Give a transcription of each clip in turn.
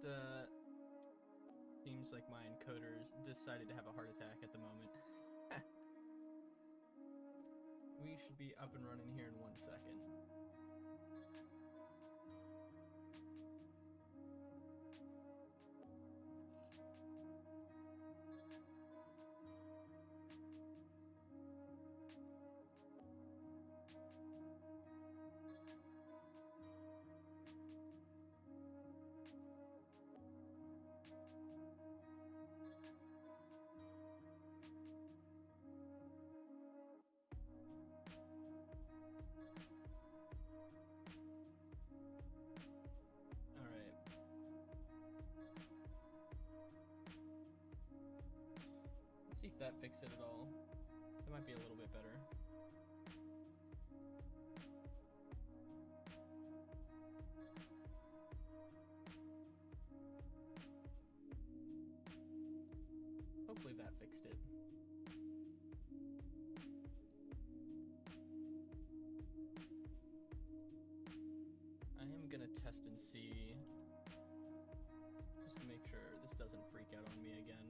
just seems like my encoders decided to have a heart attack at the moment. We should be up and running here in 1 second. See if that fixed it at all. That might be a little bit better. Hopefully that fixed it. I am gonna test and see, just to make sure this doesn't freak out on me again.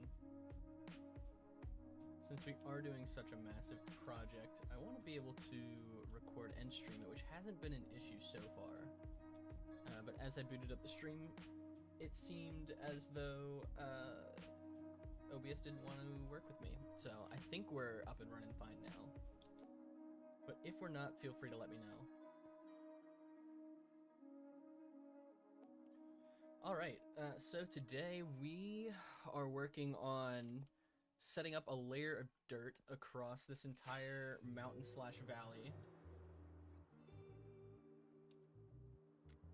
Since we are doing such a massive project, I want to be able to record and stream it, which hasn't been an issue so far. But as I booted up the stream, it seemed as though OBS didn't want to work with me. So I think we're up and running fine now. But if we're not, feel free to let me know. Alright, so today we are working on setting up a layer of dirt across this entire mountain/valley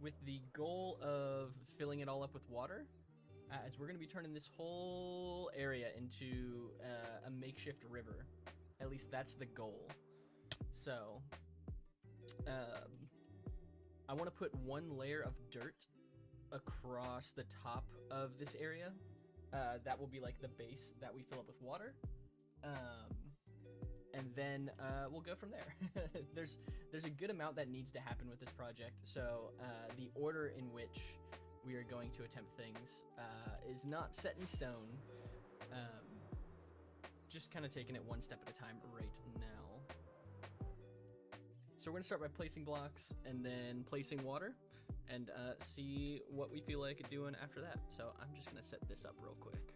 with the goal of filling it all up with water, as we're going to be turning this whole area into a makeshift river. At least that's the goal. So I want to put one layer of dirt across the top of this area. That will be like the base that we fill up with water, and then we'll go from there. There's a good amount that needs to happen with this project, so the order in which we are going to attempt things is not set in stone. Just kind of taking it one step at a time right now. So we're going to start by placing blocks and then placing water, and see what we feel like doing after that. So I'm just gonna set this up real quick.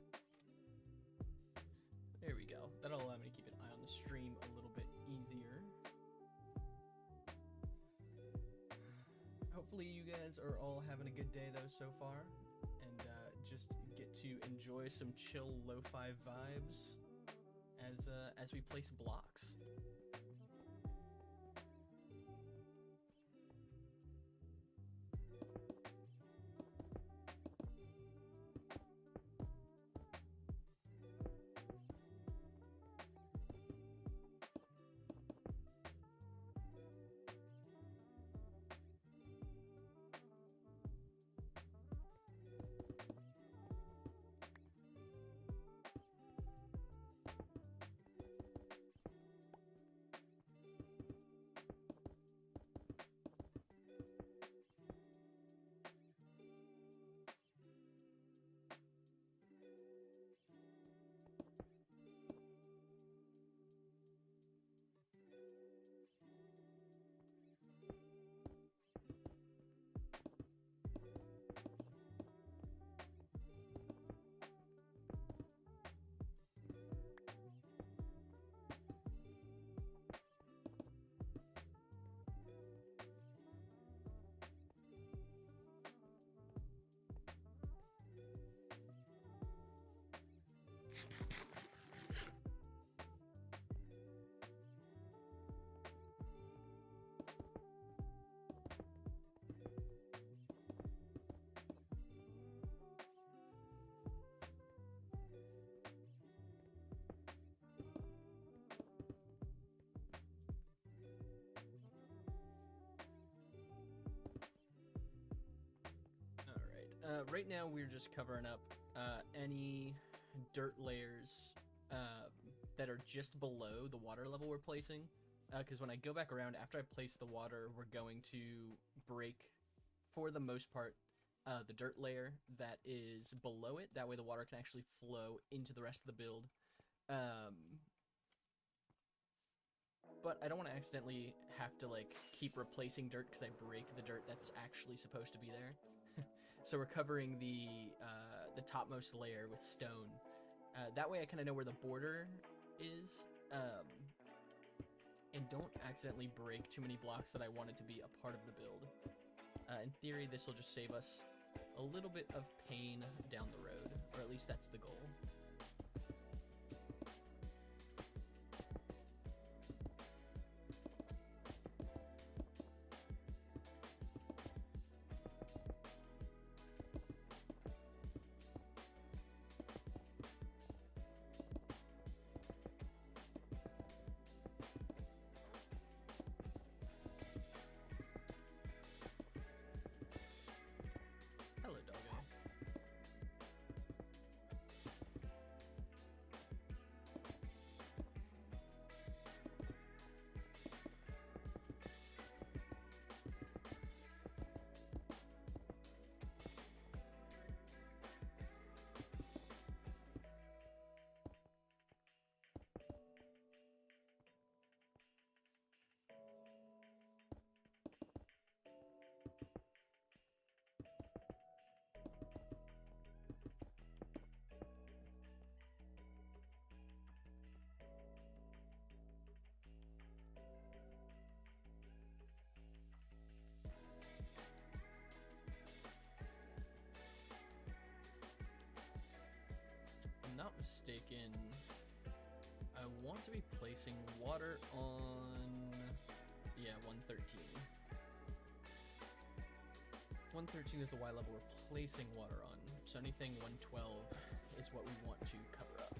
There we go. That'll allow me to keep an eye on the stream a little bit easier. Hopefully you guys are all having a good day though so far, and just get to enjoy some chill lo-fi vibes as we place blocks. Right now we're just covering up any dirt layers that are just below the water level we're placing, because when I go back around after I place the water, we're going to break, for the most part, the dirt layer that is below it. That way the water can actually flow into the rest of the build. But I don't want to accidentally have to like keep replacing dirt because I break the dirt that's actually supposed to be there. So we're covering the topmost layer with stone. That way I kind of know where the border is, and don't accidentally break too many blocks that I wanted to be a part of the build. In theory, this will just save us a little bit of pain down the road, or at least that's the goal. Hello, doggo. If I'm not mistaken, I want to be placing water on, yeah, 113. 113 is the Y level we're placing water on, so anything 112 is what we want to cover up.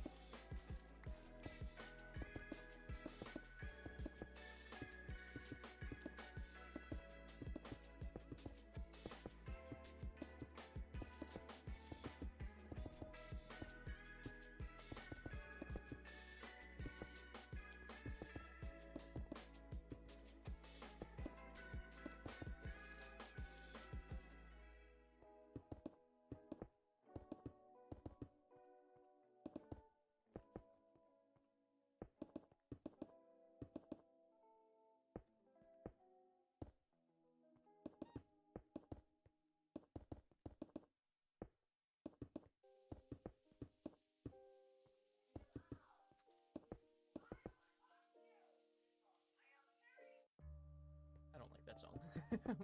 I don't like that song.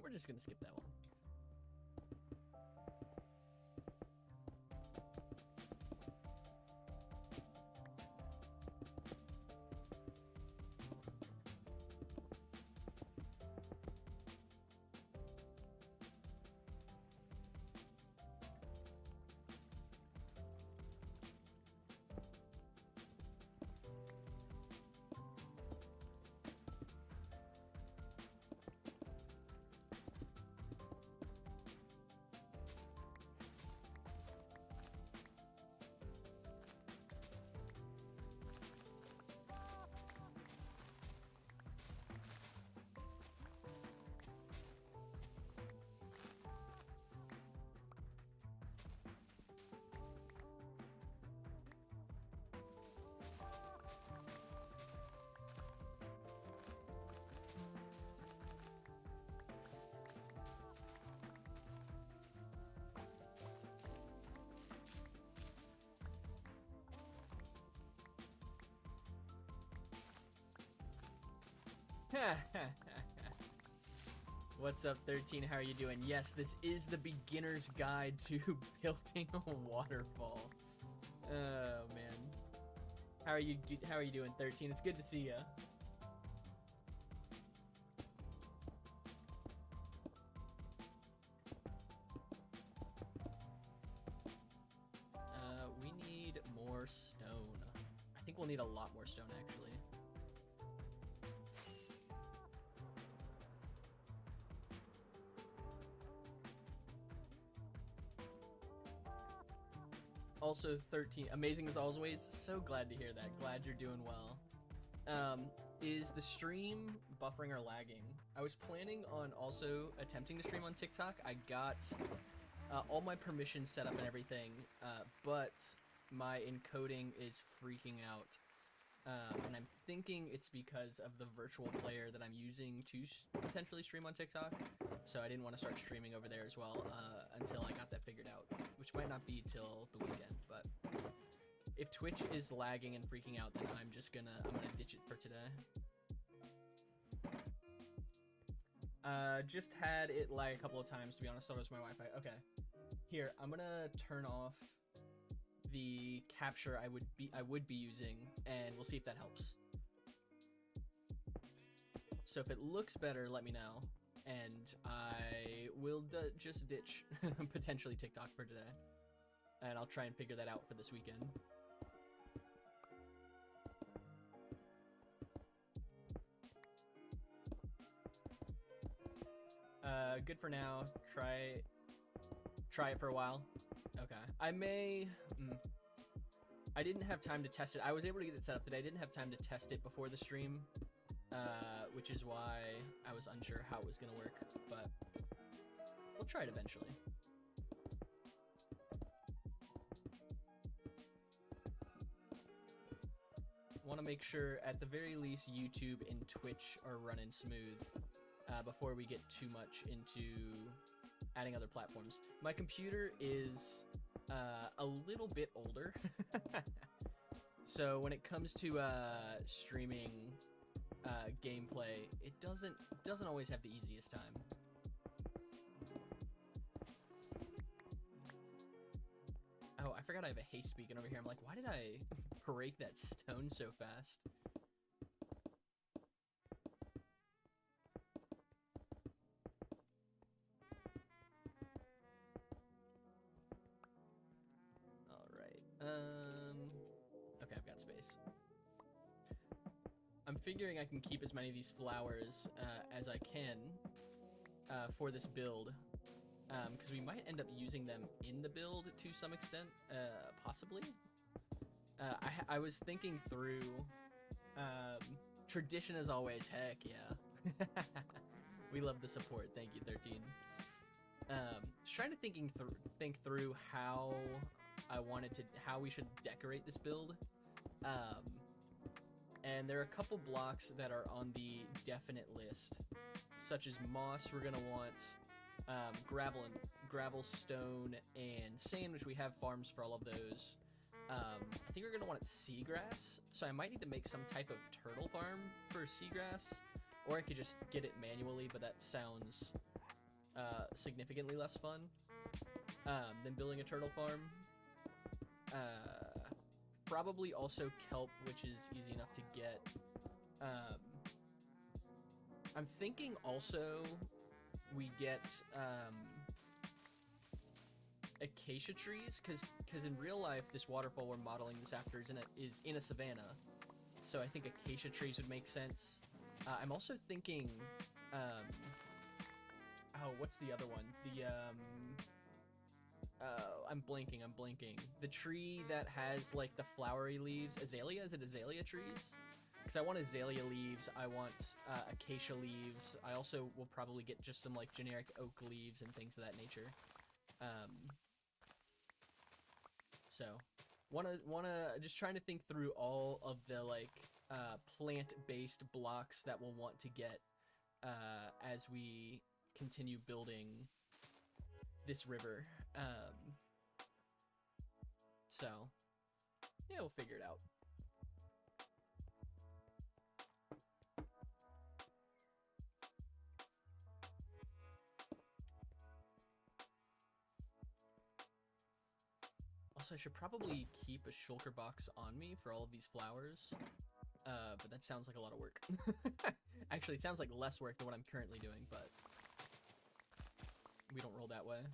We're just gonna skip that one. What's up, 13? How are you doing? Yes, this is the beginner's guide to building a waterfall. Oh man, how are you doing, 13? It's good to see ya. We need more stone. I think we'll need a lot more stone, actually. Also, 13, amazing as always. So glad to hear that. Glad you're doing well. Is the stream buffering or lagging? I was planning on also attempting to stream on TikTok. I got all my permissions set up and everything, but my encoding is freaking out. And I'm thinking it's because of the virtual player that I'm using to potentially stream on TikTok. So I didn't want to start streaming over there as well until I got that figured out, which might not be till the weekend. But if Twitch is lagging and freaking out, then I'm gonna ditch it for today. Just had it lag a couple of times, to be honest. So was my Wi-Fi. Okay, here I'm gonna turn off the capture I would be using, and we'll see if that helps. So if it looks better, let me know, and I will just ditch potentially TikTok for today, and I'll try and figure that out for this weekend. Good for now. Try it for a while. Okay. I may... I didn't have time to test it. I was able to get it set up today. I didn't have time to test it before the stream, which is why I was unsure how it was going to work, but we'll try it eventually. Want to make sure, at the very least, YouTube and Twitch are running smooth before we get too much into adding other platforms. My computer is a little bit older, so when it comes to streaming gameplay, it doesn't always have the easiest time. Oh, I forgot I have a haste beacon over here. I'm like, why did I break that stone so fast? Okay, I've got space. I'm figuring I can keep as many of these flowers as I can for this build, because we might end up using them in the build to some extent, possibly. I was thinking through, tradition as always, heck yeah. We love the support, thank you, 13. Just trying to think through how how we should decorate this build, and there are a couple blocks that are on the definite list, such as moss. We're gonna want gravel, stone, and sand, which we have farms for all of those. I think we're gonna want seagrass, so I might need to make some type of turtle farm for seagrass, or I could just get it manually, but that sounds significantly less fun than building a turtle farm. Probably also kelp, which is easy enough to get. I'm thinking also we get acacia trees, because in real life this waterfall we're modeling this after is in a savanna, so I think acacia trees would make sense. I'm also thinking, oh, what's the other one? The I'm blanking. The tree that has like the flowery leaves, azalea? Is it azalea trees? Because I want azalea leaves, I want acacia leaves. I also will probably get just some like generic oak leaves and things of that nature. So, wanna just trying to think through all of the like plant-based blocks that we'll want to get as we continue building this river. So, yeah, we'll figure it out. Also, I should probably keep a shulker box on me for all of these flowers, but that sounds like a lot of work. Actually, it sounds like less work than what I'm currently doing, but we don't roll that way.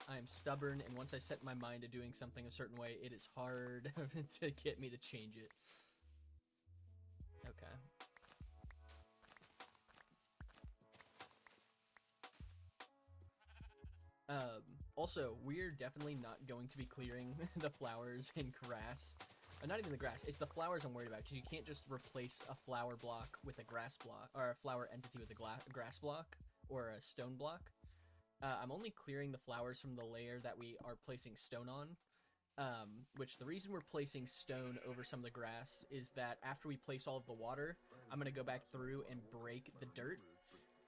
I am stubborn, and once I set my mind to doing something a certain way, it is hard to get me to change it. Okay. Also, we're definitely not going to be clearing the flowers and grass. Not even the grass, it's the flowers I'm worried about, because you can't just replace a flower block with a grass block, or a flower entity with a grass block, or a stone block. I'm only clearing the flowers from the layer that we are placing stone on. Which the reason we're placing stone over some of the grass is that after we place all of the water, I'm going to go back through and break the dirt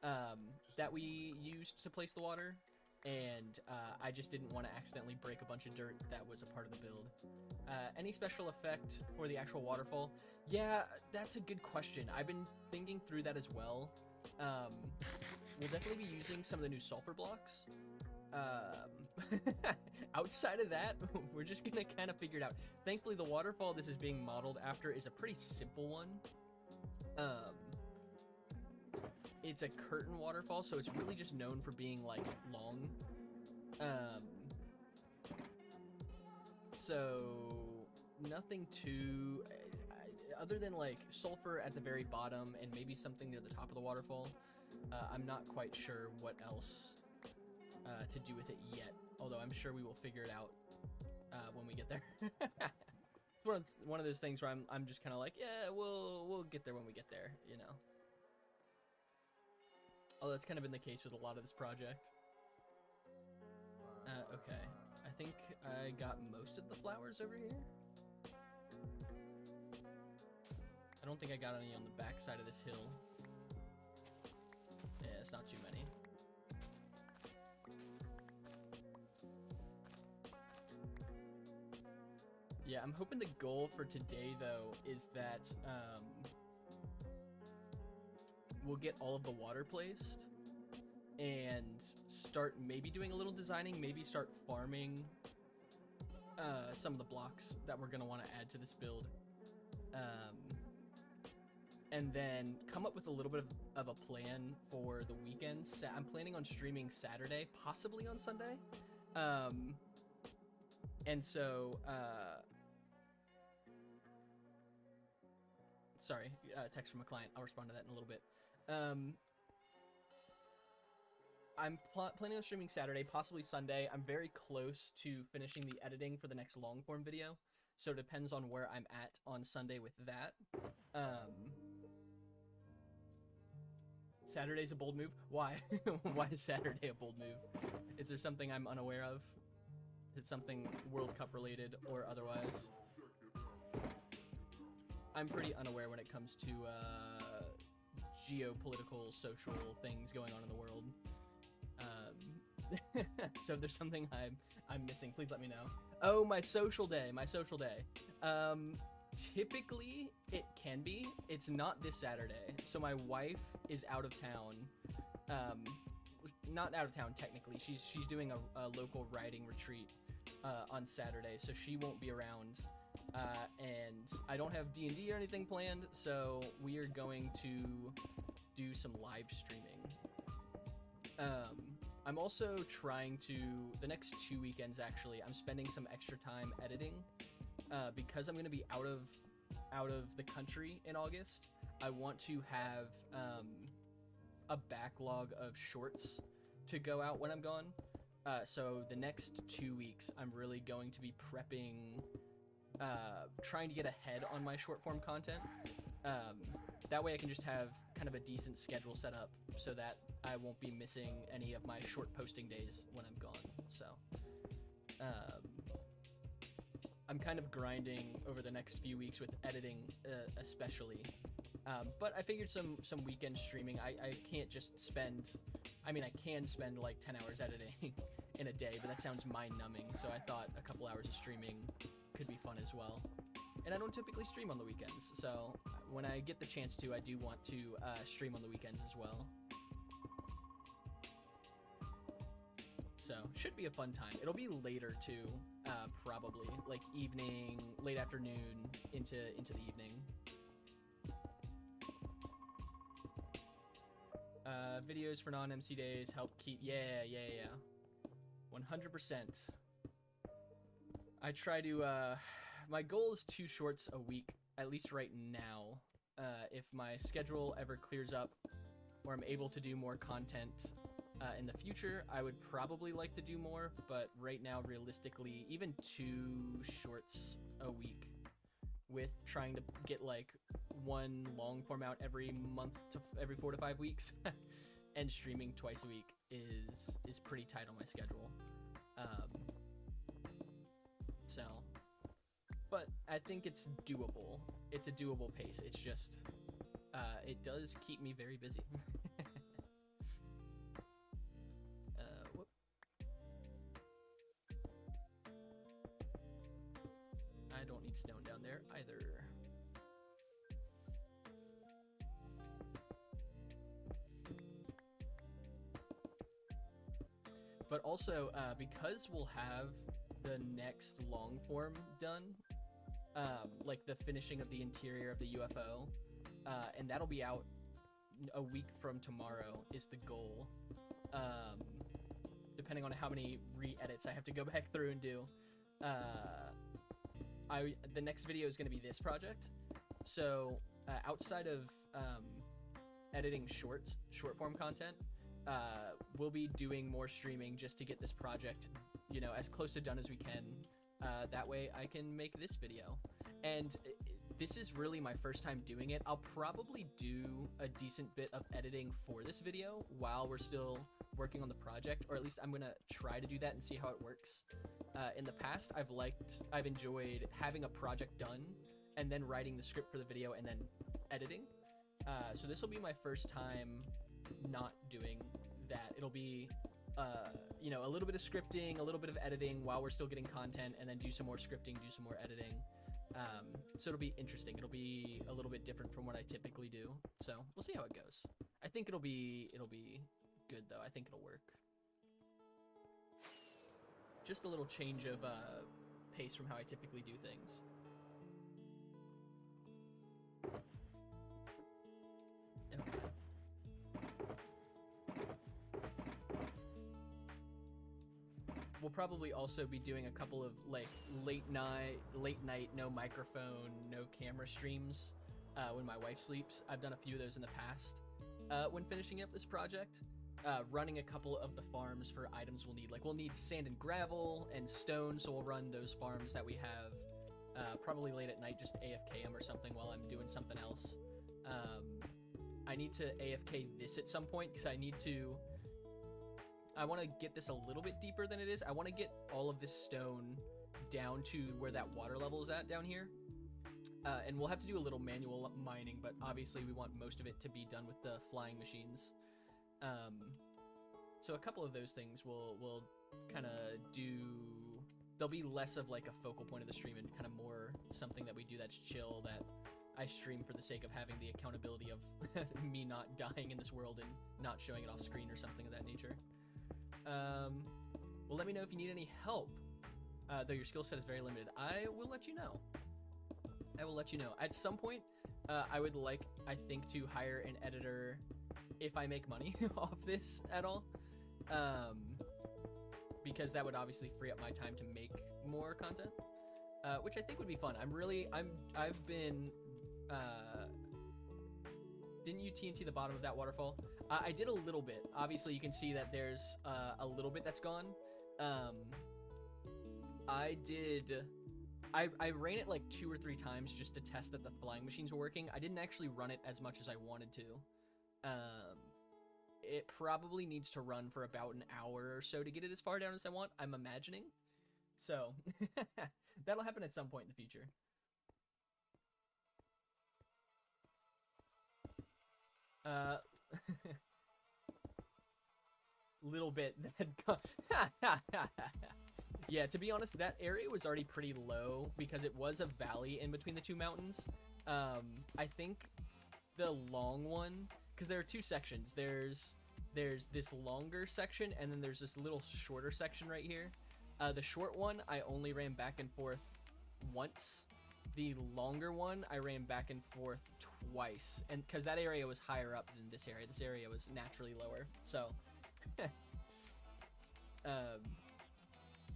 that we used to place the water. And I just didn't want to accidentally break a bunch of dirt that was a part of the build. Any special effect for the actual waterfall? Yeah, that's a good question. I've been thinking through that as well. We'll definitely be using some of the new sulfur blocks. Outside of that, we're just gonna kind of figure it out. Thankfully, the waterfall this is being modeled after is a pretty simple one. It's a curtain waterfall, so it's really just known for being like long. So nothing too other than like sulfur at the very bottom and maybe something near the top of the waterfall. I'm not quite sure what else to do with it yet, although I'm sure we will figure it out when we get there. It's one of those things where I'm just kind of like, yeah, we'll get there when we get there, you know. Although that's kind of been the case with a lot of this project. Okay, I think I got most of the flowers over here. I don't think I got any on the back side of this hill. Yeah, it's not too many. Yeah, I'm hoping the goal for today, though, is that we'll get all of the water placed and start maybe doing a little designing, maybe start farming some of the blocks that we're going to want to add to this build. And then come up with a little bit of a plan for the weekends. I'm planning on streaming Saturday, possibly on Sunday. And so... sorry, text from a client. I'll respond to that in a little bit. I'm planning on streaming Saturday, possibly Sunday. I'm very close to finishing the editing for the next long form video, so it depends on where I'm at on Sunday with that. Saturday's a bold move? Why? Why is Saturday a bold move? Is there something I'm unaware of? Is it something World Cup related or otherwise? I'm pretty unaware when it comes to geopolitical, social things going on in the world. So if there's something I'm missing, please let me know. Oh, my social day. Typically, it can be. It's not this Saturday. So my wife is out of town. Not out of town, technically. She's doing a local riding retreat on Saturday, so she won't be around. And I don't have D&D or anything planned, so we are going to do some live streaming. I'm also trying to, the next 2 weekends actually, I'm spending some extra time editing, because I'm going to be out of the country in August. I want to have a backlog of shorts to go out when I'm gone. So the next 2 weeks, I'm really going to be prepping, trying to get ahead on my short form content. That way I can just have kind of a decent schedule set up so that I won't be missing any of my short posting days when I'm gone. So I'm kind of grinding over the next few weeks with editing, especially. But I figured some weekend streaming, I can't just spend, I mean, I can spend like 10 hours editing in a day, but that sounds mind-numbing. So I thought a couple hours of streaming could be fun as well. And I don't typically stream on the weekends, so when I get the chance to, I do want to stream on the weekends as well. So, should be a fun time. It'll be later too, probably, like evening, late afternoon, into the evening. Videos for non-MC days help keep, yeah. 100%. I try to, my goal is 2 shorts a week, at least right now. If my schedule ever clears up or I'm able to do more content in the future, I would probably like to do more, but right now, realistically, even 2 shorts a week with trying to get like 1 long form out every month to every 4 to 5 weeks and streaming twice a week is pretty tight on my schedule. So, but I think it's doable. It's a doable pace. It's just, it does keep me very busy. Whoop. I don't need stone down there either. But also, because we'll have the next long form done, like the finishing of the interior of the UFO, and that'll be out a week from tomorrow is the goal. Depending on how many re-edits I have to go back through and do. The next video is going to be this project. So outside of editing short form content, we'll be doing more streaming just to get this project, you know, as close to done as we can. That way I can make this video. And this is really my first time doing it. I'll probably do a decent bit of editing for this video while we're still working on the project, or at least I'm gonna try to do that and see how it works. In the past, I've enjoyed having a project done and then writing the script for the video and then editing. So this will be my first time not doing that. It'll be you know, a little bit of scripting, a little bit of editing while we're still getting content, and then do some more scripting, do some more editing. So it'll be interesting. It'll be a little bit different from what I typically do. So we'll see how it goes. I think it'll be good though. I think it'll work. Just a little change of pace from how I typically do things. Okay. We'll probably also be doing a couple of like late night, no microphone, no camera streams when my wife sleeps. I've done a few of those in the past. When finishing up this project, running a couple of the farms for items we'll need. Like we'll need sand and gravel and stone, so we'll run those farms that we have probably late at night, just AFK them or something while I'm doing something else. I need to AFK this at some point because I want to get this a little bit deeper than it is. I want to get all of this stone down to where that water level is at down here. And we'll have to do a little manual mining, but obviously we want most of it to be done with the flying machines. So a couple of those things we'll kind of do. There'll be less of like a focal point of the stream and kind of more something that we do that's chill, that I stream for the sake of having the accountability of me not dying in this world and not showing it off screen or something of that nature. Well, let me know if you need any help, though your skill set is very limited. I will let you know. At some point, I would like, I think, to hire an editor if I make money off this at all. Because that would obviously free up my time to make more content, which I think would be fun. I've been, didn't you TNT the bottom of that waterfall? I did a little bit. Obviously, you can see that there's a little bit that's gone. I ran it like 2 or 3 times just to test that the flying machines were working. I didn't actually run it as much as I wanted to. It probably needs to run for about an hour or so to get it as far down as I want, I'm imagining. So, that'll happen at some point in the future. Little bit that yeah, to be honest, that area was already pretty low because it was a valley in between the 2 mountains. I think the long one, because there are 2 sections. There's this longer section, and then there's this little shorter section right here. The short one, I only ran back and forth once. The longer one, I ran back and forth twice, and because that area was higher up than this area. This area was naturally lower. So,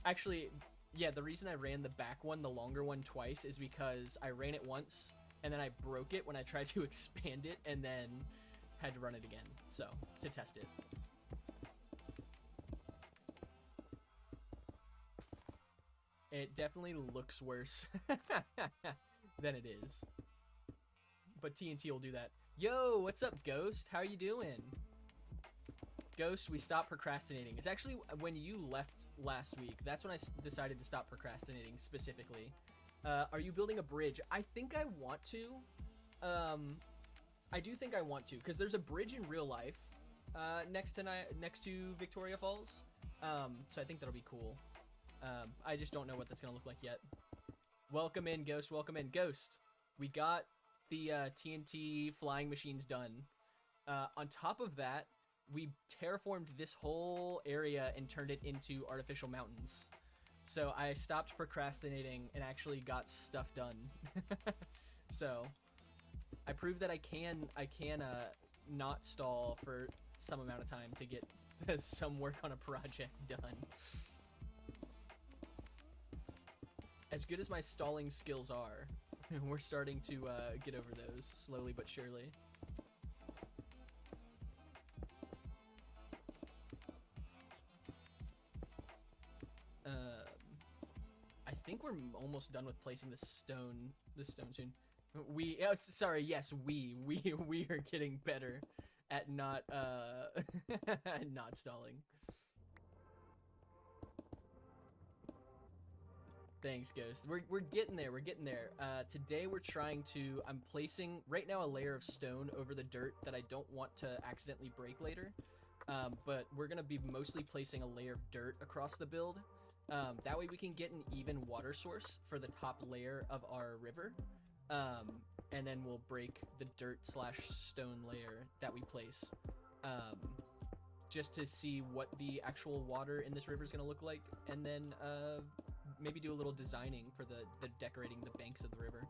actually, yeah, the reason I ran the back one, the longer one, twice is because I ran it once, and then I broke it when I tried to expand it, and then had to run it again, so, to test it. It definitely looks worse than it is. But TNT will do that. Yo, what's up, Ghost? How are you doing? Ghost, we stopped procrastinating. It's actually when you left last week. That's when I decided to stop procrastinating specifically. Are you building a bridge? I think I want to. I do think I want to, because there's a bridge in real life next to Victoria Falls. So I think that'll be cool. I just don't know what that's gonna look like yet. Welcome in, Ghost. Welcome in, Ghost. We got the TNT flying machines done. On top of that, we terraformed this whole area and turned it into artificial mountains. So I stopped procrastinating and actually got stuff done. So I proved that I can not stall for some amount of time to get some work on a project done. As good as my stalling skills are, we're starting to get over those slowly but surely. I think we're almost done with placing the stone soon. Sorry, yes, we are getting better at not not stalling. Thanks, Ghost. We're getting there. We're getting there. Today we're trying to. I'm placing right now a layer of stone over the dirt that I don't want to accidentally break later. But we're gonna be mostly placing a layer of dirt across the build. That way we can get an even water source for the top layer of our river. And then we'll break the dirt / stone layer that we place. Just to see what the actual water in this river is gonna look like, and then maybe do a little designing for the decorating the banks of the river.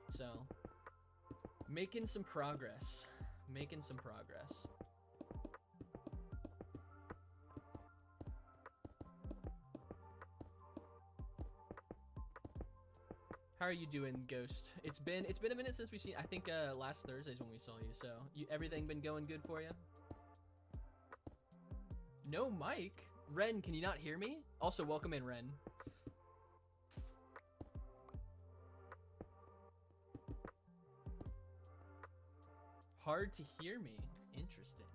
So making some progress. How are you doing, Ghost? It's been a minute since we've seen. I think last Thursday's when we saw you. So everything been going good for you? No mic? Ren, can you not hear me? Also, welcome in, Ren. Hard to hear me. Interesting.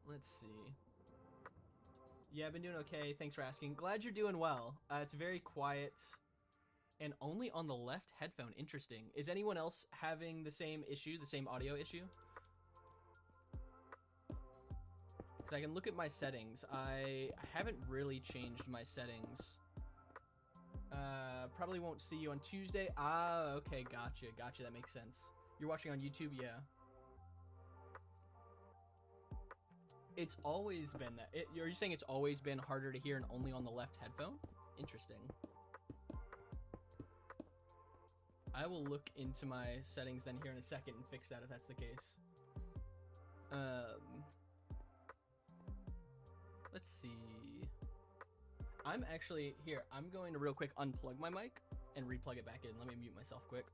Let's see. Yeah, I've been doing okay. Thanks for asking. Glad you're doing well. It's very quiet and only on the left headphone. Interesting. Is anyone else having the same issue, the same audio issue? Because I can look at my settings. I haven't really changed my settings. Probably won't see you on Tuesday. Ah, okay, gotcha. That makes sense. You're watching on YouTube? Yeah. It's always been that. Are you saying it's always been harder to hear and only on the left headphone? Interesting. I will look into my settings then here in a second and fix that if that's the case. Let's see. I'm actually here. I'm going to real quick unplug my mic and replug it back in. Let me mute myself quick.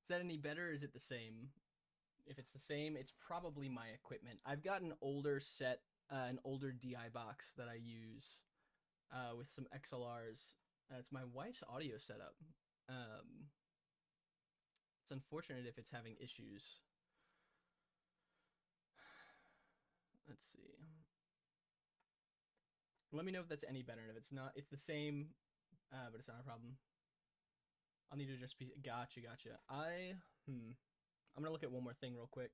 Is that any better or is it the same? If it's the same, it's probably my equipment. I've got an older set, an older DI box that I use with some XLRs. It's my wife's audio setup. It's unfortunate if it's having issues. Let's see. Let me know if that's any better. And if it's not, it's the same, but it's not a problem. I'll need to just be. Gotcha. I'm gonna look at one more thing real quick.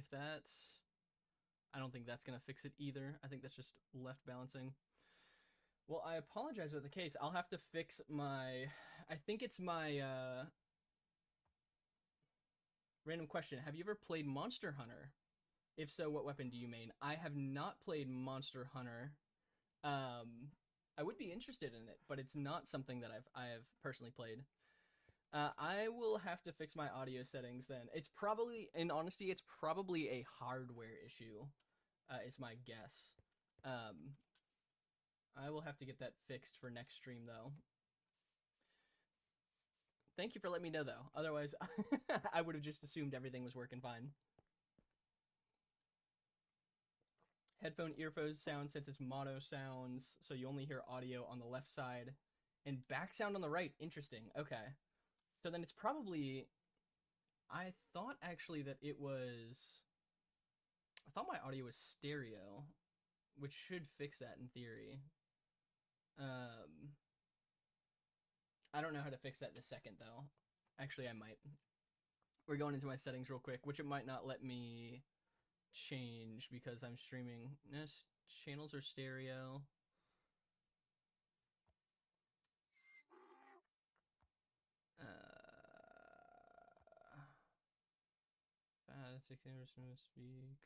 if that's... I don't think that's going to fix it either. I think that's just left balancing. Well, I apologize for the case. I'll have to fix my... I think it's my... Random question. Have you ever played Monster Hunter? If so, what weapon do you main? I have not played Monster Hunter. I would be interested in it, but it's not something that I have personally played. I will have to fix my audio settings then. It's probably, in honesty, it's probably a hardware issue. Is my guess. I will have to get that fixed for next stream though. Thank you for letting me know though. Otherwise, I would have just assumed everything was working fine. Headphone earphones sound since it's mono sounds, so you only hear audio on the left side, and back sound on the right. Interesting. Okay, so then it's probably. I thought actually that it was. I thought my audio was stereo, which should fix that in theory. I don't know how to fix that in a second though. Actually, I might. We're going into my settings real quick, which it might not let me change because I'm streaming. Yes, channels are stereo. Speak.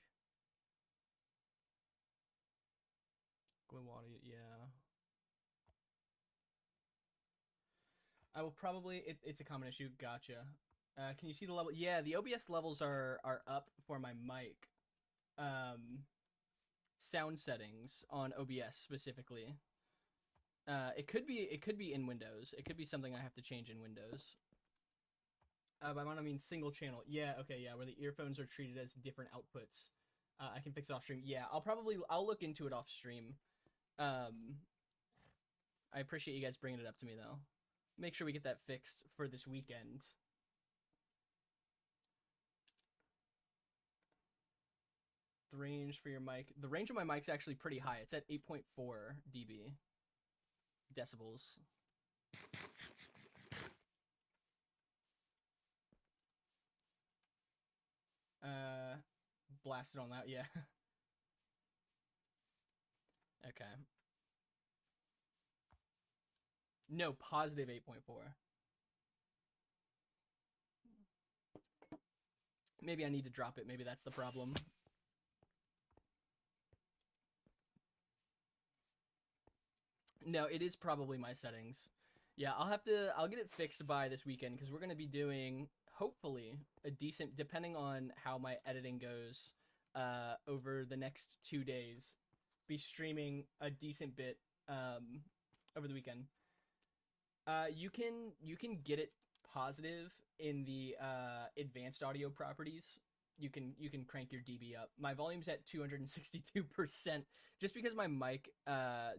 Glow audio, yeah. I will probably. It's a common issue. Gotcha. Can you see the level? Yeah, the OBS levels are up for my mic. Sound settings on OBS specifically. It could be in Windows. It could be something I have to change in Windows. By what I mean single channel. Yeah, okay, yeah, where the earphones are treated as different outputs. I can fix it off stream. Yeah, I'll look into it off stream. I appreciate you guys bringing it up to me though. Make sure we get that fixed for this weekend. The range for your mic. The range of my mic's actually pretty high. It's at 8.4 dB. Decibels. Blasted on that, yeah. Okay. No, positive 8.4. Maybe I need to drop it. Maybe that's the problem. No, it is probably my settings. Yeah, I'll get it fixed by this weekend because we're going to be doing, hopefully, a decent, depending on how my editing goes over the next 2 days, be streaming a decent bit over the weekend. You can get it positive in the advanced audio properties. You can crank your dB up. My volume's at 262%, just because my mic, I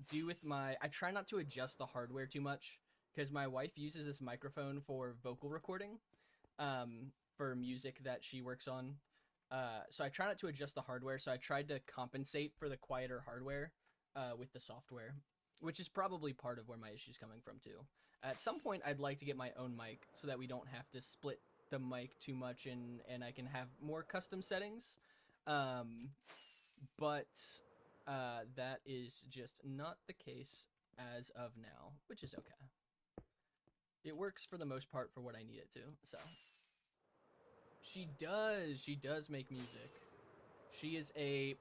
try not to adjust the hardware too much, because my wife uses this microphone for vocal recording, for music that she works on. So I try not to adjust the hardware, so I tried to compensate for the quieter hardware with the software, which is probably part of where my issue's coming from too. At some point, I'd like to get my own mic so that we don't have to split the mic too much and I can have more custom settings. But that is just not the case as of now, which is okay. It works for the most part for what I need it to, so. She does make music. She is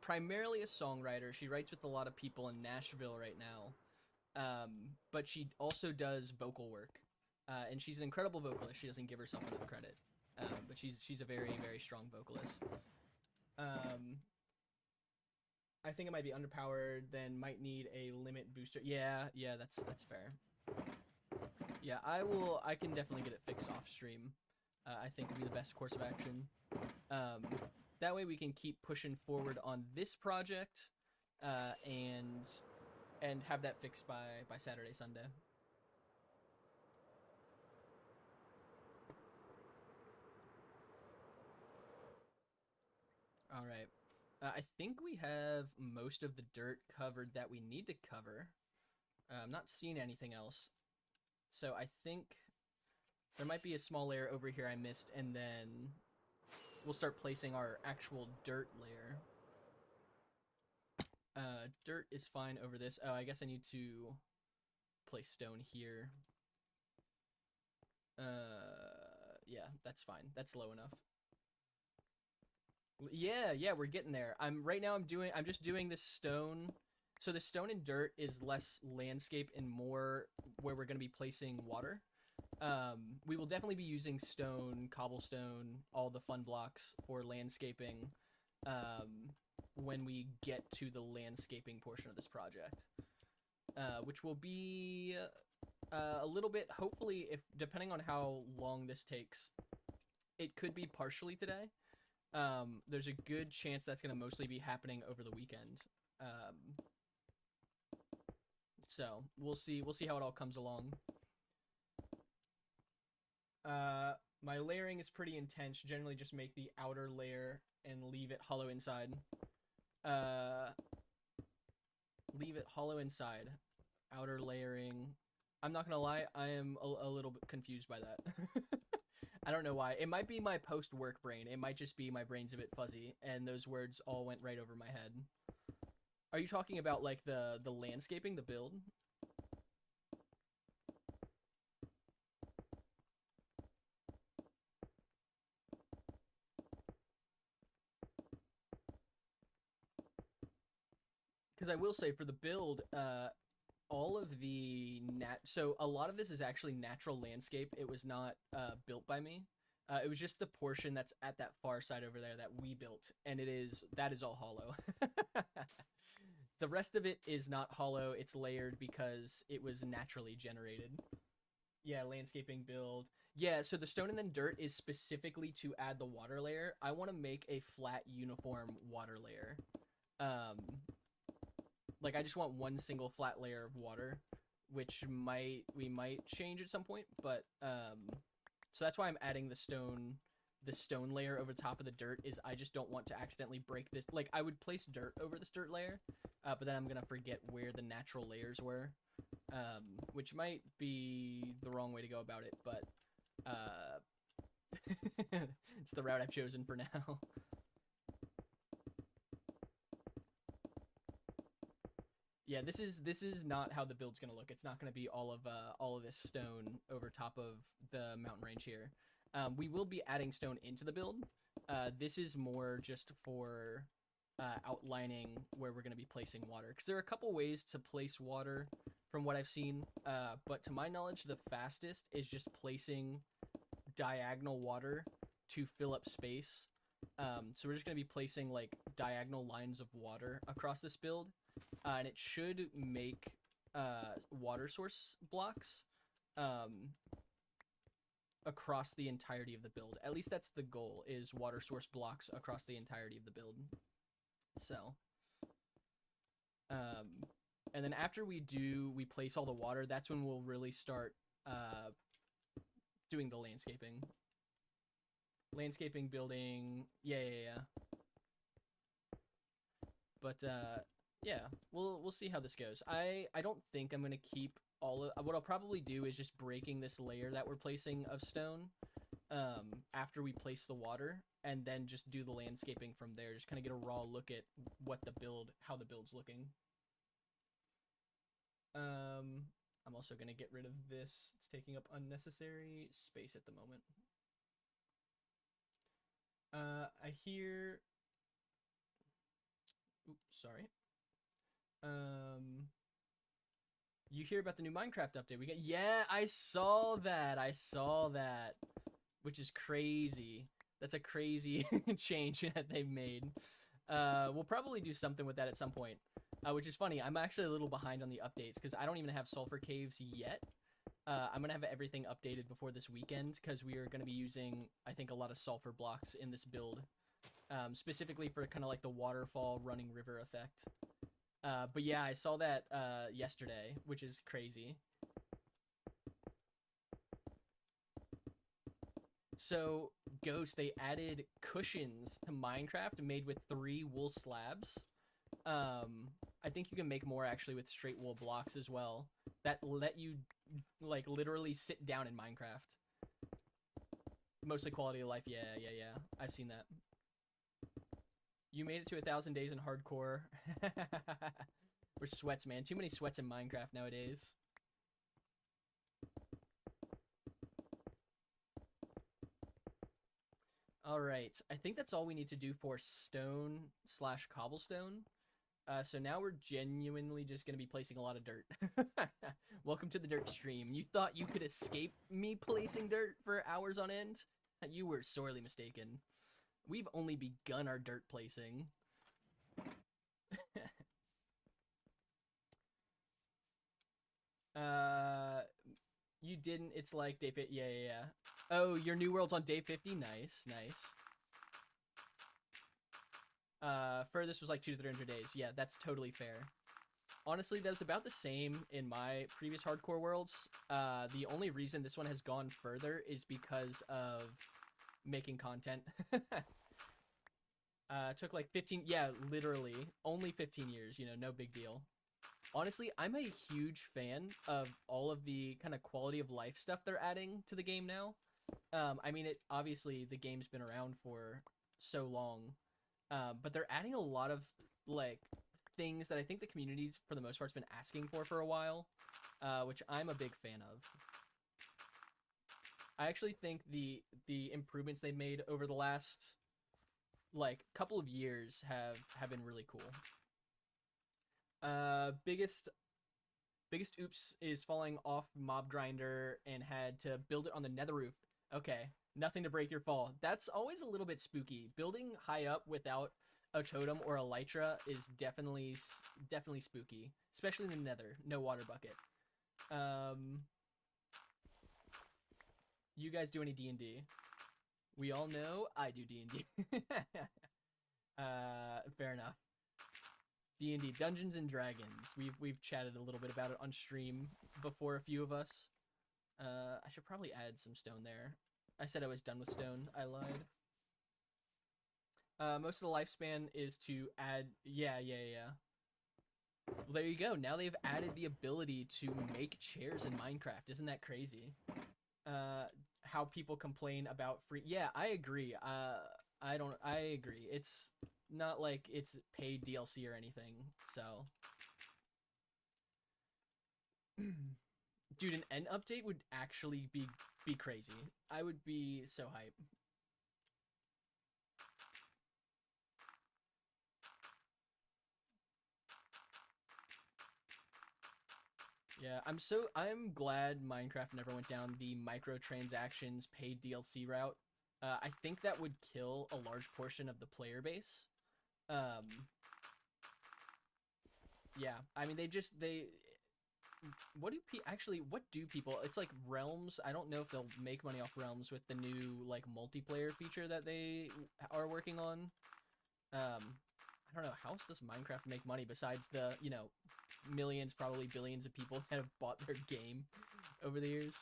primarily a songwriter. She writes with a lot of people in Nashville right now. But she also does vocal work. And she's an incredible vocalist. She doesn't give herself enough credit. But she's a very, very strong vocalist. I think it might be underpowered, then might need a limit booster. Yeah, that's fair. Yeah, I can definitely get it fixed off stream. I think would be the best course of action. That way we can keep pushing forward on this project, and have that fixed by Saturday, Sunday. All right. I think we have most of the dirt covered that we need to cover. I'm not seeing anything else. So I think there might be a small layer over here I missed, and then we'll start placing our actual dirt layer. Dirt is fine over this. Oh, I guess I need to place stone here. Yeah, that's fine. That's low enough. Yeah, we're getting there. I'm just doing this stone. So the stone and dirt is less landscape and more where we're going to be placing water. We will definitely be using stone, cobblestone, all the fun blocks for landscaping when we get to the landscaping portion of this project, which will be a little bit, hopefully, if depending on how long this takes, it could be partially today. There's a good chance that's going to mostly be happening over the weekend. So we'll see how it all comes along. My layering is pretty intense. Generally just make the outer layer and leave it hollow inside. Leave it hollow inside. Outer layering. I'm not gonna lie, I am a little bit confused by that. I don't know why. It might be my post-work brain. It might just be my brain's a bit fuzzy, and those words all went right over my head. Are you talking about, like, the landscaping, the build? Because I will say, for the build, all of the so a lot of this is actually natural landscape. It was not built by me. It was just the portion that's at that far side over there that we built, and that is all hollow. The rest of it is not hollow. It's layered because it was naturally generated. Yeah, landscaping build. Yeah, so the stone and then dirt is specifically to add the water layer. I want to make a flat, uniform water layer. Like, I just want one single flat layer of water, which we might change at some point, but so that's why I'm adding the stone layer over top of the dirt. Is I just don't want to accidentally break this. Like, I would place dirt over this dirt layer, but then I'm gonna forget where the natural layers were, which might be the wrong way to go about it, but it's the route I've chosen for now. Yeah, this is not how the build's gonna look. It's not gonna be all of this stone over top of the mountain range here. We will be adding stone into the build. This is more just for outlining where we're gonna be placing water, because there are a couple ways to place water from what I've seen. But to my knowledge, the fastest is just placing diagonal water to fill up space. So we're just gonna be placing like diagonal lines of water across this build. And it should make water source blocks across the entirety of the build. At least that's the goal, is water source blocks across the entirety of the build. So, and then after we place all the water, that's when we'll really start doing the landscaping. Landscaping, building, yeah. But, yeah, we'll see how this goes. I don't think I'm gonna keep what I'll probably do is just breaking this layer that we're placing of stone after we place the water, and then just do the landscaping from there. Just kind of get a raw look at how the build's looking. I'm also gonna get rid of this. It's taking up unnecessary space at the moment. I hear. Oops, sorry. You hear about the new Minecraft update? Yeah, I saw that, which is crazy. That's a crazy change that they've made. We'll probably do something with that at some point, which is funny. I'm actually a little behind on the updates because I don't even have sulfur caves yet. I'm gonna have everything updated before this weekend because we are gonna be using, I think, a lot of sulfur blocks in this build, specifically for kind of like the waterfall running river effect. But yeah, I saw that yesterday, which is crazy. So, Ghost, they added cushions to Minecraft made with 3 wool slabs. I think you can make more actually with straight wool blocks as well that let you like literally sit down in Minecraft. Mostly quality of life. Yeah, yeah, yeah. I've seen that. You made it to 1,000 days in hardcore. We're sweats, man. Too many sweats in Minecraft nowadays. All right. I think that's all we need to do for stone slash cobblestone. So now we're genuinely just going to be placing a lot of dirt. Welcome to the dirt stream. You thought you could escape me placing dirt for hours on end? You were sorely mistaken. We've only begun our dirt placing. uh, you didn't. It's like day 50. Yeah, yeah, yeah. Oh, your new world's on day 50. Nice, nice. Furthest was like 2 to 300 days. Yeah, that's totally fair. Honestly, that was about the same in my previous hardcore worlds. The only reason this one has gone further is because of making content. Took like 15, yeah, literally only 15 years, you know, no big deal. Honestly, I'm a huge fan of all of the kind of quality of life stuff they're adding to the game now. I mean, it obviously the game's been around for so long, but they're adding a lot of like things that I think the community's for the most part's been asking for a while, which I'm a big fan of. I actually think the improvements they made over the last like couple of years have been really cool. Biggest oops is falling off mob grinder and had to build it on the nether roof. Okay, nothing to break your fall. That's always a little bit spooky. Building high up without a totem or a elytra is definitely spooky, especially in the nether. No water bucket. Um, you guys do any D&D? We all know I do D&D. Fair enough. D&D, Dungeons and Dragons. We've chatted a little bit about it on stream before, a few of us. I should probably add some stone there. I said I was done with stone. I lied. Most of the lifespan is to add. Yeah, yeah, yeah. Well, there you go. Now they've added the ability to make chairs in Minecraft. Isn't that crazy? How people complain about free. Yeah, I agree. I don't. I agree. It's not like it's paid DLC or anything. So, dude, an end update would actually be crazy. I would be so hype. Yeah, I'm glad Minecraft never went down the microtransactions paid DLC route. I think that would kill a large portion of the player base. Um, yeah, I mean they what do actually what do people? It's like realms. I don't know if they'll make money off realms with the new like multiplayer feature that they are working on. I don't know how else does Minecraft make money besides the millions, probably billions of people that have bought their game over the years.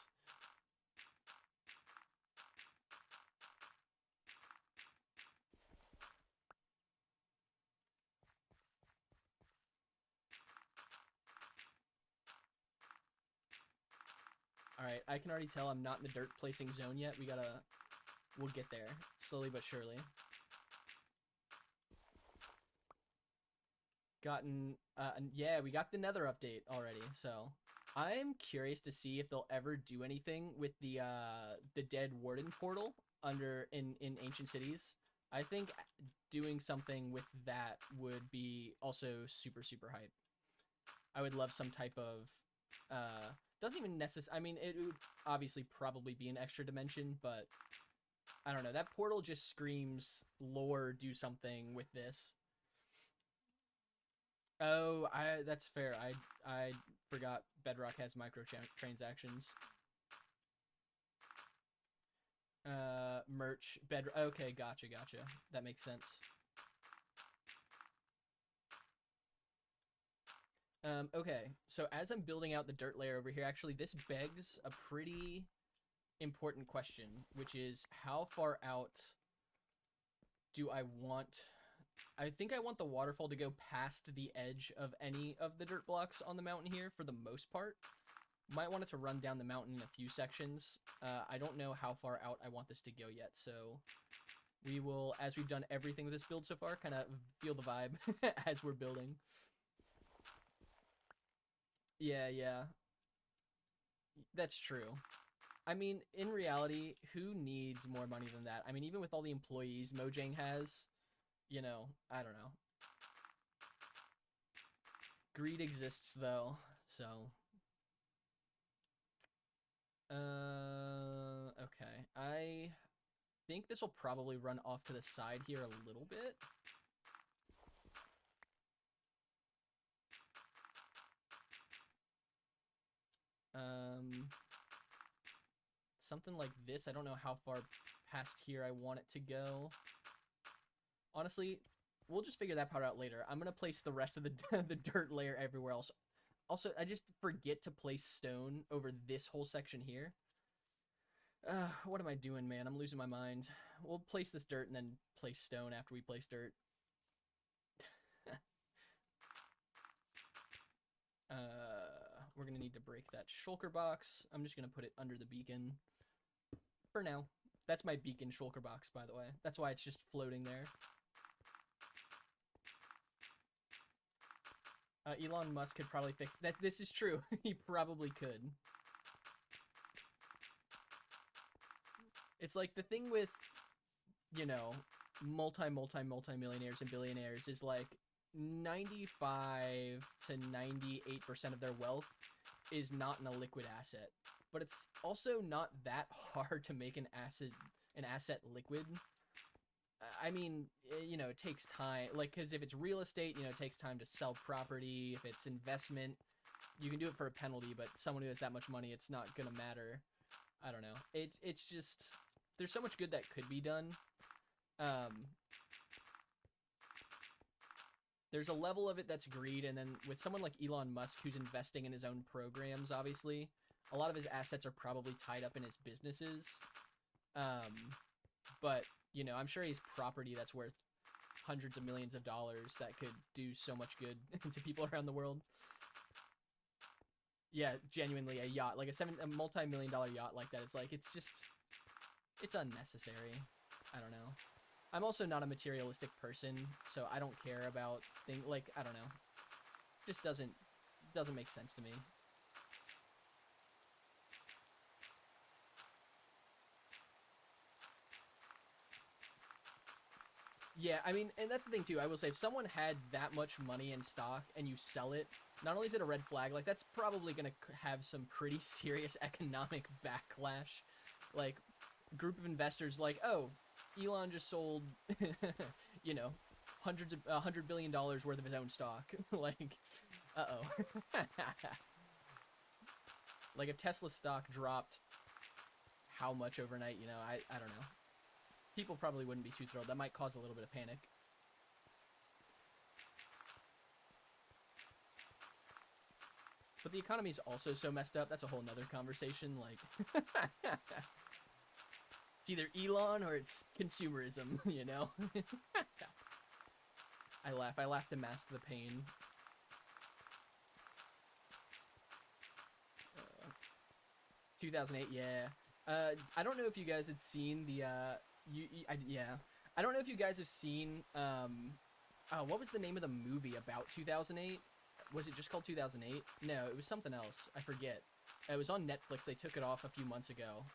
All right, I can already tell I'm not in the dirt placing zone yet. We'll get there slowly but surely. Yeah, we got the Nether update already. So I'm curious to see if they'll ever do anything with the Dead Warden portal in Ancient Cities. I think doing something with that would be also super hype. I would love some type of doesn't even necessarily. I mean, it would obviously probably be an extra dimension, but I don't know. That portal just screams lore. Do something with this. Oh, that's fair. I forgot Bedrock has microtransactions. Merch Bedrock. Okay, gotcha. That makes sense. Okay, so as I'm building out the dirt layer over here, actually, this begs a pretty important question, which is how far out do I want? I think I want the waterfall to go past the edge of any of the dirt blocks on the mountain here for the most part. Might want it to run down the mountain in a few sections. I don't know how far out I want this to go yet, so we will, as we've done everything with this build so far, kind of feel the vibe as we're building. Yeah, yeah. That's true. I mean, in reality, who needs more money than that? I mean, even with all the employees Mojang has, you know, I don't know. Greed exists, though, so... okay. I think this will probably run off to the side here a little bit. Something like this. I don't know how far past here I want it to go. Honestly, we'll just figure that part out later. I'm gonna place the rest of the the dirt layer everywhere else. Also, I just forget to place stone over this whole section here. What am I doing, man? I'm losing my mind. We'll place this dirt and then place stone after we place dirt. We're gonna need to break that shulker box. I'm just gonna put it under the beacon for now. That's my beacon shulker box, by the way. That's why it's just floating there. Elon Musk could probably fix that. This is true. He probably could. It's like the thing with, you know, multi-millionaires and billionaires is like 95 to 98% of their wealth is not in a liquid asset. But it's also not that hard to make an asset liquid. I mean, you know, it takes time. Like, because if it's real estate, you know, it takes time to sell property. If it's investment, you can do it for a penalty, but someone who has that much money, it's not gonna matter. I don't know. It's just, there's so much good that could be done. There's a level of it that's greed, and then with someone like Elon Musk who's investing in his own programs, obviously, a lot of his assets are probably tied up in his businesses. But, you know, I'm sure he's property that's worth hundreds of millions of dollars that could do so much good to people around the world. Yeah, genuinely, a yacht, like a multi-million-dollar yacht like that. It's like, it's just, it's unnecessary. I don't know. I'm also not a materialistic person, so I don't care about things, like, I don't know. Just doesn't make sense to me. Yeah, I mean, and that's the thing too. I will say, if someone had that much money in stock and you sell it, not only is it a red flag, like that's probably gonna have some pretty serious economic backlash. Like, group of investors, like, oh, Elon just sold, you know, $100 billion worth of his own stock. Like, uh-oh. Like, if Tesla stock dropped how much overnight, you know, I don't know. People probably wouldn't be too thrilled. That might cause a little bit of panic. But the economy is also so messed up. That's a whole nother conversation. Like, it's either Elon or it's consumerism, you know? I laugh to mask the pain. 2008, yeah. I don't know if you guys had seen the, yeah. I don't know if you guys have seen, what was the name of the movie about 2008? Was it just called 2008? No, it was something else. I forget. It was on Netflix. They took it off a few months ago.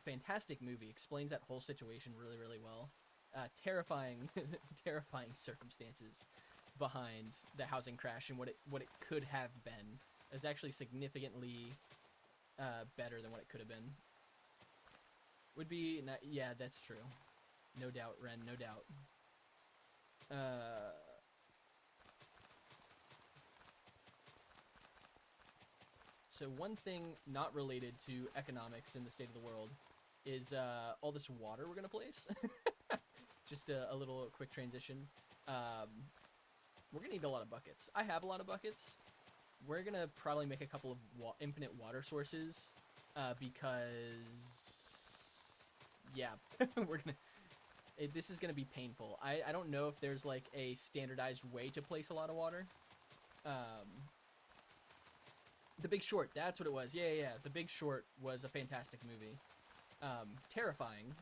Fantastic movie. Explains that whole situation really, really well. Terrifying, terrifying circumstances behind the housing crash and what it could have been. Is actually significantly better than what it could have been. Would be, yeah, that's true. No doubt, Ren, no doubt. So one thing not related to economics in the state of the world is all this water we're going to place. Just a little quick transition. We're going to need a lot of buckets. I have a lot of buckets. We're going to probably make a couple of infinite water sources because, yeah, we're going to... this is going to be painful. I don't know if there's, like, a standardized way to place a lot of water. The Big Short, that's what it was. Yeah, yeah, yeah. The Big Short was a fantastic movie. Terrifying.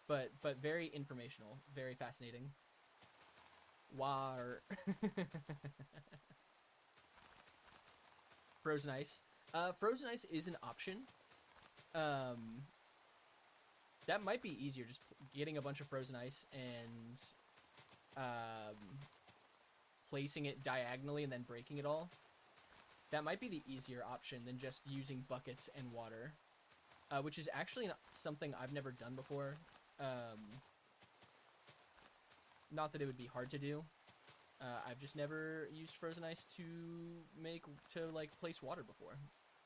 but very informational, very fascinating. War. Frozen ice. Frozen ice is an option. That might be easier, just getting a bunch of frozen ice and placing it diagonally and then breaking it all. That might be the easier option than just using buckets and water, which is actually something I've never done before. Not that it would be hard to do. I've just never used frozen ice to place water before.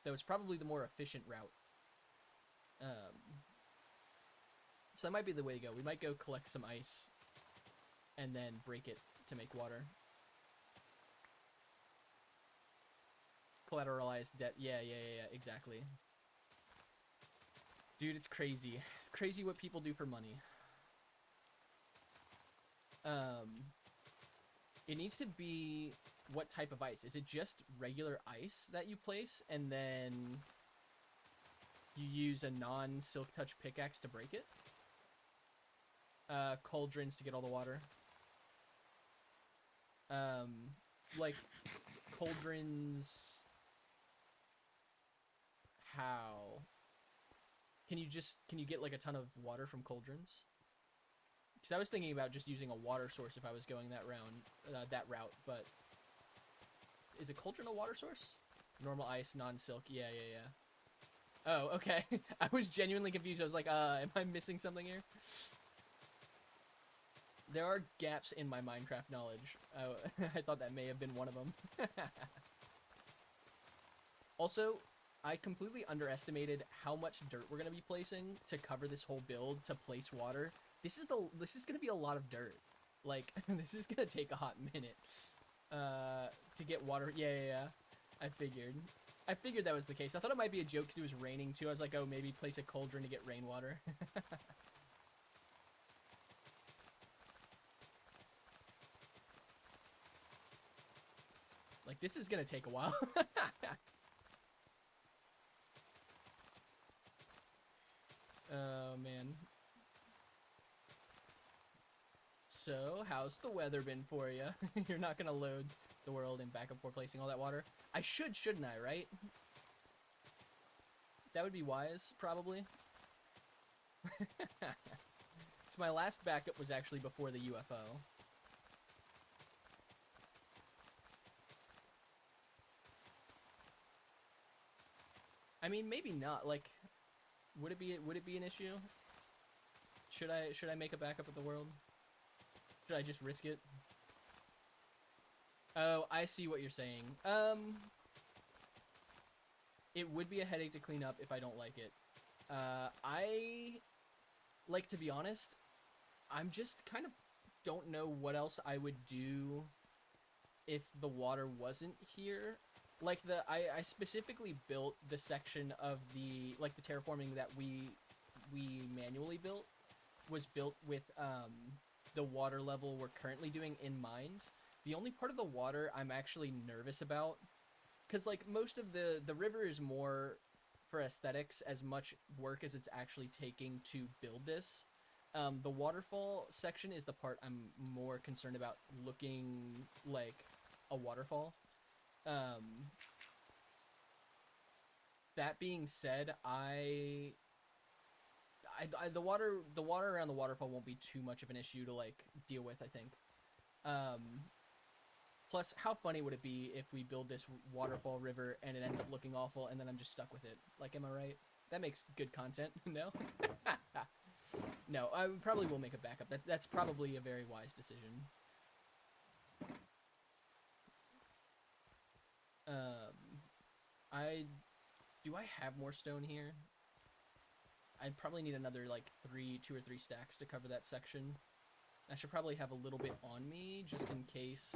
That was probably the more efficient route. So that might be the way to go. We might go collect some ice and then break it to make water. Collateralized debt. Yeah, exactly. Dude, it's crazy. Crazy what people do for money. It needs to be what type of ice? Is it just regular ice that you place and then you use a non-silk touch pickaxe to break it? Cauldrons to get all the water. Like cauldrons. How? Can you get like a ton of water from cauldrons? Because I was thinking about just using a water source if I was going that route, but is a cauldron a water source? Normal ice, non-silk. Yeah. Oh, okay. I was genuinely confused. I was like, am I missing something here? There are gaps in my Minecraft knowledge. I thought that may have been one of them. Also, I completely underestimated how much dirt we're going to be placing to cover this whole build to place water. This is going to be a lot of dirt. Like, this is going to take a hot minute to get water. Yeah. I figured that was the case. I thought it might be a joke because it was raining too. I was like, oh, maybe place a cauldron to get rainwater. Like, this is gonna take a while. Oh, man. So, how's the weather been for you? You're not gonna load the world in backup for placing all that water? I shouldn't I, right? That would be wise, probably. So my last backup was actually before the UFO. I mean, maybe not. Like, would it be an issue? Should I make a backup of the world? Should I just risk it? Oh, I see what you're saying. It would be a headache to clean up if I don't like it. Like, to be honest, I'm just kind of don't know what else I would do if the water wasn't here. Like, I specifically built the section of the terraforming that we manually built was built with the water level we're currently doing in mind. The only part of the water I'm actually nervous about, because like most of the river is more for aesthetics as much work as it's actually taking to build this. The waterfall section is the part I'm more concerned about looking like a waterfall. That being said, the water around the waterfall won't be too much of an issue to like deal with, I think. Plus, how funny would it be if we build this waterfall river and it ends up looking awful and then I'm just stuck with it? Like, am I right? That makes good content, no? No, I probably will make a backup. That's probably a very wise decision. Do I have more stone here? I'd probably need another like 2 or 3 stacks to cover that section. I should probably have a little bit on me just in case.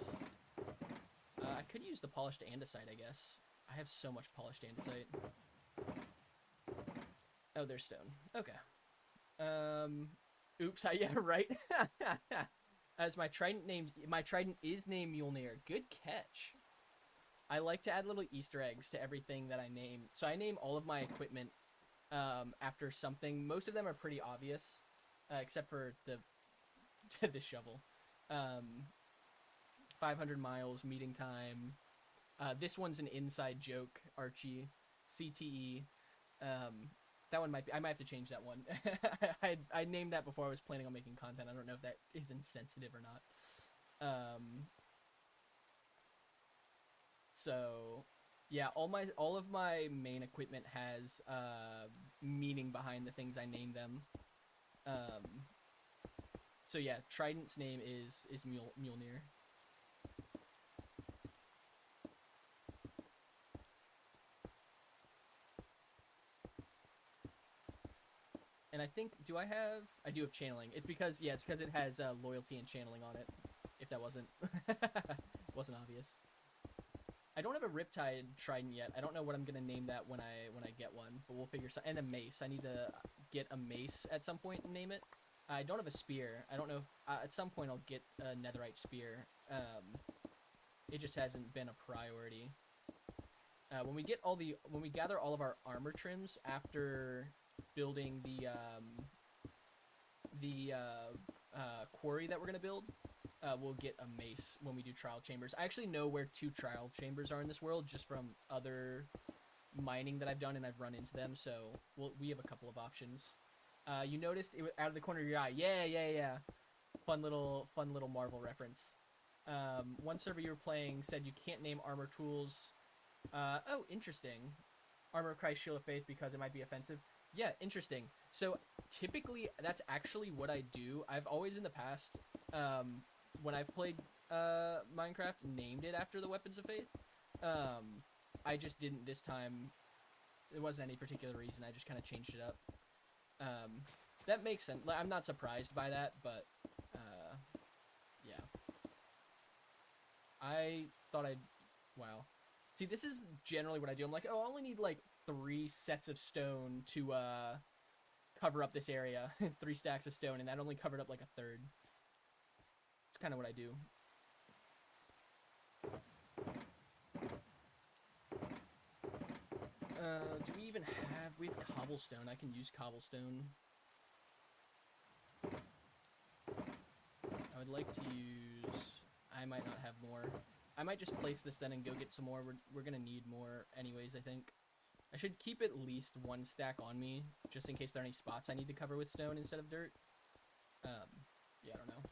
I could use the polished andesite, I guess. I have so much polished andesite. Oh, there's stone. Okay. Oops. Yeah, right. As my trident is named Mjolnir. Good catch. I like to add little Easter eggs to everything that I name. So I name all of my equipment after something. Most of them are pretty obvious, except for the shovel. 500 miles, meeting time. This one's an inside joke, Archie. CTE. That one might be... I might have to change that one. I named that before I was planning on making content. I don't know if that is insensitive or not. So... yeah, all of my main equipment has meaning behind the things I name them. So yeah, Trident's name is Mjolnir. And I think, I do have channeling. It's because it has loyalty and channeling on it. If that wasn't obvious. I don't have a Riptide Trident yet. I don't know what I'm gonna name that when I get one, but we'll figure something. And a mace. I need to get a mace at some point and name it. I don't have a spear. I don't know if, at some point I'll get a netherite spear. It just hasn't been a priority. When we gather all of our armor trims after building the quarry that we're gonna build, we'll get a mace when we do trial chambers. I actually know where 2 trial chambers are in this world just from other mining that I've done, and I've run into them, so we have a couple of options. You noticed it was out of the corner of your eye. Yeah. Fun little Marvel reference. One server you were playing said you can't name armor tools. Oh, interesting. Armor of Christ, Shield of Faith, because it might be offensive. Yeah, interesting. So typically that's actually what I do. I've always in the past, when I've played Minecraft, named it after the Weapons of Faith. I just didn't this time. There wasn't any particular reason. I just kind of changed it up. That makes sense. I'm not surprised by that, but yeah. I thought wow. See, this is generally what I do. I'm like, oh, I only need like 3 sets of stone to cover up this area. 3 stacks of stone, and that only covered up like a third. It's kind of what I do. Do we even have... we have cobblestone. I can use cobblestone. I would like to use... I might not have more. I might just place this then and go get some more. We're gonna need more anyways, I think. I should keep at least 1 stack on me, just in case there are any spots I need to cover with stone instead of dirt. Yeah, I don't know.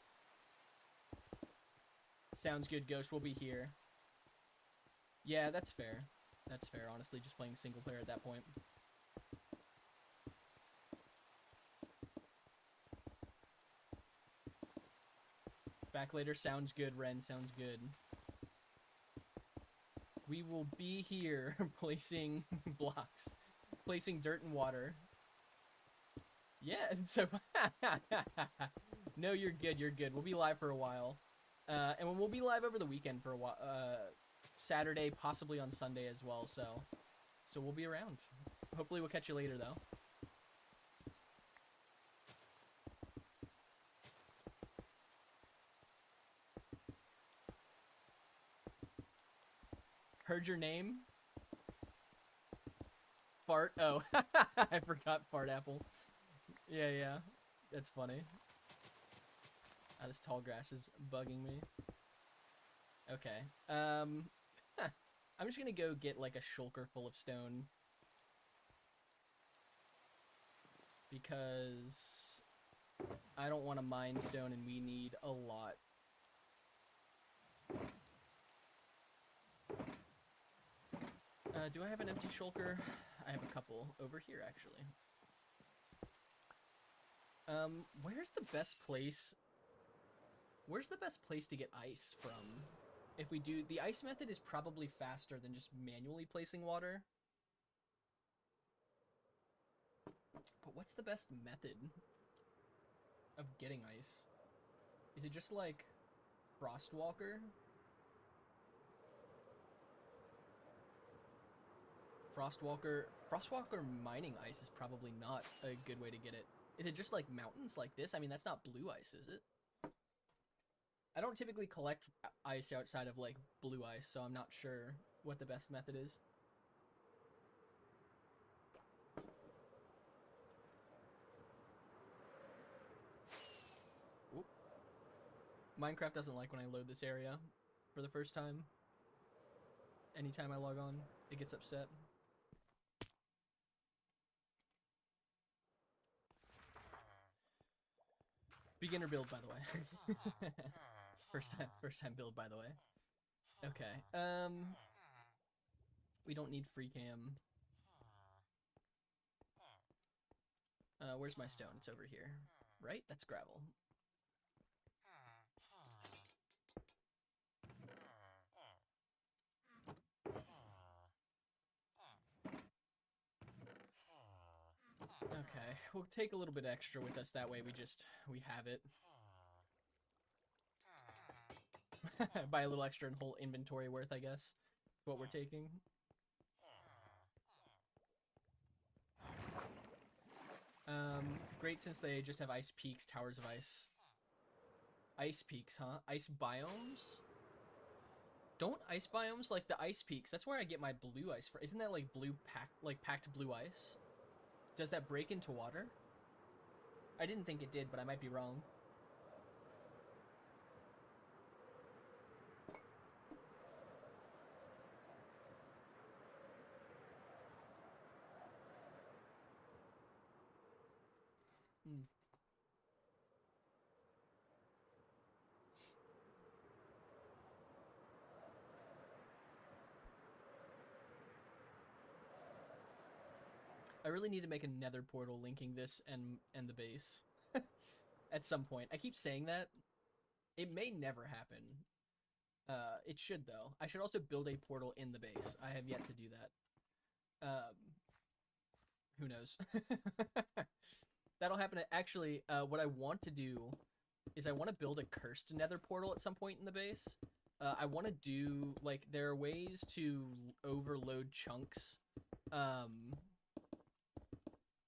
Sounds good, Ghost. We'll be here. Yeah, that's fair. That's fair, honestly, just playing single player at that point. Back later. Sounds good, Ren. Sounds good. We will be here placing blocks. Placing dirt and water. Yeah, so... No, you're good, you're good. We'll be live for a while. And we'll be live over the weekend for a while. Saturday, possibly on Sunday as well, so we'll be around. Hopefully we'll catch you later, though. Heard your name? Fart? Oh, I forgot Fart Apple. Yeah. That's funny. This tall grass is bugging me. Okay. I'm just gonna go get like a shulker full of stone. Because I don't want to mine stone and we need a lot. Do I have an empty shulker? I have a couple over here, actually. Where's the best place? Where's the best place to get ice from? If we do... the ice method is probably faster than just manually placing water. But what's the best method of getting ice? Is it just like Frostwalker? Frostwalker mining ice is probably not a good way to get it. Is it just like mountains like this? I mean, that's not blue ice, is it? I don't typically collect ice outside of like blue ice, so I'm not sure what the best method is. Oop. Minecraft doesn't like when I load this area for the first time. Anytime I log on, it gets upset. Beginner build, by the way. first time build, by the way. Okay. We don't need free cam. Where's my stone? It's over here. Right? That's gravel. Okay, we'll take a little bit extra with us, that way we have it. Buy a little extra and whole inventory worth, I guess. What we're taking. Great, since they just have ice peaks, towers of ice. Ice peaks, huh? Ice biomes? Don't ice biomes, like the ice peaks, that's where I get my blue ice from. Isn't that like packed blue ice? Does that break into water? I didn't think it did, but I might be wrong. Hmm. I really need to make a nether portal linking this and the base. At some point. I keep saying that. It may never happen. It should, though. I should also build a portal in the base. I have yet to do that. Who knows? That'll happen. Actually, what I want to do is I want to build a cursed nether portal at some point in the base. I want to do, like, there are ways to overload chunks,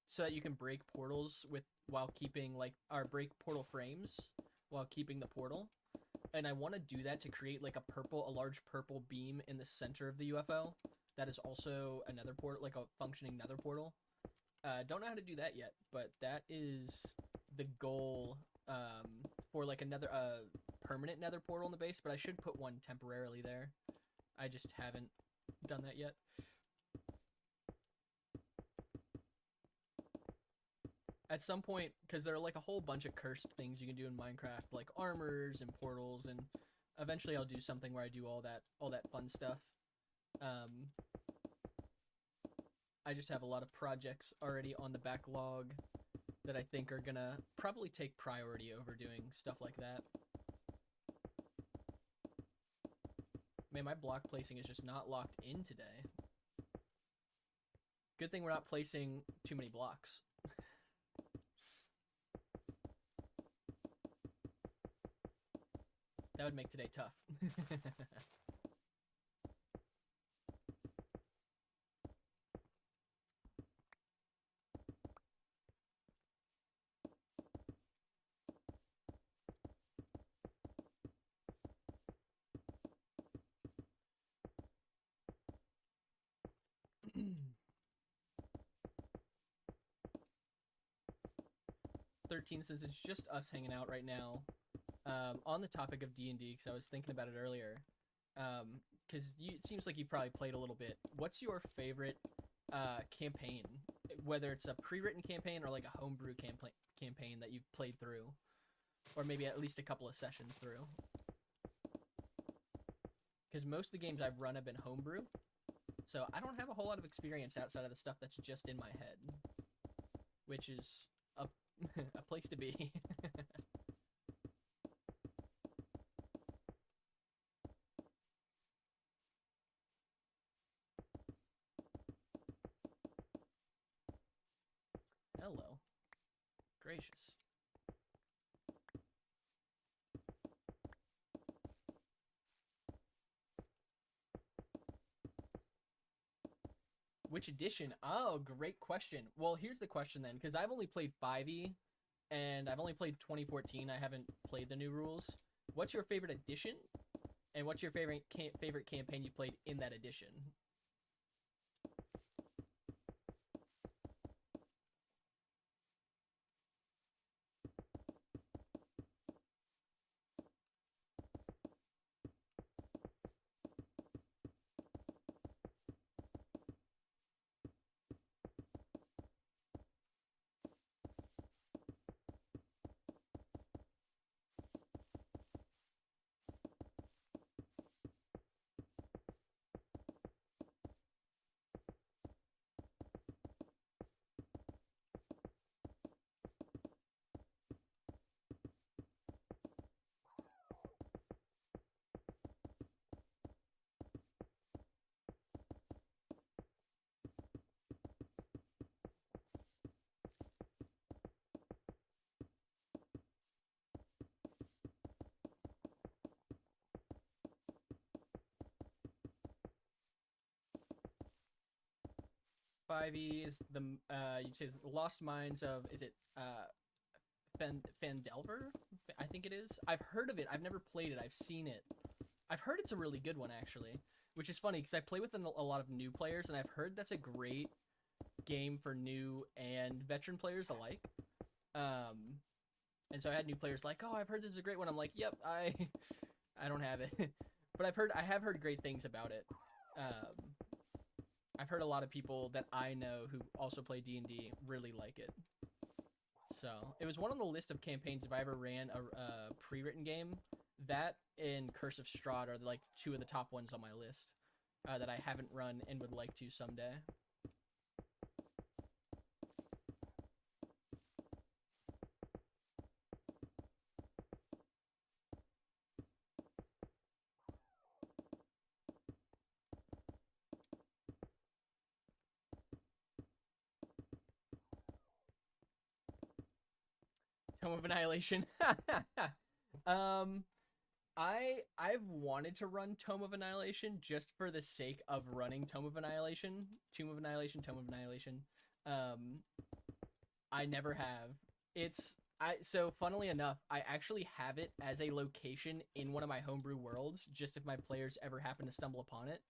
so that you can break portals while keeping, like, or break portal frames while keeping the portal. And I want to do that to create, like, a large purple beam in the center of the UFO. That is also another portal, like a functioning nether portal. Don't know how to do that yet, but that is the goal, for like another permanent nether portal in the base, but I should put one temporarily there. I just haven't done that yet. At some point, because there are like a whole bunch of cursed things you can do in Minecraft, like armors and portals, and eventually I'll do something where I do all that fun stuff. I just have a lot of projects already on the backlog that I think are gonna probably take priority over doing stuff like that. Man, my block placing is just not locked in today. Good thing we're not placing too many blocks. That would make today tough. 13, since it's just us hanging out right now, on the topic of D&D, because I was thinking about it earlier, because it seems like you probably played a little bit. What's your favorite campaign, whether it's a pre-written campaign or like a homebrew campaign that you've played through, or maybe at least a couple of sessions through? Because most of the games I've run have been homebrew, so I don't have a whole lot of experience outside of the stuff that's just in my head, which is a place to be. Hello. Gracious. Which edition? Oh, great question. Well, here's the question then, because I've only played 5e, and I've only played 2014. I haven't played the new rules. What's your favorite edition? And what's your favorite campaign you played in that edition? 5e is the you'd say the Lost Mines of, is it Phandelver? I think it is. I've heard of it. I've never played it. I've seen it. I've heard it's a really good one actually, which is funny because I play with a lot of new players, and I've heard that's a great game for new and veteran players alike. And so I had new players like, "Oh, I've heard this is a great one." I'm like, "Yep, I don't have it," but I have heard great things about it. I've heard a lot of people that I know who also play D&D really like it. So it was one on the list of campaigns if I ever ran a pre-written game. That and Curse of Strahd are like two of the top ones on my list that I haven't run and would like to someday. Tome of Annihilation. I've wanted to run Tome of Annihilation just for the sake of running Tome of Annihilation. Tomb of Annihilation, Tome of Annihilation. I never have. So funnily enough, I actually have it as a location in one of my homebrew worlds, just if my players ever happen to stumble upon it.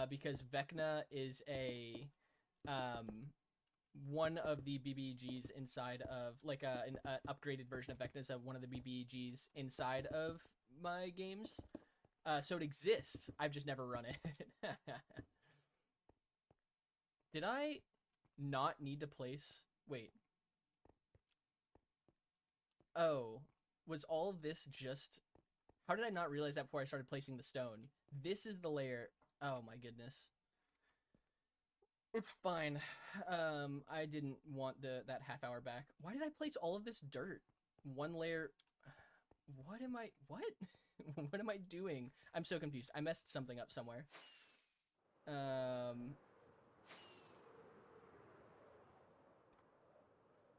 Because Vecna is a one of the BBGs inside of, like, an upgraded version of Vecna is one of the BBGs inside of my games. So it exists. I've just never run it. Did I not need to place? Wait. Oh, was all of this just... How did I not realize that before I started placing the stone? This is the layer... Oh my goodness. It's fine. I didn't want that half hour back. Why did I place all of this dirt? One layer... What am I... What? What am I doing? I'm so confused. I messed something up somewhere.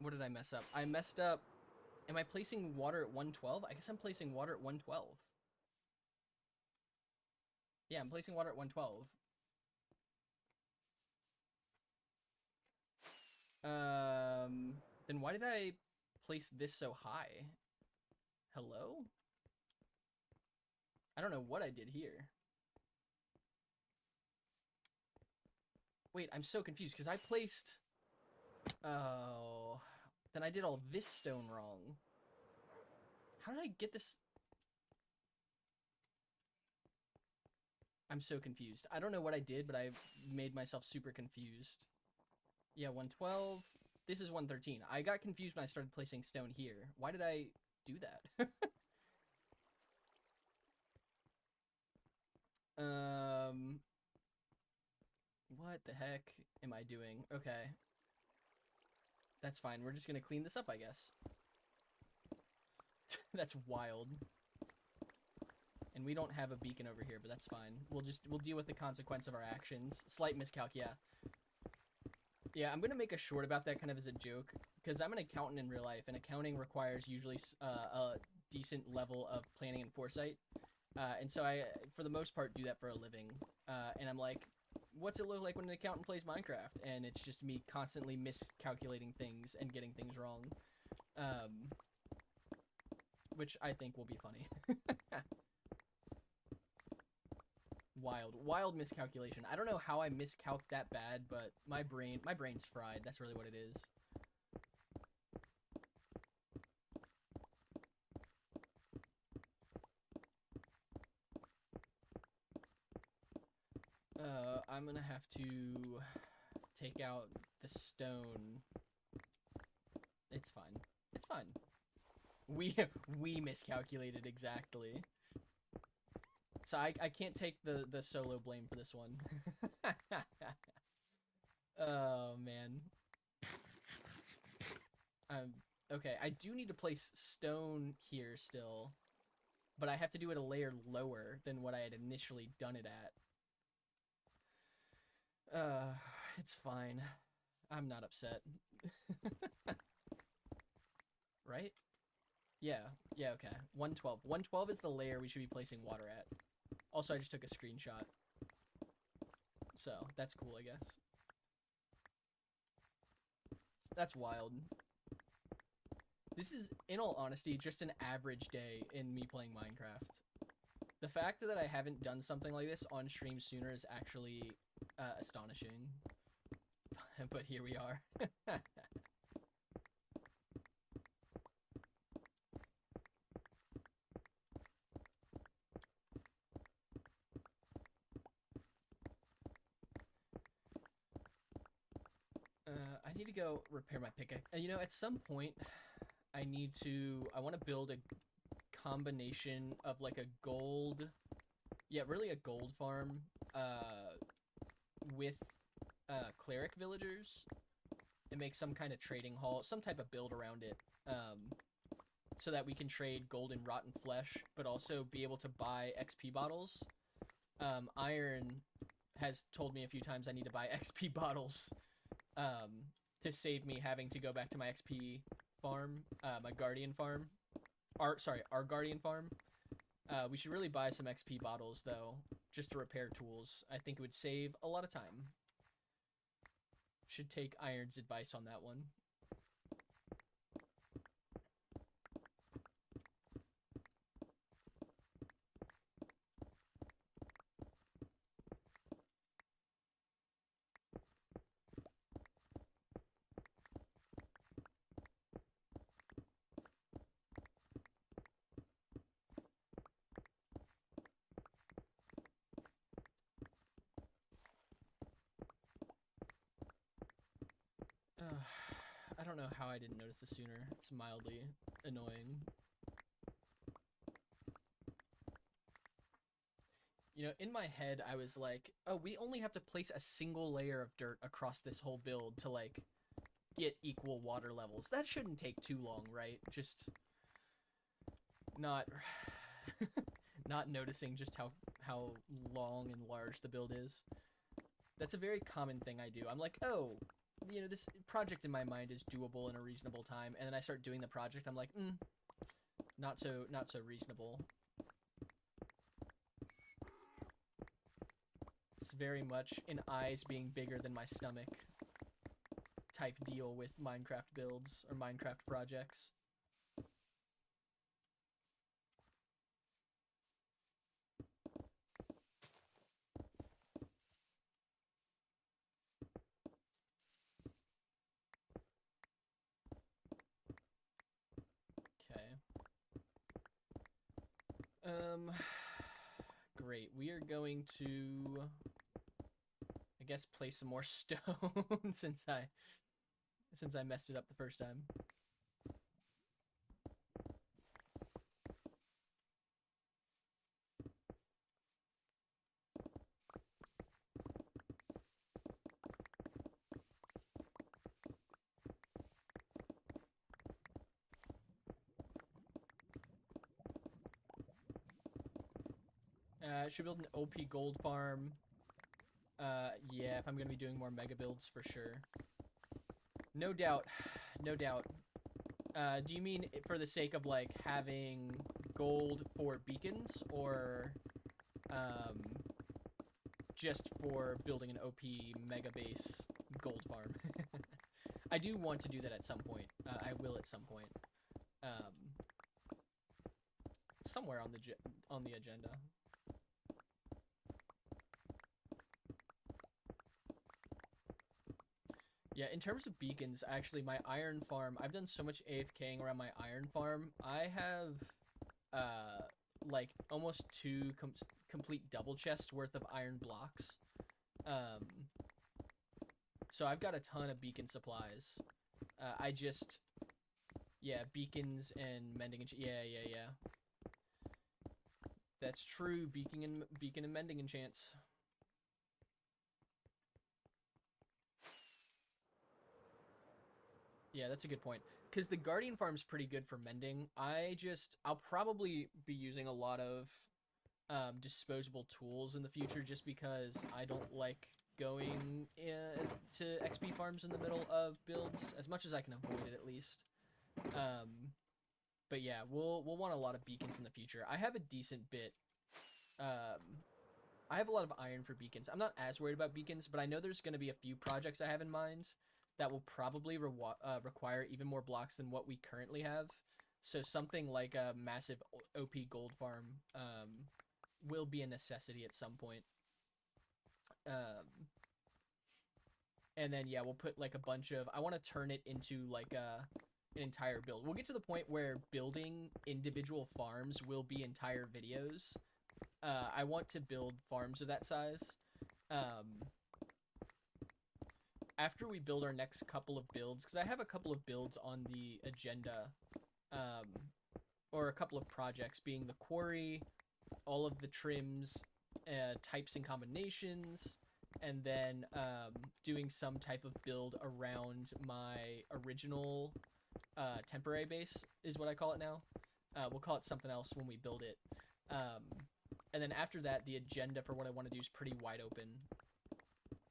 What did I mess up? I messed up... Am I placing water at 112? I guess I'm placing water at 112. Yeah, I'm placing water at 112. Then why did I place this so high? Hello? I don't know what I did here. Wait, I'm so confused because I placed... Oh... Then I did all this stone wrong. How did I get this? I'm so confused. I don't know what I did, but I made myself super confused. Yeah, 112. This is 113. I got confused when I started placing stone here. Why did I do that? What the heck am I doing? Okay. That's fine. We're just gonna clean this up, I guess. That's wild. And we don't have a beacon over here, but that's fine. We'll deal with the consequence of our actions. Slight miscalc, yeah. Yeah, I'm gonna make a short about that kind of as a joke, because I'm an accountant in real life, and accounting requires usually a decent level of planning and foresight. And so I, for the most part, do that for a living. And I'm like, what's it look like when an accountant plays Minecraft? And it's just me constantly miscalculating things and getting things wrong. which I think will be funny. Wild miscalculation. I don't know how I miscalced that bad, but my brain's fried. That's really what it is. I'm gonna have to take out the stone. It's fine. It's fine. We miscalculated exactly. So I can't take the solo blame for this one. Oh man. Okay, I do need to place stone here still, but I have to do it a layer lower than what I had initially done it at. It's fine. I'm not upset. Right? Yeah, okay. 112. 112 is the layer we should be placing water at. Also, I just took a screenshot. So, that's cool, I guess. That's wild. This is, in all honesty, just an average day in me playing Minecraft. The fact that I haven't done something like this on stream sooner is actually astonishing. But here we are. I need to go repair my pickaxe. You know, at some point, I want to build a combination of like a gold, yeah, really a gold farm, with cleric villagers, and make some kind of trading hall, some type of build around it, so that we can trade gold and rotten flesh, but also be able to buy XP bottles. Iron has told me a few times I need to buy XP bottles, to save me having to go back to my XP farm, my guardian farm. Our guardian farm. We should really buy some XP bottles, though, just to repair tools. I think it would save a lot of time. Should take Iron's advice on that one. I don't know how I didn't notice this sooner. It's mildly annoying. You know, in my head, I was like, oh, we only have to place a single layer of dirt across this whole build to, like, get equal water levels. That shouldn't take too long, right? Just not not noticing just how long and large the build is. That's a very common thing I do. I'm like, oh, you know, this project in my mind is doable in a reasonable time, and then I start doing the project. I'm like, not so reasonable. It's very much an eyes being bigger than my stomach type deal with Minecraft builds or Minecraft projects. Great. We are going to, I guess, place some more stone since I messed it up the first time. Should build an OP gold farm. Yeah, if I'm gonna be doing more mega builds for sure. No doubt, no doubt. Do you mean for the sake of like having gold for beacons, or just for building an OP mega base gold farm? I do want to do that at some point. I will at some point. It's somewhere on the agenda. Yeah, in terms of beacons, actually, my iron farm, I've done so much AFKing around my iron farm. I have, like, almost two complete double chests worth of iron blocks. So I've got a ton of beacon supplies. Yeah, beacons and mending and yeah. That's true, beacon and mending enchants. Yeah, that's a good point. Because the Guardian farm's pretty good for mending. I'll probably be using a lot of disposable tools in the future just because I don't like going to XP farms in the middle of builds, as much as I can avoid it at least. But yeah, we'll want a lot of beacons in the future. I have a decent bit. I have a lot of iron for beacons. I'm not as worried about beacons, but I know there's going to be a few projects I have in mind that will probably require even more blocks than what we currently have. So something like a massive OP gold farm will be a necessity at some point. And then, yeah, we'll put like a bunch of... I want to turn it into like an entire build. We'll get to the point where building individual farms will be entire videos. I want to build farms of that size. After we build our next couple of builds, because I have a couple of builds on the agenda, or a couple of projects, being the quarry, all of the trims, types and combinations, and then doing some type of build around my original temporary base is what I call it now. We'll call it something else when we build it. And then after that, the agenda for what I want to do is pretty wide open.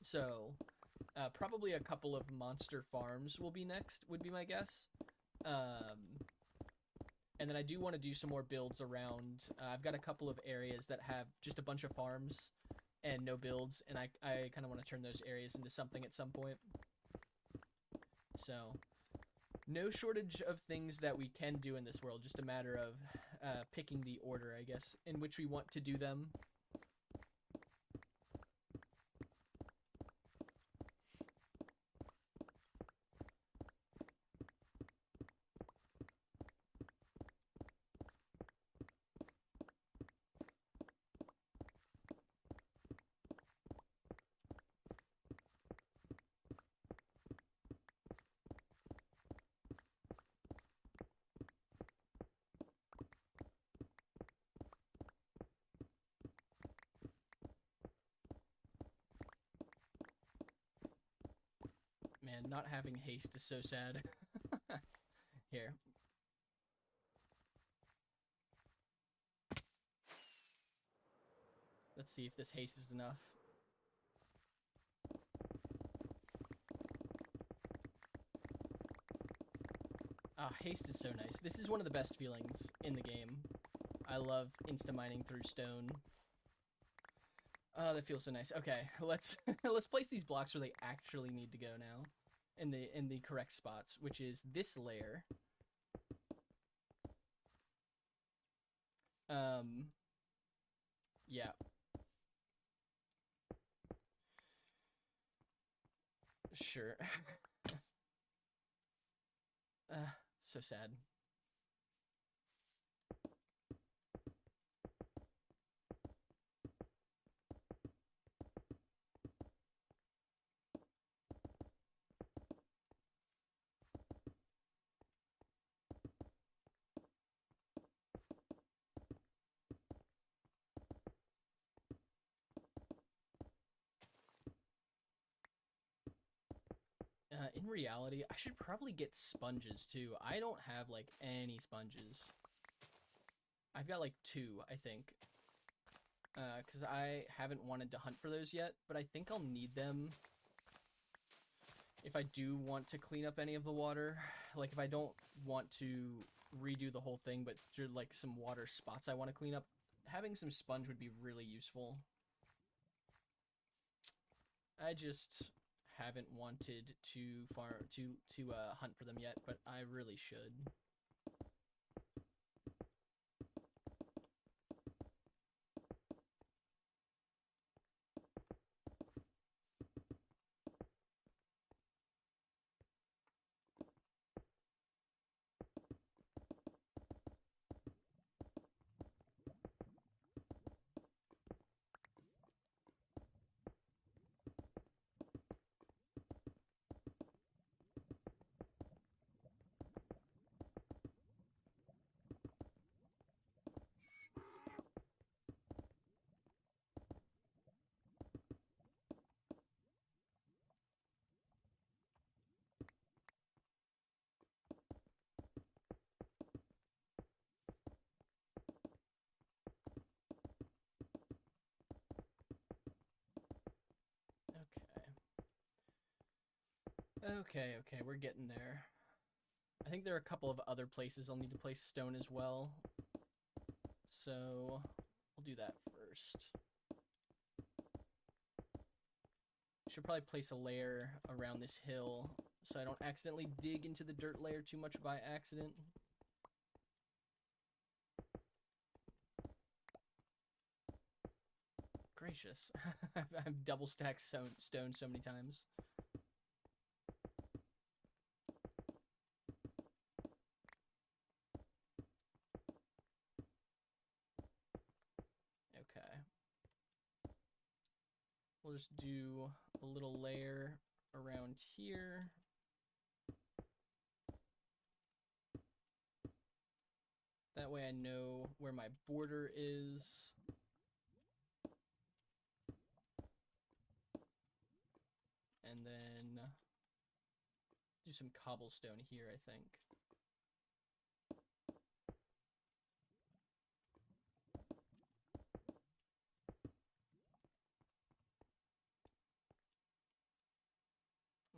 So probably a couple of monster farms will be next, would be my guess. And then I do want to do some more builds around. I've got a couple of areas that have just a bunch of farms and no builds, and I kind of want to turn those areas into something at some point. So, no shortage of things that we can do in this world, just a matter of picking the order, I guess, in which we want to do them. Man, not having haste is so sad. Here. Let's see if this haste is enough. Ah, haste is so nice. This is one of the best feelings in the game. I love insta-mining through stone. Oh, that feels so nice. Okay, let's let's place these blocks where they actually need to go now. In the correct spots, which is this layer. Yeah. Sure. So sad. In reality, I should probably get sponges too. I don't have like any sponges. I've got like 2, I think. Because I haven't wanted to hunt for those yet, but I think I'll need them if I do want to clean up any of the water. Like if I don't want to redo the whole thing, but there's like some water spots I want to clean up, having some sponge would be really useful. I just haven't wanted to hunt for them yet, but I really should. Okay, okay, we're getting there. I think there are a couple of other places I'll need to place stone as well. So we'll do that first. Should probably place a layer around this hill so I don't accidentally dig into the dirt layer too much by accident. Gracious. I've double stacked stone so many times. Okay. We'll just do a little layer around here. That way I know where my border is. And then do some cobblestone here, I think.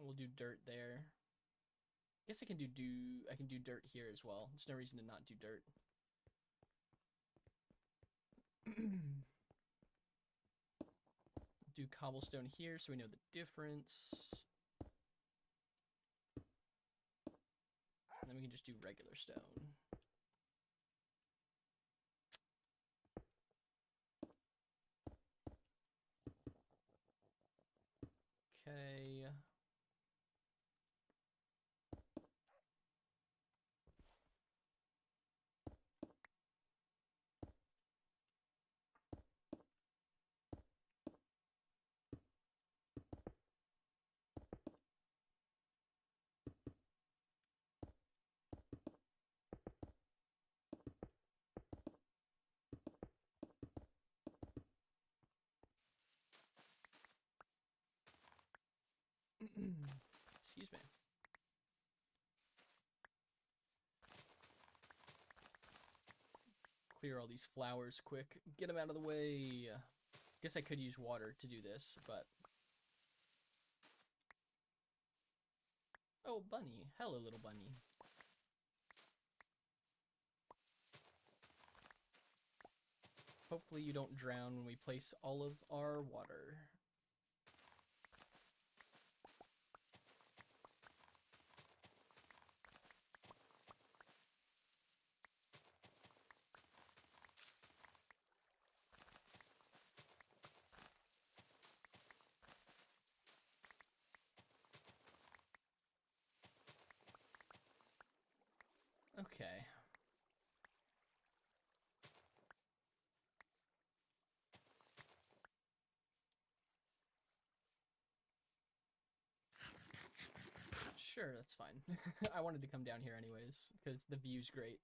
We'll do dirt there. I guess I can do dirt here as well. There's no reason to not do dirt. Do cobblestone here so we know the difference. And then we can just do regular stone. Okay. Excuse me. Clear all these flowers quick. Get them out of the way. Guess I could use water to do this, but... Oh, bunny. Hello, little bunny. Hopefully you don't drown when we place all of our water. Okay. Sure, that's fine. I wanted to come down here anyways, because the view's great.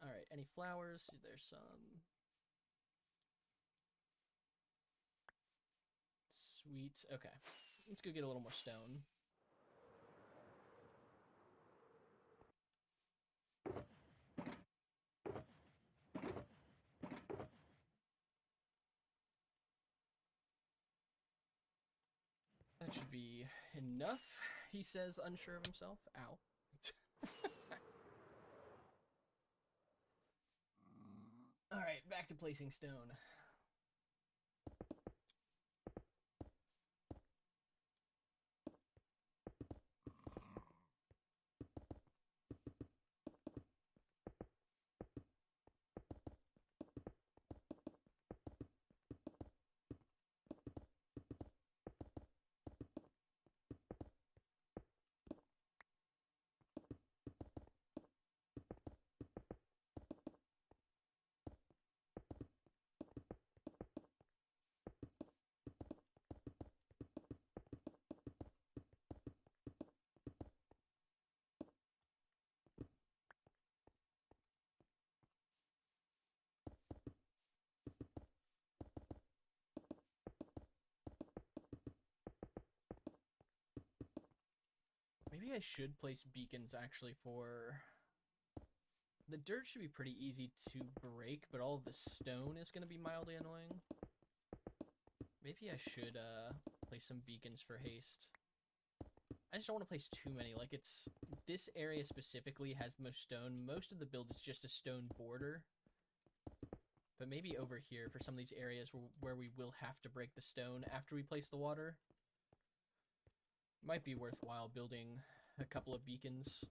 Alright, any flowers? There's some. Sweet. Okay. Let's go get a little more stone. That should be enough, he says, unsure of himself. Ow. Alright, back to placing stone. Maybe I should place beacons actually for... The dirt should be pretty easy to break, but all of the stone is going to be mildly annoying. Maybe I should place some beacons for haste. I just don't want to place too many. Like, it's... This area specifically has the most stone. Most of the build is just a stone border. But maybe over here for some of these areas where we will have to break the stone after we place the water. Might be worthwhile building a couple of beacons.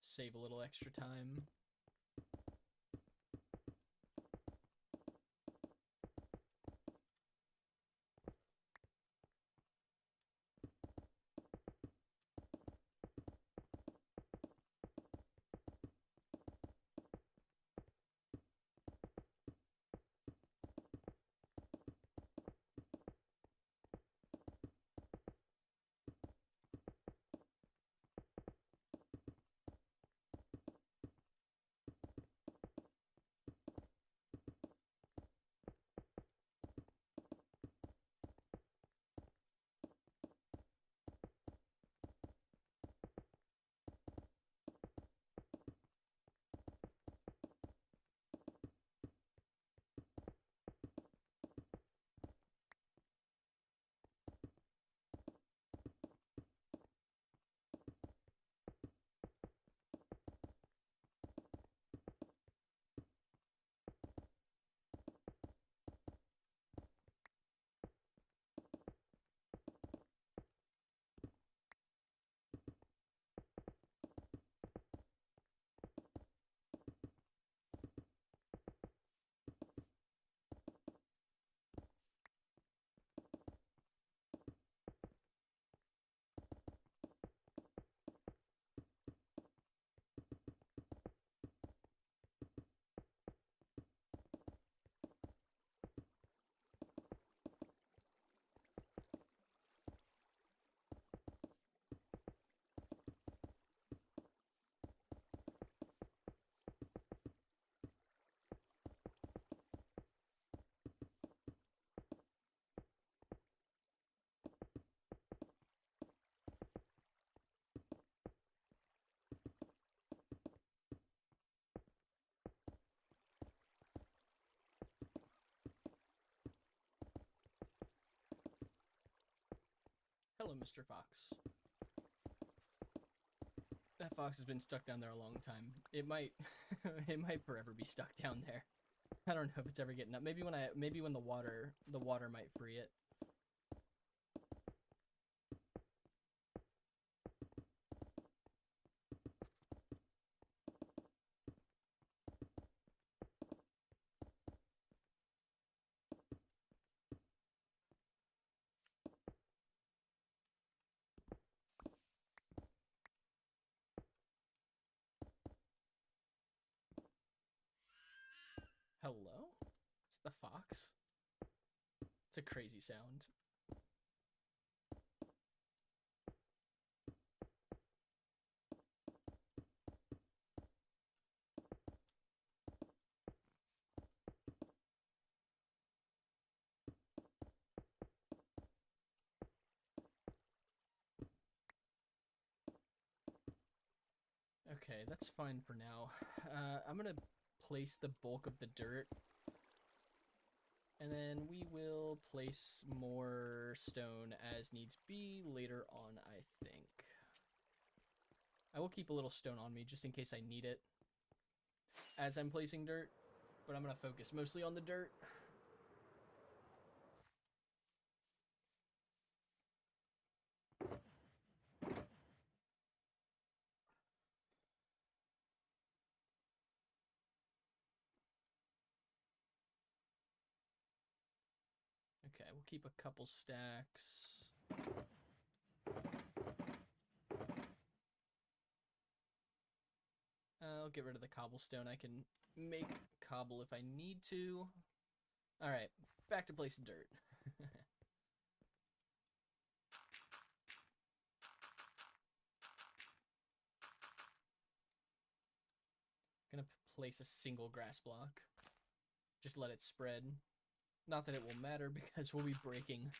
Save a little extra time. Hello, Mr. Fox. That fox has been stuck down there a long time. It might, it might forever be stuck down there. I don't know if it's ever getting up. Maybe when the water might free it. Hello? Is it the fox? It's a crazy sound. Okay, that's fine for now. I'm gonna place the bulk of the dirt. And then we will place more stone as needs be later on, I think. I will keep a little stone on me just in case I need it as I'm placing dirt, but I'm gonna focus mostly on the dirt. Okay, we'll keep a couple stacks. I'll get rid of the cobblestone. I can make cobble if I need to. Alright, back to placing dirt. Gonna place a single grass block. Just let it spread. Not that it will matter because we'll be breaking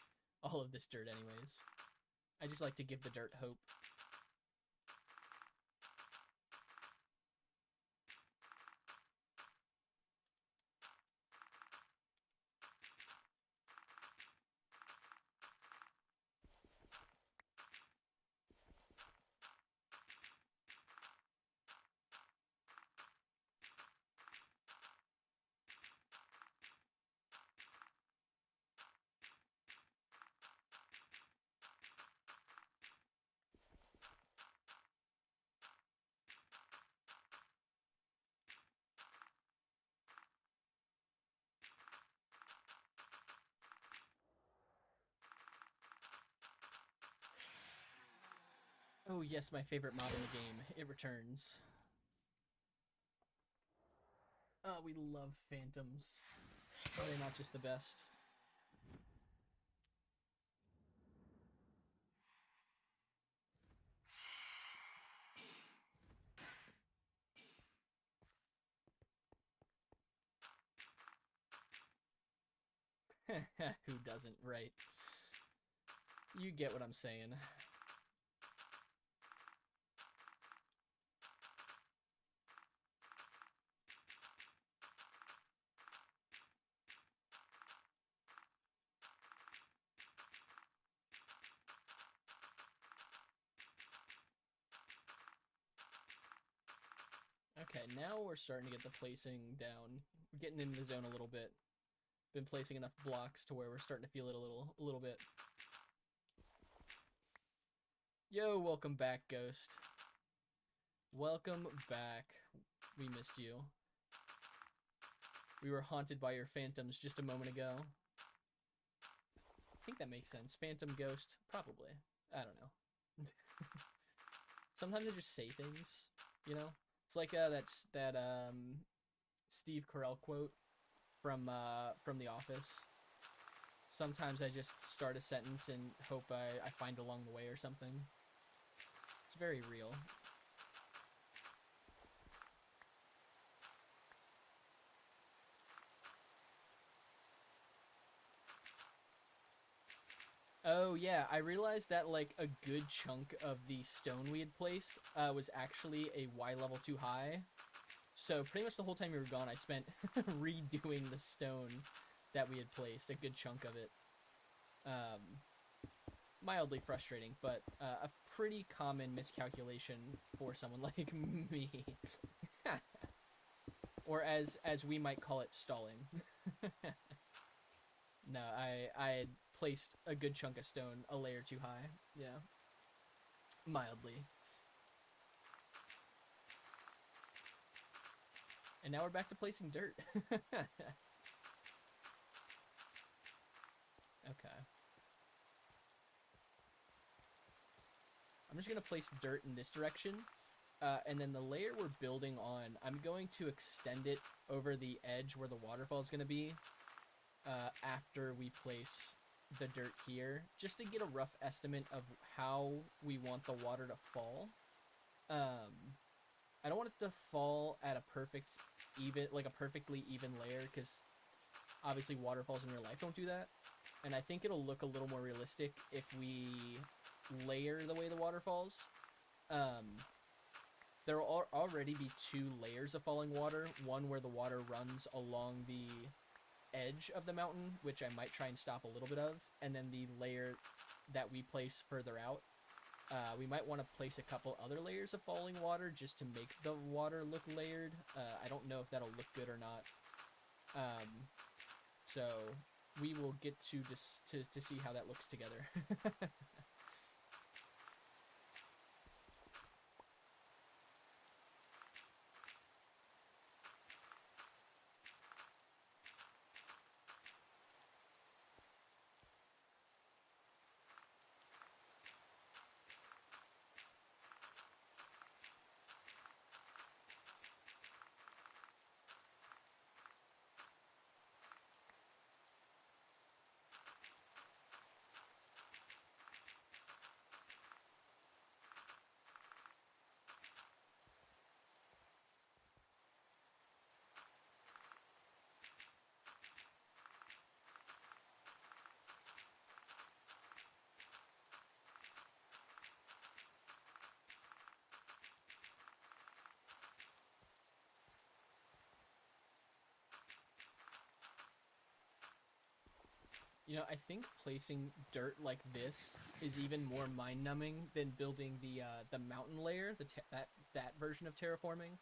all of this dirt anyways. I just like to give the dirt hope. Oh yes, my favorite mod in the game. It returns. Oh, we love phantoms. Are they not just the best? Who doesn't, right? You get what I'm saying. Okay, now we're starting to get the placing down. We're getting into the zone a little bit. Been placing enough blocks to where we're starting to feel it a little bit. Yo, welcome back, Ghost. Welcome back. We missed you. We were haunted by your phantoms just a moment ago. I think that makes sense. Phantom, ghost, probably. I don't know. Sometimes I just say things, you know? It's like that Steve Carell quote from The Office. Sometimes I just start a sentence and hope I find along the way or something. It's very real. Oh yeah, I realized that like a good chunk of the stone we had placed was actually a Y level too high. So pretty much the whole time you were gone, I spent redoing the stone that we had placed, a good chunk of it. Mildly frustrating, but a pretty common miscalculation for someone like me. Or as we might call it, stalling. No, I had placed a good chunk of stone a layer too high. Yeah. Mildly. And now we're back to placing dirt. Okay. I'm just going to place dirt in this direction. And then the layer we're building on, I'm going to extend it over the edge where the waterfall is going to be after we place the dirt here, just to get a rough estimate of how we want the water to fall. I don't want it to fall at a perfectly even layer, because obviously waterfalls in real life don't do that. And I think it'll look a little more realistic if we layer the way the water falls. There will already be 2 layers of falling water. One where the water runs along the edge of the mountain, which I might try and stop a little bit of, and then the layer that we place further out. We might want to place a couple other layers of falling water just to make the water look layered. I don't know if that'll look good or not. So we will get to see how that looks together. You know, I think placing dirt like this is even more mind-numbing than building the mountain layer, that version of terraforming,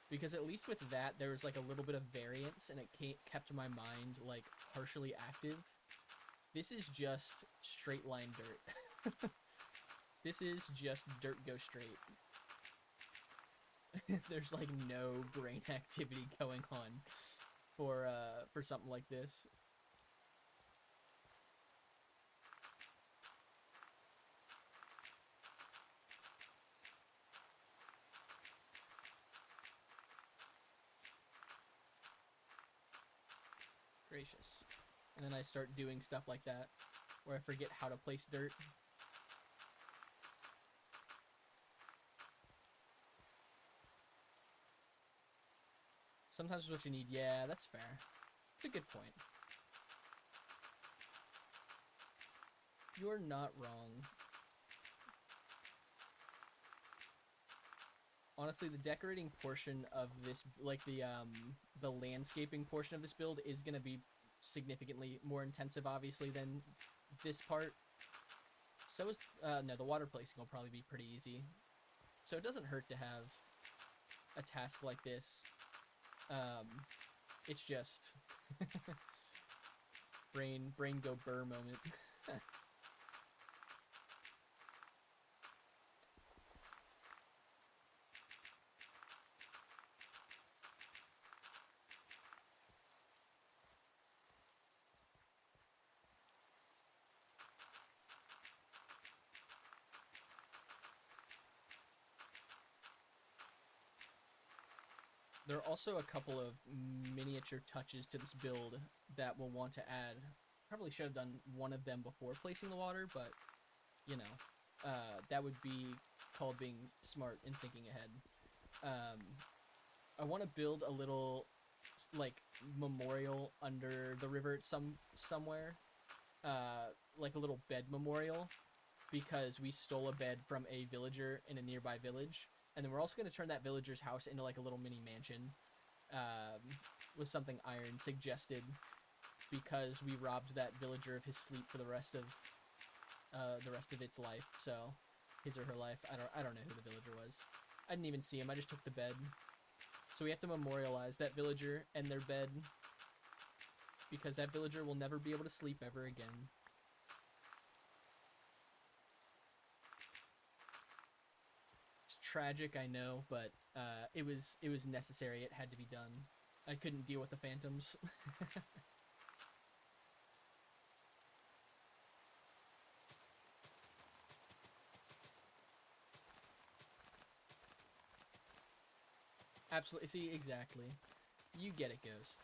because at least with that there was like a little bit of variance and it kept my mind like partially active. This is just straight line dirt. This is just dirt go straight. There's like no brain activity going on for something like this. gracious. And then I start doing stuff like that, where I forget how to place dirt. Sometimes it's what you need. Yeah, that's fair. It's a good point. You're not wrong. Honestly, the decorating portion of this, like the landscaping portion of this build, is going to be significantly more intensive, obviously, than this part. So is, no, the water placing will probably be pretty easy. So it doesn't hurt to have a task like this. It's just brain go burr moment. There are also a couple of miniature touches to this build that we'll want to add. Probably should have done one of them before placing the water, but, you know, that would be called being smart and thinking ahead. I want to build a little, like, memorial under the river somewhere. Like a little bed memorial, because we stole a bed from a villager in a nearby village. And then we're also going to turn that villager's house into like a little mini mansion. Was something Iron suggested, because we robbed that villager of his sleep for the rest of its life. So, his or her life. I don't know who the villager was. I didn't even see him. I just took the bed. So we have to memorialize that villager and their bed, because that villager will never be able to sleep ever again. Tragic, I know, but it was necessary. It had to be done. I couldn't deal with the phantoms. Absolutely. See, exactly. You get it, Ghost.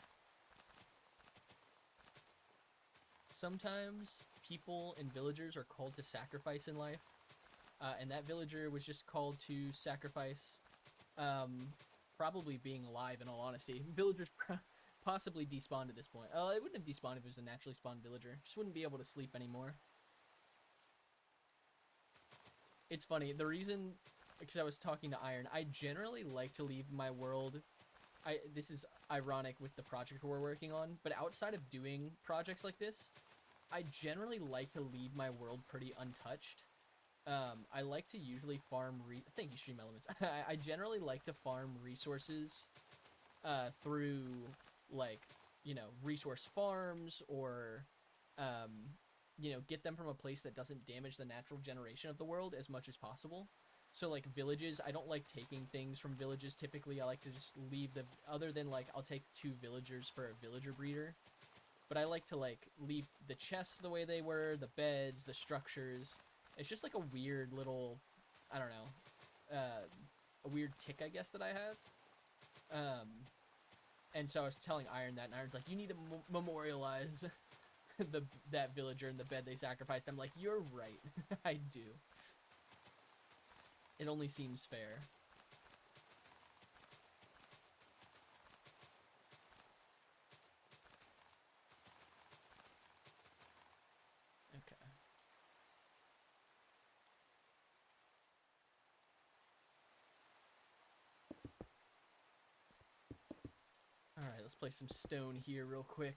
Sometimes people and villagers are called to sacrifice in life. And that villager was just called to sacrifice, probably being alive, in all honesty. Villagers possibly despawned at this point. It wouldn't have despawned if it was a naturally spawned villager. Just wouldn't be able to sleep anymore. It's funny, the reason, because I was talking to Iron, I generally like to leave my world, this is ironic with the project we're working on, but outside of doing projects like this, I generally like to leave my world pretty untouched. I like to usually farm thank you, Stream Elements. I generally like to farm resources through, like, you know, resource farms, or you know, get them from a place that doesn't damage the natural generation of the world as much as possible. So, like, villages, I don't like taking things from villages typically. I like to just leave the, other than, like, I'll take 2 villagers for a villager breeder. But I like to, like, leave the chests the way they were, the beds, the structures. It's just like a weird little, I don't know, a weird tick, I guess, that I have. And so I was telling Iron that, and Iron's like, you need to memorialize that villager and the bed they sacrificed. I'm like, you're right. I do. It only seems fair. Okay. Alright, let's place some stone here real quick.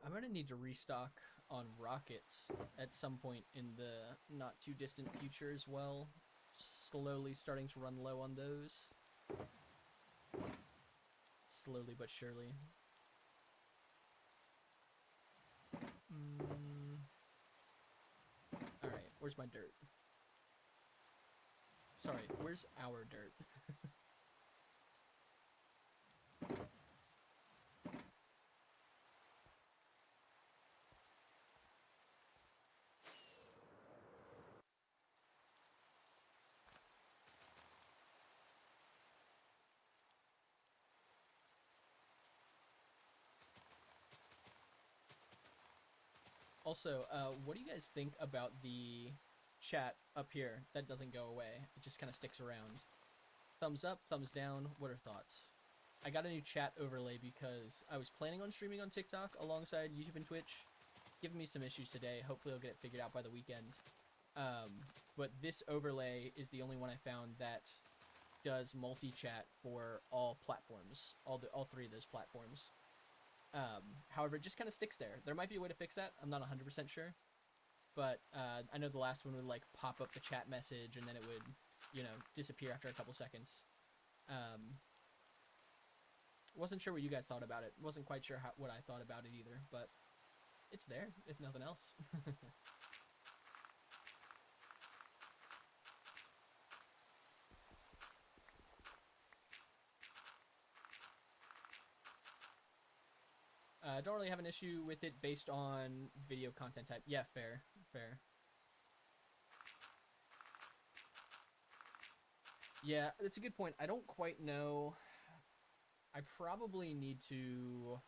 I'm gonna need to restock on rockets at some point in the not too distant future as well. Slowly starting to run low on those. Slowly but surely. Alright, where's my dirt? Sorry, where's our dirt? Also, what do you guys think about the chat up here that doesn't go away? It just kind of sticks around. Thumbs up, thumbs down, what are thoughts? I got a new chat overlay because I was planning on streaming on TikTok alongside YouTube and Twitch. Giving me some issues today. Hopefully I'll get it figured out by the weekend. But this overlay is the only one I found that does multi-chat for all platforms. All three of those platforms. However, it just kind of sticks there. There might be a way to fix that. I'm not 100% sure. But I know the last one would like pop up the chat message and then it would, you know, disappear after a couple seconds. Wasn't sure what you guys thought about it. Wasn't quite sure what I thought about it either, but it's there, if nothing else. Don't really have an issue with it based on video content type. Yeah, fair, fair. Yeah, that's a good point. I don't quite know. I probably need to...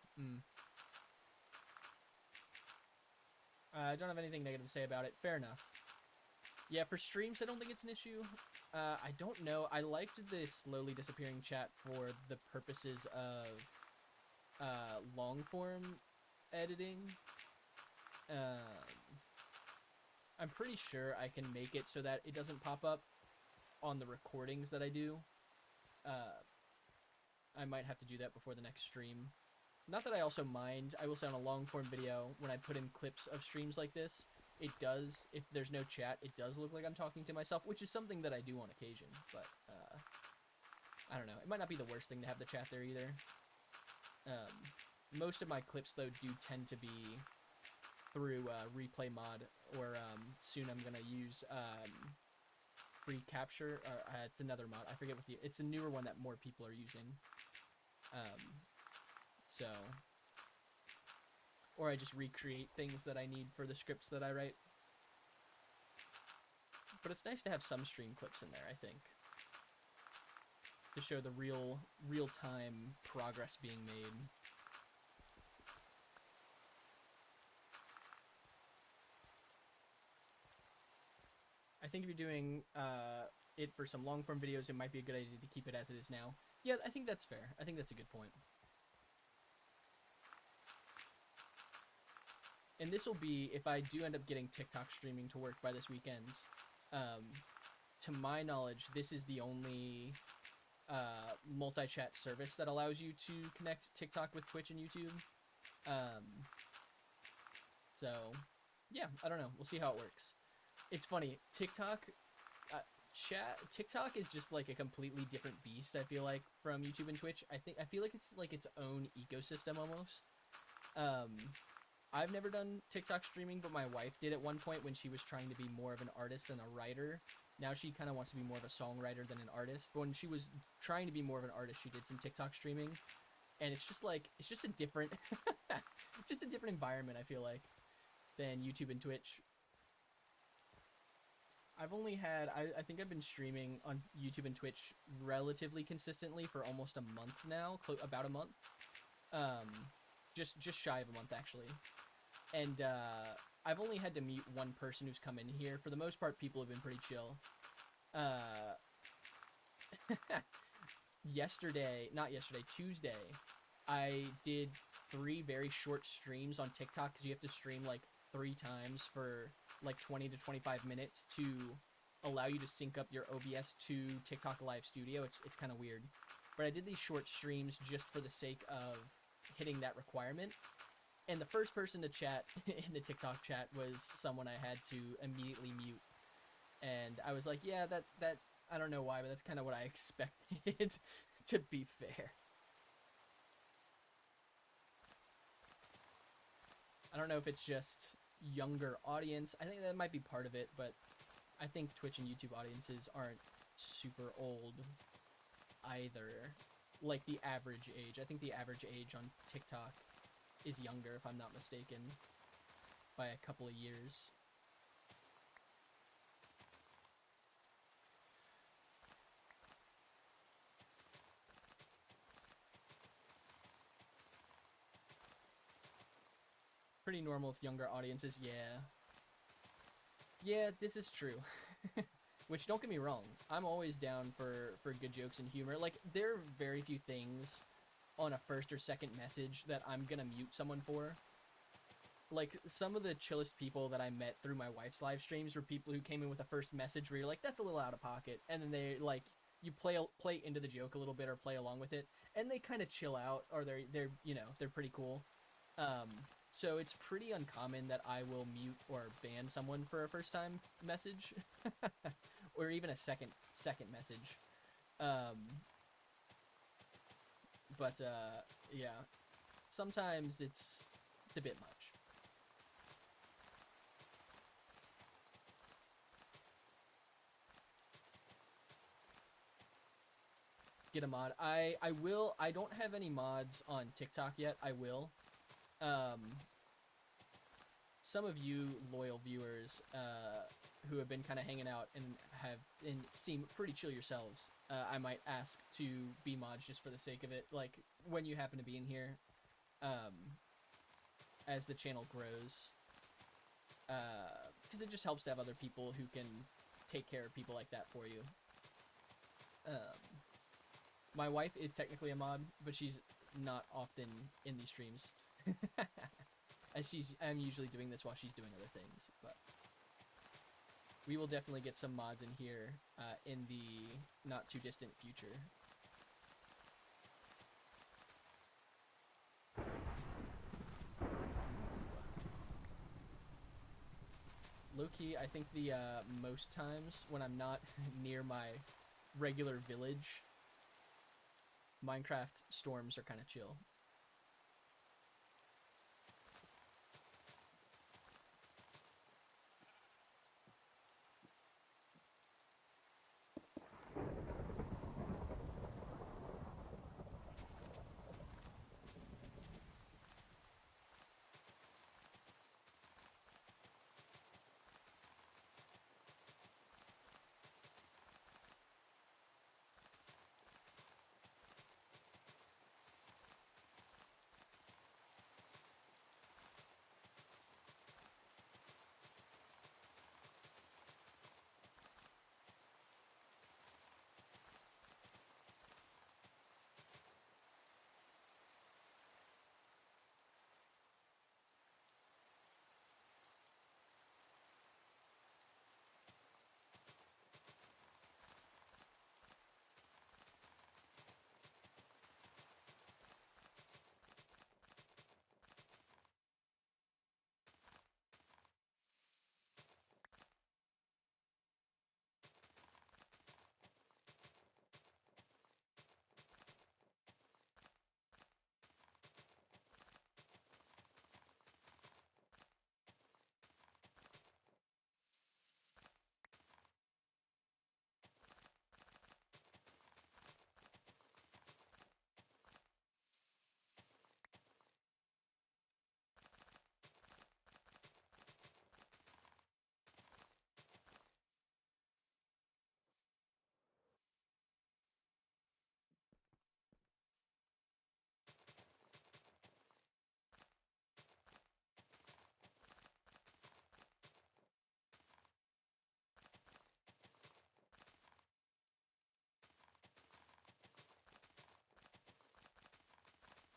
I don't have anything negative to say about it. Fair enough. Yeah, for streams, I don't think it's an issue. I don't know. I liked the slowly disappearing chat for the purposes of long-form editing. I'm pretty sure I can make it so that it doesn't pop up on the recordings that I do. I might have to do that before the next stream. Not that I also mind. I will say on a long-form video, when I put in clips of streams like this, it does, if there's no chat, it does look like I'm talking to myself, which is something that I do on occasion, but, I don't know. It might not be the worst thing to have the chat there either. Most of my clips, though, do tend to be through Replay Mod, or soon I'm gonna use Free Capture. It's another mod. I forget what it's a newer one that more people are using. So, or I just recreate things that I need for the scripts that I write. But it's nice to have some stream clips in there, I think, to show the real-time progress being made. I think if you're doing it for some long-form videos, it might be a good idea to keep it as it is now. Yeah, I think that's fair. I think that's a good point. And this will be, if I do end up getting TikTok streaming to work by this weekend, to my knowledge, this is the only multi-chat service that allows you to connect TikTok with Twitch and YouTube. So, yeah, I don't know. We'll see how it works. It's funny, TikTok is just like a completely different beast, I feel like, from YouTube and Twitch. I feel like it's like its own ecosystem almost. I've never done TikTok streaming, but my wife did at one point when she was trying to be more of an artist than a writer. Now she kind of wants to be more of a songwriter than an artist. But when she was trying to be more of an artist, she did some TikTok streaming. And it's just like, it's just a different, just a different environment, I feel like, than YouTube and Twitch. I've only had, I think I've been streaming on YouTube and Twitch relatively consistently for almost a month now, about a month. Just shy of a month, actually. And I've only had to meet one person who's come in here. For the most part, people have been pretty chill. Tuesday, I did 3 very short streams on TikTok, because you have to stream like 3 times for like 20 to 25 minutes to allow you to sync up your OBS to TikTok Live Studio. It's kind of weird. But I did these short streams just for the sake of hitting that requirement. And the first person to chat in the TikTok chat was someone I had to immediately mute. And I was like, yeah, that I don't know why, but that's kind of what I expected, to be fair. I don't know if it's just younger audience. I think that might be part of it, but I think Twitch and YouTube audiences aren't super old either. Like the average age. I think the average age on TikTok is younger, if I'm not mistaken, by a couple of years. Pretty normal with younger audiences, yeah. Yeah, this is true. Which, don't get me wrong, I'm always down for good jokes and humor. Like, there are very few things on a first or second message that I'm gonna mute someone for. Like, some of the chillest people that I met through my wife's live streams were people who came in with a first message where you're like, that's a little out of pocket. And then they, like, you play into the joke a little bit or play along with it. And they kind of chill out, or they're, you know, they're pretty cool. So it's pretty uncommon that I will mute or ban someone for a first time message. Or even a second message. But yeah, sometimes it's a bit much. Get a mod. I will. I don't have any mods on TikTok yet. I will. Some of you loyal viewers who have been kind of hanging out and seem pretty chill yourselves, I might ask to be mods just for the sake of it. Like, when you happen to be in here, as the channel grows, because it just helps to have other people who can take care of people like that for you. My wife is technically a mod, but she's not often in these streams. As I'm usually doing this while she's doing other things, but we will definitely get some mods in here in the not too distant future. Low-key, I think the most times when I'm not near my regular village, Minecraft storms are kind of chill.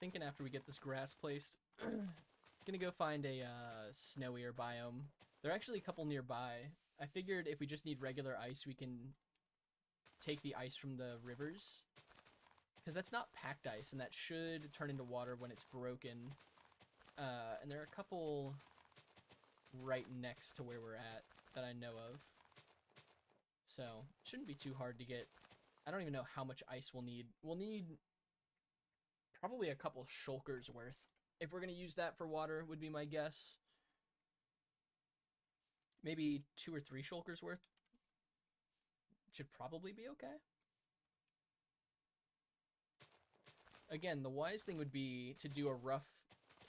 Thinking after we get this grass placed, gonna go find a snowier biome. There are actually a couple nearby. I figured if we just need regular ice, we can take the ice from the rivers, because that's not packed ice, and that should turn into water when it's broken. And there are a couple right next to where we're at that I know of. So, it shouldn't be too hard to get. I don't even know how much ice we'll need. We'll need probably a couple shulkers worth. If we're going to use that for water, would be my guess. Maybe 2 or 3 shulkers worth. Should probably be okay. Again, the wise thing would be to do a rough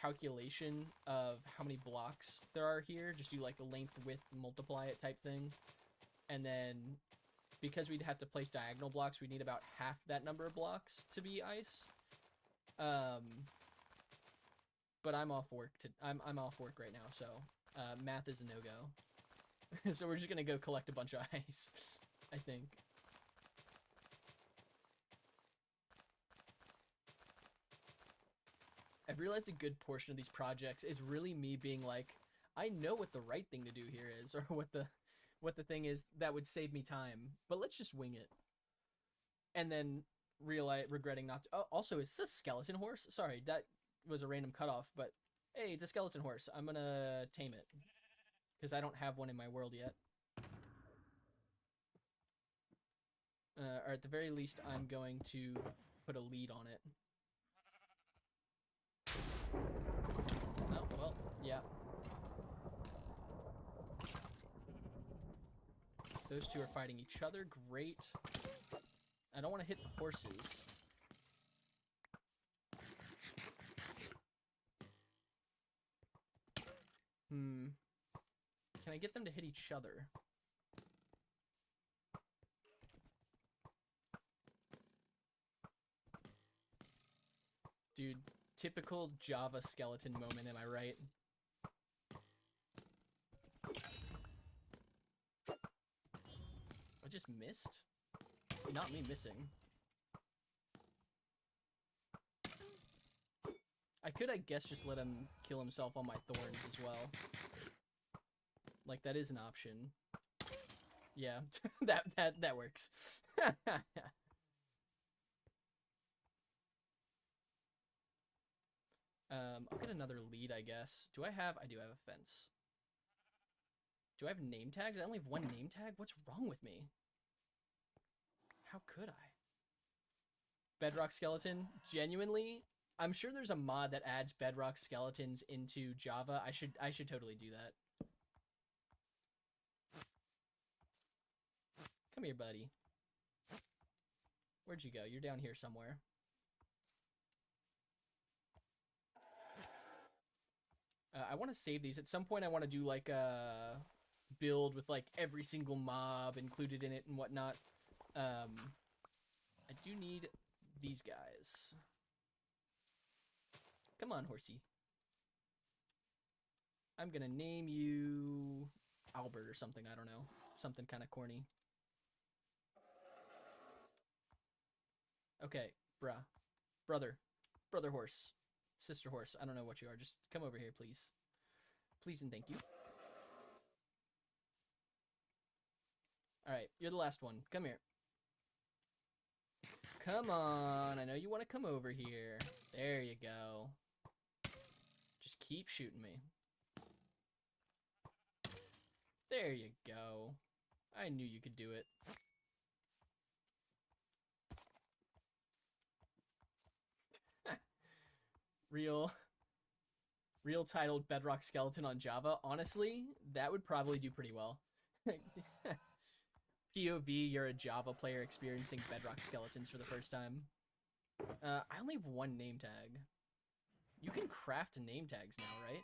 calculation of how many blocks there are here. Just do like a length, width, multiply it type thing. And then, because we'd have to place diagonal blocks, we need about half that number of blocks to be ice. But I'm off work. I'm off work right now, so math is a no-go. So we're just gonna go collect a bunch of ice, I think. I've realized a good portion of these projects is really me being like, I know what the right thing to do here is, or what the thing is that would save me time, but let's just wing it. And then regretting not to. Oh, also, is this a skeleton horse? Sorry, that was a random cutoff, but hey, it's a skeleton horse. I'm gonna tame it because I don't have one in my world yet. Or at the very least, I'm going to put a lead on it. Oh, well, yeah. Those two are fighting each other. Great. I don't want to hit the horses. Can I get them to hit each other? Dude, typical Java skeleton moment, am I right? I just missed? Not me missing. I could, I guess, just let him kill himself on my thorns as well. Like, that is an option. Yeah, that works. I'll get another lead, I guess. Do I have a fence. Do I have name tags? I only have 1 name tag? What's wrong with me? How could I? Bedrock skeleton? Genuinely? I'm sure there's a mod that adds bedrock skeletons into Java. I should totally do that. Come here, buddy. Where'd you go? You're down here somewhere. I want to save these. At some point, I want to do, like, a build with, like, every single mob included in it and whatnot. I do need these guys. Come on, horsey. I'm gonna name you Albert or something. I don't know. Something kind of corny. Okay, bruh. Brother horse. Sister horse. I don't know what you are. Just come over here, please. Please and thank you. Alright, you're the last one. Come here. Come on. I know you want to come over here. There you go. Just keep shooting me. There you go. I knew you could do it. Real titled Bedrock Skeleton on Java. Honestly, that would probably do pretty well. POV, you're a Java player experiencing Bedrock Skeletons for the first time. I only have 1 name tag. You can craft name tags now, right?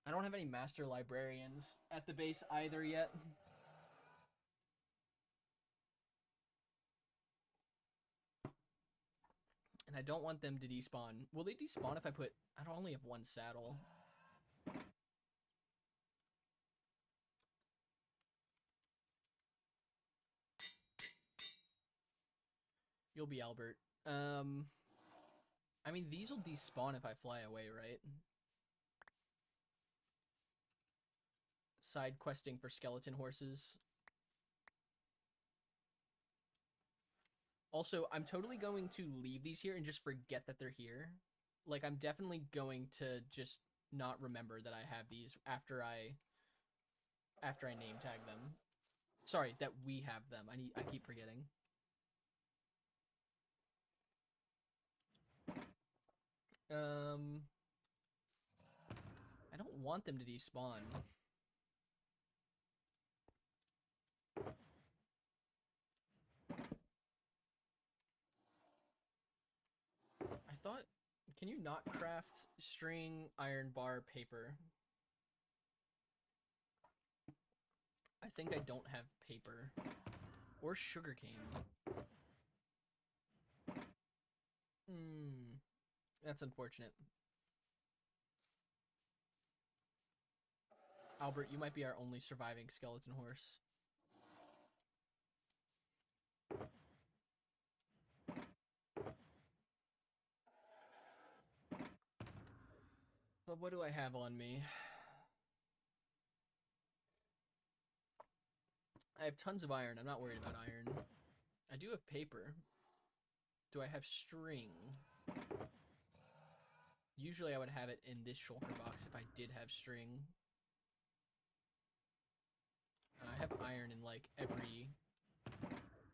I don't have any master librarians at the base either yet. And I don't want them to despawn. Will they despawn if I put... I only have 1 saddle. You'll be Albert. I mean, these will despawn if I fly away, right? Side questing for skeleton horses. Also, I'm totally going to leave these here and just forget that they're here. Like, I'm definitely going to just not remember that I have these after I name tag them. Sorry, that we have them. I keep forgetting. I don't want them to despawn. I thought, can you not craft string, iron bar, paper? I think I don't have paper or sugarcane. That's unfortunate. Albert, you might be our only surviving skeleton horse. But what do I have on me? I have tons of iron. I'm not worried about iron. I do have paper. Do I have string? Usually I would have it in this shulker box if I did have string. I have iron in like every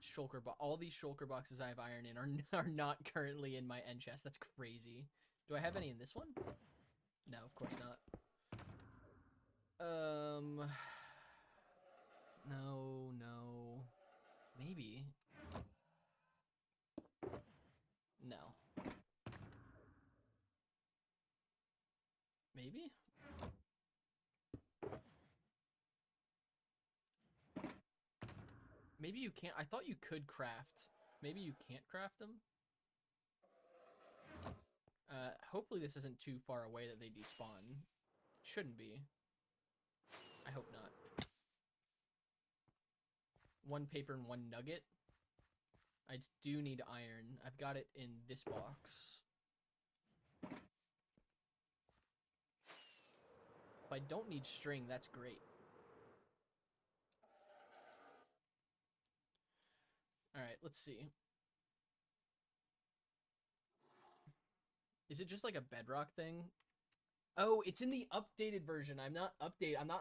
shulker box. All these shulker boxes I have iron in are not currently in my end chest. That's crazy. Do I have any in this one? No, of course not. No. Maybe. No. Maybe? Maybe you can't. I thought you could craft. Maybe you can't craft them? Hopefully this isn't too far away that they despawn. Shouldn't be. I hope not. One paper and one nugget. I do need iron. I've got it in this box. If I don't need string, that's great. Alright, let's see. Is it just like a bedrock thing? Oh, it's in the updated version. I'm not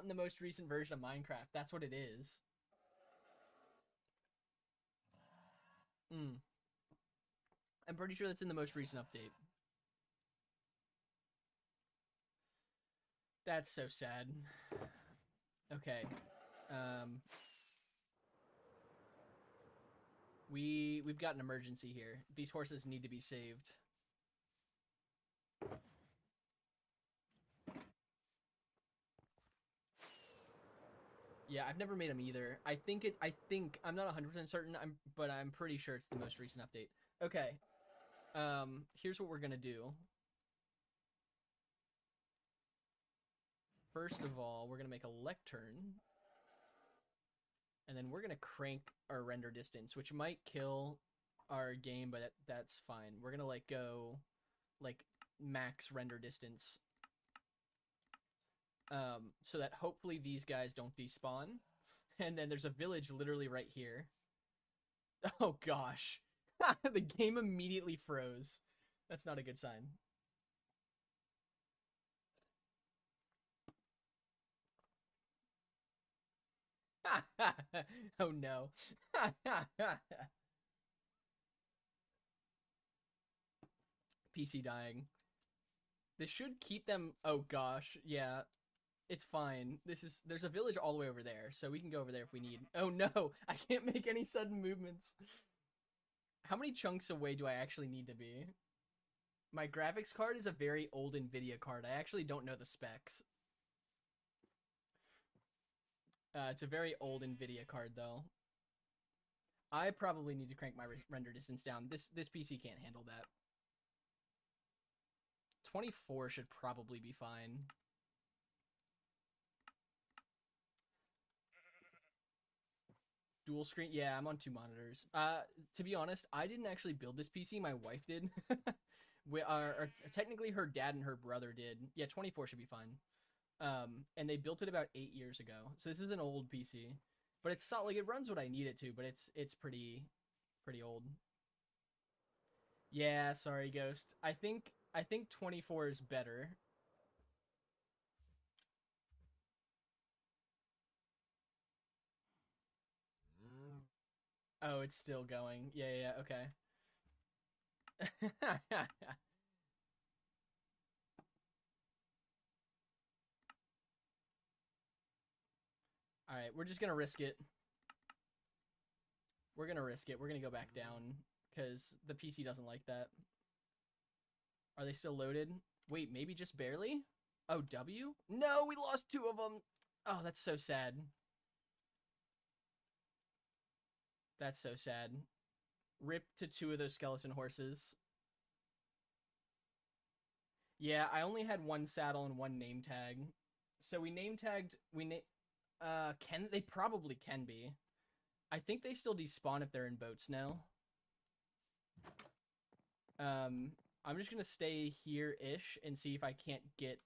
in the most recent version of Minecraft. That's what it is. I'm pretty sure that's in the most recent update. That's so sad. Okay. We've got an emergency here. These horses need to be saved. Yeah, I've never made them either. I think I'm not 100% certain, but I'm pretty sure it's the most recent update. Okay. Here's what we're going to do. First of all, we're going to make a lectern. And then we're going to crank our render distance, which might kill our game, but that's fine. We're going to like go like max render distance. So that hopefully these guys don't despawn. And then there's a village literally right here. Oh gosh. The game immediately froze. That's not a good sign. Oh no. PC dying. This should keep them. Oh gosh. Yeah. It's fine. There's a village all the way over there, so we can go over there if we need. Oh no, I can't make any sudden movements. How many chunks away do I actually need to be? My graphics card is a very old NVIDIA card. I actually don't know the specs. It's a very old NVIDIA card though. I probably need to crank my render distance down. This PC can't handle that. 24 should probably be fine. Dual screen? Yeah, I'm on 2 monitors. To be honest, I didn't actually build this PC. My wife did. Technically, her dad and her brother did. Yeah, 24 should be fine. And they built it about 8 years ago. So this is an old PC, but it's not like it runs what I need it to. But it's pretty old. Yeah, sorry, Ghost. I think 24 is better. Oh, it's still going. Yeah, yeah, okay. All right, we're just gonna risk it. We're gonna risk it. We're gonna go back down because the PC doesn't like that. Are they still loaded? Wait, maybe just barely? Oh, W? No, we lost two of them. Oh, that's so sad. That's so sad. Rip to two of those skeleton horses. Yeah, I only had one saddle and one name tag. So we name tagged can they probably can be. I think they still despawn if they're in boats now. I'm just gonna stay here-ish and see if I can't get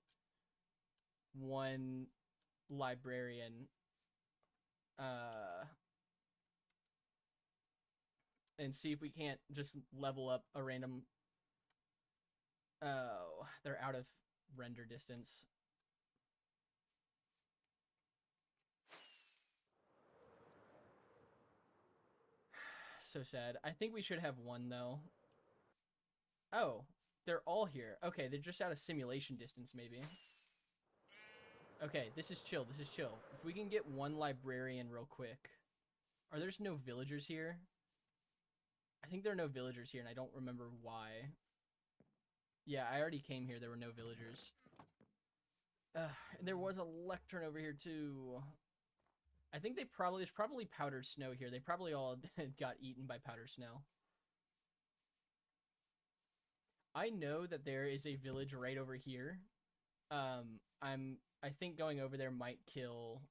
one librarian. And see if we can't just level up a random. Oh, they're out of render distance. So sad. I think we should have one though. Oh, they're all here. Okay, they're just out of simulation distance maybe. Okay, this is chill. This is chill. If we can get one librarian real quick. Are there no villagers here? I think there are no villagers here and I don't remember why. Yeah, I already came here. There were no villagers. And there was a lectern over here too. I think there's probably powdered snow here. They probably all got eaten by powdered snow. I know that there is a village right over here. I think going over there might kill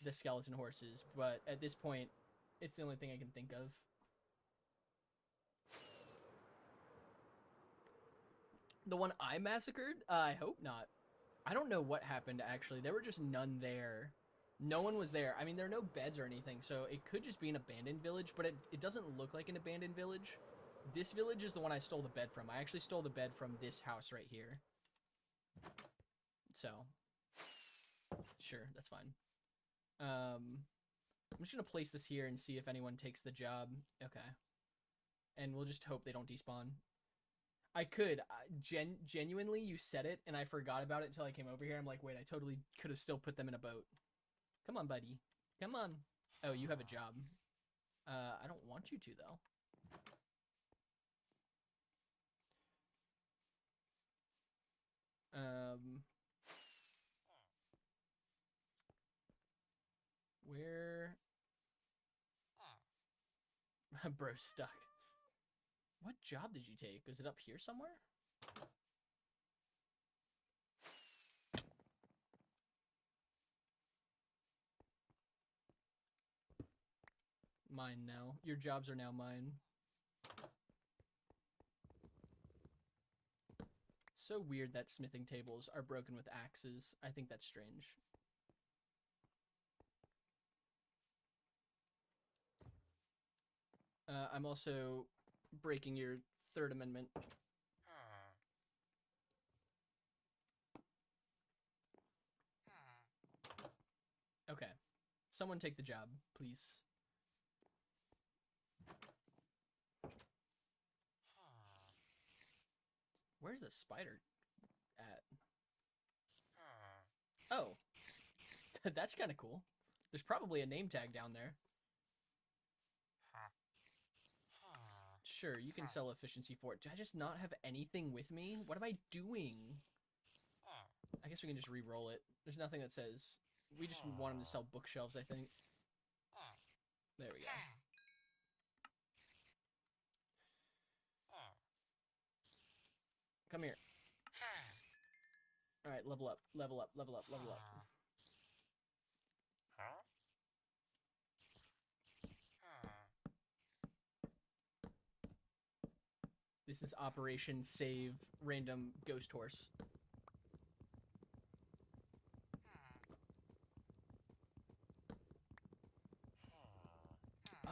the skeleton horses, but at this point, it's the only thing I can think of. The one I massacred? I hope not. I don't know what happened actually. There were just none there. No one was there. I mean, there are no beds or anything, so it could just be an abandoned village, but it doesn't look like an abandoned village. This village is the one I stole the bed from. I actually stole the bed from this house right here. So, sure, that's fine. I'm just gonna place this here and see if anyone takes the job. Okay. And we'll just hope they don't despawn. I could. Genuinely, you said it, and I forgot about it until I came over here. I'm like, wait, I totally could have still put them in a boat. Come on, buddy. Come on. Oh, you have a job. I don't want you to, though. Where? Bro's stuck. What job did you take? Is it up here somewhere? Mine now. Your jobs are now mine. So weird that smithing tables are broken with axes. I think that's strange. I'm also breaking your Third Amendment. Okay. Someone take the job, please. Where's the spider at? Oh. That's kind of cool. There's probably a name tag down there. Sure, you can sell efficiency for it. Do I just not have anything with me? What am I doing? I guess we can just re-roll it. There's nothing that says... We just want him to sell bookshelves, I think. There we go. Come here. Alright, level up, level up, level up, level up. This is Operation Save Random Ghost Horse.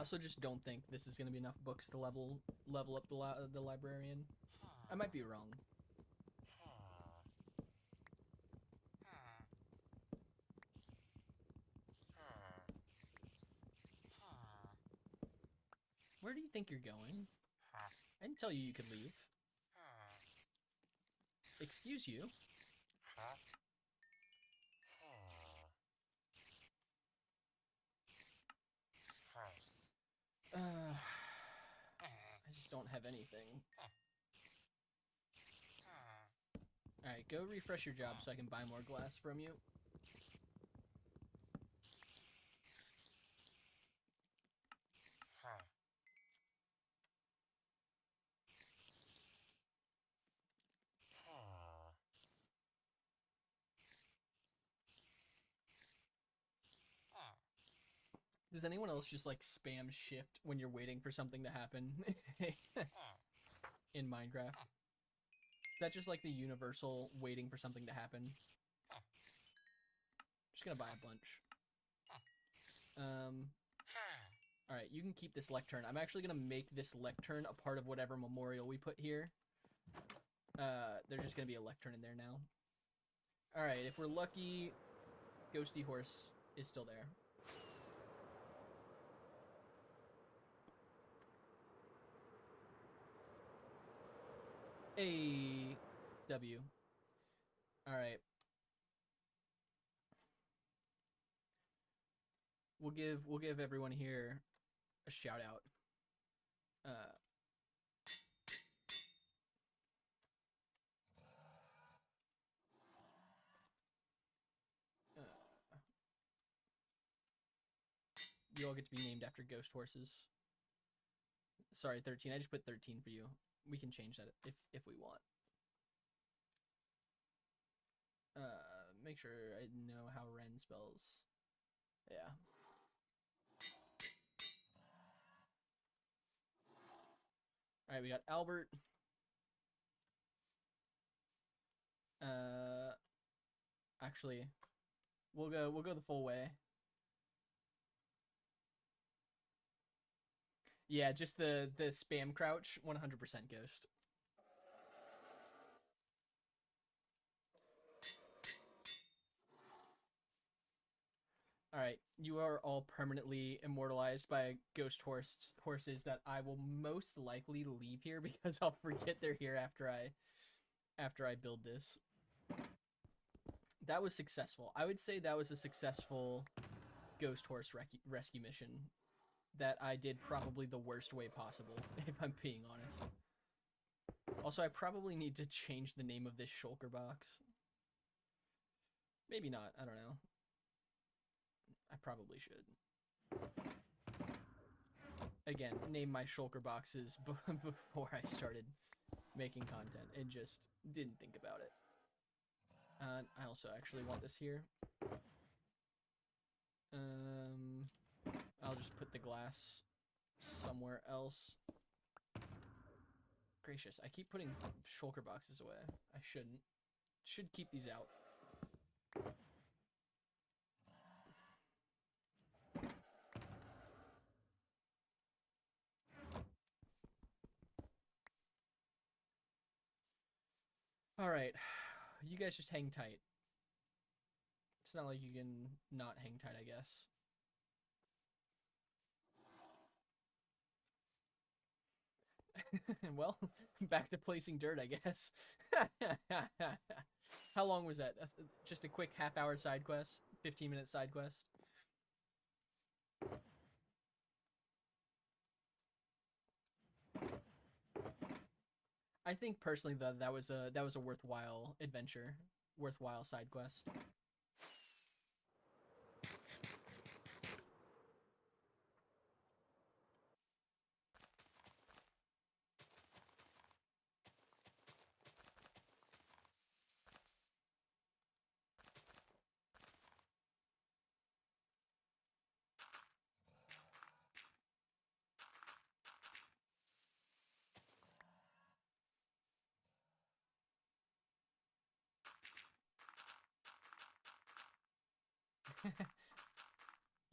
also just don't think this is going to be enough books to level up the librarian. I might be wrong. Where do you think you're going? I didn't tell you could leave. Excuse you. I just don't have anything. Alright, go refresh your job so I can buy more glass from you. Does anyone else just like spam shift when you're waiting for something to happen in Minecraft? Is that just like the universal waiting for something to happen? Just gonna buy a bunch. Alright, you can keep this lectern. I'm actually gonna make this lectern a part of whatever memorial we put here. There's just gonna be a lectern in there now. Alright, if we're lucky, Ghosty Horse is still there. A W. Alright. We'll give everyone here a shout out. You all get to be named after ghost horses. Sorry, 13. I just put 13 for you. We can change that if we want. Make sure I know how Ren spells. Yeah. All right, we got Albert. Actually, we'll go the full way. Yeah, just the spam crouch, 100% ghost. All right, you are all permanently immortalized by ghost horses that I will most likely leave here because I'll forget they're here after I build this. That was successful. I would say that was a successful ghost horse rescue mission that I did probably the worst way possible, if I'm being honest. Also, I probably need to change the name of this shulker box. Maybe not, I don't know. I probably should. Again, name my shulker boxes before I started making content and just didn't think about it. I also actually want this here. I'll just put the glass somewhere else. Gracious, I keep putting shulker boxes away. I shouldn't. Should keep these out. Alright, you guys just hang tight. It's not like you can not hang tight, I guess. Well, back to placing dirt, I guess. How long was that? Just a quick half-hour side quest? 15-minute side quest? I think personally that was a worthwhile adventure, worthwhile side quest.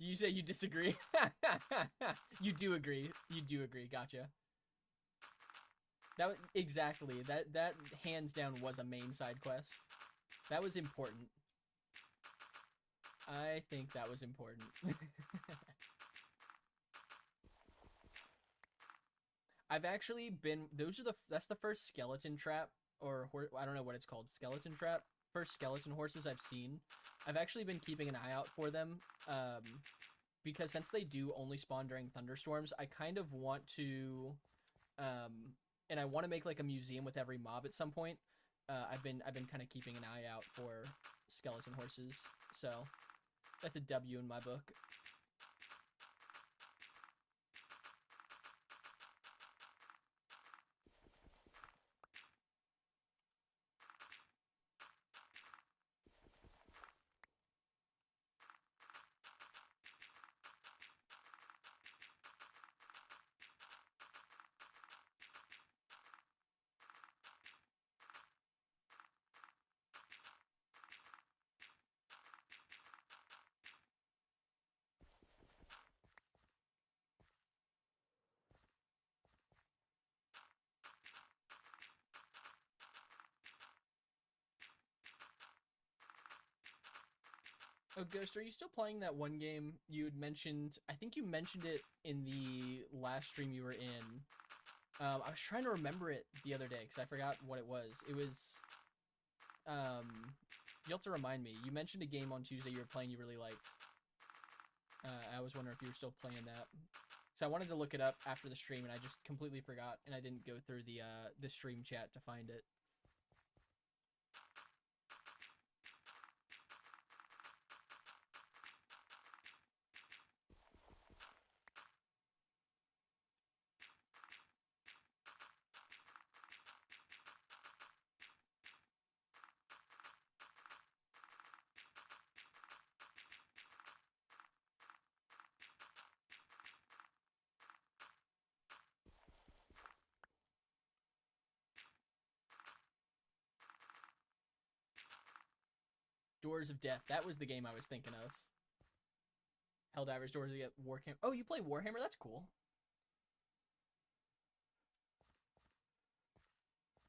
You say you disagree? You do agree. You do agree. Gotcha. That exactly. That hands down was a main side quest. That was important. I think that was important. I've actually been. That's the first skeleton trap, or I don't know what it's called. Skeleton trap. First skeleton horses I've seen. I've actually been keeping an eye out for them. Because since they do only spawn during thunderstorms, I kind of want to, and I want to make like a museum with every mob at some point. I've been kind of keeping an eye out for skeleton horses, so that's a W in my book. Oh, Ghost, are you still playing that one game you had mentioned? I think you mentioned it in the last stream you were in. I was trying to remember it the other day because I forgot what it was. It was, you'll have to remind me. You mentioned a game on Tuesday you were playing you really liked. I was wondering if you were still playing that. So I wanted to look it up after the stream, and I just completely forgot, and I didn't go through the stream chat to find it. Doors of Death. That was the game I was thinking of. Helldivers, Doors of Death, Warhammer. Oh, you play Warhammer? That's cool.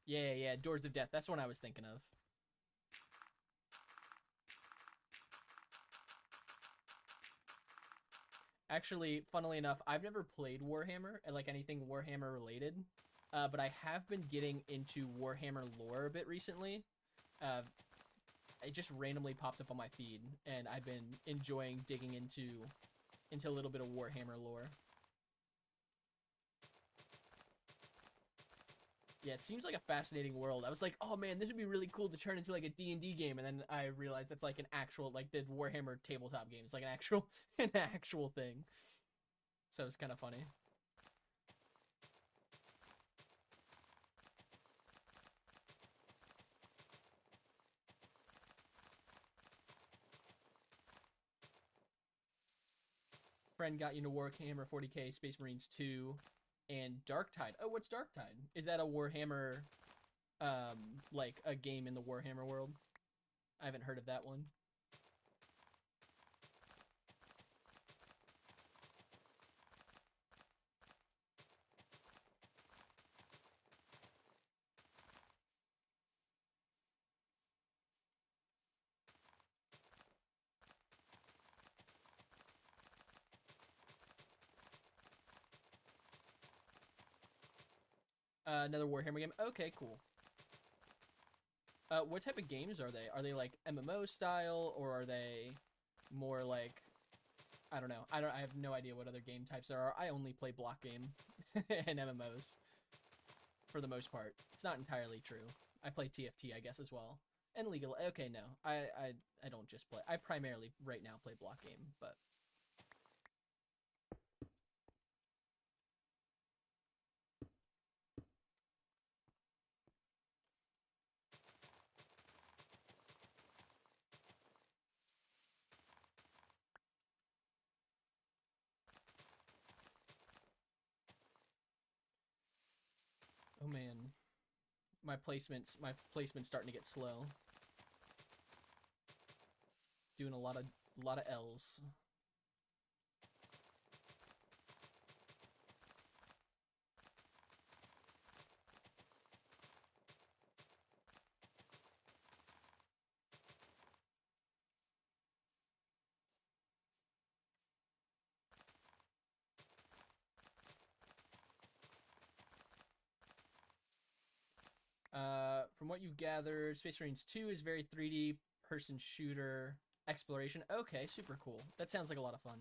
Yeah. Doors of Death. That's what I was thinking of. Actually, funnily enough, I've never played Warhammer, like anything Warhammer related, but I have been getting into Warhammer lore a bit recently. It just randomly popped up on my feed, and I've been enjoying digging into a little bit of Warhammer lore. Yeah, it seems like a fascinating world. I was like, oh man, this would be really cool to turn into like a D&D game, and then I realized that's like an actual, like the Warhammer tabletop game. It's like an actual thing. So it's kind of funny. Friend got you into Warhammer 40k, Space Marines 2, and Darktide. Oh, what's Darktide? Is that a Warhammer, like a game in the Warhammer world? I haven't heard of that one. Another Warhammer game. Okay, cool. What type of games are they? Are they like MMO style, or are they more like, I don't know. I have no idea what other game types there are. I only play block game and MMOs for the most part. It's not entirely true. I play TFT, I guess, as well. And Legal. Okay, no. I don't just play. I primarily right now play block game, but oh man. My placement's starting to get slow. Doing a lot of L's. From what you've gathered, Space Marines 2 is very 3D person shooter exploration. Okay, super cool. That sounds like a lot of fun.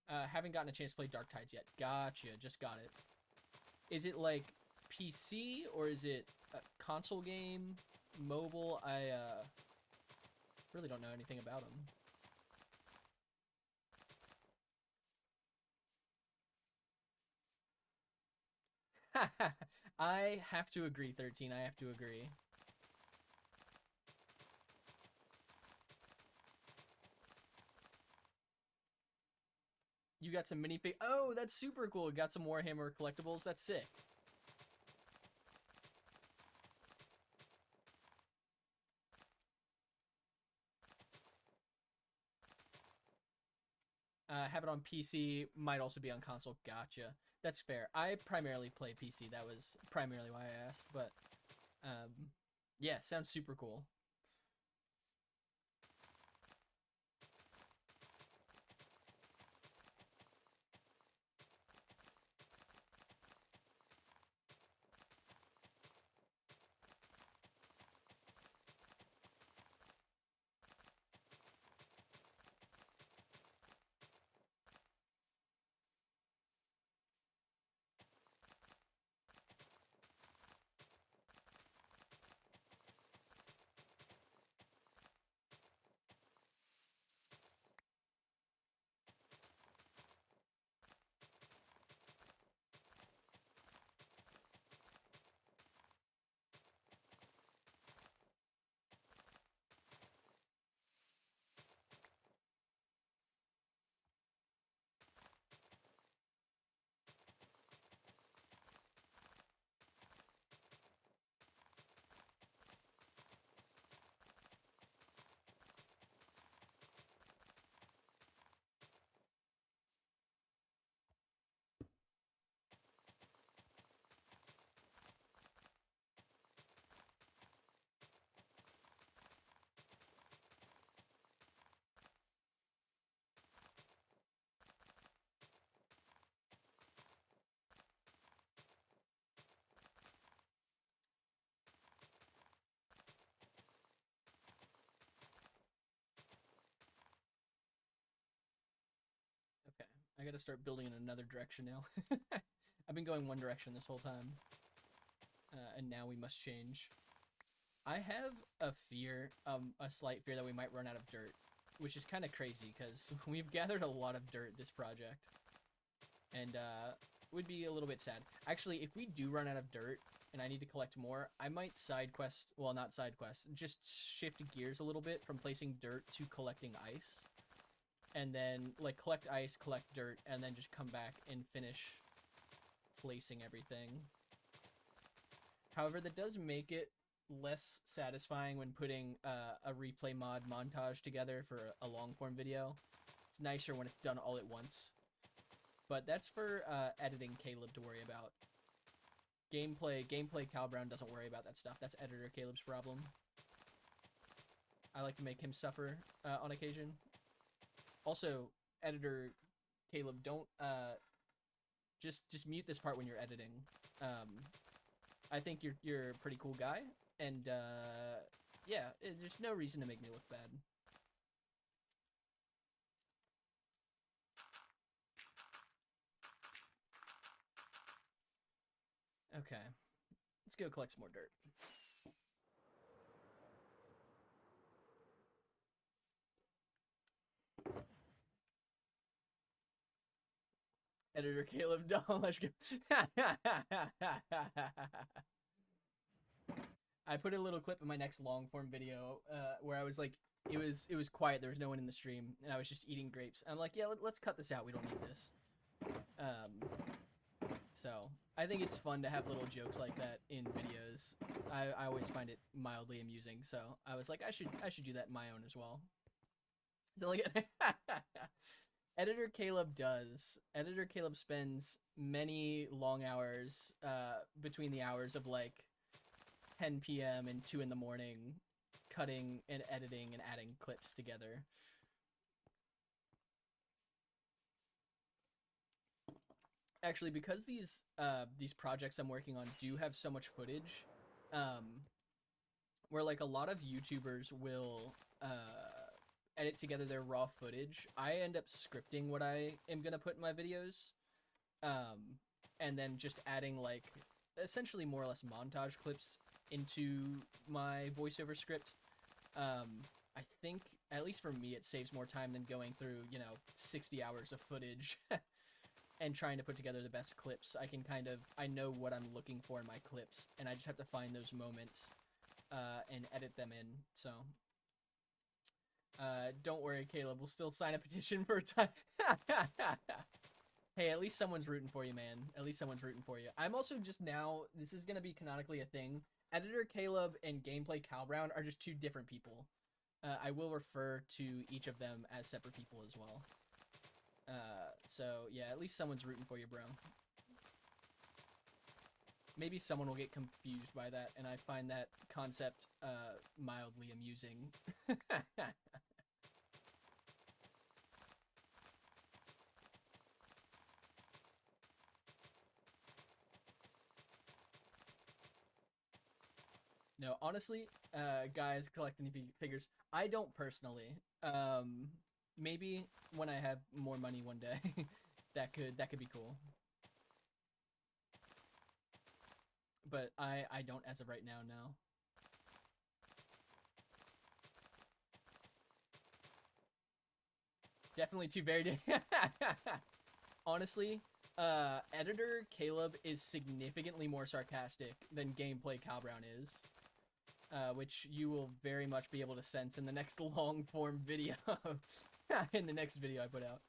Haven't gotten a chance to play Dark Tides yet. Gotcha, just got it. Is it like PC or is it a console game? Mobile? I really don't know anything about them. I have to agree, 13. I have to agree. You got some minifig. Oh, that's super cool. Got some Warhammer collectibles. That's sick. Have it on PC. Might also be on console. Gotcha. That's fair. I primarily play PC. That was primarily why I asked. But yeah, sounds super cool. Okay, I gotta start building in another direction now. I've been going one direction this whole time. And now we must change. I have a fear, a slight fear that we might run out of dirt, which is kind of crazy because we've gathered a lot of dirt this project, and would be a little bit sad. Actually, if we do run out of dirt and I need to collect more, I might side quest, well, not side quest, just shift gears a little bit from placing dirt to collecting ice, and then like collect ice, collect dirt, and then just come back and finish placing everything. However, that does make it less satisfying when putting a replay mod montage together for a long form video. It's nicer when it's done all at once. But that's for editing Caleb to worry about. Gameplay Cal Brown doesn't worry about that stuff. That's editor Caleb's problem. I like to make him suffer on occasion. Also, editor Caleb, don't just mute this part when you're editing. I think you're a pretty cool guy, and yeah, there's no reason to make me look bad. Okay, let's go collect some more dirt. Editor Caleb, don't let's go. I put a little clip in my next long form video where I was like, it was quiet. There was no one in the stream, and I was just eating grapes. I'm like, yeah, let's cut this out. We don't need this. So I think it's fun to have little jokes like that in videos. I always find it mildly amusing. So I was like, I should do that in my own as well. So like, Editor Caleb does. Editor Caleb spends many long hours between the hours of like 10 p.m. and 2 in the morning, cutting and editing and adding clips together. Actually, because these projects I'm working on do have so much footage, where like a lot of YouTubers will edit together their raw footage. I end up scripting what I am gonna put in my videos, and then just adding like essentially more or less montage clips into my voiceover script. I think, at least for me, it saves more time than going through, 60 hours of footage and trying to put together the best clips. I know what I'm looking for in my clips, and I just have to find those moments and edit them in. So, don't worry, Caleb. We'll still sign a petition for a time. Hey, at least someone's rooting for you, man. At least someone's rooting for you. I'm also just now, this is going to be canonically a thing. Editor Caleb and Gameplay Cal Brown are just two different people. I will refer to each of them as separate people as well. So, yeah, at least someone's rooting for you, bro. Maybe someone will get confused by that, and I find that concept mildly amusing. No, honestly, guys collecting figures, I don't personally. Maybe when I have more money one day, that could be cool. But I don't as of right now, no. Definitely too very. Honestly, editor Caleb is significantly more sarcastic than gameplay Cal Brown is. Which you will very much be able to sense in the next long form video. In the next video I put out.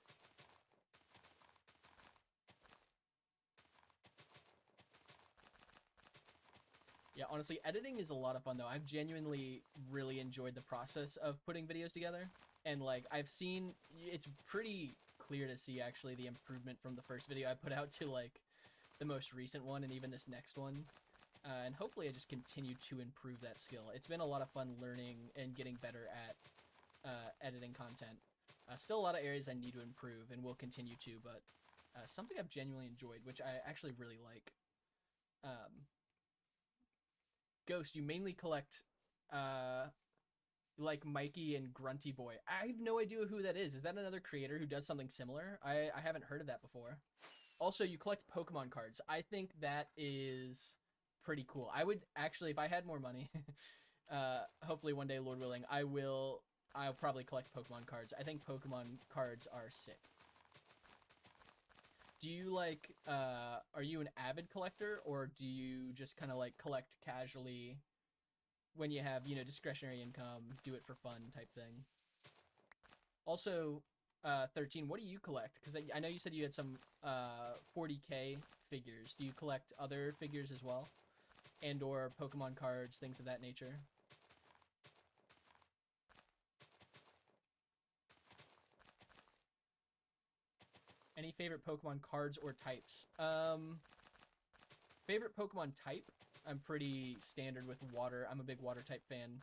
Yeah, honestly, editing is a lot of fun though. I've genuinely really enjoyed the process of putting videos together. And like, I've seen, it's pretty clear to see actually the improvement from the first video I put out to like the most recent one and even this next one. And hopefully I just continue to improve that skill. It's been a lot of fun learning and getting better at editing content. Still a lot of areas I need to improve and will continue to, but something I've genuinely enjoyed, which I actually really like. Ghost, you mainly collect like Mikey and Grunty Boy. I have no idea who that is. Is that another creator who does something similar? I haven't heard of that before. Also, you collect Pokemon cards. I think that is pretty cool. I would actually, if I had more money, hopefully one day, Lord willing, I'll probably collect Pokemon cards. I think Pokemon cards are sick. Do you like, are you an avid collector, or do you just kind of like collect casually when you have, discretionary income, do it for fun type thing? Also, 13, what do you collect? Because I know you said you had some 40K figures. Do you collect other figures as well? And or Pokemon cards, things of that nature? Any favorite Pokemon cards or types? Favorite Pokemon type? I'm pretty standard with water. I'm a big water type fan.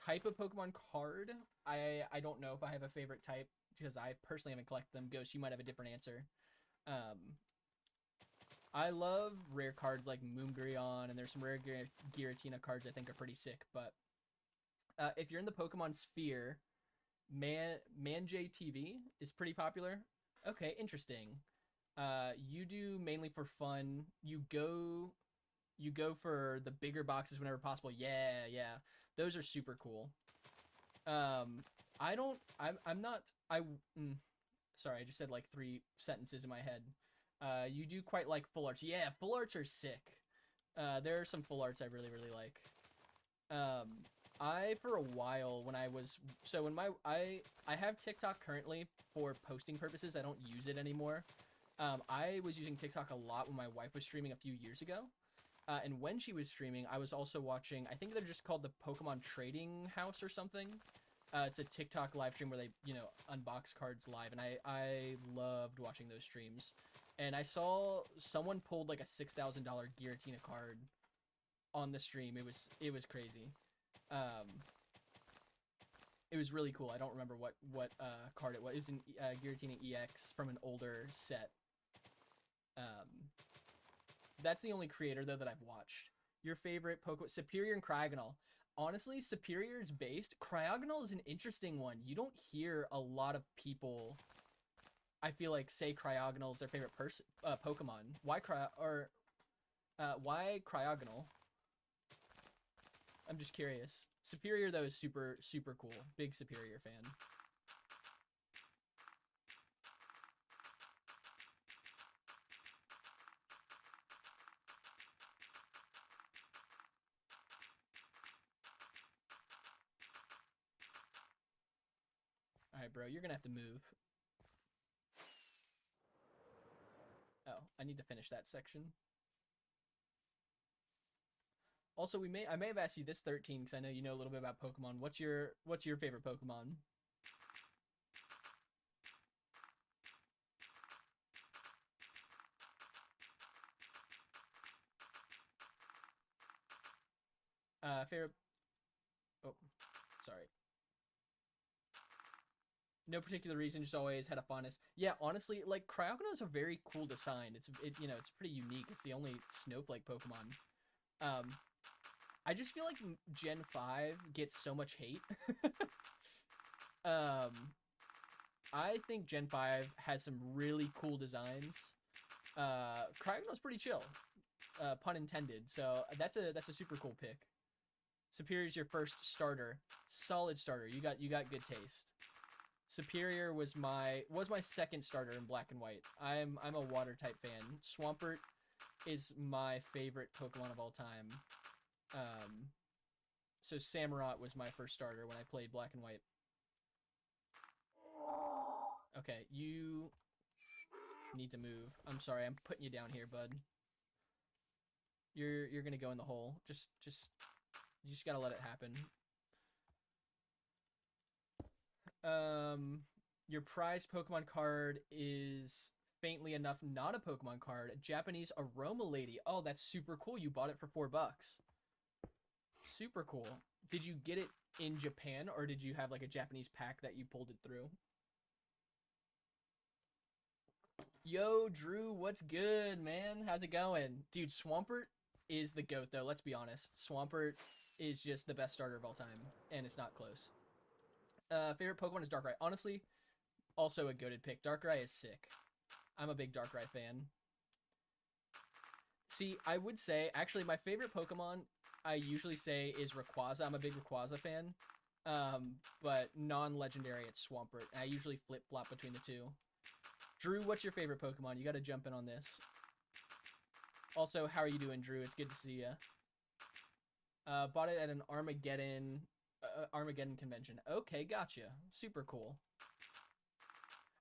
Type of Pokemon card? I don't know if I have a favorite type because I personally haven't collected them. Ghost, you might have a different answer. I love rare cards like Moonbreon, and there's some rare Giratina cards I think are pretty sick, but if you're in the Pokemon sphere, Manjay TV is pretty popular. Okay, interesting. You do mainly for fun. You go for the bigger boxes whenever possible. Yeah. Those are super cool. Sorry, I just said like 3 sentences in my head. You do quite like full arts. Yeah, full arts are sick. There are some full arts I really, really like. I, for a while, I have TikTok currently for posting purposes. I don't use it anymore. I was using TikTok a lot when my wife was streaming a few years ago. And when she was streaming, I was also watching, I think they're just called the Pokemon Trading House or something. It's a TikTok live stream where they, unbox cards live, and I loved watching those streams. And I saw someone pulled like a $6,000 Giratina card on the stream. It was crazy. It was really cool. I don't remember what card it was. It was an Giratina EX from an older set. That's the only creator though that I've watched. Your favorite Pokemon? Superior and Cryogonal. Honestly, Superior is based. Cryogonal is an interesting one. You don't hear a lot of people, I feel like, say Cryogonal is their favorite Pokemon. Why Cryogonal? I'm just curious. Superior, though, is super, super cool. Big Superior fan. Alright, bro, you're gonna have to move. Oh, I need to finish that section. Also, I may have asked you this 13 because I know you know a little bit about Pokemon. What's your favorite Pokemon? Favorite. Oh, sorry. No particular reason, just always had a fondness. Yeah, honestly, like Cryogonal is a very cool design. It's pretty unique. It's the only snowflake Pokemon. Um, I just feel like Gen 5 gets so much hate. um, I think Gen 5 has some really cool designs. Cryogonal's pretty chill. Pun intended. So that's a super cool pick. Superior is your first starter. Solid starter. You got good taste. Superior was my second starter in Black and White. I'm a water type fan. Swampert is my favorite Pokemon of all time. So Samurott was my first starter when I played Black and White. Okay, you need to move. I'm sorry, I'm putting you down here, bud. You're gonna go in the hole. You just gotta let it happen. Your prize Pokemon card is faintly enough not a Pokemon card. A Japanese Aroma Lady. Oh, that's super cool. You bought it for $4. Super cool. Did you get it in Japan or did you have like a Japanese pack that you pulled it through? Yo, Drew, what's good, man? How's it going? Dude, Swampert is the GOAT, though. Let's be honest. Swampert is just the best starter of all time, and it's not close. Favorite Pokemon is Darkrai. Honestly, also a goated pick. Darkrai is sick. I'm a big Darkrai fan. See, I would say, actually, my favorite Pokemon, I usually say, is Rayquaza. I'm a big Rayquaza fan. But non-legendary, it's Swampert. I usually flip-flop between the two. Drew, what's your favorite Pokemon? You got to jump in on this. Also, how are you doing, Drew? It's good to see you. Bought it at an Armageddon convention. Okay, gotcha. Super cool.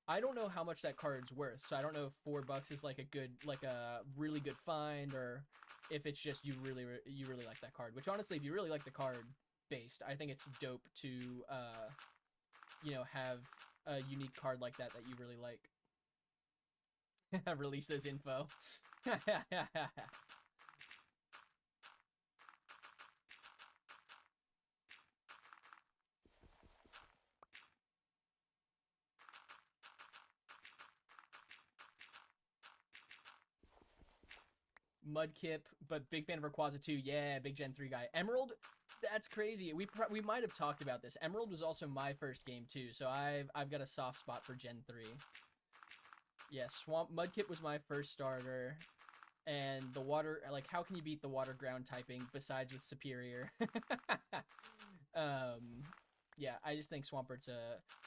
I don't know how much that card's worth, so I don't know if $4 is like a really good find, or if it's just you really like that card. Which honestly, if you really like the card based, I think it's dope to have a unique card like that you really like. Release those info. Mudkip, but big fan of Rayquaza too. Yeah, big Gen 3 guy. Emerald, that's crazy. We might have talked about this. Emerald was also my first game too, so I've got a soft spot for Gen 3. Yeah, Mudkip was my first starter. And the water, like, how can you beat the water ground typing besides with Superior? Yeah, I just think Swampert's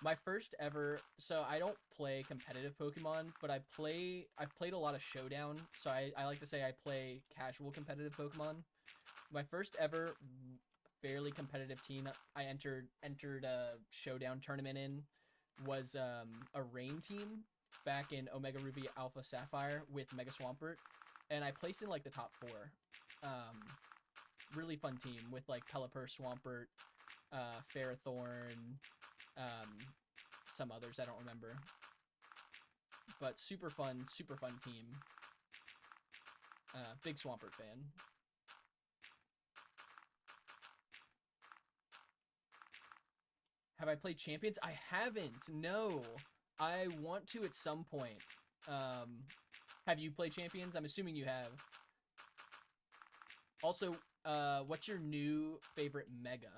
my first ever. So I don't play competitive Pokemon, but I've played a lot of Showdown. So I like to say I play casual competitive Pokemon. My first ever fairly competitive team I entered a Showdown tournament in was a Rain team back in Omega Ruby Alpha Sapphire with Mega Swampert, and I placed in like the top 4. Really fun team with like Pelipper, Swampert, Ferrothorn, some others I don't remember, but super fun team. Big Swampert fan. Have I played Champions? I haven't. No, I want to at some point. Have you played Champions? I'm assuming you have. Also, what's your new favorite mega?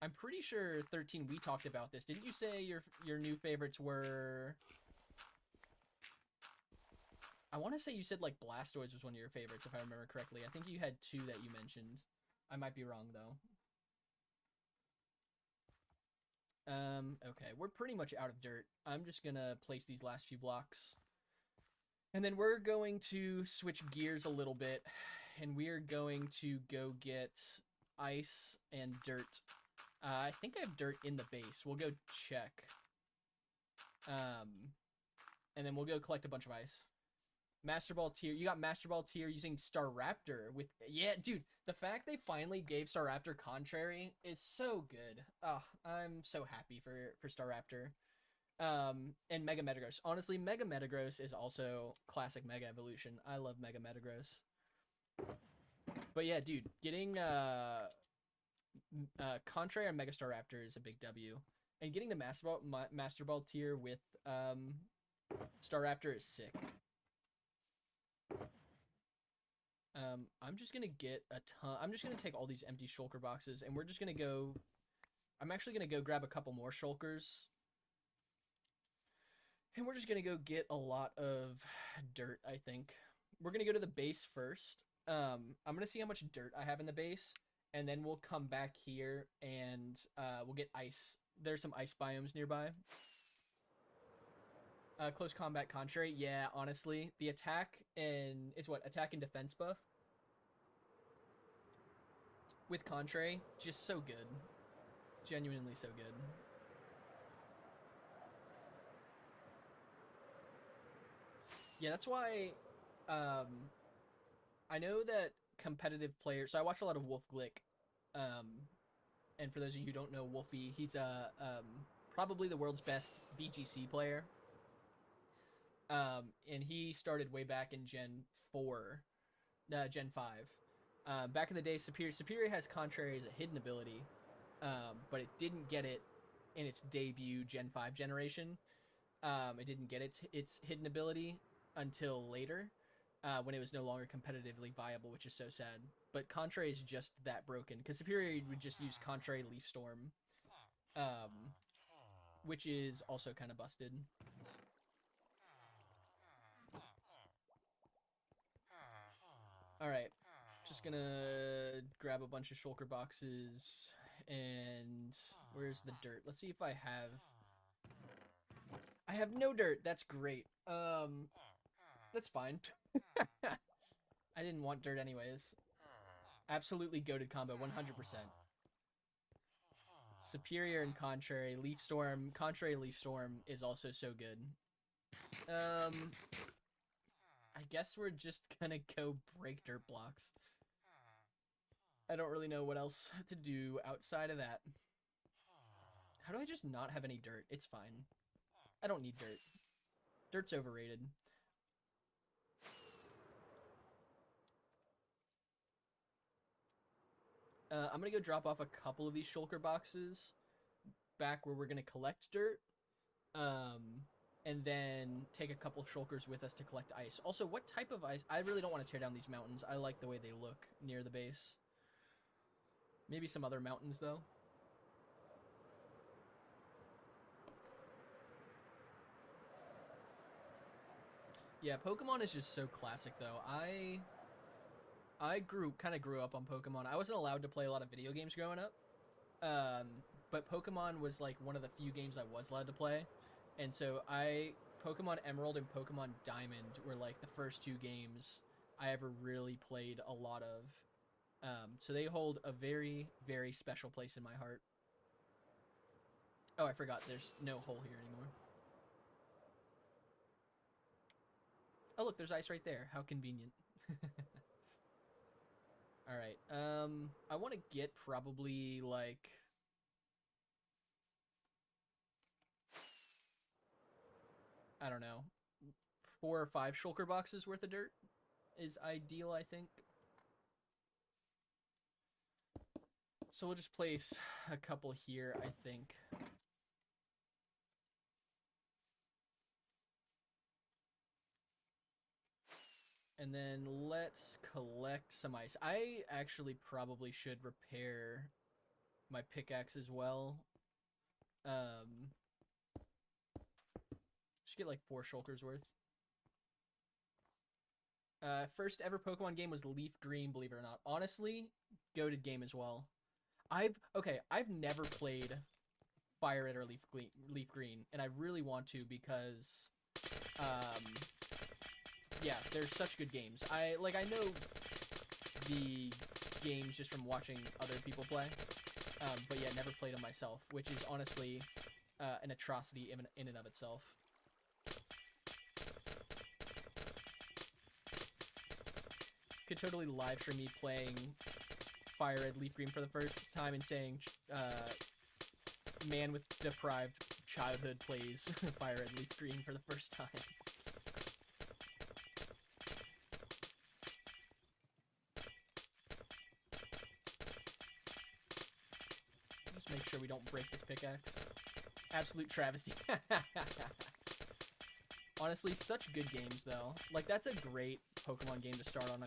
I'm pretty sure 13 we talked about this. Didn't you say your new favorites were? I want to say you said like Blastoise was one of your favorites, if I remember correctly. I think you had 2 that you mentioned. I might be wrong though. Okay, we're pretty much out of dirt. I'm just gonna place these last few blocks. And then we're going to switch gears a little bit, and we're going to go get ice and dirt. I think I have dirt in the base. We'll go check. And then we'll go collect a bunch of ice. Master Ball tier. You got Master Ball tier using Staraptor with... Yeah, dude, the fact they finally gave Staraptor Contrary is so good. Oh, I'm so happy for Staraptor. And Mega Metagross. Honestly, Mega Metagross is also classic Mega Evolution. I love Mega Metagross. But yeah, dude, getting Contrary or Mega Staraptor is a big W. And getting the Master Ball tier with Staraptor is sick. I'm just gonna get a ton. I'm just gonna take all these empty shulker boxes, and we're just gonna go. I'm actually gonna go grab a couple more shulkers, and we're just gonna go get a lot of dirt. I think we're gonna go to the base first. I'm gonna see how much dirt I have in the base, and then we'll come back here and we'll get ice. There's some ice biomes nearby. Close combat Contrary. Yeah, honestly, the attack and it's what attack and defense buff with Contrary, just so good. Genuinely so good. Yeah, that's why I know that competitive players. So I watch a lot of Wolf Glick. And for those of you who don't know Wolfie, he's probably the world's best VGC player. And he started way back in Gen 4, Gen 5. Back in the day, Superior has Contrary as a hidden ability, but it didn't get it in its debut Gen 5 generation. It didn't get its hidden ability until later, when it was no longer competitively viable, which is so sad. But Contrary is just that broken, because Superior would just use Contrary Leaf Storm, which is also kind of busted. Alright, just gonna grab a bunch of shulker boxes, and where's the dirt? Let's see if I have... I have no dirt, that's great. That's fine. I didn't want dirt anyways. Absolutely goated combo, 100%. Superior and Contrary, Leaf Storm, Contrary Leaf Storm is also so good. I guess we're just gonna go break dirt blocks. I don't really know what else to do outside of that. How do I just not have any dirt? It's fine. I don't need dirt. Dirt's overrated. I'm gonna go drop off a couple of these shulker boxes back where we're gonna collect dirt. And then take a couple shulkers with us to collect ice. Also, what type of ice? I really don't want to tear down these mountains. I like the way they look near the base. Maybe some other mountains, though. Yeah, Pokemon is just so classic, though. I kind of grew up on Pokemon. I wasn't allowed to play a lot of video games growing up. But Pokemon was like one of the few games I was allowed to play. And so Pokemon Emerald and Pokemon Diamond were like the first 2 games I ever really played a lot of. So they hold a very, very special place in my heart. Oh, I forgot there's no hole here anymore. Oh, look, there's ice right there. How convenient. All right. I want to get probably like... I don't know. 4 or 5 shulker boxes worth of dirt is ideal, I think. So we'll just place a couple here, I think. And then let's collect some ice. I actually probably should repair my pickaxe as well. Should get like 4 shulkers worth. First ever Pokemon game was Leaf Green, believe it or not. Honestly, goated game as well. I've never played Fire Red or Leaf Green, and I really want to because, yeah, they're such good games. I know the games just from watching other people play, but yeah, never played them myself, which is honestly an atrocity in and of itself. Could totally live stream me playing Fire Red Leaf Green for the first time and saying, man with deprived childhood plays Fire Red Leaf Green for the first time. Just make sure we don't break this pickaxe. Absolute travesty. Honestly, such good games though. Like, that's a great Pokemon game to start on.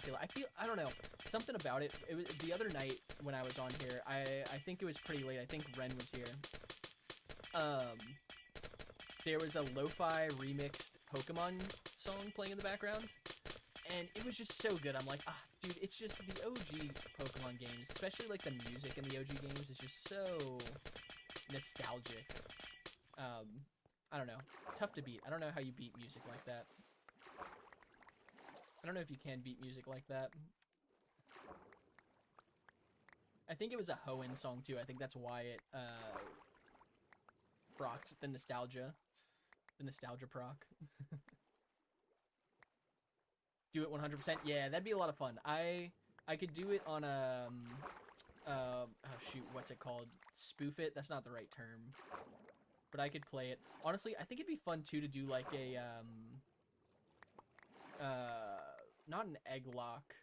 I don't know, something about it. It was the other night when I was on here. I think it was pretty late. I think Ren was here. There was a lo-fi remixed Pokemon song playing in the background, and it was just so good. I'm like, dude, it's just the OG Pokemon games, especially like the music in the OG games is just so nostalgic. I don't know. Tough to beat. I don't know how you beat music like that. I don't know if you can beat music like that. I think it was a Hoenn song too. I think that's why it procced the nostalgia. The nostalgia proc. Do it 100%. Yeah, that'd be a lot of fun. I could do it on a oh shoot, what's it called? Spoof it. That's not the right term. But I could play it. Honestly, I think it'd be fun too to do like a not an egg lock,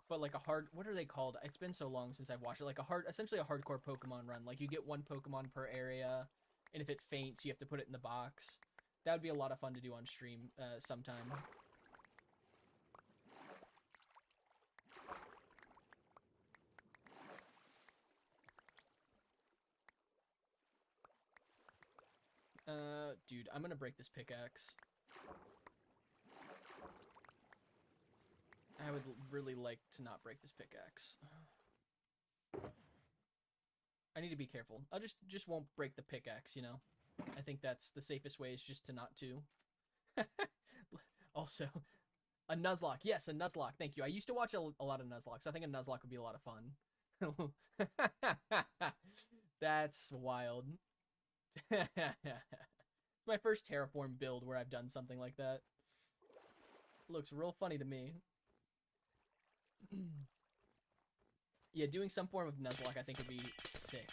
but like a hard, what are they called? It's been so long since I've watched it. Like essentially a hardcore Pokemon run. Like you get 1 Pokemon per area, and if it faints, you have to put it in the box. That would be a lot of fun to do on stream sometime. Dude, I'm gonna break this pickaxe. I would really like to not break this pickaxe. I need to be careful. I just won't break the pickaxe, you know? I think that's the safest way is just to not to. Also, a Nuzlocke. Yes, a Nuzlocke. Thank you. I used to watch a lot of Nuzlocks. I think a Nuzlocke would be a lot of fun. That's wild. It's my first Terraform build where I've done something like that. Looks real funny to me. Yeah, doing some form of Nuzlocke I think would be sick.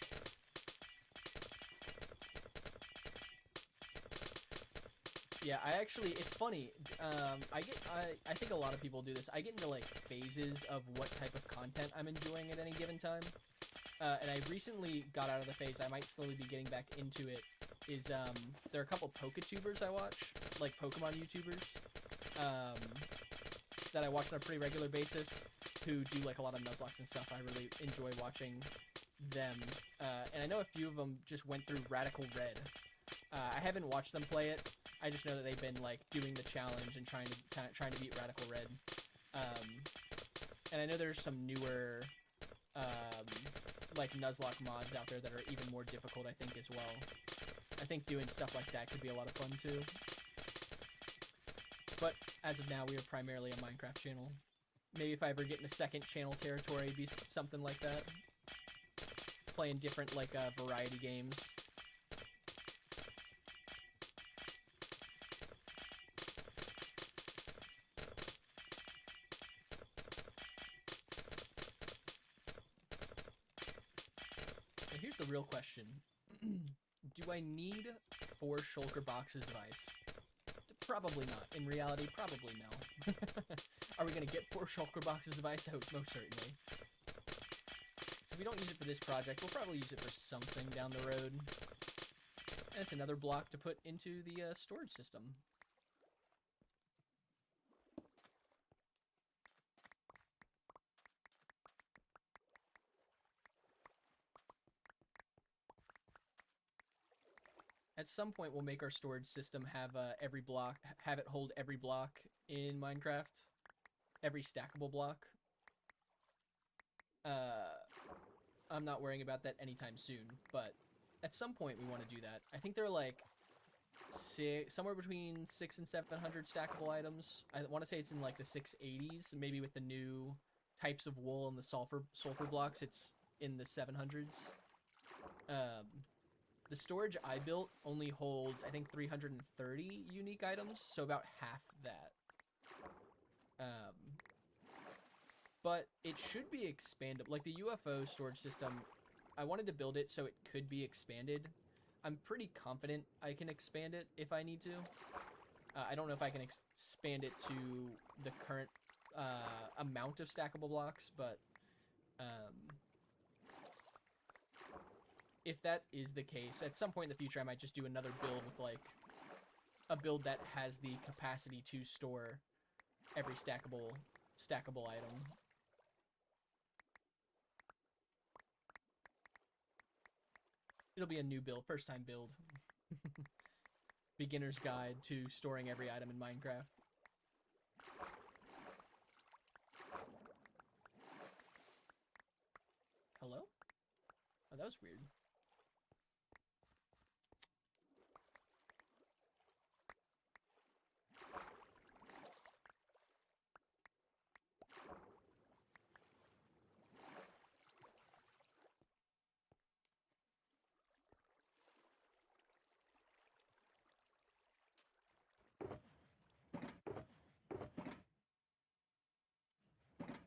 Yeah, it's funny. I think a lot of people do this. I get into like phases of what type of content I'm enjoying at any given time. And I recently got out of the phase. I might slowly be getting back into it. There are a couple Poketubers I watch, like Pokemon YouTubers, that I watch on a pretty regular basis, who do like a lot of Nuzlocks and stuff. I really enjoy watching them. And I know a few of them just went through Radical Red. I haven't watched them play it. I just know that they've been like doing the challenge and trying to beat Radical Red. And I know there's some newer like Nuzlocke mods out there that are even more difficult, I think, as well. I think doing stuff like that could be a lot of fun too. But as of now, we are primarily a Minecraft channel. Maybe if I ever get in a second channel territory, it'd be something like that. Playing different like variety games. Here's the real question. Do I need 4 shulker boxes of ice? Probably not. In reality, probably no. Are we going to get 4 shulker boxes of ice? Most certainly. So if we don't use it for this project, we'll probably use it for something down the road. And it's another block to put into the storage system. At some point, we'll make our storage system have every block, have it hold every block in Minecraft, every stackable block. I'm not worrying about that anytime soon, but at some point we want to do that. I think there are like somewhere between 600 and 700 stackable items. I want to say it's in like the 680s, maybe with the new types of wool and the sulfur blocks. It's in the 700s. The storage I built only holds, I think, 330 unique items, so about half that. But it should be expandable. Like the UFO storage system, I wanted to build it so it could be expanded. I'm pretty confident I can expand it if I need to. I don't know if I can expand it to the current amount of stackable blocks, but if that is the case, at some point in the future, I might just do another build with like a build that has the capacity to store every stackable item. It'll be a new build, first time build. Beginner's guide to storing every item in Minecraft. Hello? Oh, that was weird.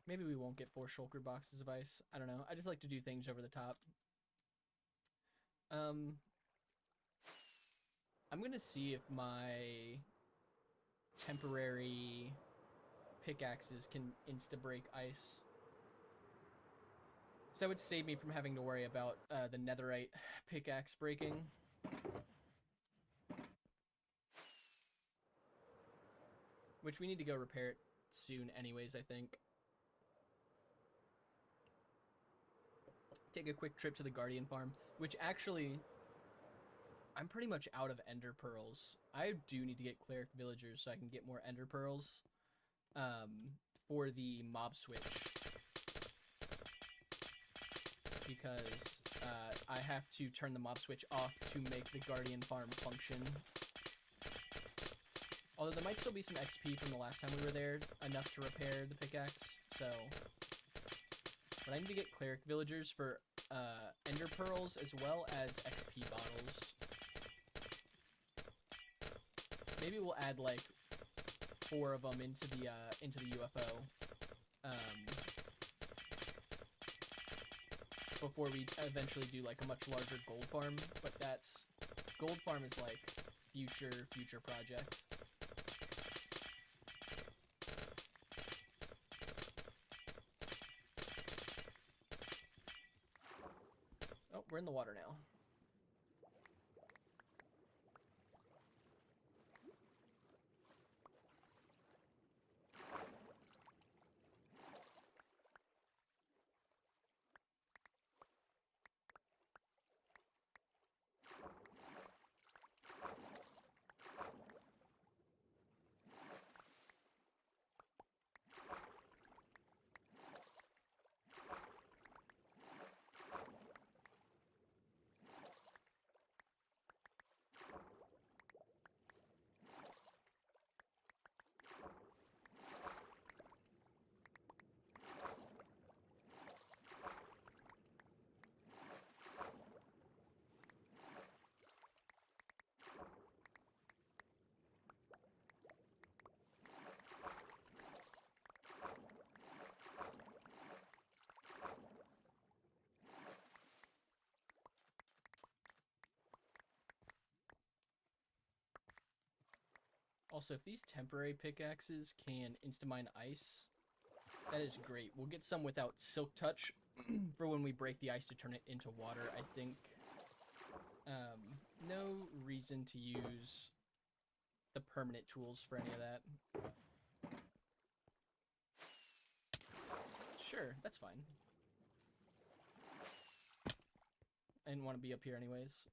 Maybe we won't get 4 shulker boxes of ice. I don't know. I just like to do things over the top. I'm gonna see if my temporary pickaxes can insta-break ice. So that would save me from having to worry about the netherite pickaxe breaking. Which we need to go repair it soon anyways, I think. Take a quick trip to the Guardian farm, which actually, I'm pretty much out of ender pearls. I do need to get cleric villagers so I can get more ender pearls for the mob switch. Because I have to turn the mob switch off to make the Guardian farm function. Although there might still be some XP from the last time we were there, enough to repair the pickaxe, so... But I need to get cleric villagers for ender pearls as well as XP bottles. Maybe we'll add like 4 of them into the UFO before we eventually do like a much larger gold farm. But that's gold farm is like future project. Oh, we're in the water now. Also, if these temporary pickaxes can insta-mine ice, that is great. We'll get some without Silk Touch for when we break the ice to turn it into water, I think. No reason to use the permanent tools for any of that. Sure, that's fine. I didn't want to be up here anyways.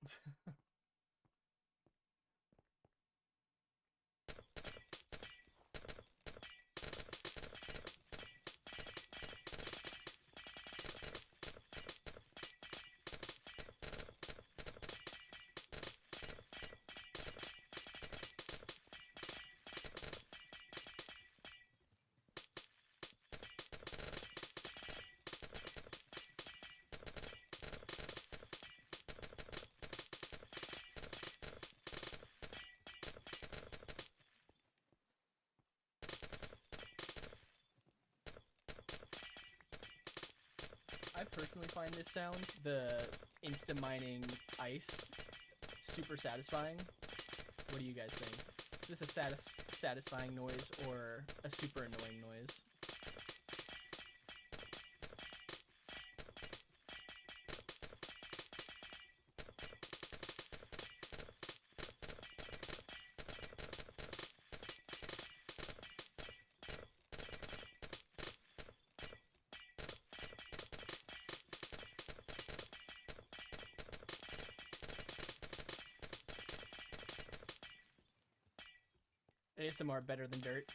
I personally find this sound, the insta-mining ice, super satisfying. What do you guys think? Is this a satisfying noise or a super annoying noise? ASMR better than dirt.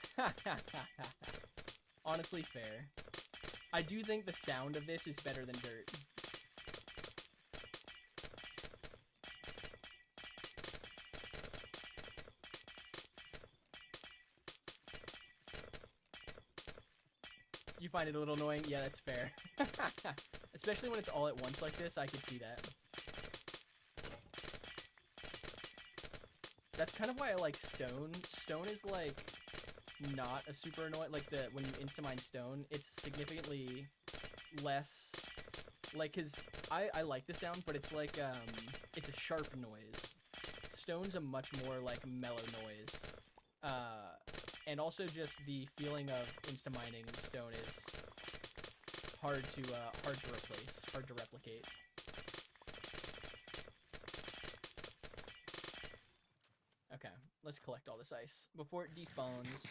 Honestly, fair. I do think the sound of this is better than dirt. You find it a little annoying? Yeah, that's fair. Especially when it's all at once like this, I could see that. That's kind of why I like stone. Stone is like not a super annoying, like when you insta-mine stone, it's significantly less, like, cause I like the sound, but it's like, it's a sharp noise. Stone's a much more like mellow noise. And also just the feeling of insta-mining stone is hard to replace, hard to replicate. Okay, let's collect all this ice before it despawns.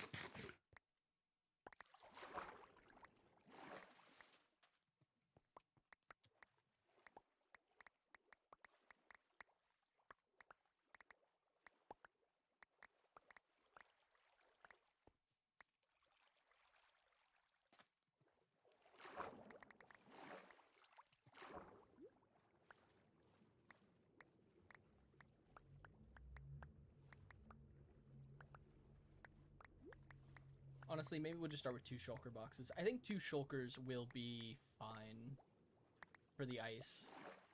Honestly, maybe we'll just start with 2 shulker boxes. I think 2 shulkers will be fine for the ice.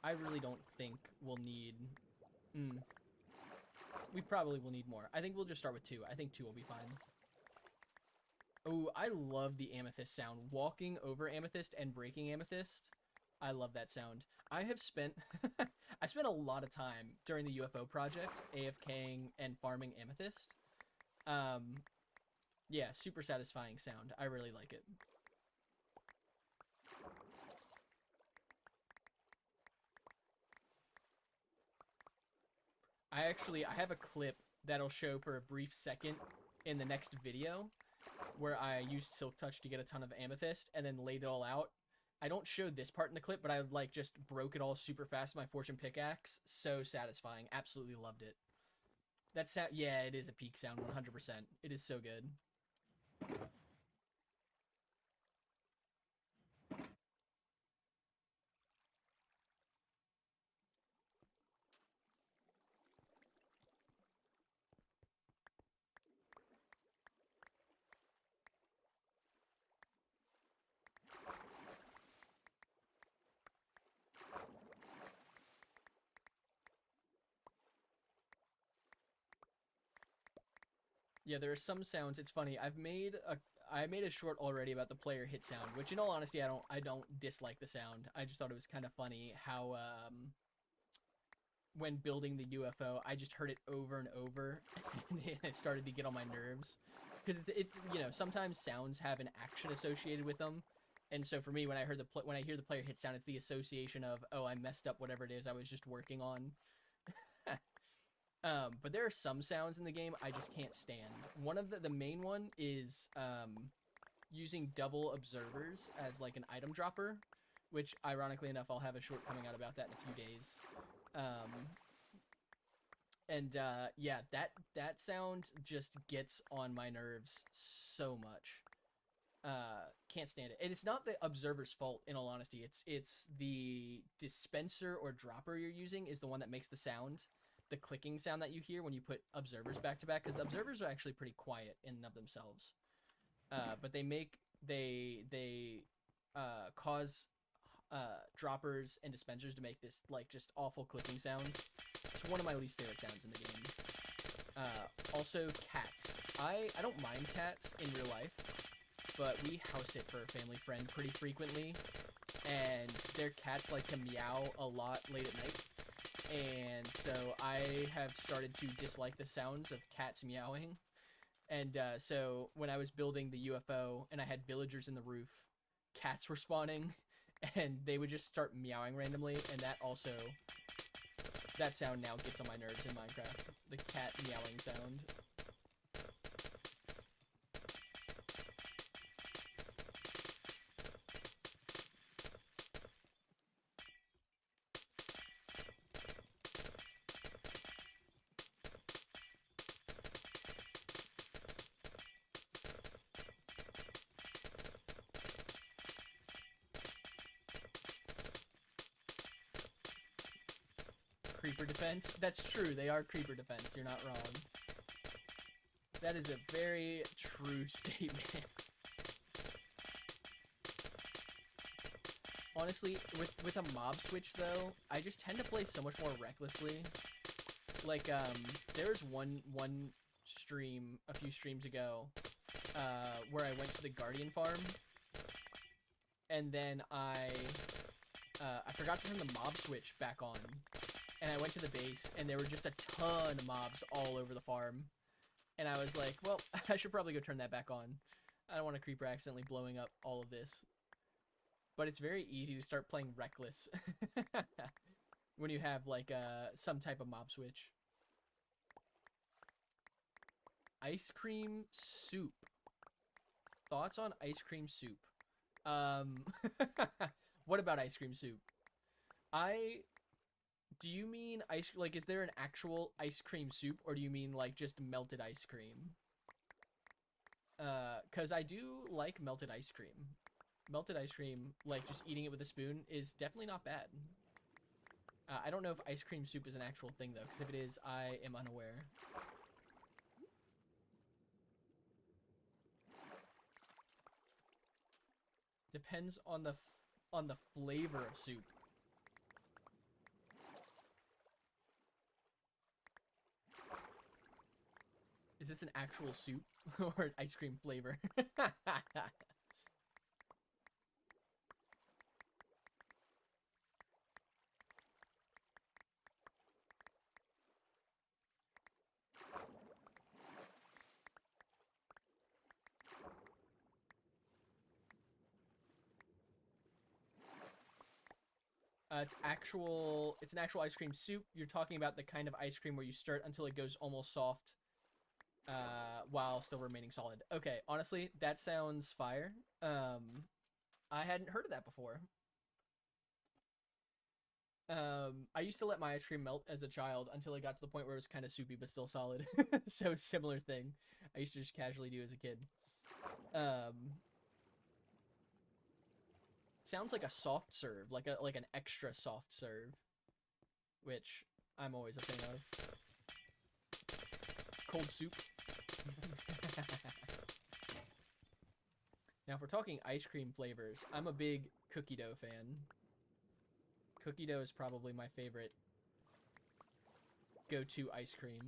I really don't think we'll need... We probably will need more. I think we'll just start with 2. I think 2 will be fine. Oh, I love the amethyst sound. Walking over amethyst and breaking amethyst. I love that sound. I have spent... I spent a lot of time during the UFO project, AFKing and farming amethyst. Yeah, super satisfying sound. I really like it. I have a clip that'll show for a brief second in the next video where I used Silk Touch to get a ton of amethyst and then laid it all out. I don't show this part in the clip, but I like just broke it all super fast with my fortune pickaxe. So satisfying. Absolutely loved it. That sound, yeah, it is a peak sound, 100%. It is so good. Yeah, there are some sounds. It's funny. I made a short already about the player hit sound, which in all honesty, I don't dislike the sound. I just thought it was kind of funny how when building the UFO, I just heard it over and over, and it started to get on my nerves. Because it's you know, sometimes sounds have an action associated with them, and so for me, when I hear the player hit sound, it's the association of, oh, I messed up whatever it is I was just working on. But there are some sounds in the game I just can't stand. One of the main one is using double observers as like an item dropper, which ironically enough, I'll have a short coming out about that in a few days. Yeah, that sound just gets on my nerves so much. Can't stand it. And it's not the observer's fault, in all honesty. It's the dispenser or dropper you're using is the one that makes the sound. The clicking sound that you hear when you put observers back to back, because observers are actually pretty quiet in and of themselves. But they cause droppers and dispensers to make this like just awful clicking sounds. It's one of my least favorite sounds in the game. Also cats. I don't mind cats in real life, but we house sit for a family friend pretty frequently, and their cats like to meow a lot late at night. And so I have started to dislike the sounds of cats meowing. And so when I was building the UFO and I had villagers in the roof, cats were spawning, and they would just start meowing randomly, and that sound now gets on my nerves in Minecraft. The cat meowing sound. Creeper defense? That's true, they are creeper defense, you're not wrong. That is a very true statement. Honestly, with a mob switch though, I just tend to play so much more recklessly. Like, there was one stream a few streams ago, where I went to the Guardian farm, and then I forgot to turn the mob switch back on, and I went to the base, and there were just a ton of mobs all over the farm, and I was like, well, I should probably go turn that back on. I don't want a creeper accidentally blowing up all of this. But it's very easy to start playing reckless when you have like some type of mob switch. Ice cream soup. Thoughts on ice cream soup? What about ice cream soup? Do you mean like, is there an actual ice cream soup, or do you mean like just melted ice cream? Cause I do like melted ice cream. Melted ice cream, like just eating it with a spoon, is definitely not bad. I don't know if ice cream soup is an actual thing though, because if it is, I am unaware. Depends on the flavor of soup. Is this an actual soup or an ice cream flavor? It's an actual ice cream soup. You're talking about the kind of ice cream where you stir it until it goes almost soft, while still remaining solid. Okay, honestly, that sounds fire. I hadn't heard of that before. I used to let my ice cream melt as a child until it got to the point where it was kind of soupy but still solid. So similar thing. I used to just casually do as a kid. Sounds like a soft serve, like an extra soft serve, which I'm always a fan of. Cold soup. Now, if we're talking ice cream flavors, I'm a big cookie dough fan. Cookie dough is probably my favorite go-to ice cream.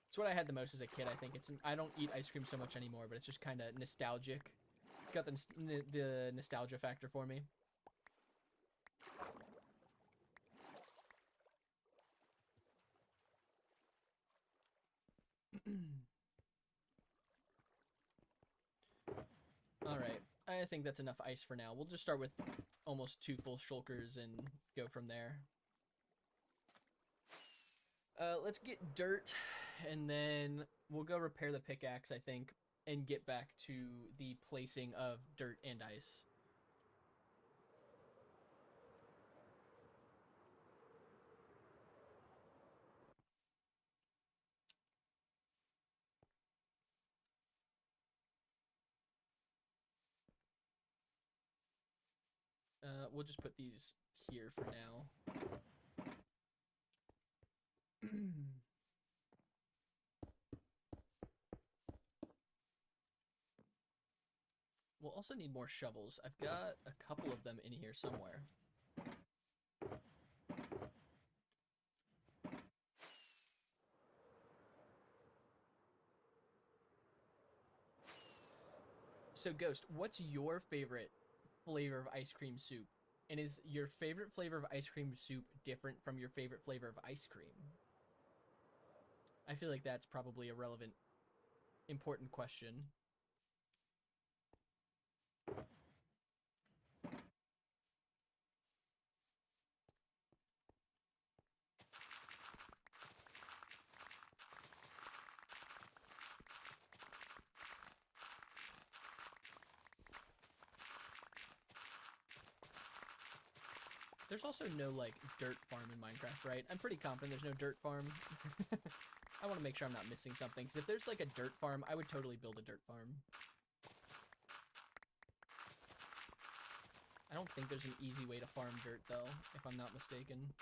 It's what I had the most as a kid, I think. I don't eat ice cream so much anymore, but it's just kind of nostalgic. It's got the nostalgia factor for me. Alright, I think that's enough ice for now. We'll just start with almost 2 full shulkers and go from there. Let's get dirt, and then we'll go repair the pickaxe, I think, and get back to the placing of dirt and ice. We'll just put these here for now. We'll also need more shovels. I've got a couple of them in here somewhere. So Ghost, what's your favorite flavor of ice cream soup? And is your favorite flavor of ice cream soup different from your favorite flavor of ice cream? I feel like that's probably a relevant, important question. There's also no, like, dirt farm in Minecraft, right? I'm pretty confident there's no dirt farm. I want to make sure I'm not missing something, because if there's, like, a dirt farm, I would totally build a dirt farm. I don't think there's an easy way to farm dirt, though, if I'm not mistaken.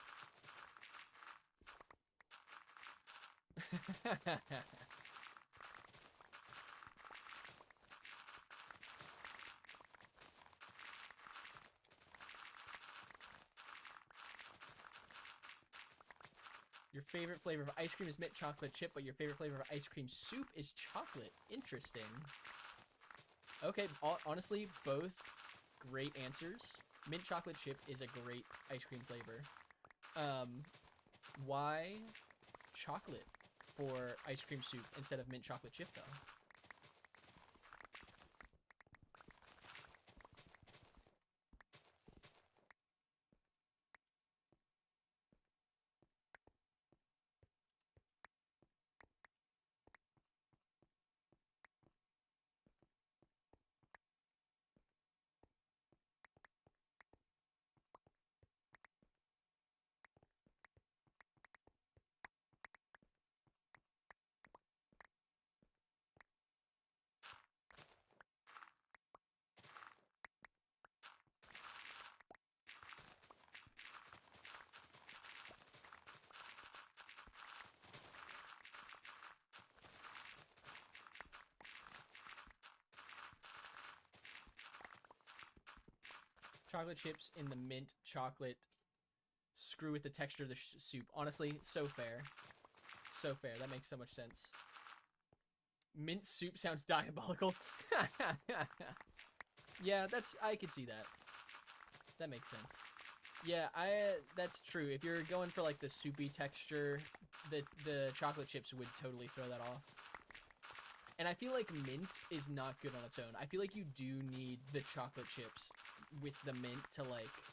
Your favorite flavor of ice cream is mint chocolate chip, but your favorite flavor of ice cream soup is chocolate. Interesting. Okay, honestly, both great answers. Mint chocolate chip is a great ice cream flavor. Why chocolate for ice cream soup instead of mint chocolate chip, though? Chocolate chips in the mint chocolate. Screw with the texture of the soup. Honestly, so fair. So fair. That makes so much sense. Mint soup sounds diabolical. Yeah, I could see that. That makes sense. Yeah, that's true. If you're going for like the soupy texture, the chocolate chips would totally throw that off. And I feel like mint is not good on its own. I feel like you do need the chocolate chips with the mint to like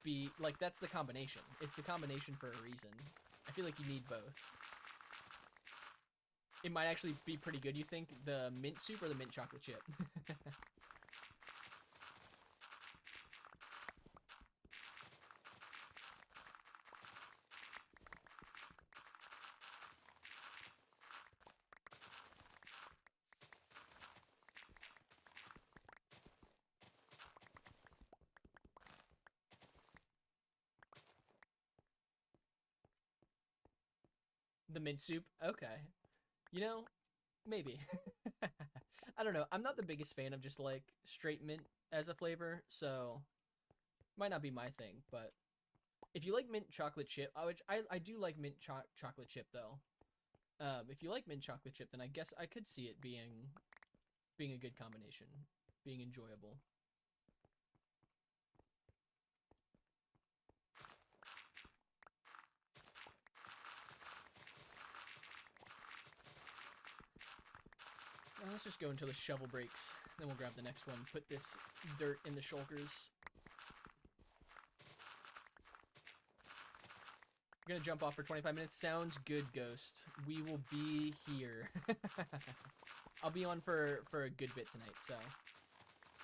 be like, that's the combination. It's the combination for a reason. I feel like you need both. It might actually be pretty good, you think? The mint soup or the mint chocolate chip? The mint soup? Okay. You know, maybe. I don't know. I'm not the biggest fan of just like straight mint as a flavor, so might not be my thing. But if you like mint chocolate chip, which I do like mint chocolate chip though. If you like mint chocolate chip, then I guess I could see it being a good combination, being enjoyable. Let's just go until the shovel breaks. Then we'll grab the next one. Put this dirt in the shulkers. We're gonna jump off for 25 minutes. Sounds good, Ghost. We will be here. I'll be on for a good bit tonight, so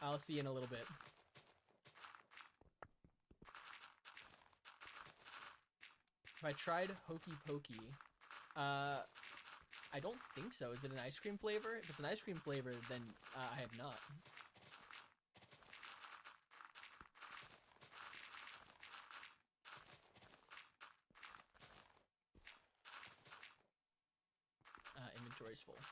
I'll see you in a little bit. Have I tried Hokey Pokey? I don't think so. Is it an ice cream flavor? If it's an ice cream flavor, then I have not. Inventory's full.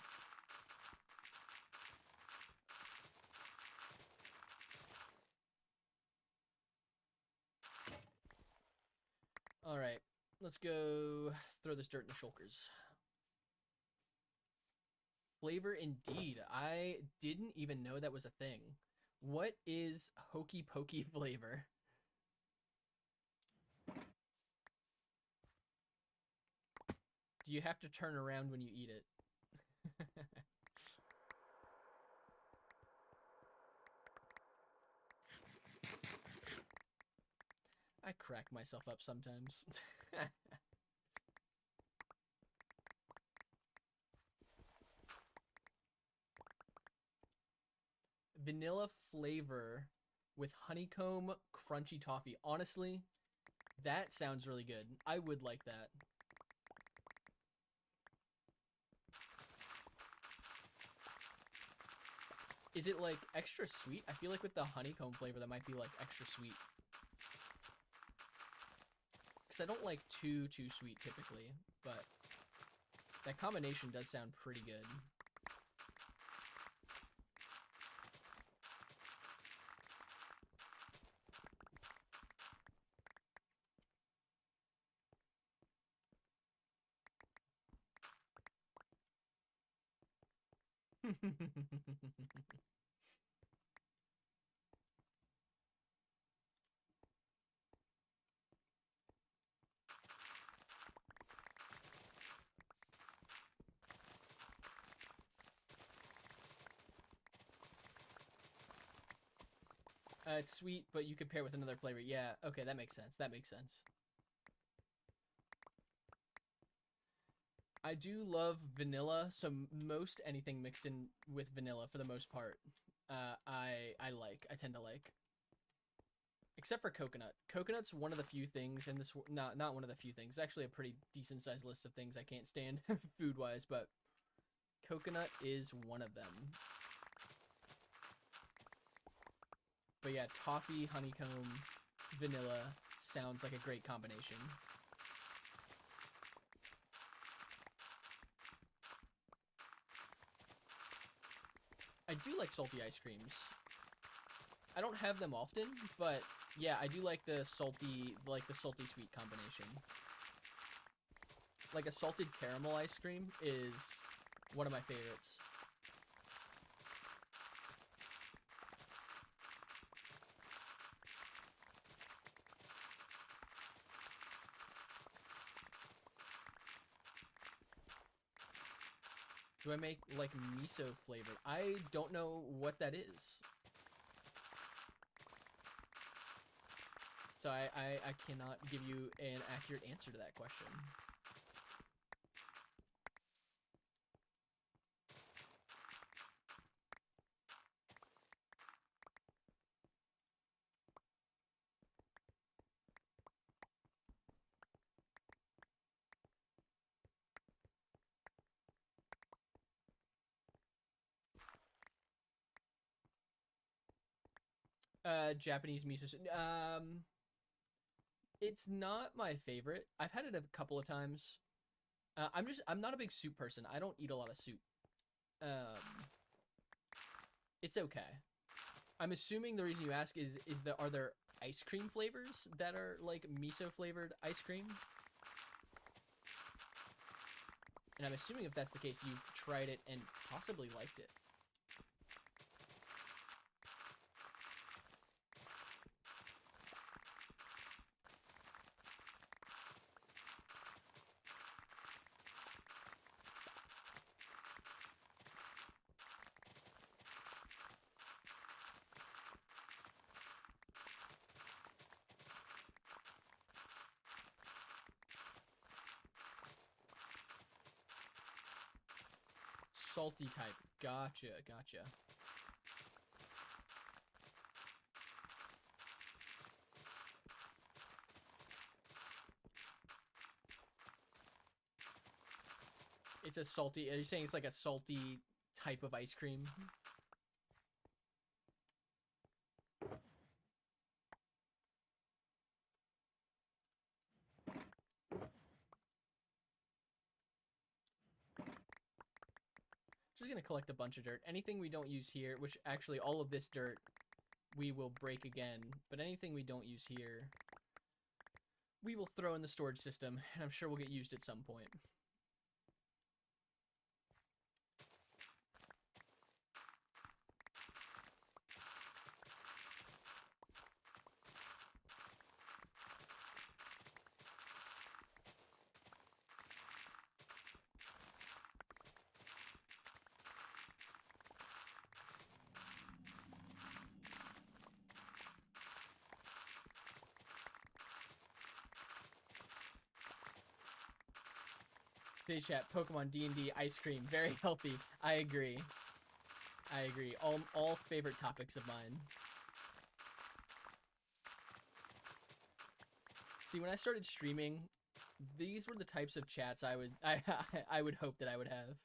All right, let's go throw this dirt in the shulkers. flavor indeed. I didn't even know that was a thing. What is hokey pokey flavor? Do you have to turn around when you eat it? I crack myself up sometimes. Vanilla flavor with honeycomb crunchy toffee. Honestly, that sounds really good. I would like that. Is it like extra sweet? I feel like with the honeycomb flavor, that might be like extra sweet. Because I don't like too sweet typically, but that combination does sound pretty good. It's sweet, but you could pair with another flavor. Yeah, okay, that makes sense. That makes sense. I do love vanilla, so most anything mixed in with vanilla for the most part, I like. I tend to like. Except for coconut. Coconut's one of the few things in this. Not one of the few things. It's actually a pretty decent sized list of things I can't stand food wise, but coconut is one of them. But yeah, toffee, honeycomb, vanilla sounds like a great combination. I do like salty ice creams. I don't have them often, but yeah, I do like the salty sweet combination. Like a salted caramel ice cream is one of my favorites. Do I make like miso flavored? I don't know what that is. So I cannot give you an accurate answer to that question. Japanese miso soup. It's not my favorite. I've had it a couple of times. I'm not a big soup person. I don't eat a lot of soup. Um, it's okay. I'm assuming the reason you ask is that are there ice cream flavors that are like miso flavored ice cream? And I'm assuming if that's the case, you've tried it and possibly liked it. Salty type. Gotcha, gotcha. It's a salty. Are you saying it's like a salty type of ice cream? Just gonna collect a bunch of dirt. Anything we don't use here, which actually all of this dirt we will break again, but anything we don't use here, we will throw in the storage system, and I'm sure we'll get used at some point. Fish chat, Pokemon, D&D, ice cream, very healthy. I agree. I agree. All favorite topics of mine. See, when I started streaming, these were the types of chats I would hope that I would have.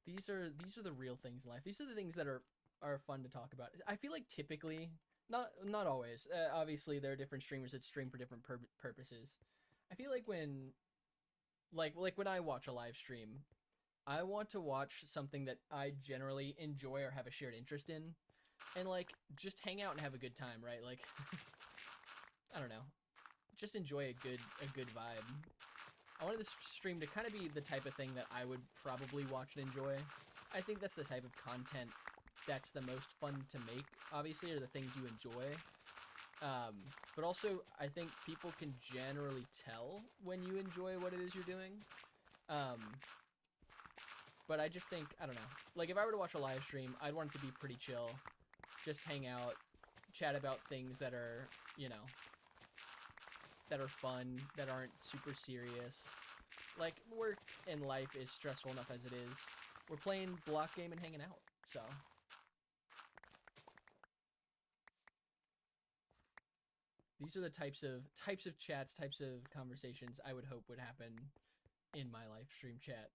These are the real things in life. These are the things that are fun to talk about. I feel like typically, not always. Obviously, there are different streamers that stream for different purposes. I feel like when, like when I watch a live stream, I want to watch something that I generally enjoy or have a shared interest in, and like just hang out and have a good time, right? Like, I don't know, just enjoy a good vibe. I wanted this stream to kind of be the type of thing that I would probably watch and enjoy. I think that's the type of content that's the most fun to make, obviously, are the things you enjoy. But also, I think people can generally tell when you enjoy what it is you're doing. But I just think, I don't know, like if I were to watch a live stream, I'd want it to be pretty chill. Just hang out, chat about things that are, you know, that are fun, that aren't super serious. Like, work and life is stressful enough as it is. We're playing block game and hanging out, so. These are the types of chats, types of conversations I would hope would happen in my live stream chat.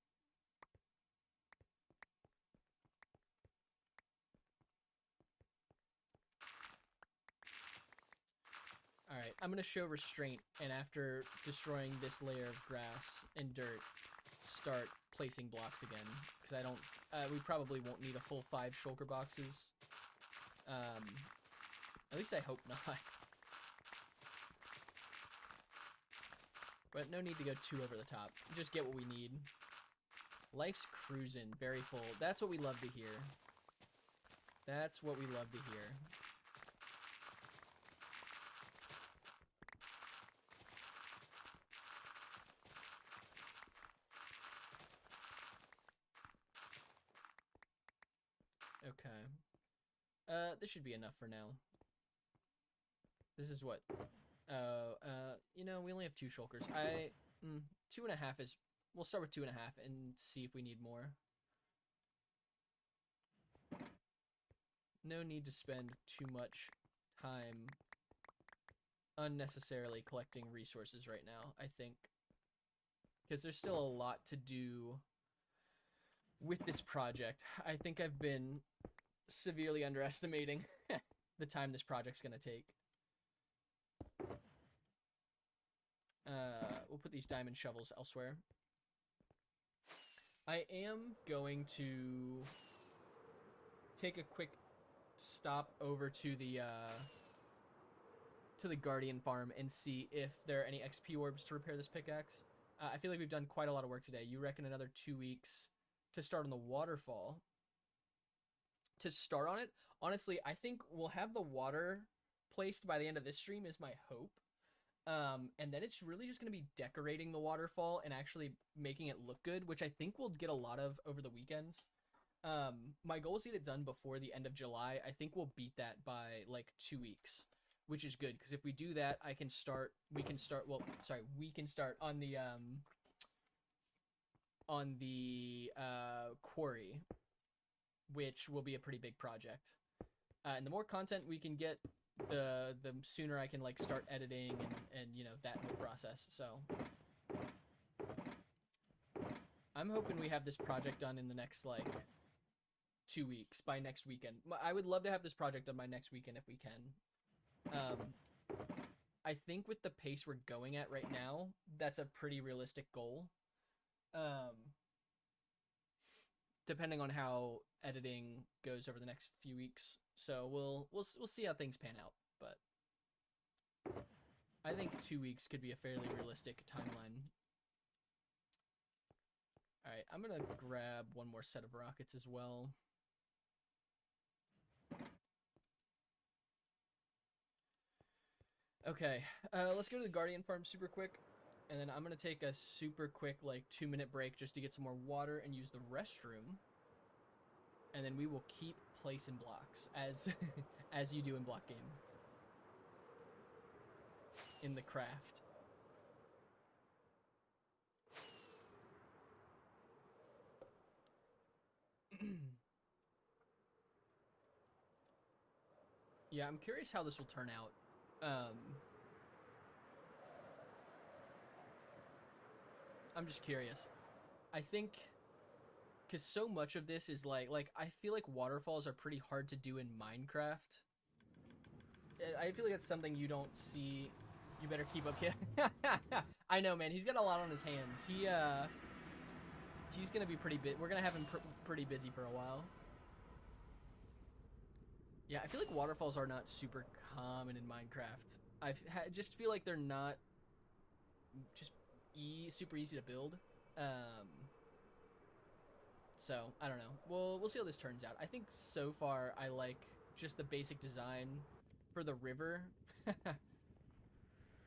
Alright, I'm gonna show restraint, and after destroying this layer of grass and dirt, start placing blocks again. Because I don't, we probably won't need a full 5 shulker boxes. At least I hope not. But no need to go too over the top. Just get what we need. Life's cruising, very full. That's what we love to hear. That's what we love to hear. Okay. This should be enough for now. This is what? You know, we only have 2 shulkers. 2.5 is... We'll start with 2.5 and see if we need more. No need to spend too much time unnecessarily collecting resources right now, I think. Because there's still a lot to do with this project. I think I've been severely underestimating the time this project's gonna take. We'll put these diamond shovels elsewhere. I am going to take a quick stop over to the Guardian farm and see if there are any XP orbs to repair this pickaxe. I feel like we've done quite a lot of work today. You reckon another 2 weeks to start on the waterfall? To start on it, honestly, I think we'll have the water placed by the end of this stream is my hope. And then it's really just going to be decorating the waterfall and actually making it look good, which I think we'll get a lot of over the weekends. My goal is to get it done before the end of July. I think we'll beat that by like 2 weeks, which is good because if we do that, we can start on the quarry, which will be a pretty big project. And the more content we can get, the sooner I can like start editing and you know, that whole process. So I'm hoping we have this project done in the next like 2 weeks, by next weekend. I would love to have this project done by next weekend if we can. I think with the pace we're going at right now, that's a pretty realistic goal. Depending on how editing goes over the next few weeks. So we'll see how things pan out, but I think 2 weeks could be a fairly realistic timeline. All right, I'm gonna grab one more set of rockets as well. Okay, let's go to the Guardian farm super quick, and then I'm gonna take a super quick like 2-minute break just to get some more water and use the restroom. And then we will keep placing blocks as as you do in block game. in the craft. Yeah, I'm curious how this will turn out. I'm just curious. I think because so much of this is like I feel like waterfalls are pretty hard to do in Minecraft. I feel like it's something you don't see. You better keep up, kid. I know, man. He's got a lot on his hands. He's gonna be pretty bit. We're gonna have him pretty busy for a while. Yeah, I feel like waterfalls are not super common in Minecraft. Just feel like they're not just super easy to build. Um, so I don't know. We'll see how this turns out. I think so far I like just the basic design for the river.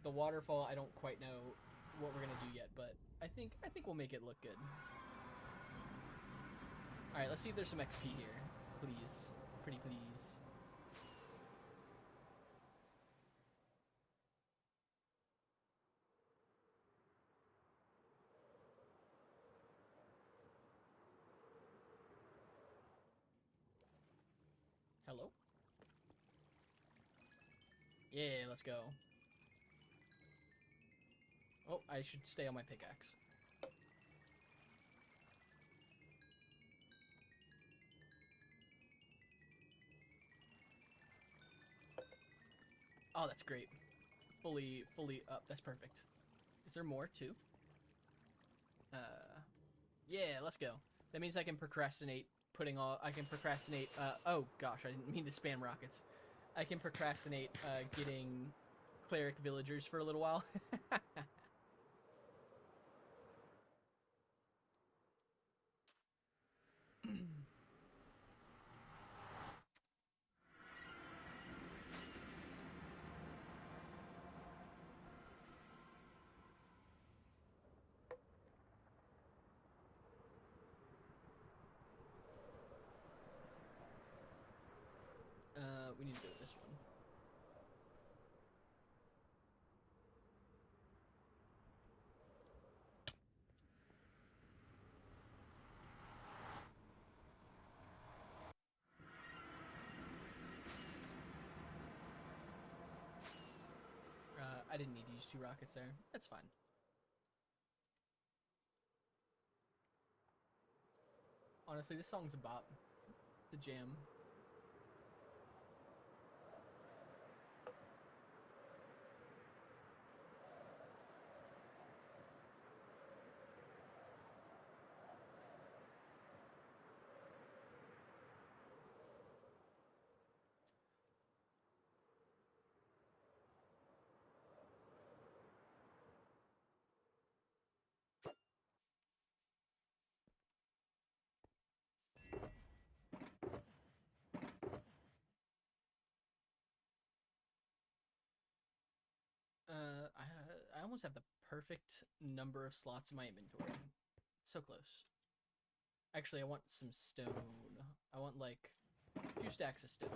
The waterfall, I don't quite know what we're gonna do yet, but I think we'll make it look good. All right, let's see if there's some XP here, please, pretty please. Hello? Yeah, let's go. Oh, I should stay on my pickaxe. Oh, that's great. Fully up. That's perfect. Is there more too? Yeah, let's go. That means I can procrastinate I can procrastinate, oh gosh, I didn't mean to spam rockets. I can procrastinate, getting cleric villagers for a little while. We need to go to this one. I didn't need to use 2 rockets there. That's fine. Honestly, this song's a bop. It's a jam. I almost have the perfect number of slots in my inventory. So close. Actually, I want some stone. I want like 2 stacks of stone.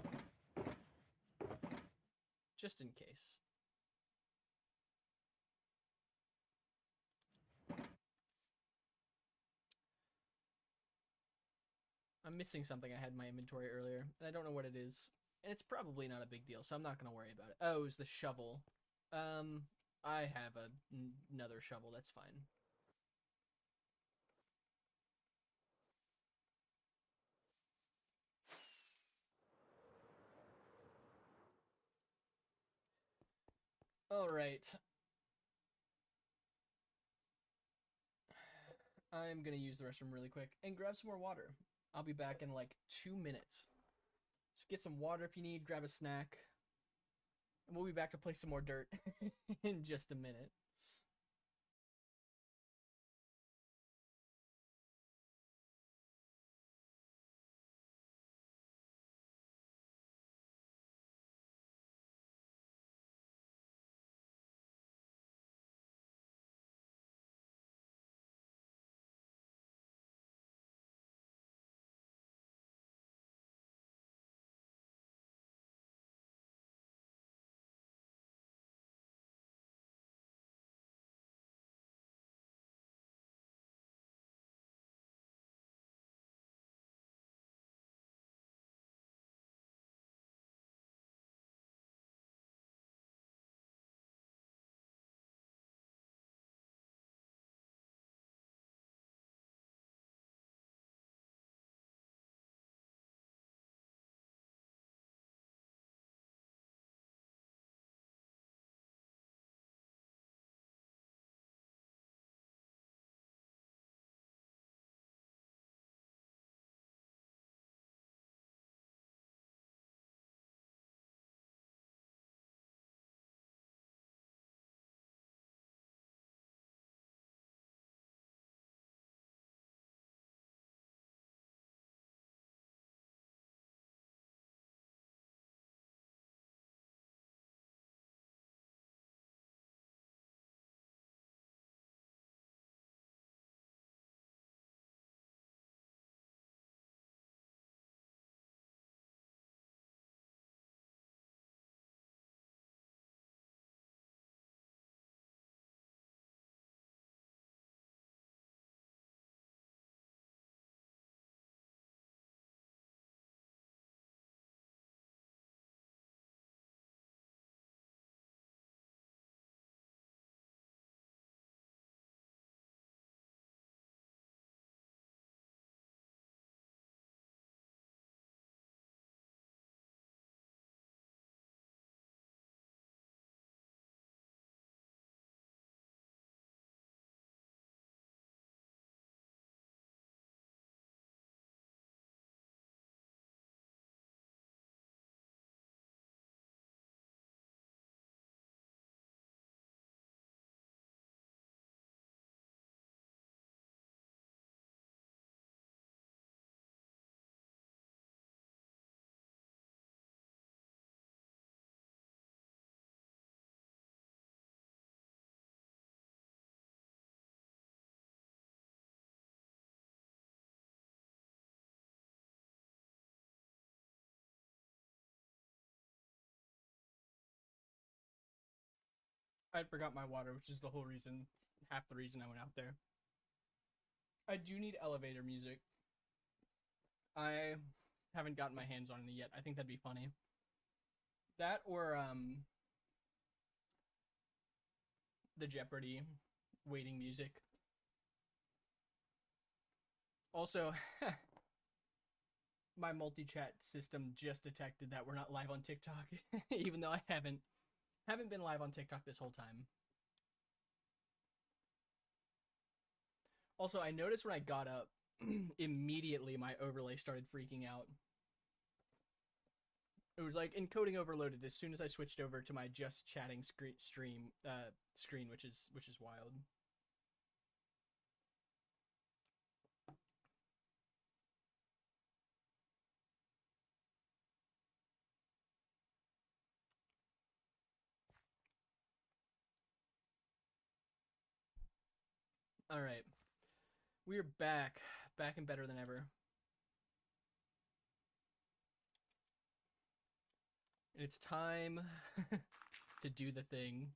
Just in case. I'm missing something I had in my inventory earlier, and I don't know what it is. And it's probably not a big deal, so I'm not going to worry about it. Oh, it's the shovel. I have another shovel. That's fine. All right. I'm going to use the restroom really quick and grab some more water. I'll be back in like 2 minutes. So get some water if you need, grab a snack. And we'll be back to play some more dirt in just a minute. I forgot my water, which is the whole reason, half the reason I went out there. I do need elevator music. I haven't gotten my hands on it yet. I think that'd be funny. That or the Jeopardy waiting music. Also, my multi-chat system just detected that we're not live on TikTok, even though I haven't been live on TikTok this whole time. Also, I noticed when I got up, immediately my overlay started freaking out. It was like encoding overloaded as soon as I switched over to my just chatting screen, which is wild. All right, we're back and better than ever. And it's time to do the thing.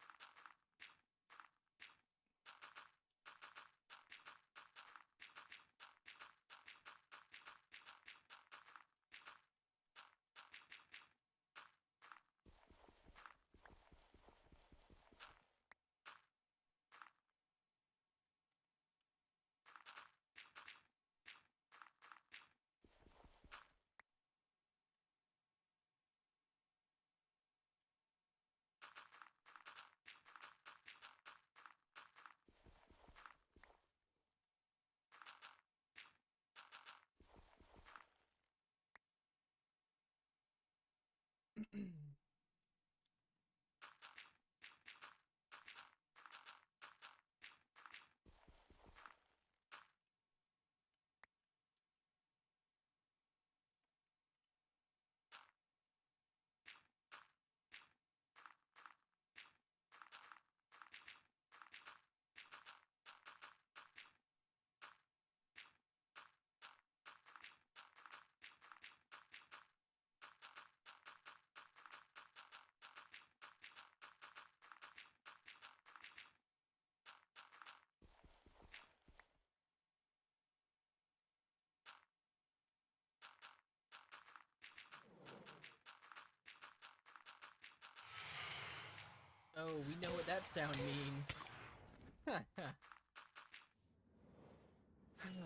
Oh, we know what that sound means.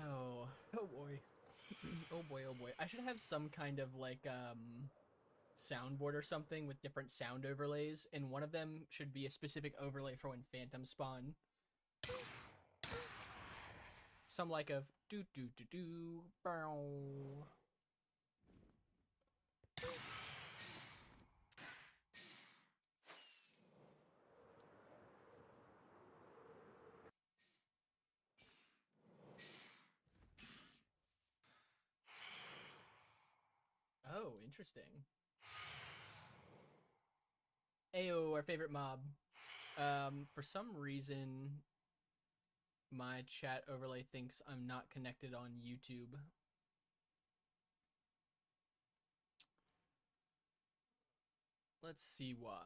Oh, oh boy. Oh boy, oh boy. I should have some kind of like soundboard or something with different sound overlays, and one of them should be a specific overlay for when phantoms spawn. Some like of do do do do bow. Oh, interesting. Ayo, our favorite mob. For some reason, my chat overlay thinks I'm not connected on YouTube. Let's see why.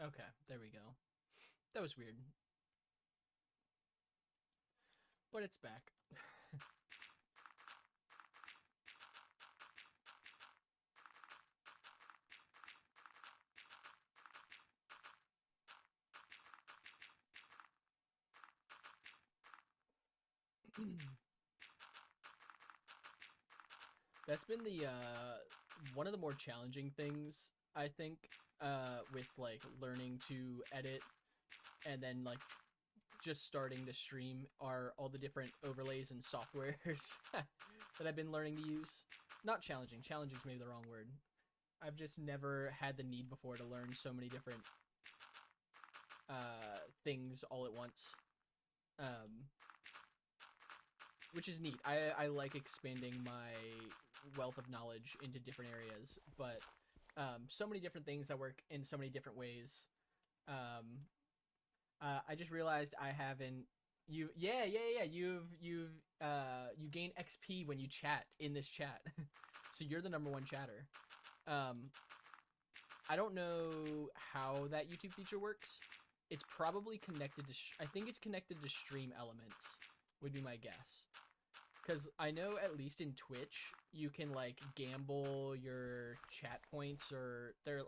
Okay, there we go. That was weird. But it's back. That's been the one of the more challenging things, I think, with like learning to edit and then like just starting to stream are all the different overlays and softwares that I've been learning to use. Not challenging. Challenging is maybe the wrong word. I've just never had the need before to learn so many different things all at once. Which is neat. I like expanding my wealth of knowledge into different areas, but so many different things that work in so many different ways. I just realized I haven't. You've you gain XP when you chat in this chat. So you're the #1 chatter. I don't know how that YouTube feature works. It's probably connected to, I think it's connected to Stream Elements, would be my guess. Because I know at least in Twitch, you can like gamble your chat points, or there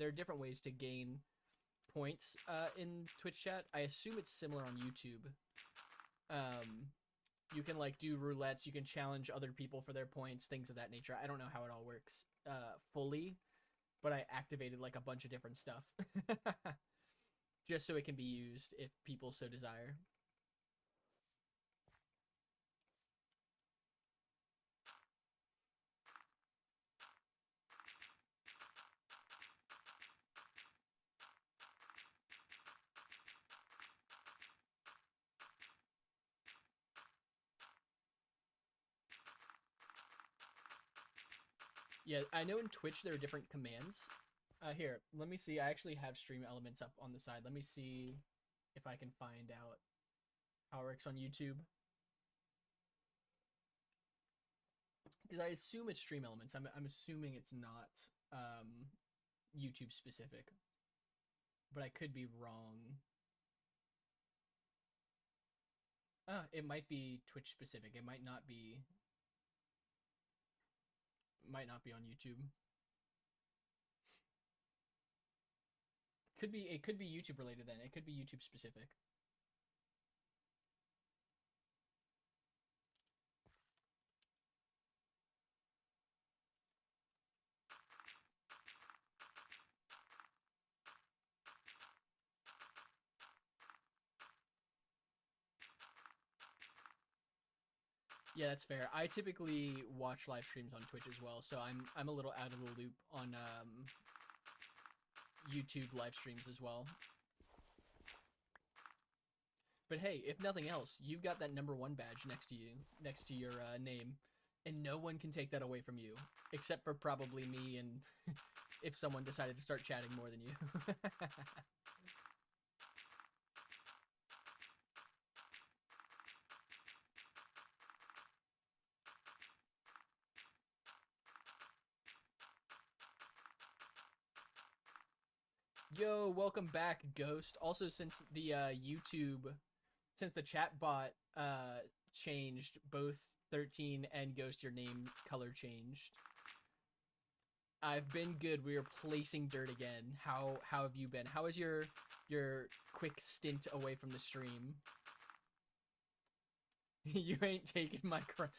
are different ways to gain points in Twitch chat. I assume it's similar on YouTube. You can like do roulettes, you can challenge other people for their points, things of that nature. I don't know how it all works fully, but I activated like a bunch of different stuff just so it can be used if people so desire. Yeah, I know in Twitch there are different commands. Here, let me see. I actually have Stream Elements up on the side. Let me see if I can find out how it works on YouTube. Because I assume it's Stream Elements. I'm assuming it's not YouTube specific, but I could be wrong. It might be Twitch specific. It might not be. Might not be on YouTube. Could be. It could be YouTube related then. It could be YouTube specific. Yeah, that's fair. I typically watch live streams on Twitch as well, so I'm a little out of the loop on YouTube live streams as well. But hey, if nothing else, you've got that #1 badge next to you, next to your name, and no one can take that away from you, except for probably me and if someone decided to start chatting more than you. Yo, welcome back, Ghost. Also, since the since the chat bot changed, both 13 and Ghost, your name color changed. I've been good. We are placing dirt again. How have you been? How was your quick stint away from the stream? You ain't taking my crown.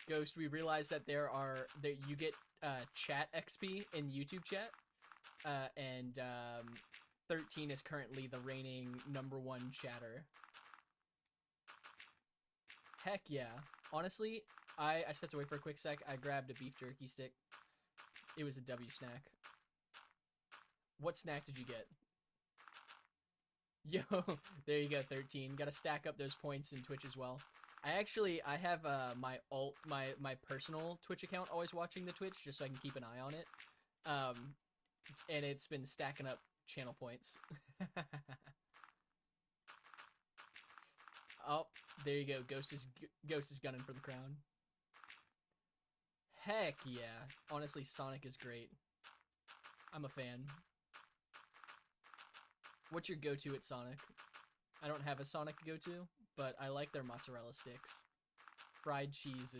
Ghost, we realized that you get chat XP in YouTube chat, and 13 is currently the reigning #1 chatter. Heck yeah. Honestly, I stepped away for a quick sec. I grabbed a beef jerky stick. It was a W snack. What snack did you get? Yo, there you go, 13. Gotta stack up those points in Twitch as well. I have my personal Twitch account always watching the Twitch just so I can keep an eye on it. And it's been stacking up channel points. Oh, there you go. Ghost is gunning for the crown. Heck yeah. Honestly, Sonic is great. I'm a fan. What's your go-to at Sonic? I don't have a Sonic go-to, but I like their mozzarella sticks. Fried cheese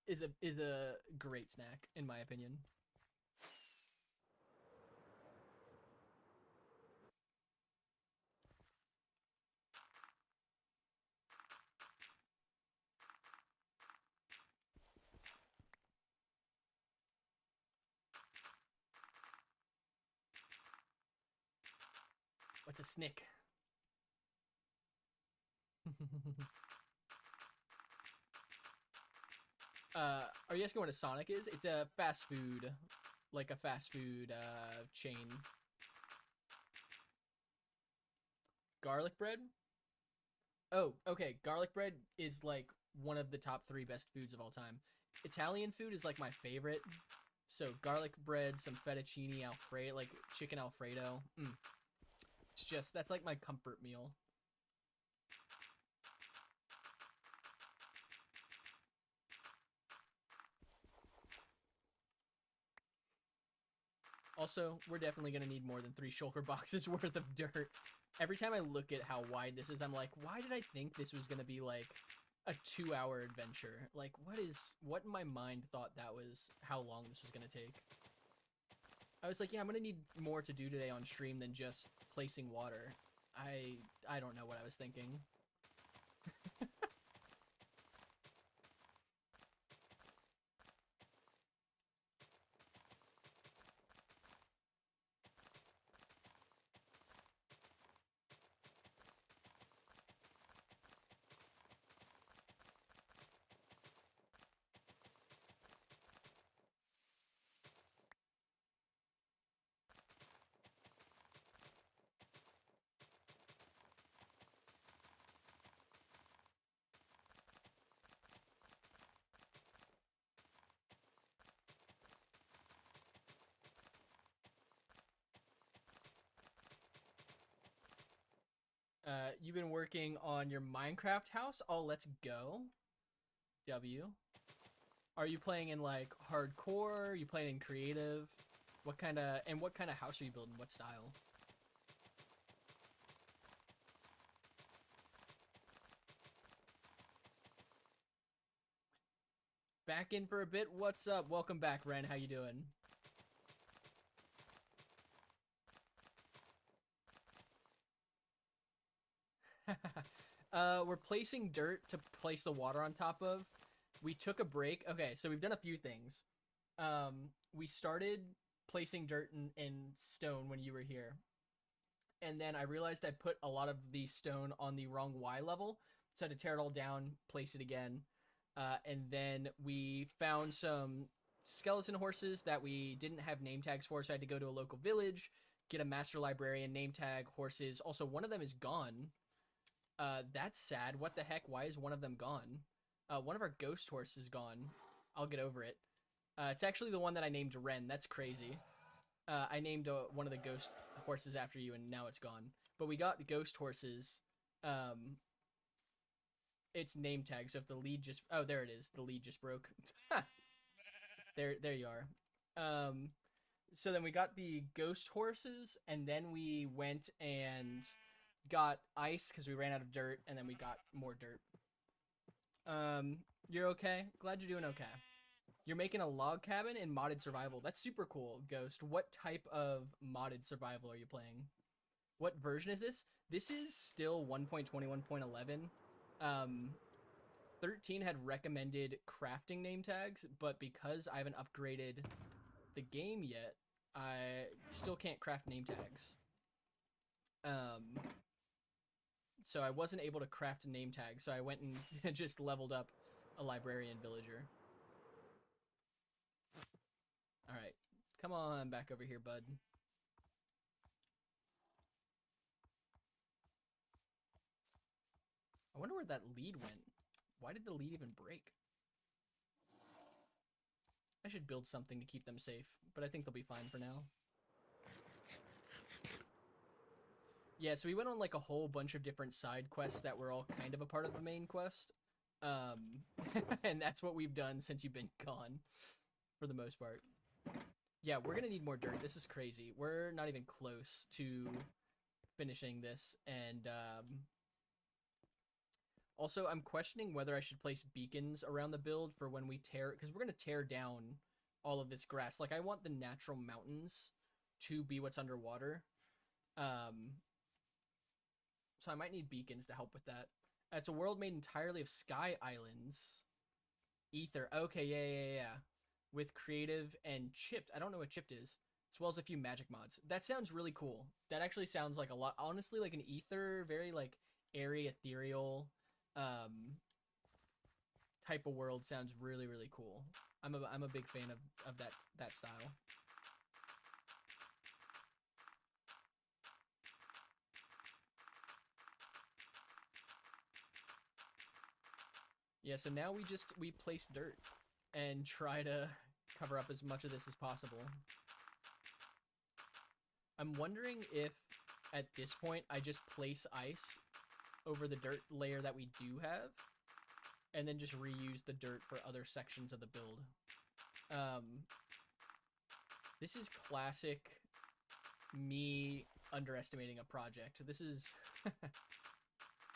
is a great snack in my opinion. What's a snick? Are you asking what a Sonic is? It's a fast food, like a fast food chain. Garlic bread? Oh, okay. Garlic bread is like one of the top 3 best foods of all time. Italian food is like my favorite. So garlic bread, some fettuccine alfredo, like chicken alfredo. That's like my comfort meal. Also, we're definitely going to need more than 3 shulker boxes worth of dirt. Every time I look at how wide this is, I'm like, why did I think this was going to be like a 2-hour adventure? Like, what in my mind thought that was how long this was going to take? I was like, yeah, I'm going to need more to do today on stream than just placing water. I don't know what I was thinking. You've been working on your Minecraft house? Oh, let's go. W. Are you playing in like hardcore? Are you playing in creative? What kind of house are you building? What style? Back in for a bit. What's up? Welcome back, Ren. How you doing? We're placing dirt to place the water on top of. We took a break. Okay, so we've done a few things. We started placing dirt in stone when you were here. And then I realized I put a lot of the stone on the wrong Y level. So I had to tear it all down, place it again. And then we found some skeleton horses that we didn't have name tags for. So I had to go to a local village, get a master librarian, name tag horses. Also, one of them is gone. That's sad. What the heck? Why is one of them gone? One of our ghost horses is gone. I'll get over it. It's actually the one that I named Ren. That's crazy. I named one of the ghost horses after you, and now it's gone. But we got ghost horses. It's name tag. So if the lead just there it is. The lead just broke. there you are. So then we got the ghost horses, and then we went and got ice because we ran out of dirt, and then we got more dirt. You're okay? Glad you're doing okay. You're making a log cabin in modded survival. That's super cool, Ghost. What type of modded survival are you playing? What version is this? This is still 1.21.11. 13 had recommended crafting name tags, but because I haven't upgraded the game yet, I still can't craft name tags. So I wasn't able to craft a name tag, so I went and just leveled up a librarian villager. Alright, come on back over here, bud. I wonder where that lead went. Why did the lead even break? I should build something to keep them safe, but I think they'll be fine for now. Yeah, so we went on like a whole bunch of different side quests that were all kind of a part of the main quest. And that's what we've done since you've been gone, for the most part. Yeah, we're gonna need more dirt. This is crazy. We're not even close to finishing this, and also I'm questioning whether I should place beacons around the build for when we tear, because we're gonna tear down all of this grass. Like, I want the natural mountains to be what's underwater. So I might need beacons to help with that. It's a world made entirely of sky islands. Ether. Okay, yeah. With creative and chipped. I don't know what chipped is. As well as a few magic mods. That sounds really cool. That actually sounds like a lot. Honestly, like an ether, very like airy, ethereal type of world sounds really, really cool. I'm a big fan of that style. Yeah, so now we place dirt and try to cover up as much of this as possible. I'm wondering if at this point, I just place ice over the dirt layer that we do have, and then just reuse the dirt for other sections of the build. This is classic me underestimating a project. This is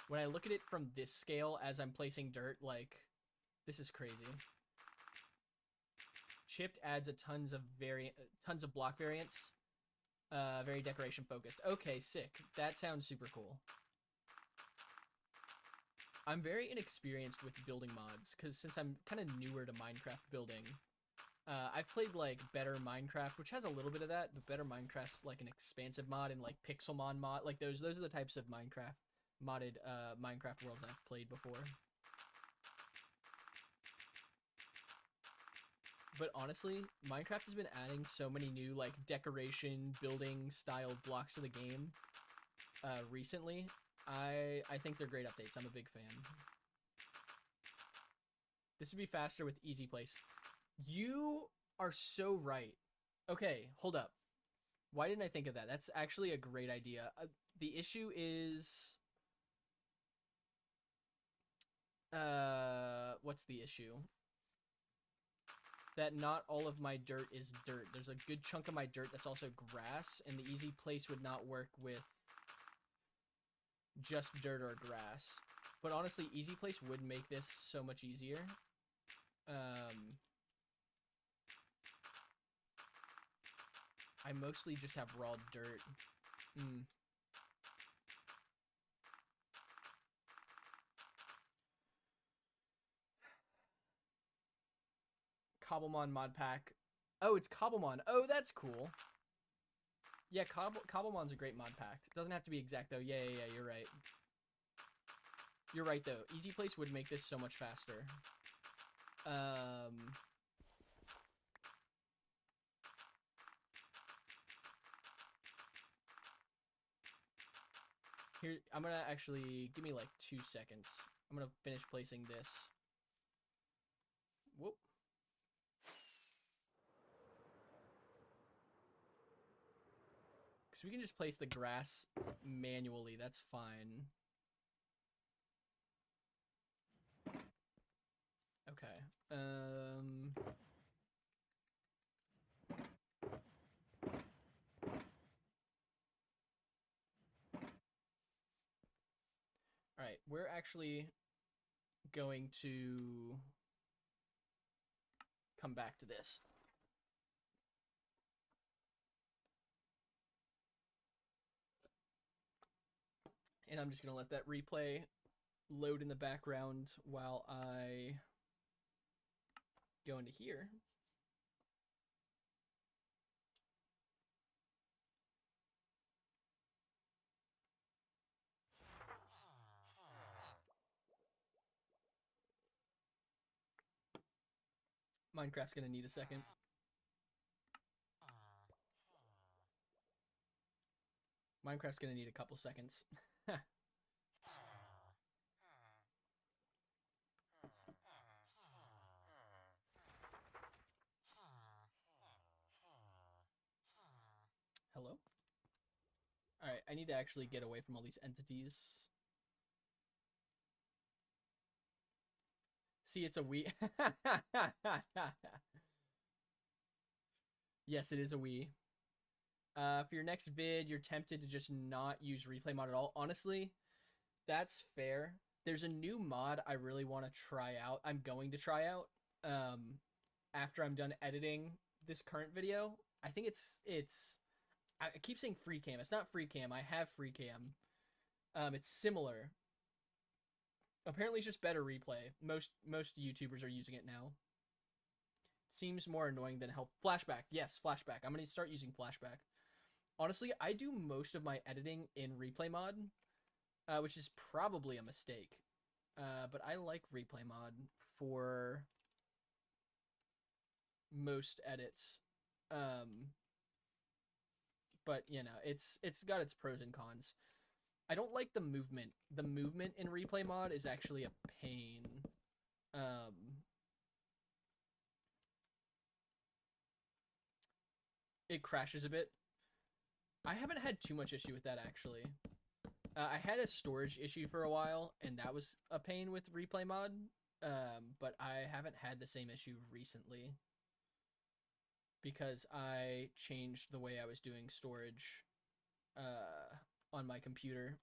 when I look at it from this scale as I'm placing dirt, like, this is crazy. Chipped adds a tons of block variants. Very decoration focused. Okay, sick. That sounds super cool. I'm very inexperienced with building mods, because since I'm kind of newer to Minecraft building, I've played, like, Better Minecraft, which has a little bit of that, but Better Minecraft's, like, an expansive mod, and, like, Pixelmon mod, like, those are the types of modded Minecraft worlds I've played before. But honestly, Minecraft has been adding so many new, like, decoration, building style blocks to the game recently. I think they're great updates. I'm a big fan. This would be faster with easy place. You are so right. Okay, hold up. Why didn't I think of that? That's actually a great idea. The issue is... what's the issue? That not all of my dirt is dirt. There's a good chunk of my dirt that's also grass, and the easy place would not work with just dirt or grass. But honestly, easy place would make this so much easier. I mostly just have raw dirt. Cobblemon mod pack. Oh, it's Cobblemon. Oh, that's cool. Yeah, Cobblemon's a great mod pack. It doesn't have to be exact, though. Yeah, you're right. You're right, though. Easy place would make this so much faster. Here, I'm gonna actually... Give me, like, 2 seconds. I'm gonna finish placing this. Whoop. Because we can just place the grass manually. That's fine. Okay. Alright, we're actually going to come back to this. And I'm just going to let that replay load in the background while I go into here. Minecraft's going to need a second. Minecraft's going to need a couple seconds. Hello? Alright, I need to actually get away from all these entities. See, it's a Wii. Yes, it is a Wii. For your next vid, you're tempted to just not use replay mod at all. Honestly, that's fair. There's a new mod I really want to try out. I'm going to try out after I'm done editing this current video. I think I keep saying free cam. It's not free cam. I have free cam. It's similar. Apparently it's just better replay. Most YouTubers are using it now. Seems more annoying than help. Flashback. Yes, flashback. I'm going to start using flashback. Honestly, I do most of my editing in replay mod, which is probably a mistake. But I like replay mod for most edits. But, you know, it's got its pros and cons. I don't like the movement. The movement in replay mod is actually a pain. It crashes a bit. I haven't had too much issue with that, actually. I had a storage issue for a while, and that was a pain with replay mod. But I haven't had the same issue recently because I changed the way I was doing storage on my computer,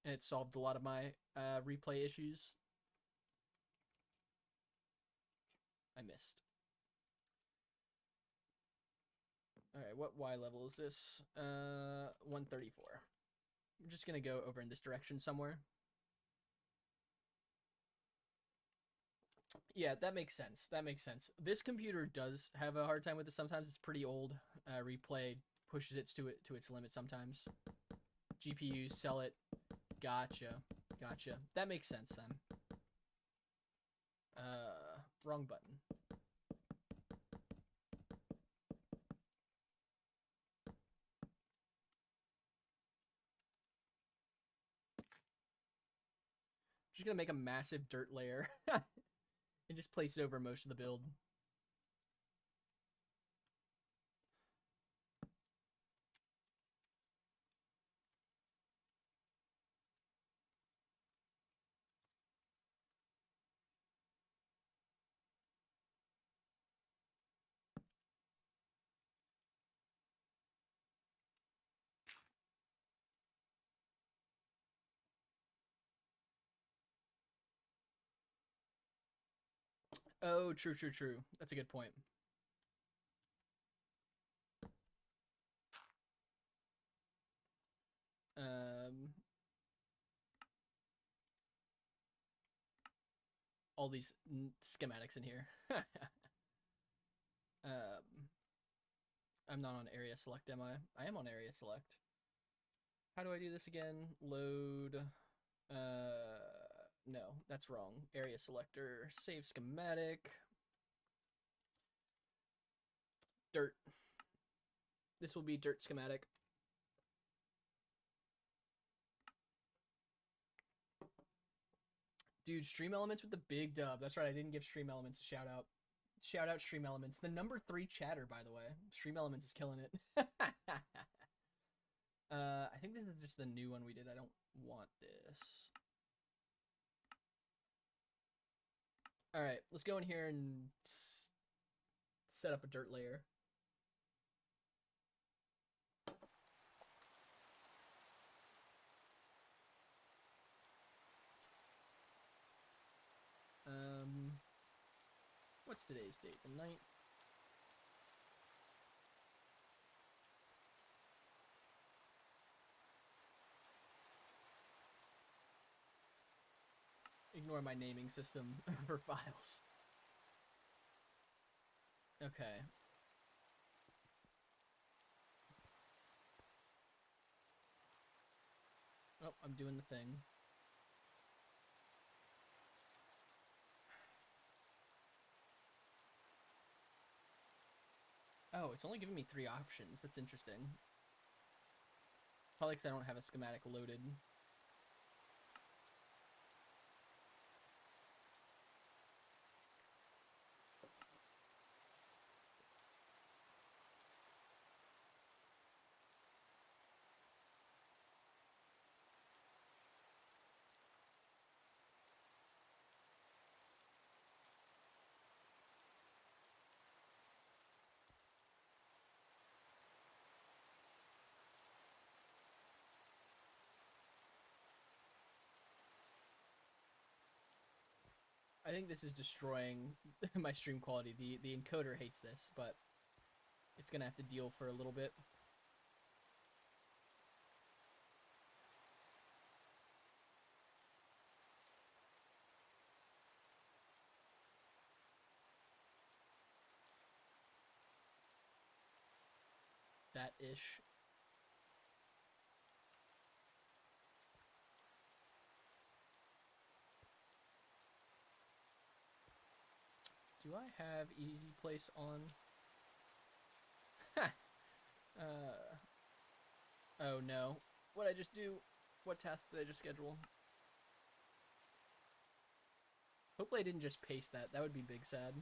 and it solved a lot of my replay issues. I missed. All right, what Y level is this? 134. I'm just gonna go over in this direction somewhere. Yeah, that makes sense. That makes sense. This computer does have a hard time with it sometimes. It's pretty old. Replay pushes it to its limit sometimes. GPUs sell it. Gotcha. Gotcha. That makes sense then. Wrong button. Just gonna make a massive dirt layer and just place it over most of the build. Oh, true, true, true. That's a good point. All these schematics in here. I'm not on area select, am I? I am on area select. How do I do this again? Load. No, that's wrong. Area selector. Save schematic. Dirt. This will be dirt schematic. Dude, Stream Elements with the big dub. That's right, I didn't give Stream Elements a shout out. Shout out Stream Elements. The number 3 chatter, by the way. Stream Elements is killing it. I think this is just the new one we did. I don't want this. All right, let's go in here and set up a dirt layer. What's today's date? The 9th. Ignore my naming system for files. Okay. Oh, I'm doing the thing. Oh, it's only giving me 3 options. That's interesting. Probably because I don't have a schematic loaded. I think this is destroying my stream quality. The encoder hates this, but it's gonna have to deal for a little bit. That ish. Do I have easy place on? Ha! Oh no. What'd I just do? What task did I just schedule? Hopefully I didn't just paste that. That would be big sad.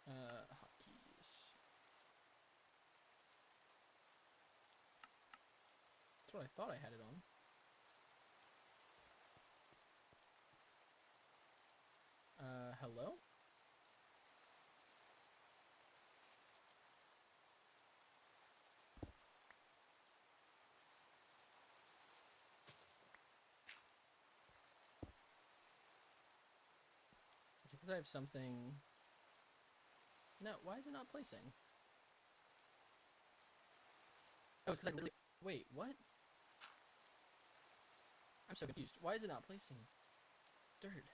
Hotkeys. what I thought I had it on. Hello? Is it because I have something... No, why is it not placing? Oh, it's because I literally... Wait, what? I'm so confused. Why is it not placing? Dirt.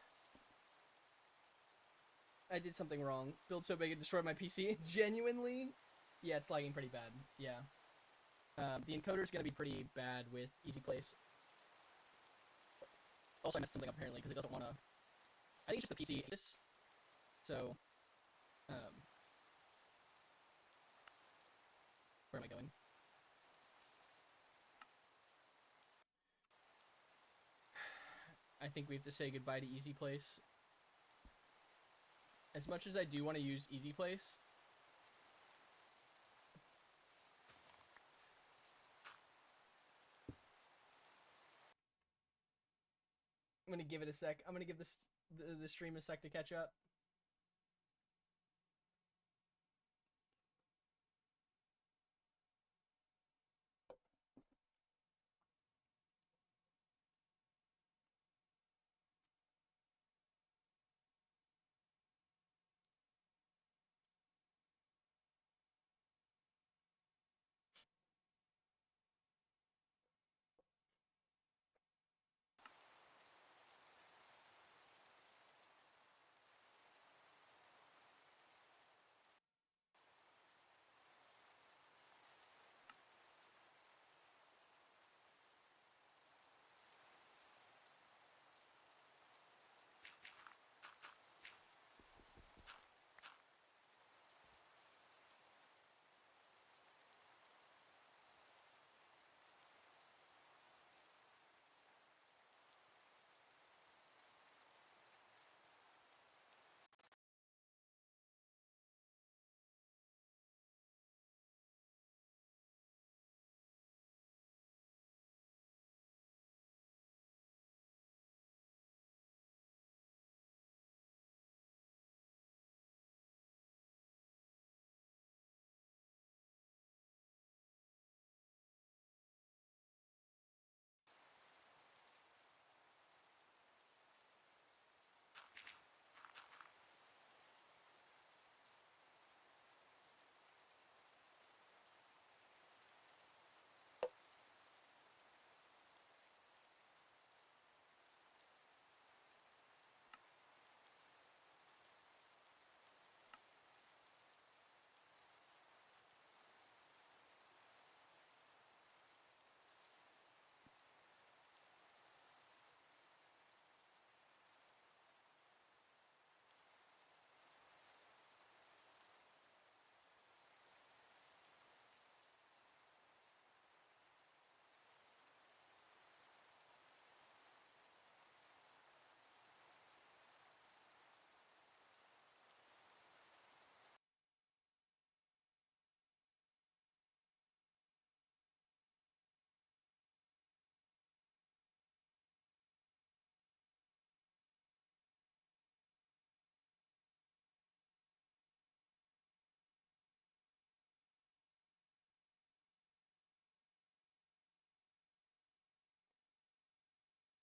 I did something wrong. Build so big it destroyed my PC. Genuinely? Yeah, it's lagging pretty bad. Yeah. The encoder's gonna be pretty bad with easy place. Also, I messed something up apparently because it doesn't want to... I think it's just the PC. So, where am I going? I think we have to say goodbye to easy place. As much as I do want to use easy place, I'm gonna give it a sec. I'm gonna give the stream a sec to catch up.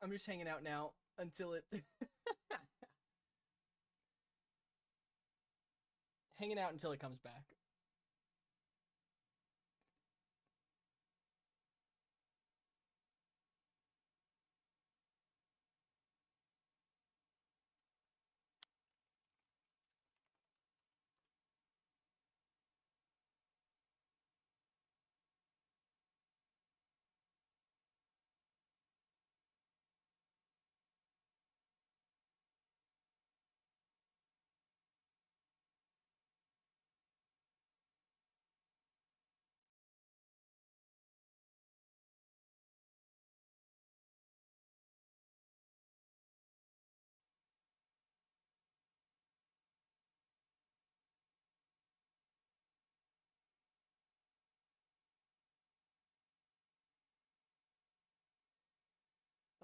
I'm just hanging out now until it... hanging out until it comes back.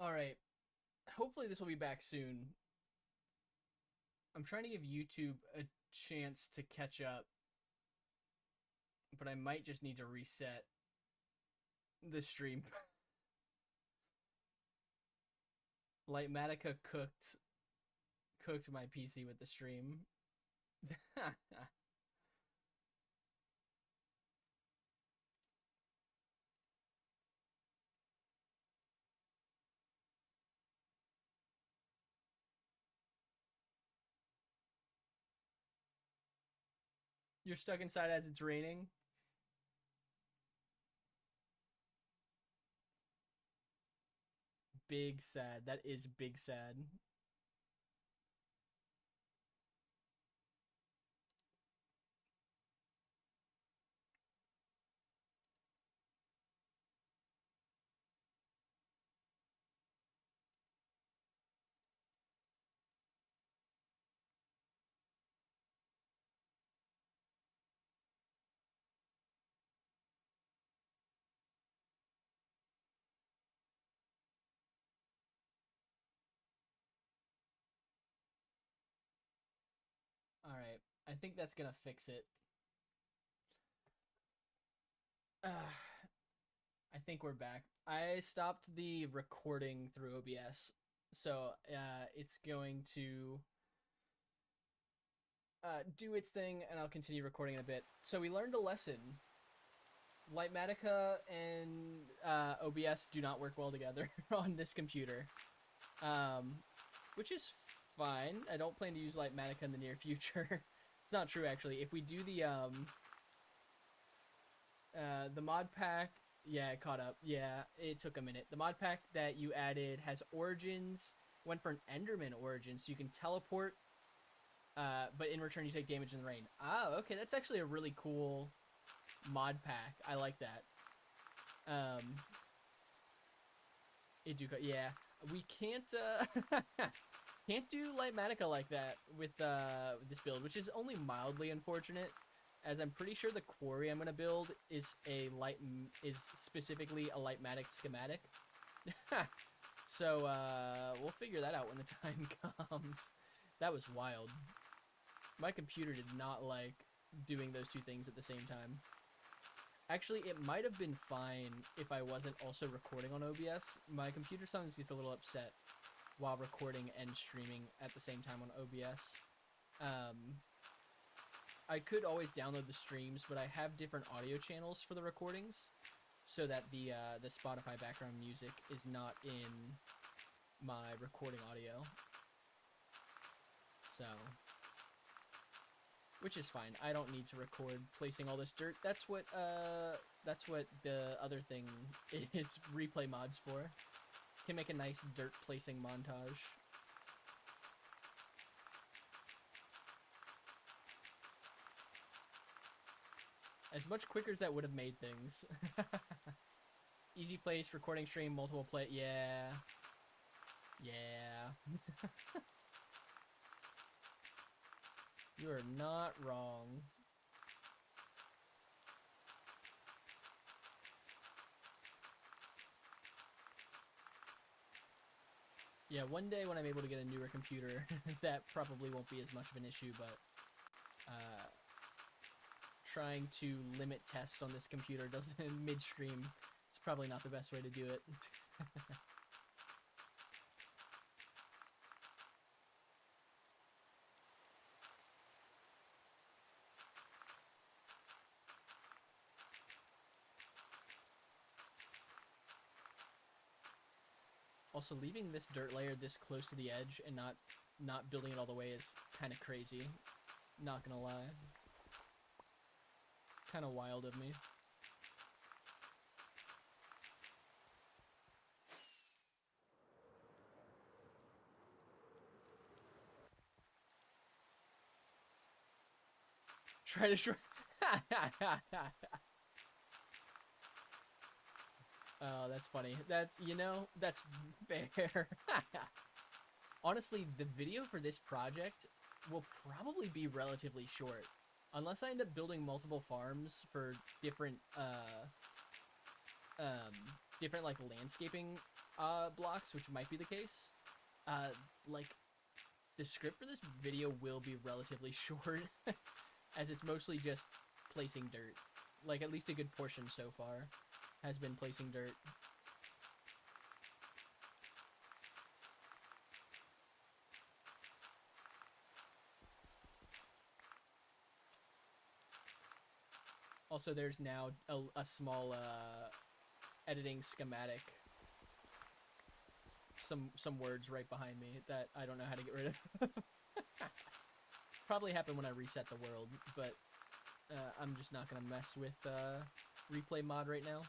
All right. Hopefully this will be back soon. I'm trying to give YouTube a chance to catch up, but I might just need to reset the stream. Lightmatica cooked my PC with the stream. You're stuck inside as it's raining. Big sad. That is big sad. All right. I think that's gonna fix it. I think we're back. I stopped the recording through OBS, so it's going to do its thing, and I'll continue recording in a bit. So we learned a lesson. Lightmatica and OBS do not work well together on this computer, which is fine. I don't plan to use Lightmatica in the near future. It's not true, actually. If we do the mod pack, yeah, it caught up. Yeah, it took a minute. The mod pack that you added has origins. Went for an Enderman origin, so you can teleport, but in return you take damage in the rain. Ah, okay, that's actually a really cool mod pack. I like that. Yeah, we can't can't do Lightmatica like that with this build, which is only mildly unfortunate, as I'm pretty sure the quarry I'm gonna build is specifically a Lightmatic schematic. So we'll figure that out when the time comes. That was wild. My computer did not like doing those two things at the same time. Actually, it might have been fine if I wasn't also recording on OBS. My computer sometimes gets a little upset while recording and streaming at the same time on OBS. I could always download the streams, but I have different audio channels for the recordings, so that the Spotify background music is not in my recording audio. So, which is fine. I don't need to record placing all this dirt. That's what the other thing is replay mods for. Can make a nice dirt placing montage. As much quicker as that would have made things. Easy place, recording stream, multiple play. Yeah. Yeah. You are not wrong. Yeah, one day when I'm able to get a newer computer, that probably won't be as much of an issue, but trying to limit test on this computer doesn't midstream. It's probably not the best way to do it. Also, leaving this dirt layer this close to the edge and not building it all the way is kind of crazy. Not gonna lie. Kind of wild of me. Try to destroy. Oh, that's funny. That's, you know, that's fair. Honestly, the video for this project will probably be relatively short. Unless I end up building multiple farms for different, different like landscaping blocks, which might be the case. Like the script for this video will be relatively short, as it's mostly just placing dirt. Like at least a good portion so far has been placing dirt. Also, there's now a small editing schematic. Some words right behind me that I don't know how to get rid of. Probably happened when I reset the world, but I'm just not gonna mess with replay mod right now.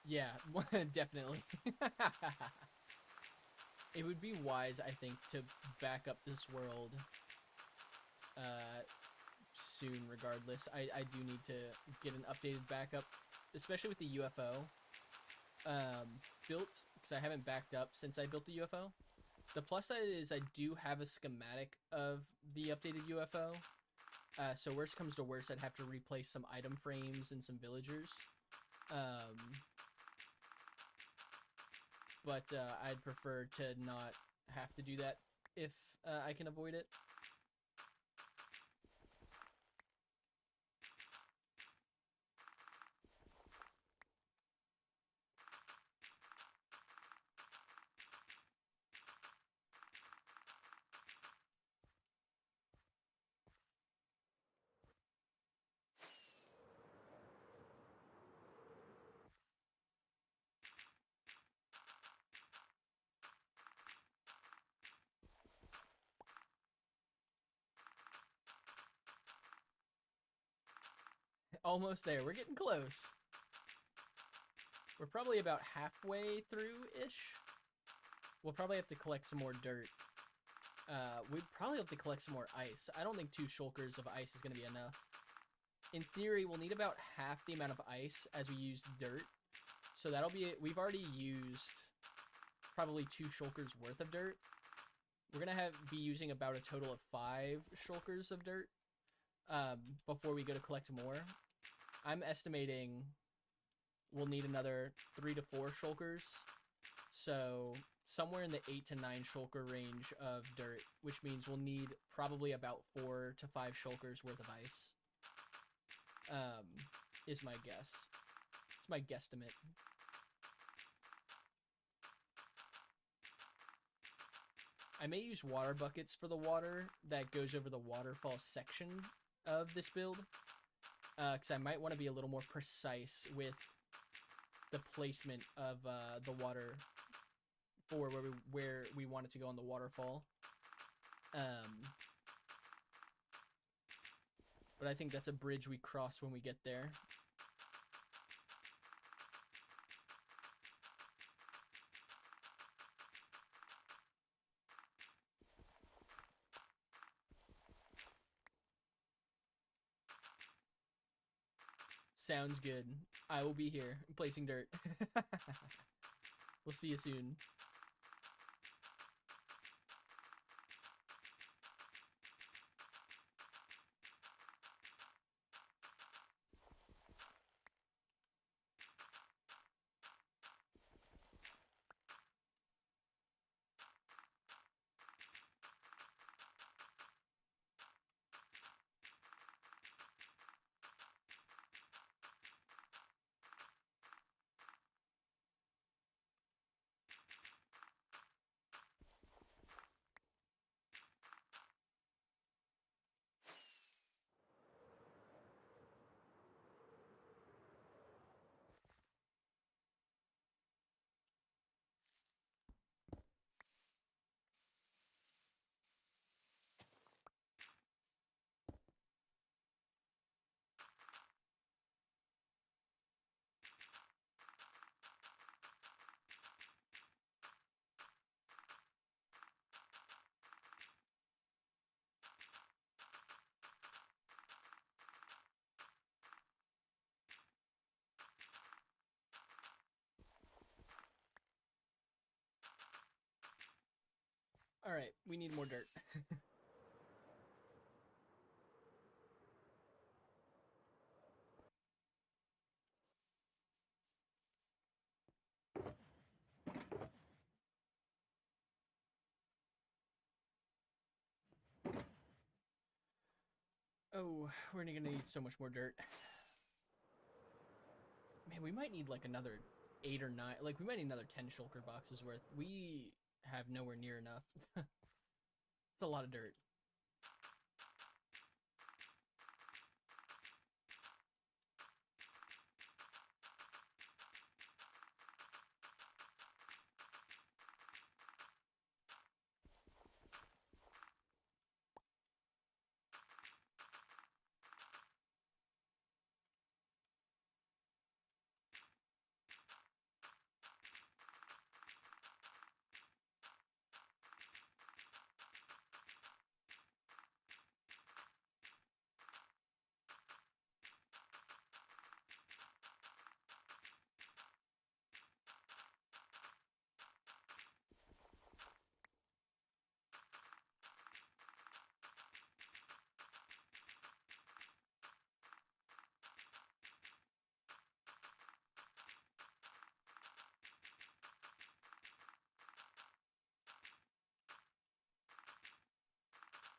Yeah, definitely. It would be wise, I think, to back up this world soon regardless. I do need to get an updated backup, especially with the UFO built, because I haven't backed up since I built the UFO. The plus side is I do have a schematic of the updated UFO, so worst comes to worst, I'd have to replace some item frames and some villagers. But I'd prefer to not have to do that if I can avoid it. Almost there. We're getting close. We're probably about halfway through-ish. We'll probably have to collect some more dirt. We'd probably have to collect some more ice. I don't think 2 shulkers of ice is going to be enough. In theory, we'll need about half the amount of ice as we use dirt. So that'll be it. We've already used probably 2 shulkers worth of dirt. We're going to be using about a total of 5 shulkers of dirt before we go to collect more. I'm estimating we'll need another 3 to 4 shulkers. So somewhere in the 8 to 9 shulker range of dirt, which means we'll need probably about 4 to 5 shulkers worth of ice. Is my guess. It's my guesstimate. I may use water buckets for the water that goes over the waterfall section of this build, because I might want to be a little more precise with the placement of the water for where we want it to go on the waterfall. But I think that's a bridge we cross when we get there. Sounds good. I will be here, placing dirt. We'll see you soon. All right, we need more dirt. Oh, we're gonna need so much more dirt. Man, we might need like another 8 or 9. Like, we might need another 10 shulker boxes worth. We have nowhere near enough. It's a lot of dirt.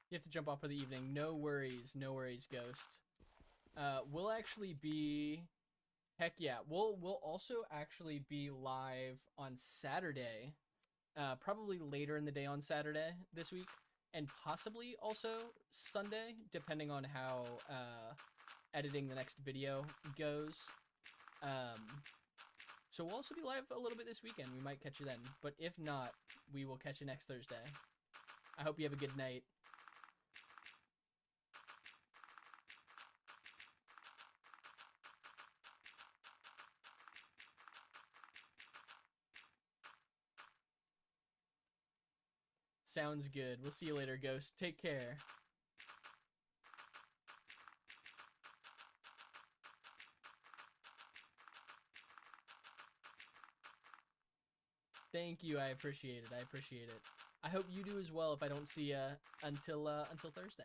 You have to jump off for the evening. No worries, Ghost. We'll actually be heck yeah. We'll also actually be live on Saturday. Probably later in the day on Saturday this week, and possibly also Sunday, depending on how editing the next video goes. So we'll also be live a little bit this weekend. We might catch you then, but if not, we will catch you next Thursday. I hope you have a good night. Sounds good. We'll see you later, Ghost. Take care. Thank you. I appreciate it. I appreciate it. I hope you do as well if I don't see you until Thursday.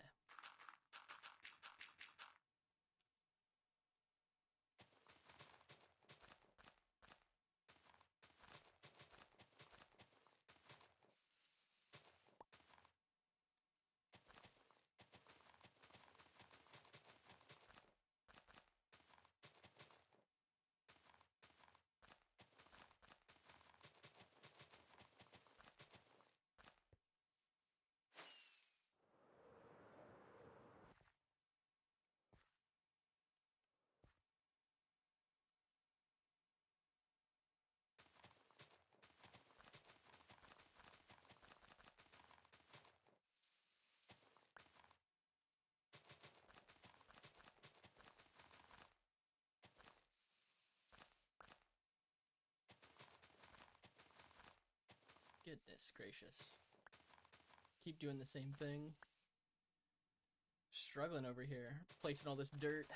Goodness gracious. Keep doing the same thing. Struggling over here, placing all this dirt.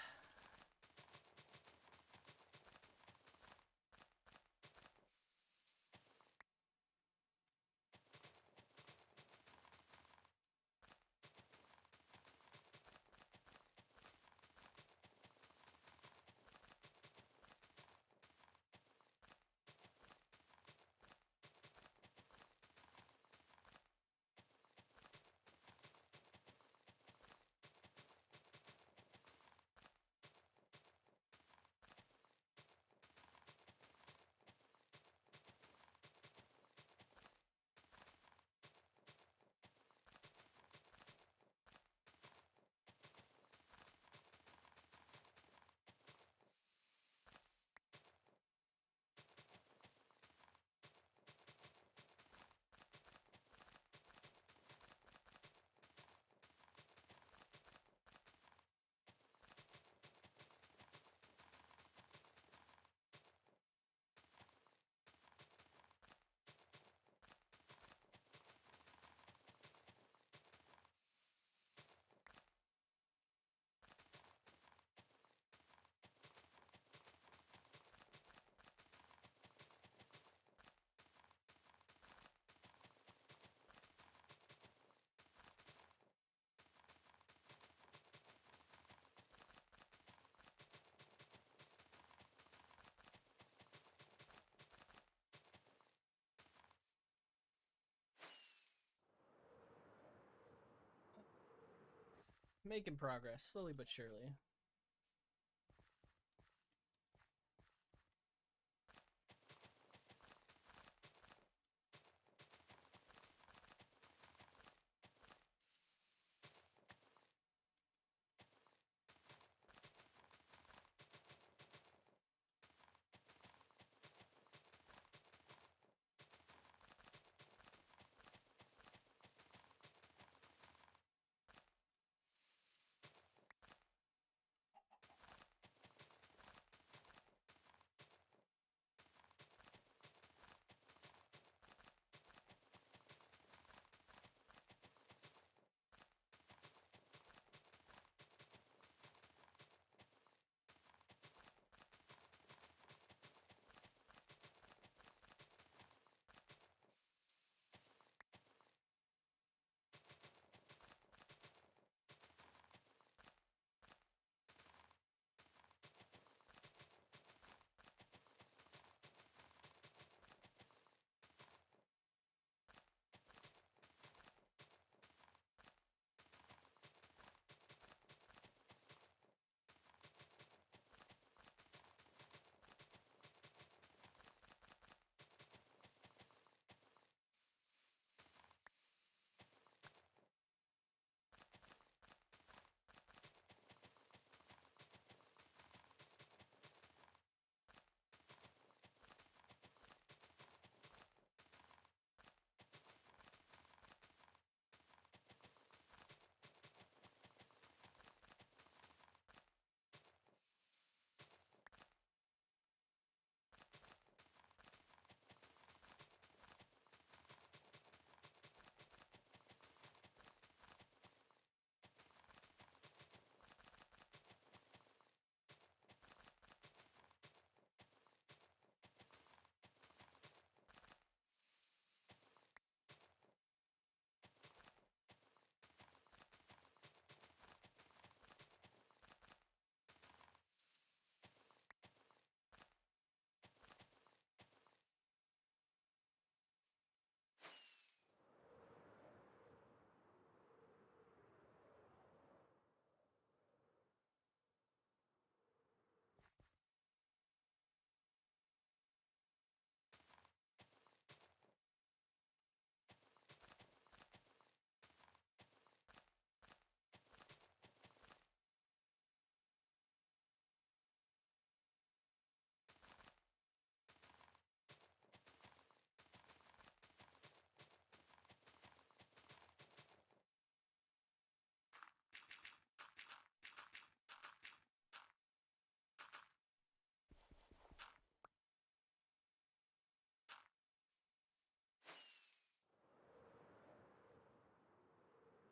Making progress, slowly but surely.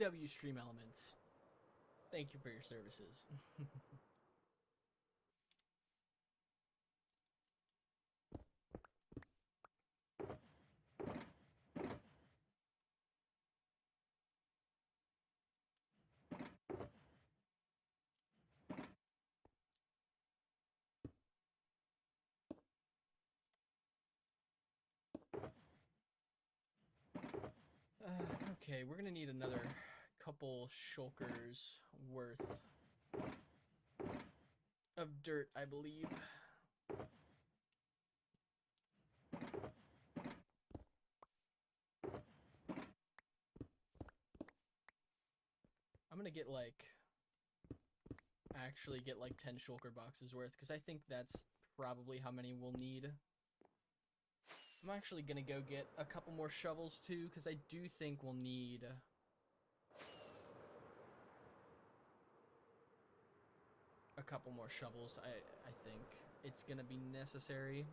W Stream Elements, thank you for your services. Okay, we're gonna need another couple shulkers worth of dirt, I believe. I'm gonna get like actually get like 10 shulker boxes worth because I think that's probably how many we'll need. I'm actually gonna go get a couple more shovels too because I do think we'll need a couple more shovels. I think it's gonna be necessary.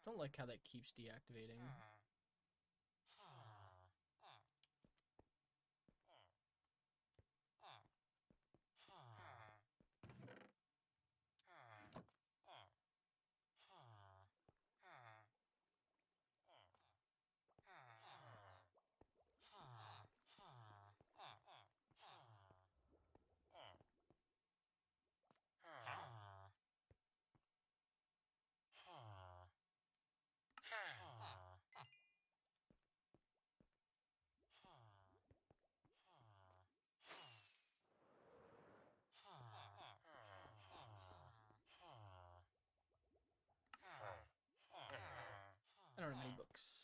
Don't like how that keeps deactivating. I don't have any books.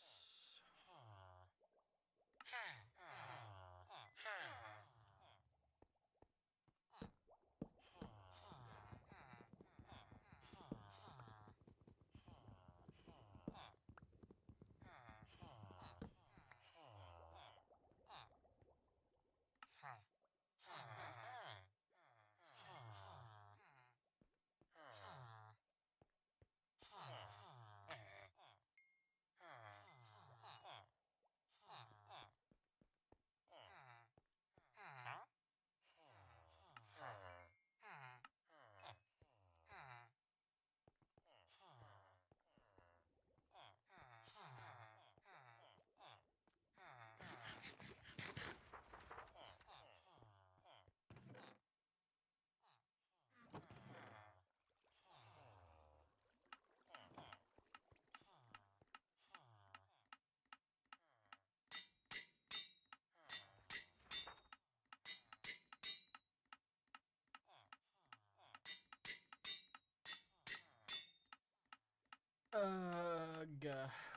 Ugh,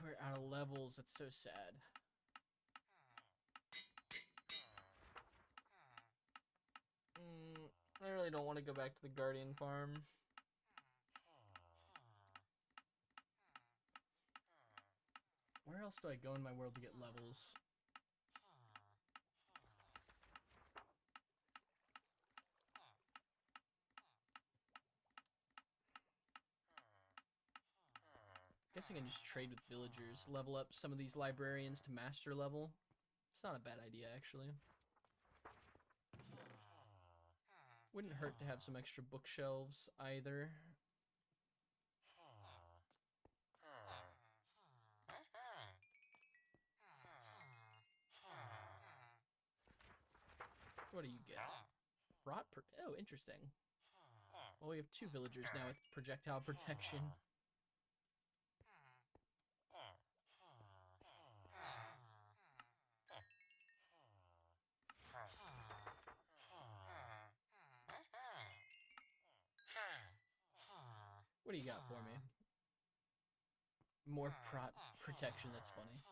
we're out of levels. That's so sad. I really don't want to go back to the Guardian farm. Where else do I go in my world to get levels? Guess I can just trade with villagers, level up some of these librarians to master level. It's not a bad idea, actually. Wouldn't hurt to have some extra bookshelves either. What do you get? Oh, interesting. Well, we have 2 villagers now with projectile protection. What do you got for me? More protection, that's funny.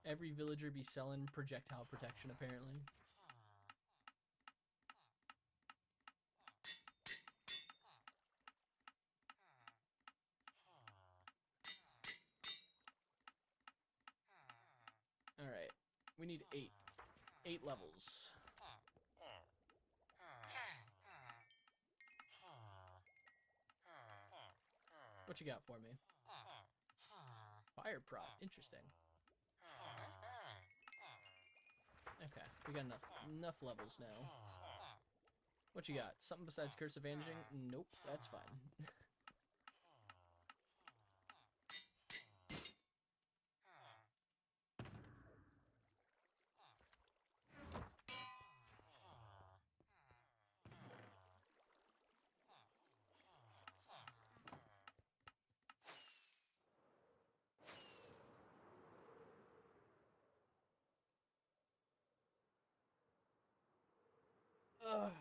Every villager be selling projectile protection, apparently. Alright, we need 8. 8 levels. What you got for me? Fire prop, interesting. Okay, we got enough levels now. What you got? Something besides Curse of Vanishing? Nope, that's fine. Ugh.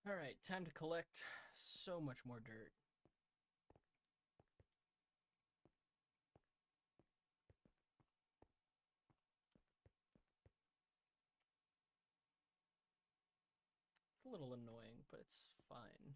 All right, time to collect so much more dirt. It's a little annoying, but it's fine.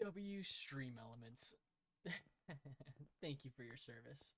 W Stream Elements. Thank you for your service.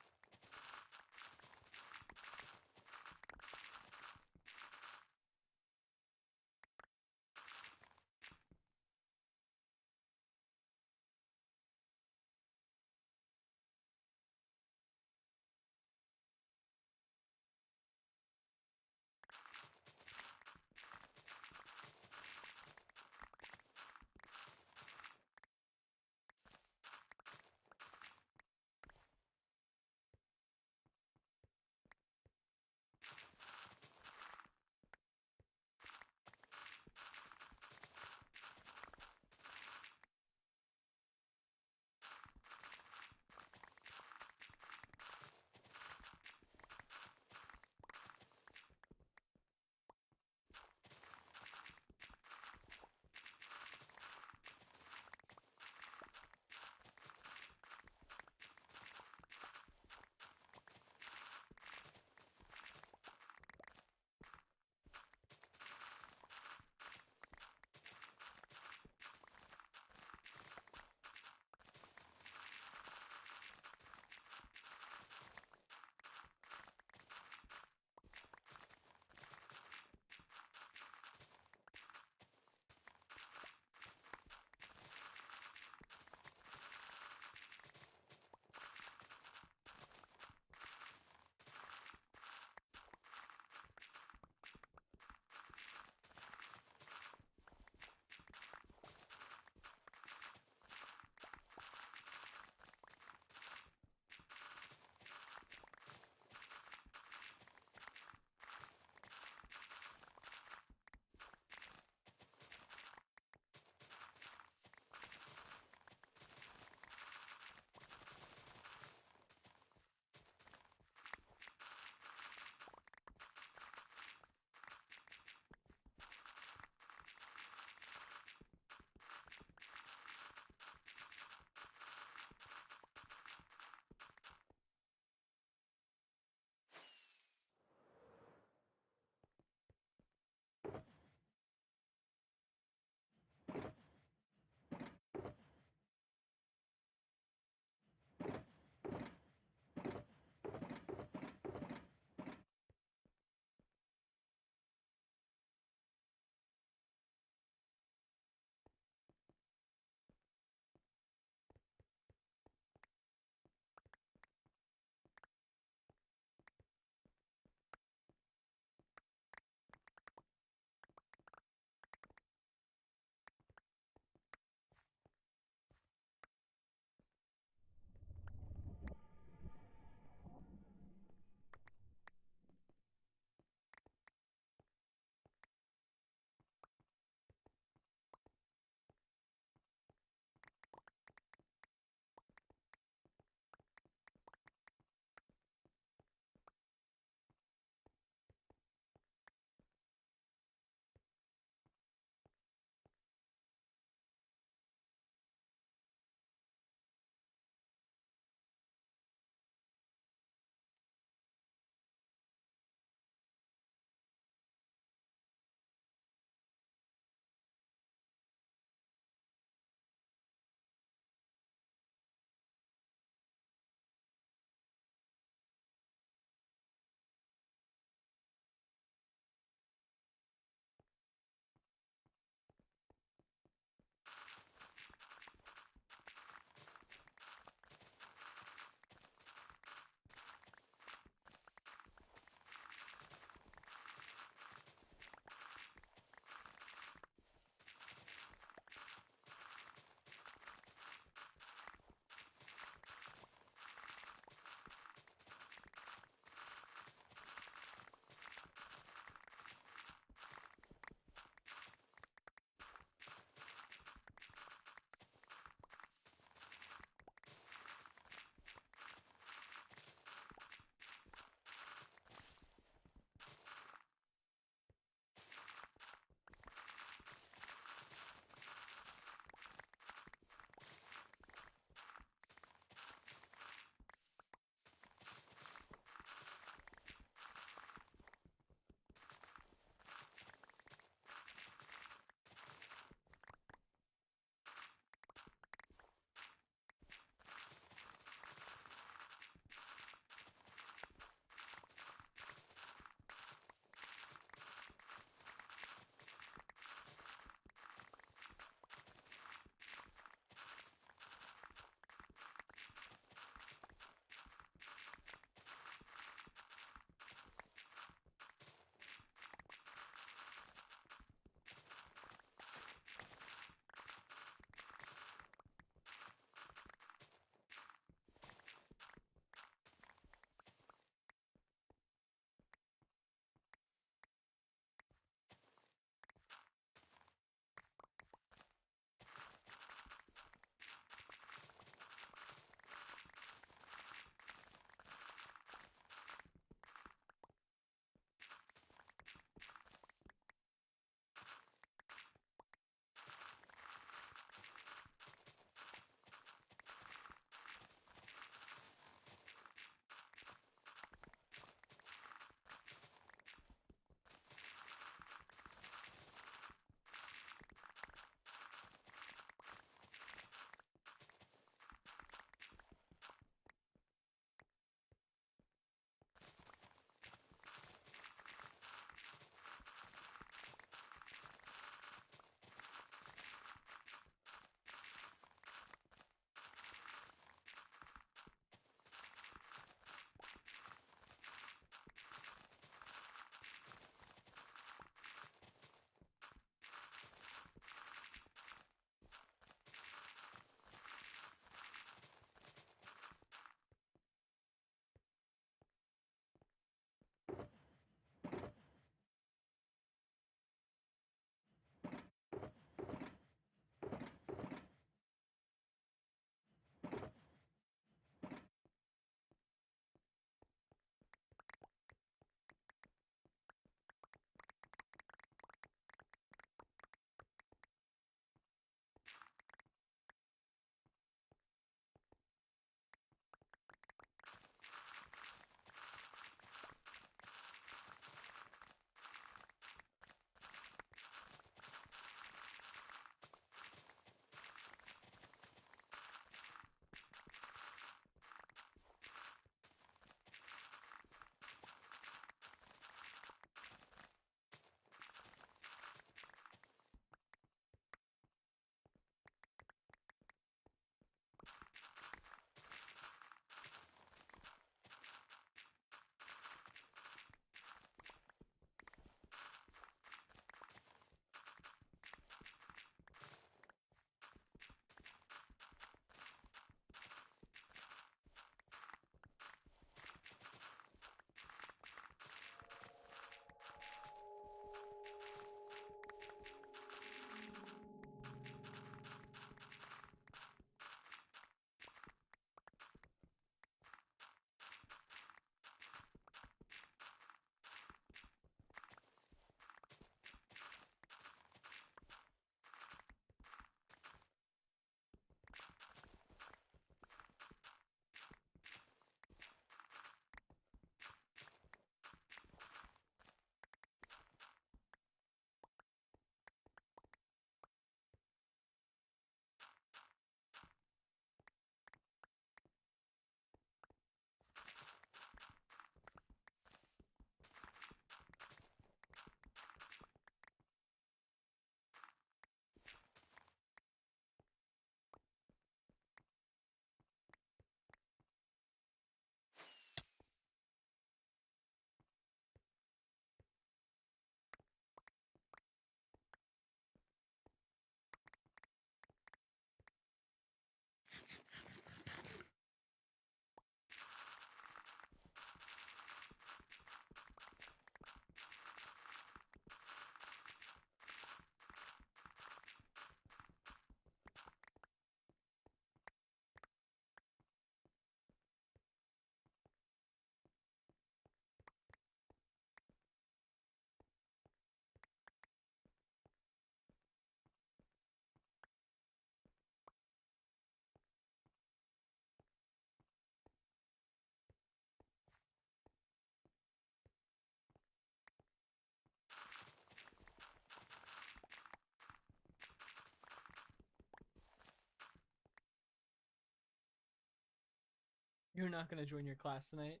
You're not gonna join your class tonight?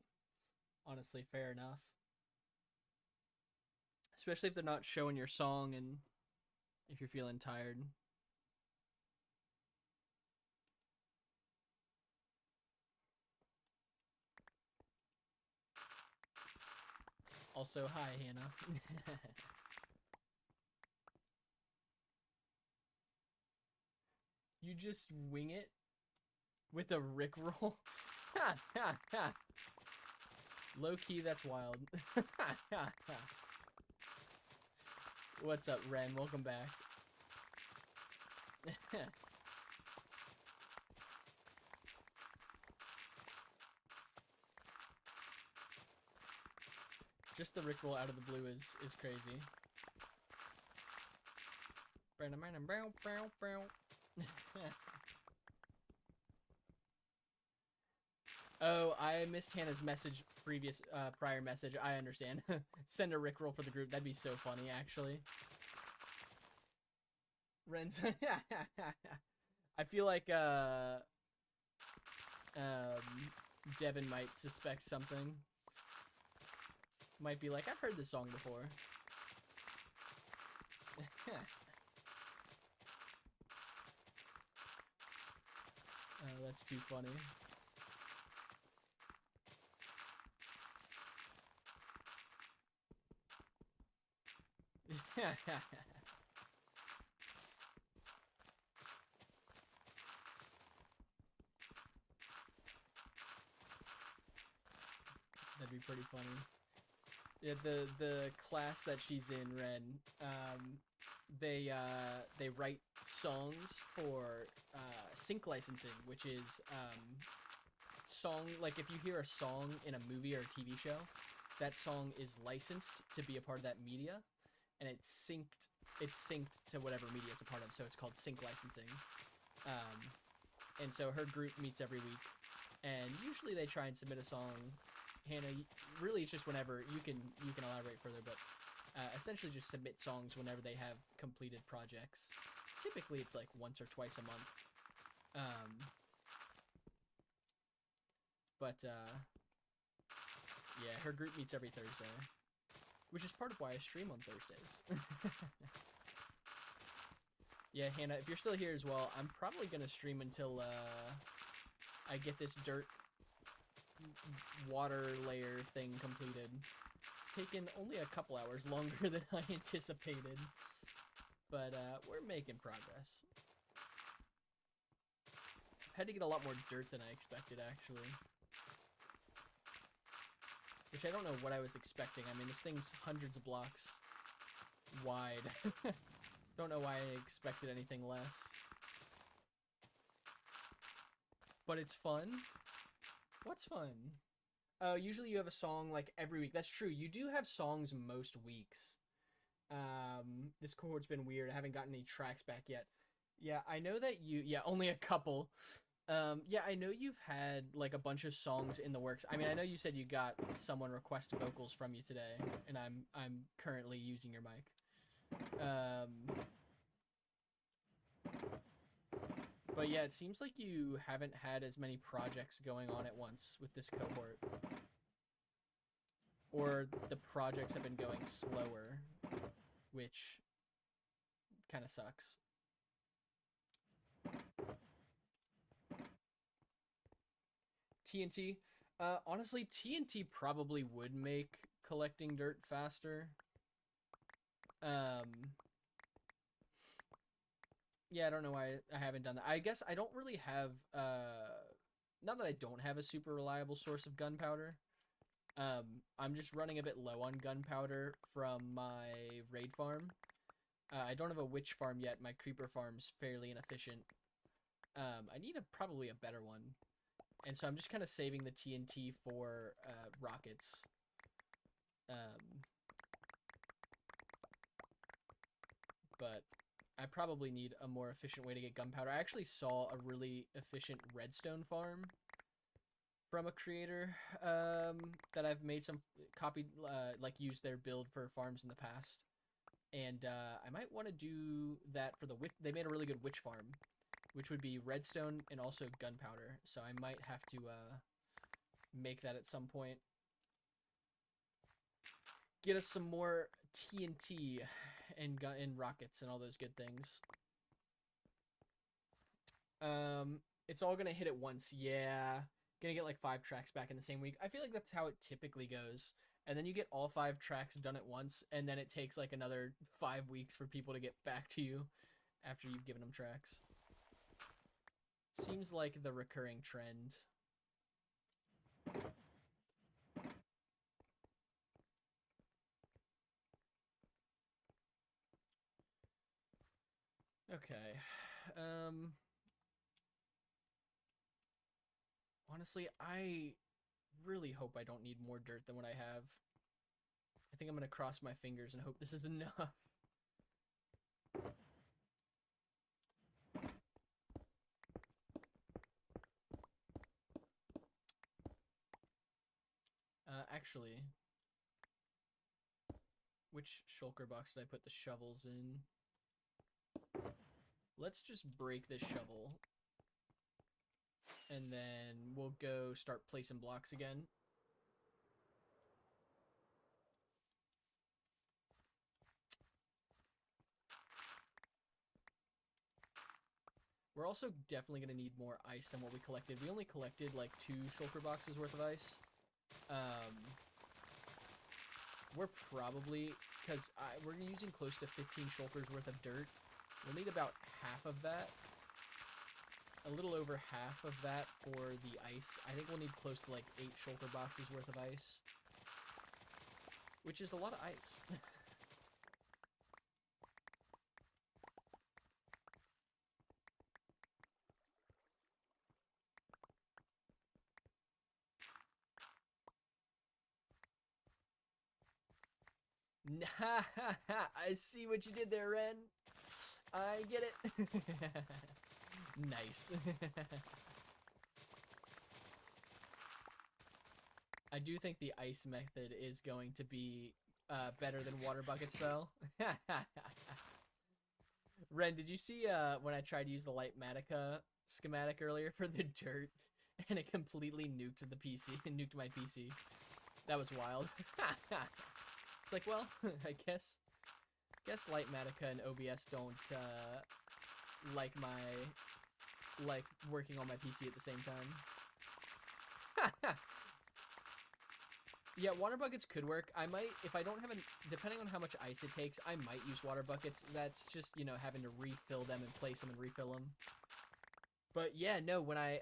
Honestly, fair enough. Especially if they're not showing your song and if you're feeling tired. Also, hi, Hannah. You just wing it with a Rickroll? Low key, that's wild. What's up, Ren? Welcome back. Just the Rickroll out of the blue is crazy. Oh, I missed Hannah's message prior message. I understand. Send a Rickroll for the group. That'd be so funny, actually. Ren's. I feel like Devin might suspect something. Might be like, I've heard this song before. Oh, that's too funny. That'd be pretty funny. Yeah, the class that she's in, Ren, they write songs for sync licensing, which is song, like if you hear a song in a movie or a TV show, that song is licensed to be a part of that media, and it's synced to whatever media it's a part of, so it's called sync licensing. And so her group meets every week, and usually they try and submit a song. Hannah, really it's just whenever you can elaborate further, but essentially just submit songs whenever they have completed projects. Typically it's like once or twice a month. Yeah, her group meets every Thursday, which is part of why I stream on Thursdays. Yeah, Hannah, if you're still here as well, I'm probably gonna stream until I get this dirt water layer thing completed. It's taken only a couple hours longer than I anticipated, but we're making progress. Had to get a lot more dirt than I expected, actually. Which I don't know what I was expecting. I mean, this thing's hundreds of blocks wide. Don't know why I expected anything less. But it's fun. What's fun? Usually you have a song like every week. That's true. You do have songs most weeks. This cohort's been weird. I haven't gotten any tracks back yet. Yeah, I know that you... Yeah, only a couple. Yeah, I know you've had like a bunch of songs in the works. I mean, I know you said you got someone request vocals from you today, and I'm currently using your mic. But yeah, it seems like you haven't had as many projects going on at once with this cohort. Or the projects have been going slower, which kind of sucks. TNT. Honestly, TNT probably would make collecting dirt faster. Yeah, I don't know why I haven't done that. I guess I don't really have, not that I don't have a super reliable source of gunpowder. I'm just running a bit low on gunpowder from my raid farm. I don't have a witch farm yet. My creeper farm's fairly inefficient. I need probably a better one. And so I'm just kind of saving the TNT for rockets. But I probably need a more efficient way to get gunpowder. I actually saw a really efficient redstone farm from a creator that I've made some copied, like used their build for farms in the past. And I might want to do that for the witch. They made a really good witch farm, which would be redstone and also gunpowder. So I might have to make that at some point. Get us some more TNT and rockets and all those good things. It's all gonna hit at once. Yeah, gonna get like 5 tracks back in the same week. I feel like that's how it typically goes. And then you get all 5 tracks done at once, and then it takes like another 5 weeks for people to get back to you after you've given them tracks. Seems like the recurring trend. Okay. Honestly, I really hope I don't need more dirt than what I have. I think I'm gonna cross my fingers and hope this is enough. Actually, which shulker box did I put the shovels in? Let's just break this shovel. And then we'll go start placing blocks again. We're also definitely going to need more ice than what we collected. We only collected like 2 shulker boxes worth of ice. We're probably, because we're using close to 15 shulkers worth of dirt. We'll need about half of that. A little over half of that for the ice. I think we'll need close to like 8 shulker boxes worth of ice. Which is a lot of ice. I see what you did there, Ren. I get it. Nice. I do think the ice method is going to be better than water buckets, though. Ren, did you see when I tried to use the Lightmatica schematic earlier for the dirt, and it completely nuked the PC, nuked my PC? That was wild. It's like, well, I guess Lightmatica and OBS don't like working on my PC at the same time. Yeah, water buckets could work. I might, if I don't have depending on how much ice it takes, I might use water buckets. That's just, you know, having to refill them and place them and refill them. But yeah, no, when I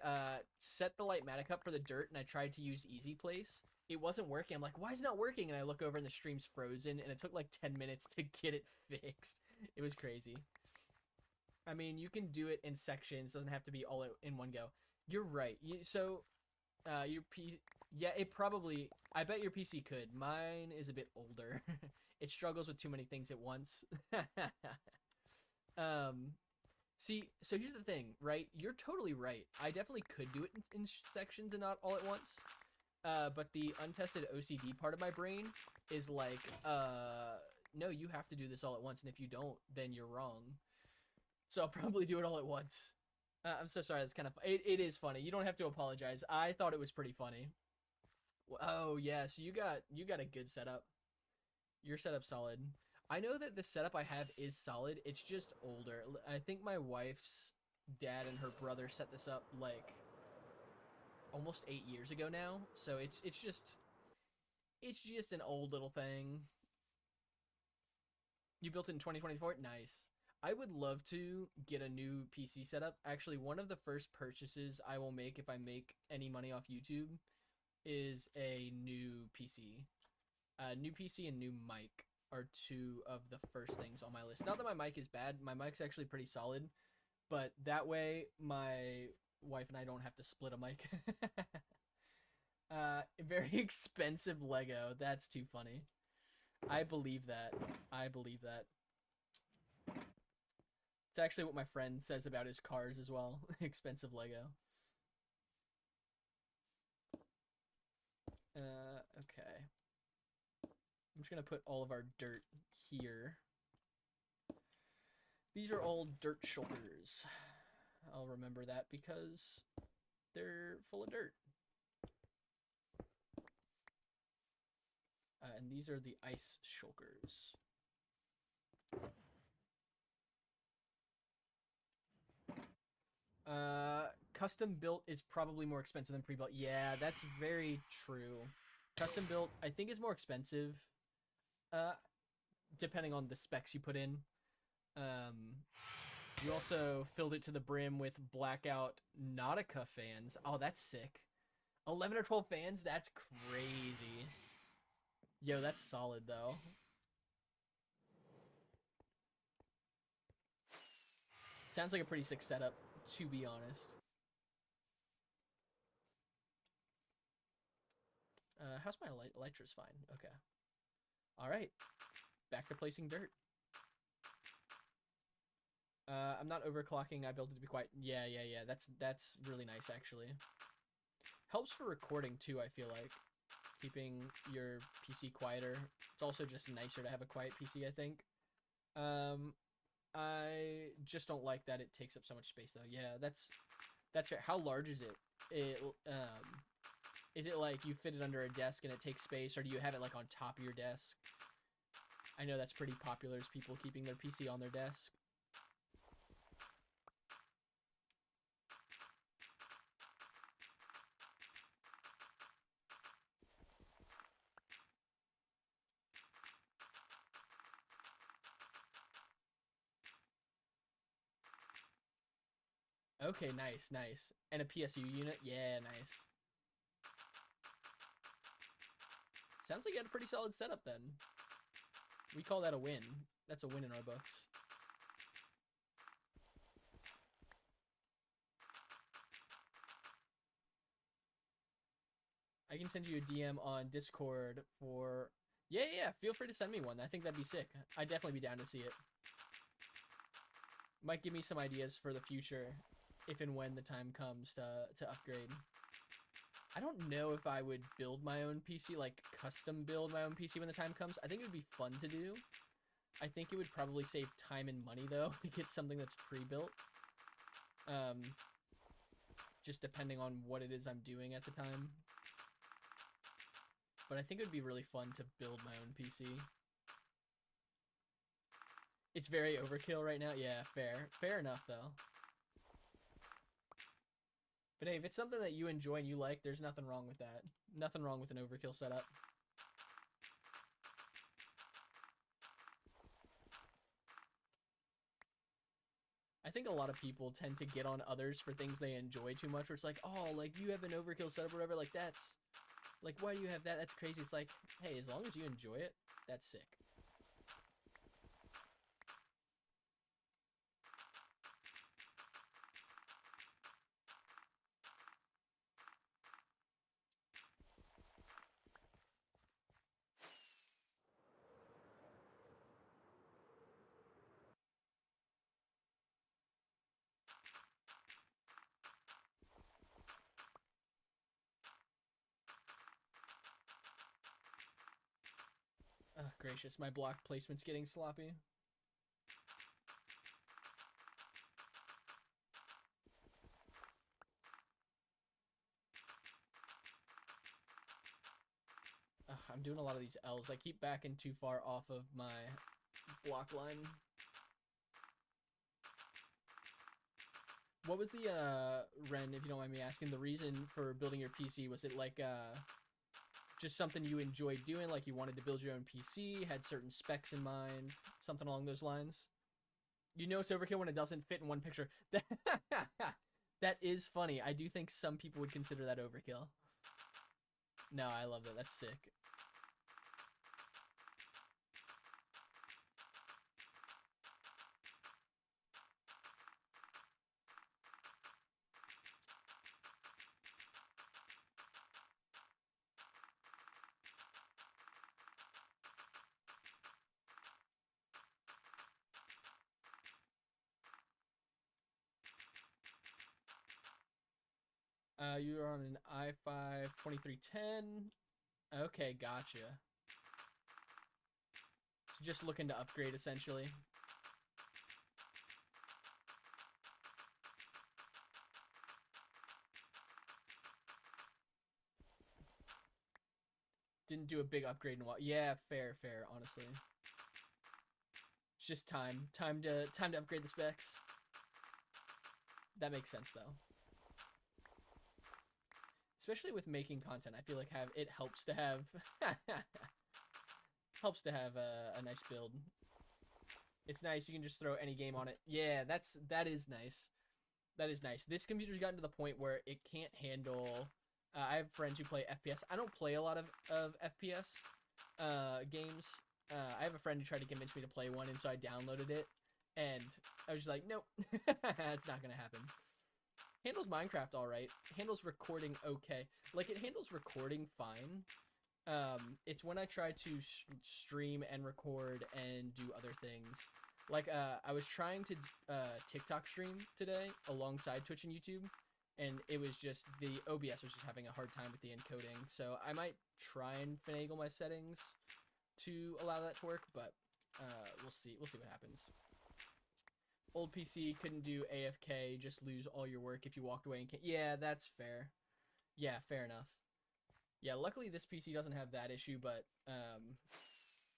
set the Lightmatic up for the dirt and I tried to use Easy Place, it wasn't working. I'm like, why is it not working? And I look over and the stream's frozen, and it took like 10 minutes to get it fixed. It was crazy. I mean, you can do it in sections. Doesn't have to be all in one go. You're right. Your PC, yeah, it probably, I bet your PC could. Mine is a bit older. It struggles with too many things at once. See, so here's the thing, right? You're totally right. I definitely could do it in sections and not all at once. But the untested OCD part of my brain is like, no, you have to do this all at once, and if you don't, then you're wrong. So I'll probably do it all at once. I'm so sorry. That's kind of, it is funny. You don't have to apologize. I thought it was pretty funny. Oh yeah, so you got a good setup. Your setup's solid. I know that the setup I have is solid. It's just older. I think my wife's dad and her brother set this up like almost 8 years ago now. So it's just an old little thing. You built it in 2024? Nice. I would love to get a new PC setup. Actually, one of the first purchases I will make if I make any money off YouTube is a new PC. New PC and new mic are 2 of the first things on my list. Not that my mic is bad. My mic's actually pretty solid. But that way, my wife and I don't have to split a mic. Very expensive Lego. That's too funny. I believe that. I believe that. It's actually what my friend says about his cars as well. Expensive Lego. Okay. I'm just going to put all of our dirt here. These are all dirt shulkers. I'll remember that because they're full of dirt. And these are the ice shulkers. Custom built is probably more expensive than pre-built. Yeah, that's very true. Custom built, I think, is more expensive, uh, depending on the specs you put in. You also filled it to the brim with blackout Nautica fans. Oh, that's sick. 11 or 12 fans? That's crazy. Yo, that's solid, though. Sounds like a pretty sick setup, to be honest. How's my elytra's fine? Okay. All right. Back to placing dirt. I'm not overclocking. I built it to be quiet. Yeah. That's really nice, actually. Helps for recording, too, I feel like. Keeping your PC quieter. It's also just nicer to have a quiet PC, I think. I just don't like that it takes up so much space, though. Yeah, that's fair. How large is it? Is it like you fit it under a desk and it takes space, or do you have it like on top of your desk? I know that's pretty popular, is people keeping their PC on their desk. Okay, nice. And a PSU unit? Yeah, nice. Sounds like you had a pretty solid setup then. We call that a win. That's a win in our books. I can send you a DM on Discord for... Yeah, feel free to send me one. I think that'd be sick. I'd definitely be down to see it. Might give me some ideas for the future, if and when the time comes to upgrade. I don't know if I would build my own PC, like custom build my own PC when the time comes. I think it would be fun to do. I think it would probably save time and money, though, to get something that's pre-built. Just depending on what it is I'm doing at the time. But I think it would be really fun to build my own PC. It's very overkill right now. Yeah, fair. Fair enough, though. But hey, if it's something that you enjoy and you like, there's nothing wrong with that. Nothing wrong with an overkill setup. I think a lot of people tend to get on others for things they enjoy too much, where it's like, oh, like, you have an overkill setup or whatever, like, that's... Like, why do you have that? That's crazy. It's like, hey, as long as you enjoy it, that's sick. Oh, gracious, my block placement's getting sloppy. Ugh, I'm doing a lot of these L's. I keep backing too far off of my block line. What was the, Ren, if you don't mind me asking, the reason for building your PC? Was it like, just something you enjoyed doing, like you wanted to build your own PC, had certain specs in mind, something along those lines? You know it's overkill when it doesn't fit in one picture. That is funny. I do think some people would consider that overkill. No, I love that. That's sick. You're on an i5 2310. Okay, gotcha. So just looking to upgrade, essentially. Didn't do a big upgrade in a while. Yeah, fair, fair. Honestly, it's just time to upgrade the specs. That makes sense though. Especially with making content, I feel like it helps to have helps to have a nice build. It's nice. You can just throw any game on it. Yeah, that is nice. That is nice. This computer's gotten to the point where it can't handle. I have friends who play FPS. I don't play a lot of FPS games. I have a friend who tried to convince me to play one, and so I downloaded it, and I was just like, nope, it's not gonna happen. Handles Minecraft all right. Handles recording okay. Like, it handles recording fine. It's when I try to stream and record and do other things. Like, I was trying to TikTok stream today alongside Twitch and YouTube, and it was just the OBS was just having a hard time with the encoding. So I might try and finagle my settings to allow that to work, but we'll see. We'll see what happens. Old PC couldn't do AFK, just lose all your work if you walked away and can't. Yeah, that's fair. Yeah, fair enough. Yeah, luckily this PC doesn't have that issue, but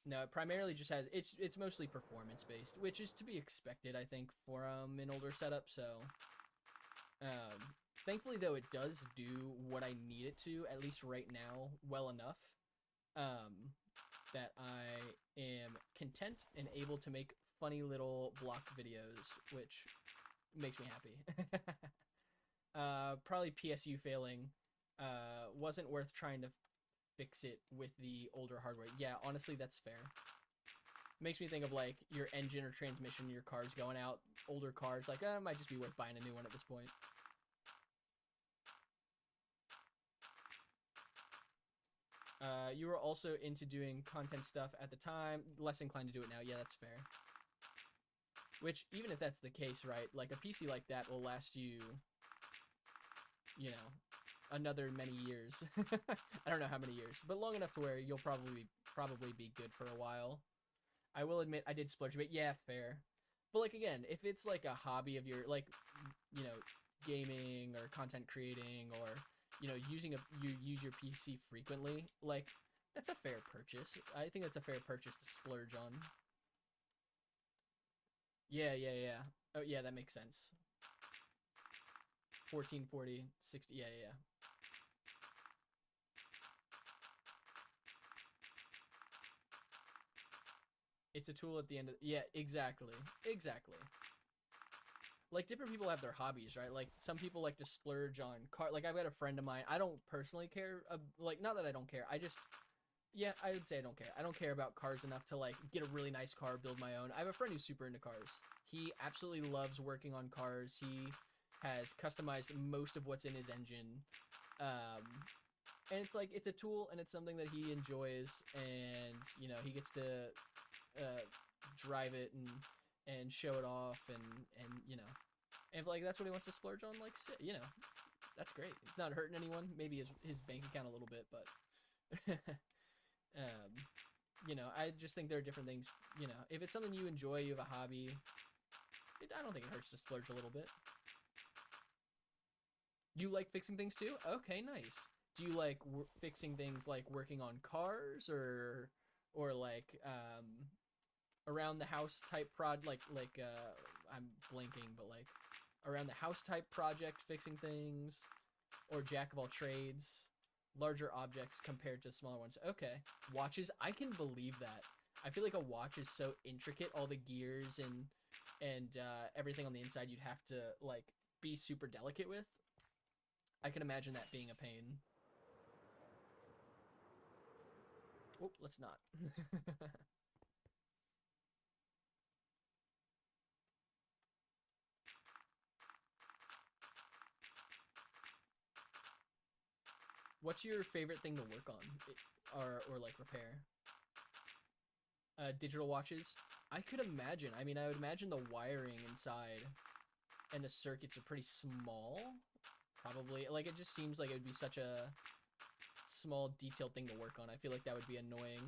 no, it primarily just has it's mostly performance based, which is to be expected, I think, for an older setup. So thankfully though, it does do what I need it to, at least right now, well enough that I am content and able to make funny little block videos, which makes me happy. Probably PSU failing wasn't worth trying to fix it with the older hardware. Yeah, honestly, that's fair. Makes me think of like your engine or transmission, your car's going out, older cars, like, it might just be worth buying a new one at this point. You were also into doing content stuff at the time, less inclined to do it now. Yeah, that's fair. Which, even if that's the case, right, like a PC like that will last you, you know, another many years. I don't know how many years, but long enough to where you'll probably be good for a while. I will admit I did splurge a bit. Yeah, fair. But like, again, if it's like a hobby of your, like, you know, gaming or content creating, or you use your PC frequently, like, that's a fair purchase. I think that's a fair purchase to splurge on. Yeah, yeah, yeah. Oh yeah, that makes sense. 1440, 60. Yeah, yeah, yeah. It's a tool at the end of, yeah, exactly. Exactly. Like, different people have their hobbies, right? Like, some people like to splurge on car. Like, I've got a friend of mine. I don't personally care. Like, not that I don't care. I just, yeah, I would say I don't care. I don't care about cars enough to like get a really nice car, build my own. I have a friend who's super into cars. He absolutely loves working on cars. He has customized most of what's in his engine. And it's like, it's a tool and it's something that he enjoys, and he gets to drive it and show it off, and like, that's what he wants to splurge on. Like, that's great. It's not hurting anyone. Maybe his bank account a little bit, but I just think there are different things. If it's something you enjoy, you have a hobby, I don't think it hurts to splurge a little bit. You like fixing things too? Okay, nice. Do you like fixing things, like working on cars, or like around the house type I'm blanking, but like around the house type project, fixing things, or jack of all trades, larger objects compared to smaller ones? Okay. Watches, I can believe that. I feel like a watch is so intricate, all the gears and everything on the inside you'd have to like be super delicate with. I can imagine that being a pain. Oh, let's not. What's your favorite thing to work on, or like repair? Digital watches. I could imagine. I mean, I would imagine the wiring inside and the circuits are pretty small. Probably. Like, it just seems like it would be such a small, detailed thing to work on. I feel like that would be annoying.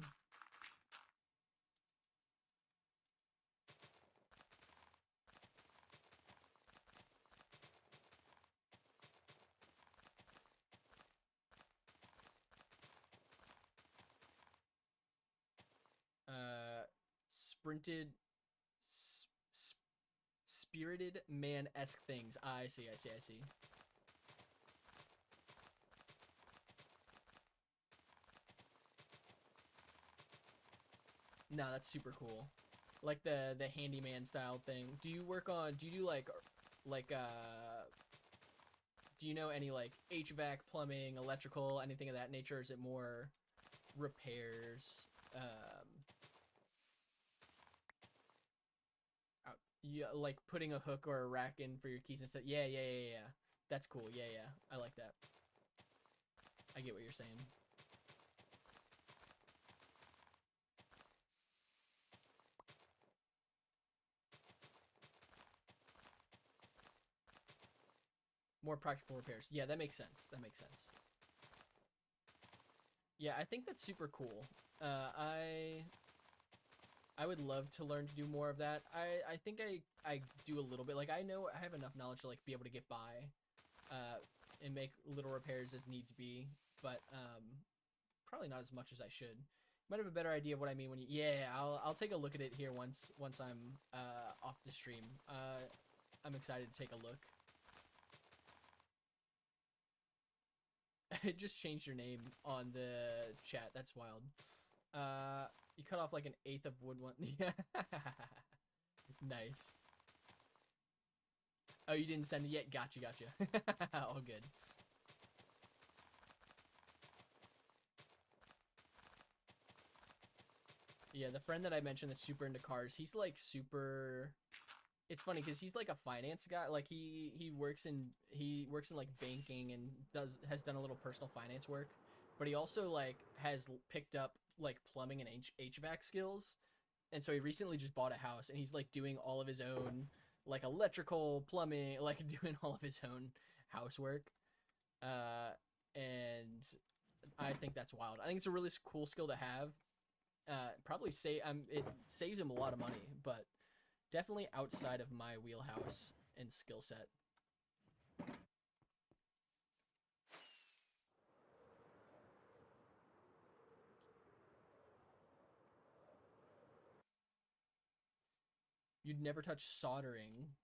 s- s- spirited man-esque things. I see, I see, I see. No, that's super cool. Like the handyman style thing. Do you do like do you know any like HVAC, plumbing, electrical, anything of that nature? Or is it more repairs? Yeah, like putting a hook or a rack in for your keys and stuff. Yeah, yeah, yeah, yeah. That's cool. Yeah, yeah. I like that. I get what you're saying. More practical repairs. Yeah, that makes sense. That makes sense. Yeah, I think that's super cool. I would love to learn to do more of that. I think I do a little bit. Like I know I have enough knowledge to like be able to get by, and make little repairs as needs be, but probably not as much as I should. Might have a better idea of what I mean when you. Yeah, I'll take a look at it here once I'm off the stream. I'm excited to take a look. It just changed your name on the chat. That's wild. You cut off like an eighth of wood one. Yeah. Nice. Oh, you didn't send it yet? Gotcha, gotcha. All good. Yeah, the friend that I mentioned that's super into cars, he's like super. It's funny because he's like a finance guy. Like he works in like banking and has done a little personal finance work, but he also like has picked up like plumbing and HVAC skills, and so he recently just bought a house and he's like doing all of his own like electrical, plumbing, like doing all of his own housework. And I think that's wild. I think it's a really cool skill to have. Probably say it saves him a lot of money, but definitely outside of my wheelhouse and skill set. You'd never touch soldering.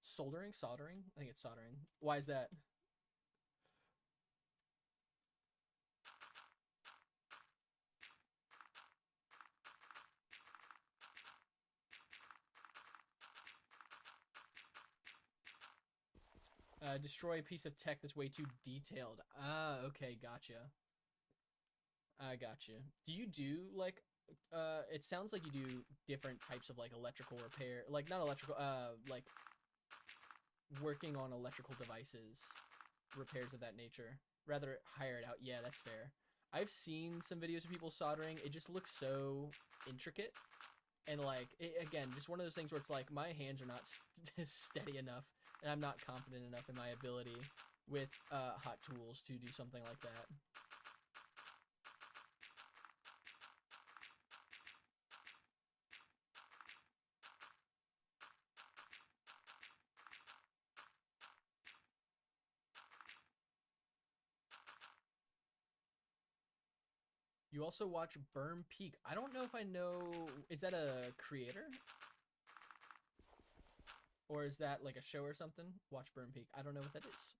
Soldering? I think it's soldering. Why is that? Destroy a piece of tech that's way too detailed. Ah, okay, gotcha. I gotcha. Do you do like it sounds like you do different types of like electrical repair, like not electrical like working on electrical devices, repairs of that nature. Rather hire it out. Yeah, that's fair. I've seen some videos of people soldering. It just looks so intricate. And like again, just one of those things where it's like my hands are not steady enough and I'm not confident enough in my ability with hot tools to do something like that. You also watch Burn Peak. I don't know if I know. Is that a creator? Or is that like a show or something? Watch Burn Peak. I don't know what that is.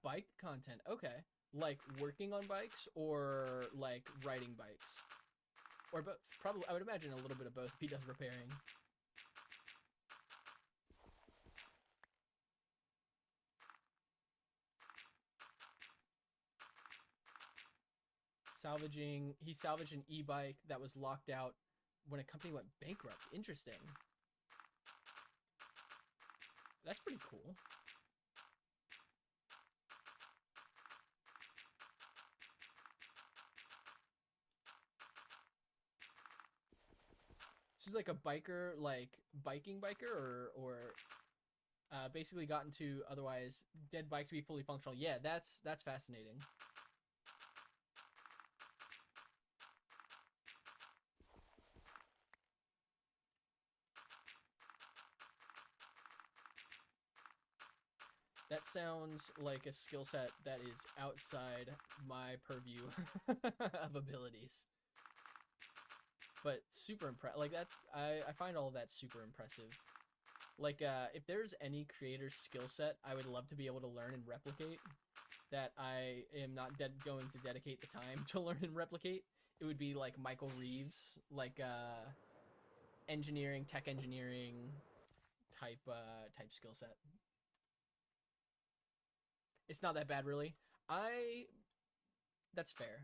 Bike content. Okay. Like working on bikes or like riding bikes? Or both. Probably, I would imagine a little bit of both if he does repairing. He salvaged an e-bike that was locked out when a company went bankrupt. Interesting. That's pretty cool. She's like a biker, like biking biker, or basically got into otherwise dead bike to be fully functional. Yeah, that's fascinating. That sounds like a skill set that is outside my purview of abilities. But super impressive. Like that, I find all of that super impressive. Like, if there's any creator's skill set I would love to be able to learn and replicate, that I am not going to dedicate the time to learn and replicate, it would be like Michael Reeves, like engineering, tech engineering type skill set. It's not that bad, really. I That's fair.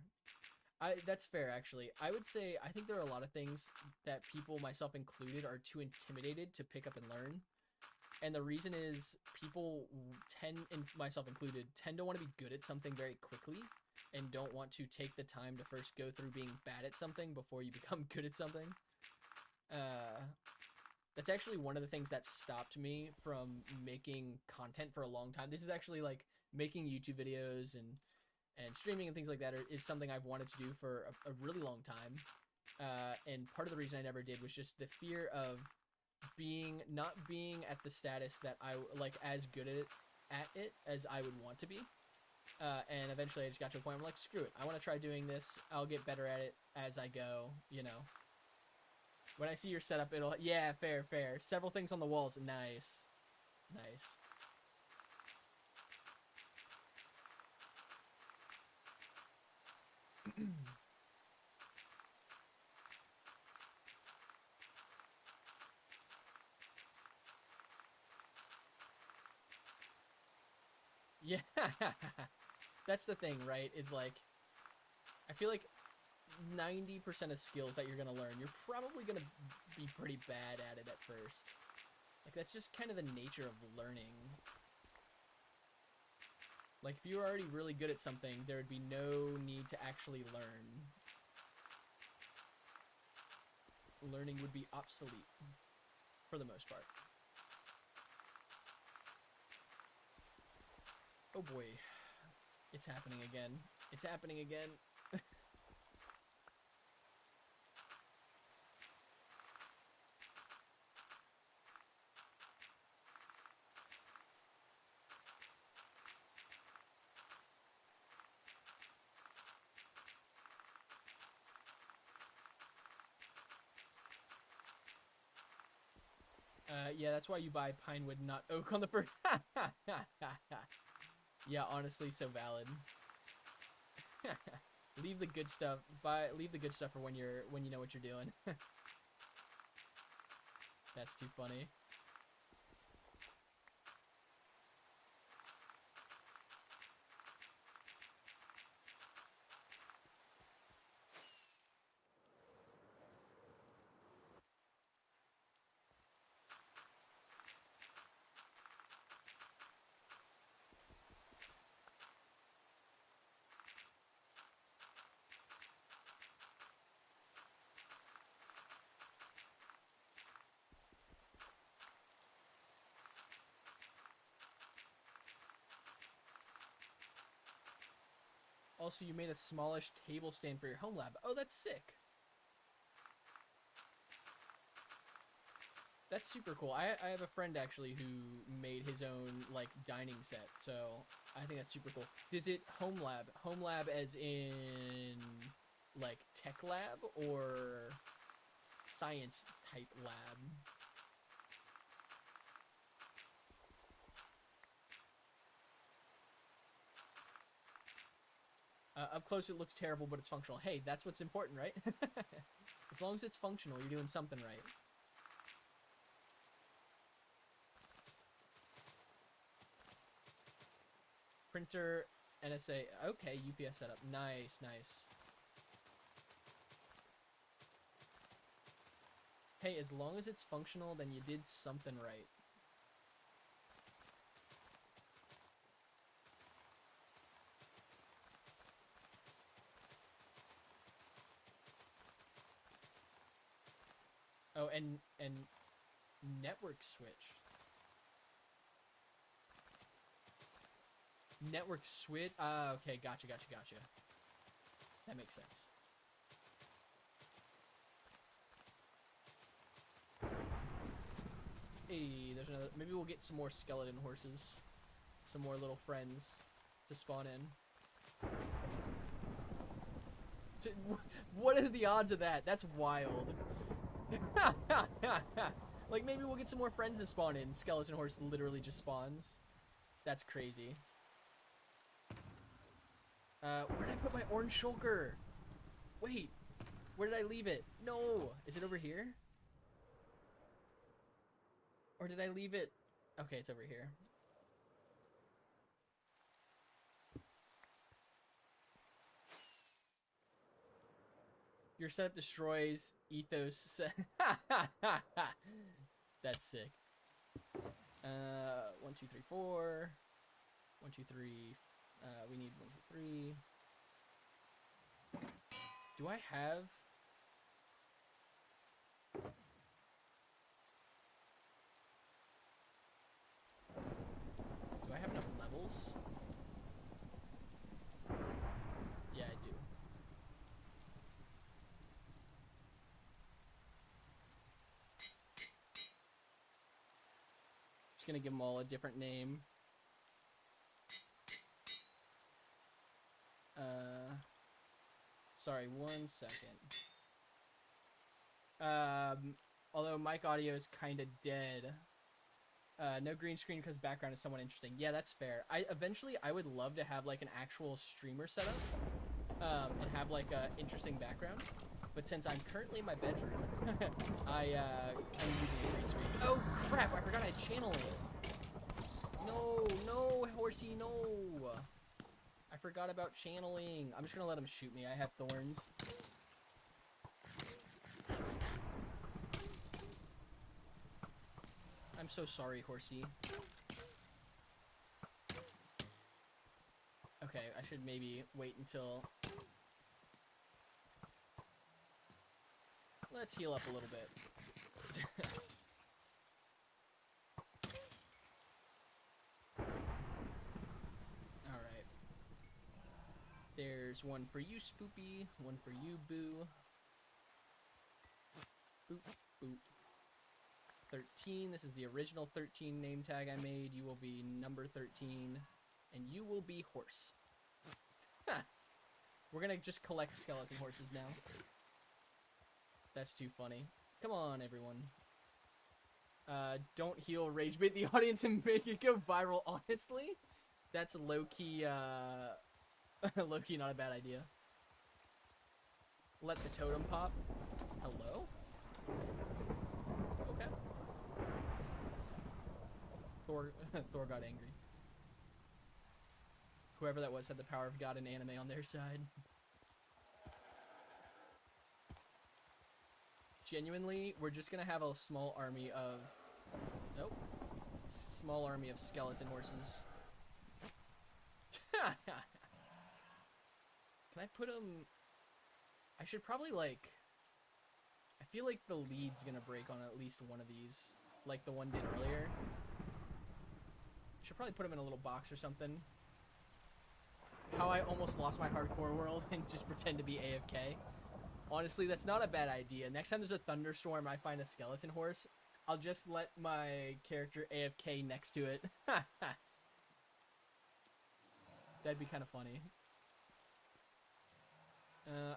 That's fair actually. I would say I think there are a lot of things that people, myself included, are too intimidated to pick up and learn. And the reason is people tend, and myself included, tend to want to be good at something very quickly and don't want to take the time to first go through being bad at something before you become good at something. That's actually one of the things that stopped me from making content for a long time. This is actually like making YouTube videos and streaming and things like that is something I've wanted to do for a really long time. And part of the reason I never did was just the fear of not being at the status that I like as good at it as I would want to be. And eventually I just got to a point where I'm like, screw it. I want to try doing this. I'll get better at it as I go, you know. When I see your setup, it'll, yeah, fair. Several things on the walls. Nice. Yeah. That's the thing, right? Is like, I feel like 90% of skills that you're going to learn, you're probably going to be pretty bad at it at first. Like, that's just kind of the nature of learning. Like, if you were already really good at something, there would be no need to actually learn. Learning would be obsolete, for the most part. Oh boy. It's happening again. It's happening again. Yeah, that's why you buy pine wood, not oak on the first. Yeah, honestly, so valid. Leave the good stuff. Leave the good stuff for when you know what you're doing. That's too funny. Also, you made a smallish table stand for your home lab. Oh, that's sick. That's super cool. I have a friend actually who made his own like dining set, so I think that's super cool. Is it home lab? Home lab as in like tech lab or science type lab? Up close, it looks terrible, but it's functional. Hey, that's what's important, right? As long as it's functional, you're doing something right. Printer, NSA. Okay, UPS setup. Nice. Hey, as long as it's functional, then you did something right. Oh, and network switched. Network switch. Ah, okay, gotcha. That makes sense. Hey, there's another. Maybe we'll get some more skeleton horses. some more little friends to spawn in. What are the odds of that? That's wild. Like, maybe we'll get some more friends to spawn in. Skeleton horse literally just spawns. That's crazy. Where did I put my orange shulker? Wait, where did I leave it? No, is it over here? Or did I leave it? Okay, it's over here. Your setup destroys ethos. That's sick. 1, 2, 3, 4. 1, 2, 3. We need 1, 2, 3. Do I have? Do I have enough levels? Yeah, I do. Just gonna give them all a different name. Sorry, 1 second. Although mic audio is kind of dead. No green screen because background is somewhat interesting. Yeah, that's fair. Eventually I would love to have like an actual streamer setup, and have like a interesting background. But since I'm currently in my bedroom, I'm using a green screen. Oh crap! I forgot I had channeling. No, horsey, no. I forgot about channeling. I'm just gonna let him shoot me. I have thorns. I'm so sorry, horsey. Okay, I should maybe wait until... Let's heal up a little bit. Alright. There's one for you, Spoopy. One for you, Boo. Boop, boop. 13. This is the original 13 name tag I made. You will be number 13. And you will be horse. We're gonna just collect skeleton horses now. That's too funny. Come on, everyone. Don't heal rage bait the audience and make it go viral. Honestly, that's low-key, low-key not a bad idea. Let the totem pop. Hello? Okay. Thor got angry. Whoever that was had the power of God and anime on their side. Genuinely, we're just gonna have a small army of... Nope. Small army of skeleton horses. Can I put them... I should probably, like... I feel like the lead's gonna break on at least one of these. Like the one did earlier. Should probably put them in a little box or something. How I almost lost my hardcore world and just pretend to be AFK. Honestly, that's not a bad idea. Next time there's a thunderstorm I find a skeleton horse, I'll just let my character AFK next to it. That'd be kind of funny.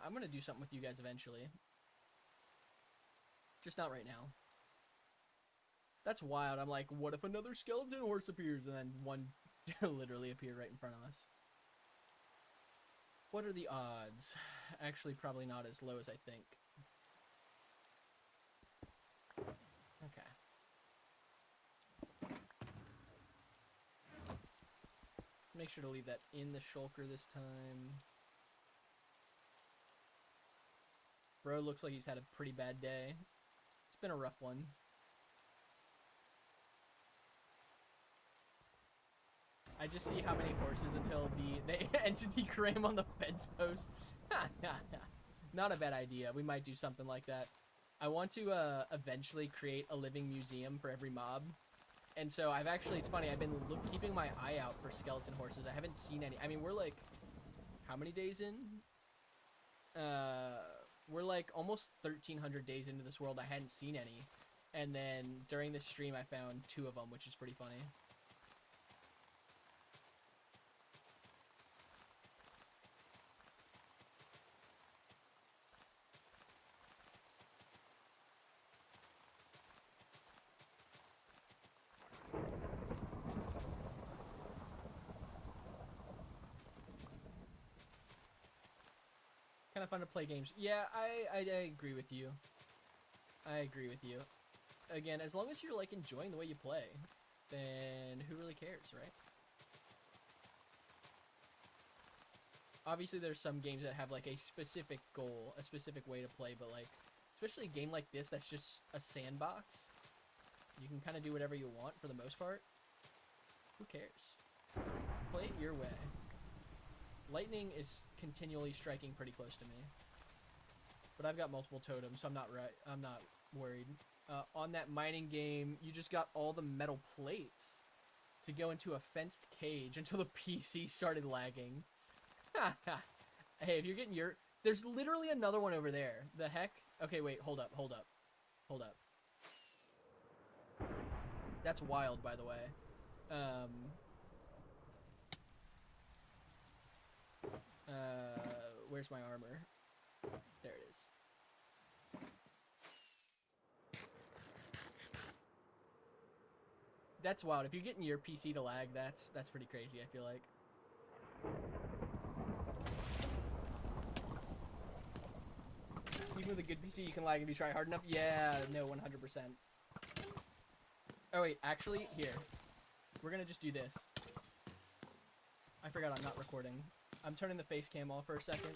I'm gonna do something with you guys eventually. Just not right now. That's wild. I'm like, what if another skeleton horse appears? And then one literally appeared right in front of us. What are the odds? Actually, probably not as low as I think. Okay. Make sure to leave that in the shulker this time. Bro looks like he's had a pretty bad day. It's been a rough one. I just see how many horses until the entity cram on the fence post. Not a bad idea. We might do something like that. I want to eventually create a living museum for every mob. And so I've actually, it's funny, I've been keeping my eye out for skeleton horses. I haven't seen any. I mean, we're like, how many days in? We're like almost 1,300 days into this world. I hadn't seen any. And then during this stream, I found 2 of them, which is pretty funny. kind of fun to play games. Yeah, I agree with you. I agree with you. Again, as long as you're like enjoying the way you play, then who really cares, right? Obviously, there's some games that have like a specific goal, a specific way to play, but like, especially a game like this that's just a sandbox, you can kind of do whatever you want for the most part. Who cares? Play it your way. Lightning is continually striking pretty close to me, but I've got multiple totems, so I'm not worried. On that mining game, you just got all the metal plates to go into a fenced cage until the PC started lagging. Hey, if you're getting your... There's literally another one over there. The heck? Okay, wait, hold up. That's wild, by the way. Where's my armor? There it is. That's wild. If you're getting your PC to lag, that's pretty crazy, I feel like. Even with a good PC, you can lag if you try hard enough. Yeah, no, 100%. Oh, wait, actually, here. We're gonna just do this. I forgot I'm not recording. I'm turning the face cam off for a second.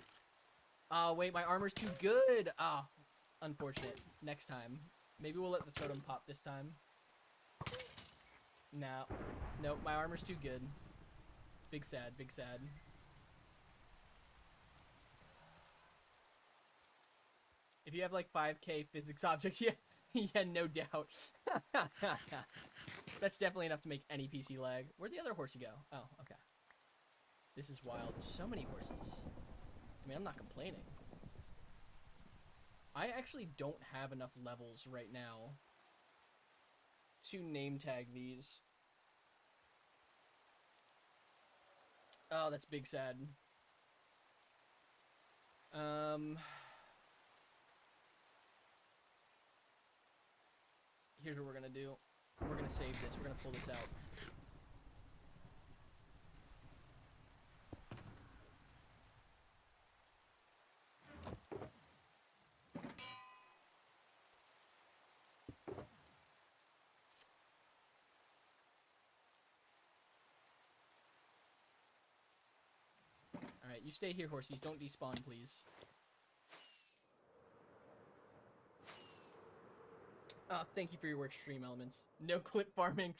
Oh, wait, my armor's too good. Ah, unfortunate. Next time. Maybe we'll let the totem pop this time. No. Nope, my armor's too good. Big sad, big sad. If you have like 5k physics objects, yeah, yeah, no doubt. That's definitely enough to make any PC lag. Where'd the other horsey go? Oh, okay. This is wild. So many horses. I mean, I'm not complaining. I actually don't have enough levels right now to name tag these. Oh, that's big sad. Here's what we're gonna do. We're gonna save this. We're gonna pull this out. Alright, you stay here, horsies. Don't despawn, please. Oh, thank you for your work, Stream Elements. No clip farming.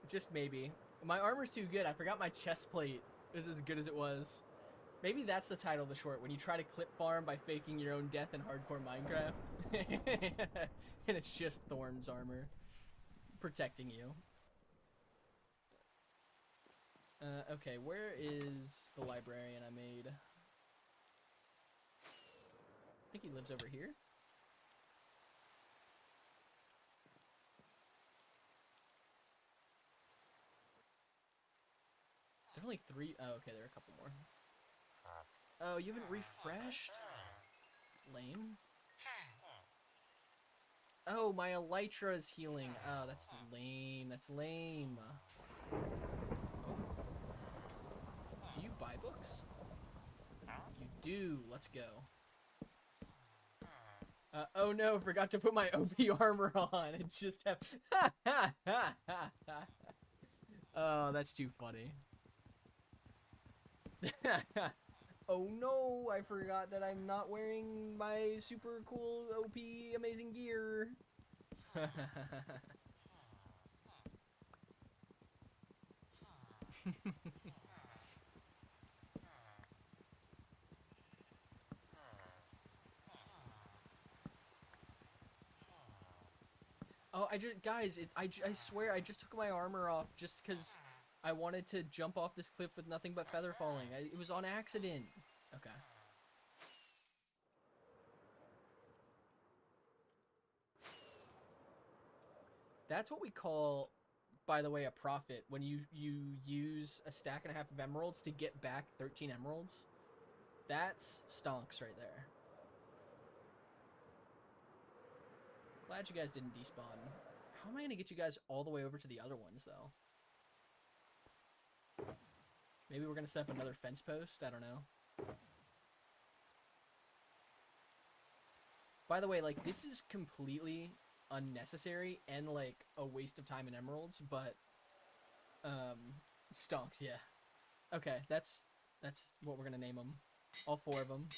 Just maybe. My armor's too good. I forgot my chest plate is as good as it was. Maybe that's the title of the short, when you try to clip farm by faking your own death in hardcore Minecraft. And it's just Thorn's armor protecting you. Okay, where is the librarian I made? I think he lives over here. There are only 3. Oh, okay, there are a couple more. Oh, you haven't refreshed? Lame. Oh, my elytra is healing. Oh, that's lame. That's lame. Oh. Do you buy books? You do. Let's go. Oh no, forgot to put my OP armor on. It just have... Oh, that's too funny. Oh no, I forgot that I'm not wearing my super cool OP amazing gear. Oh, guys, I swear I just took my armor off just because I wanted to jump off this cliff with nothing but feather falling. It was on accident. Okay. That's what we call, by the way, a profit. When you use a stack and a half of emeralds to get back 13 emeralds. That's stonks right there. Glad you guys didn't despawn. How am I going to get you guys all the way over to the other ones, though? Maybe we're gonna set up another fence post. I don't know. By the way, like, this is completely unnecessary and like a waste of time and emeralds, but stonks, yeah. Okay, that's what we're gonna name them. All 4 of them.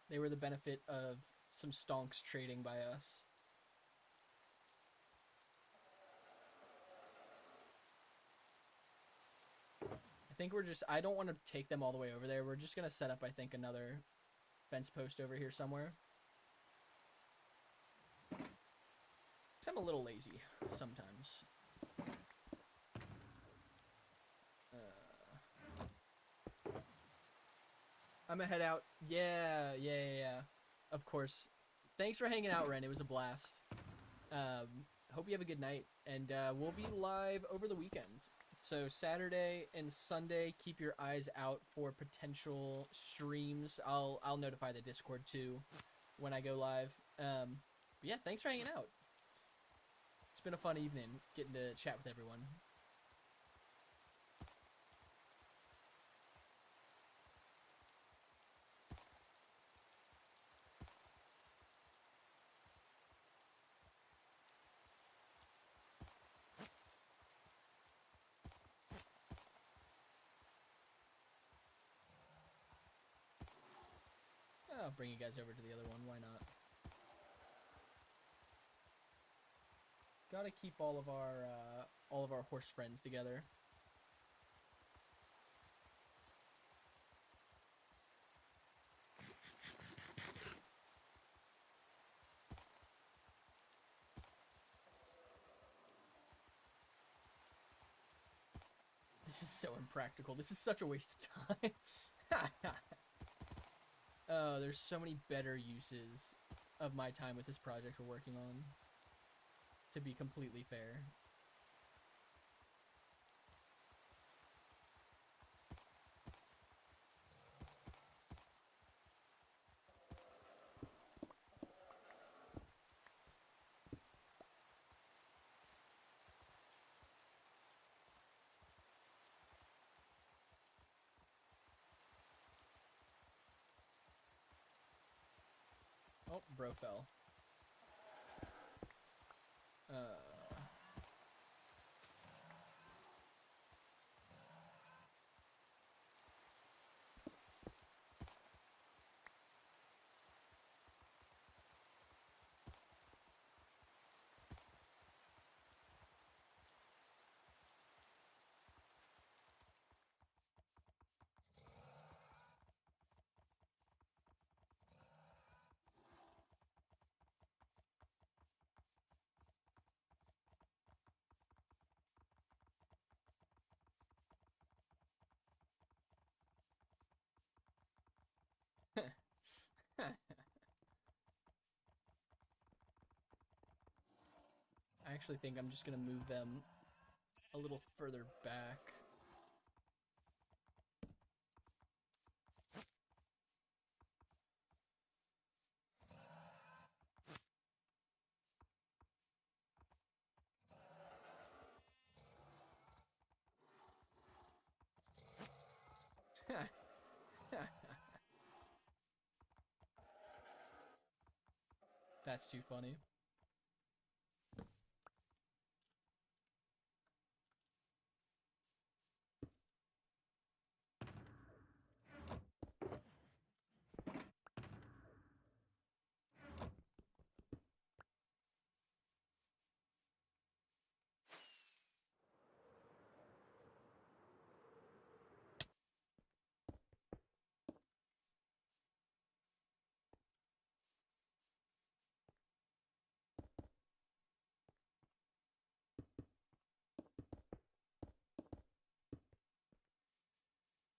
They were the benefit of some stonks trading by us. I think we're just, I don't want to take them all the way over there. We're just going to set up, I think, another fence post over here somewhere. Because I'm a little lazy sometimes. I'm gonna head out. Yeah. Of course. Thanks for hanging out, Ren. It was a blast. Hope you have a good night, and we'll be live over the weekend. So Saturday and Sunday, keep your eyes out for potential streams. I'll notify the Discord too when I go live. But yeah, thanks for hanging out. It's been a fun evening getting to chat with everyone. I'll bring you guys over to the other one. Why not? Gotta keep all of our horse friends together. This is so impractical. This is such a waste of time. Oh, there's so many better uses of my time with this project we're working on, to be completely fair. Oh, bro fell. I actually think I'm just gonna move them a little further back. That's too funny.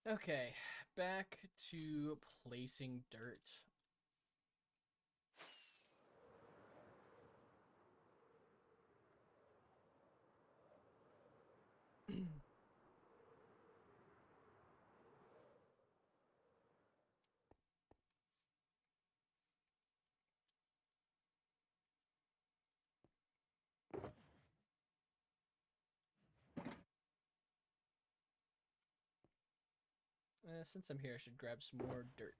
Okay, back to placing dirt. Since I'm here, I should grab some more dirt.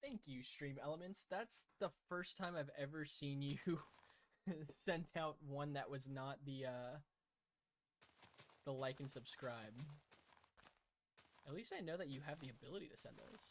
Thank you, Stream Elements. That's the first time I've ever seen you send out one that was not the like and subscribe. At least I know that you have the ability to send those.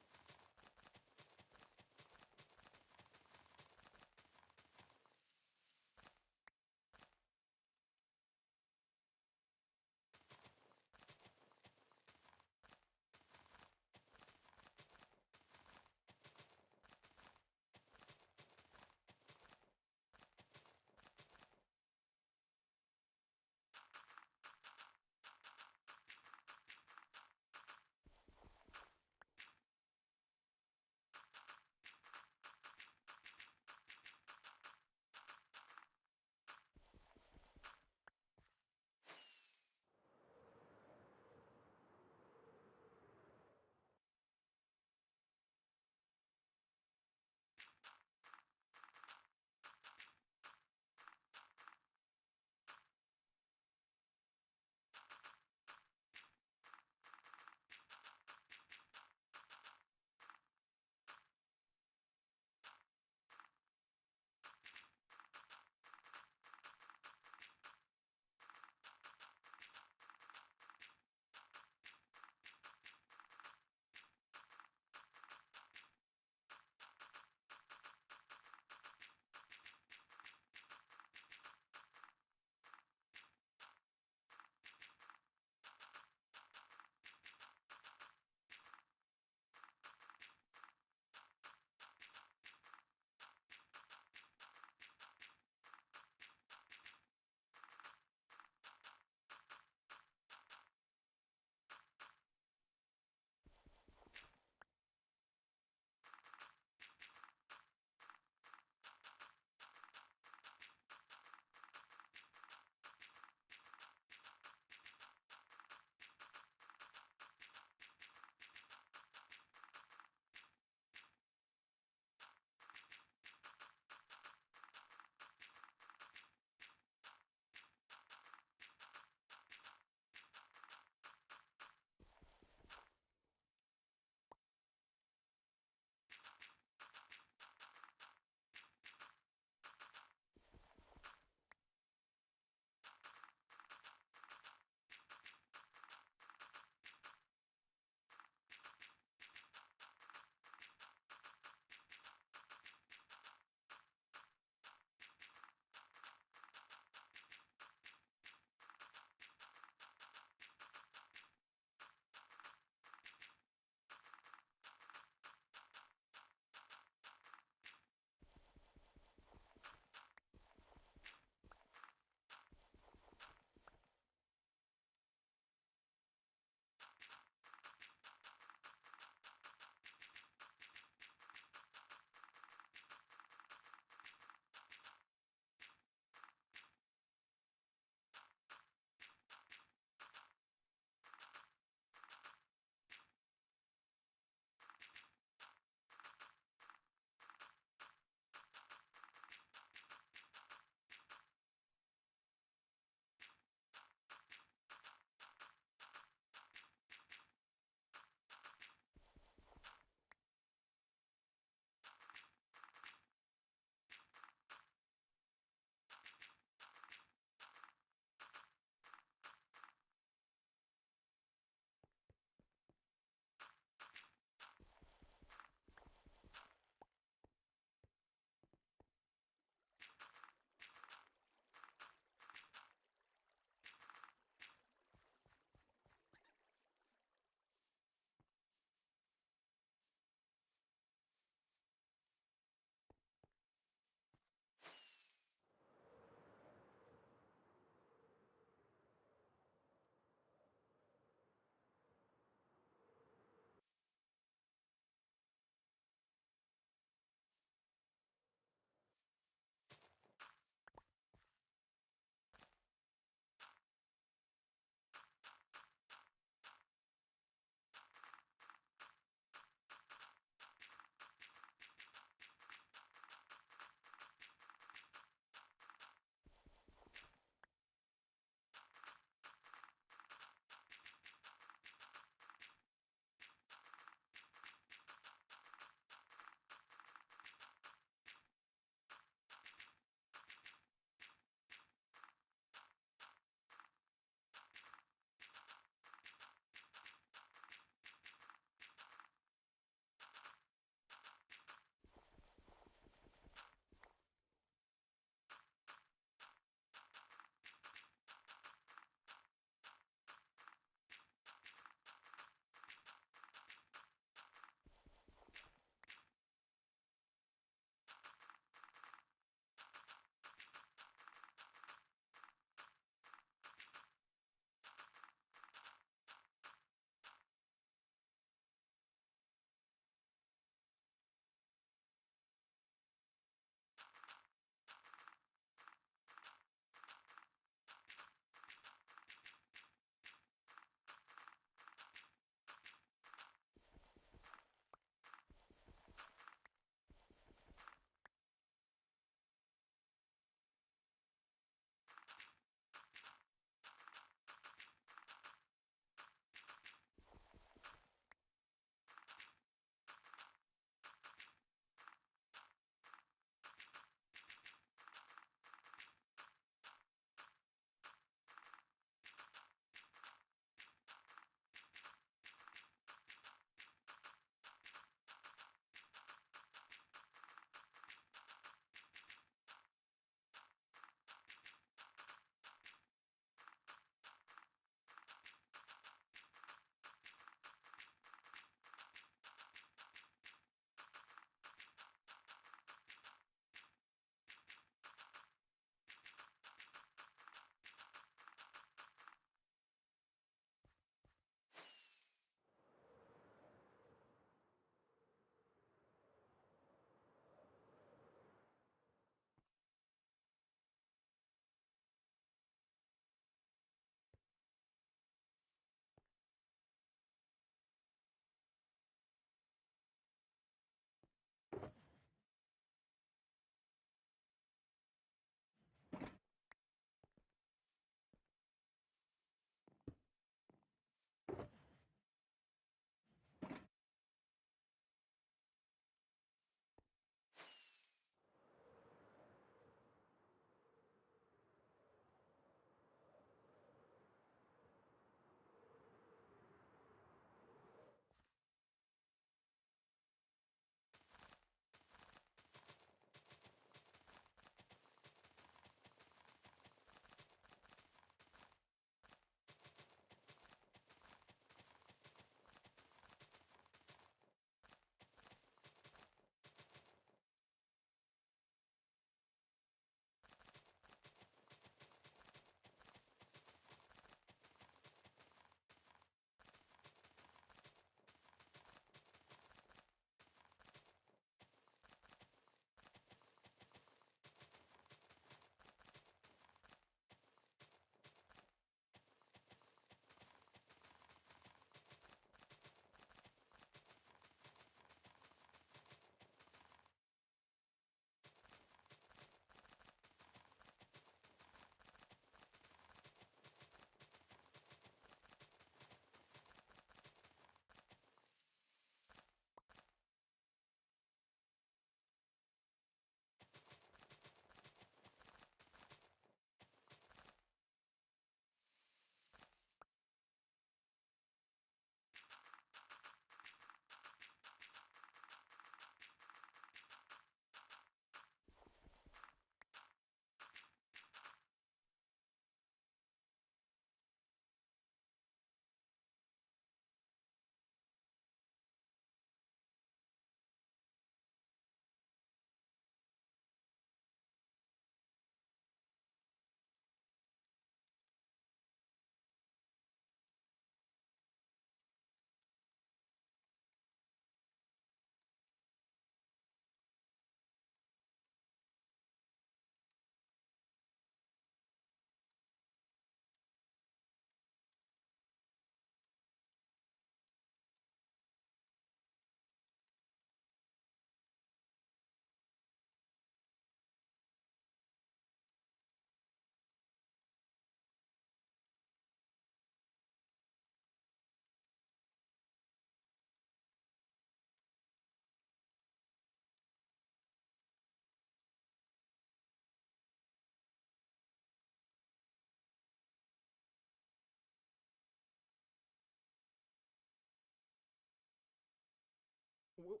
Whoop.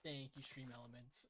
Thank you, Stream Elements.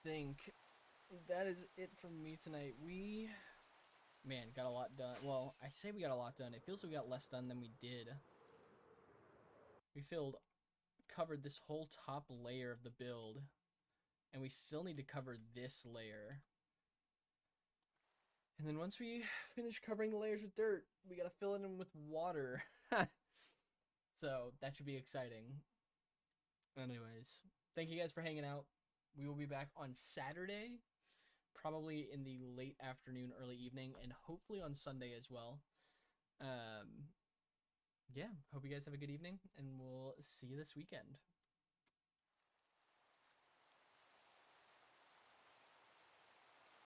think that is it from me tonight. We, man, got a lot done. Well, I say we got a lot done. It feels like we got less done than we did. We covered this whole top layer of the build, and we still need to cover this layer. And then once we finish covering the layers with dirt, we gotta fill it in with water. So that should be exciting. Anyways, thank you guys for hanging out. We will be back on Saturday, probably in the late afternoon, early evening, and hopefully on Sunday as well. Yeah, hope you guys have a good evening, and we'll see you this weekend.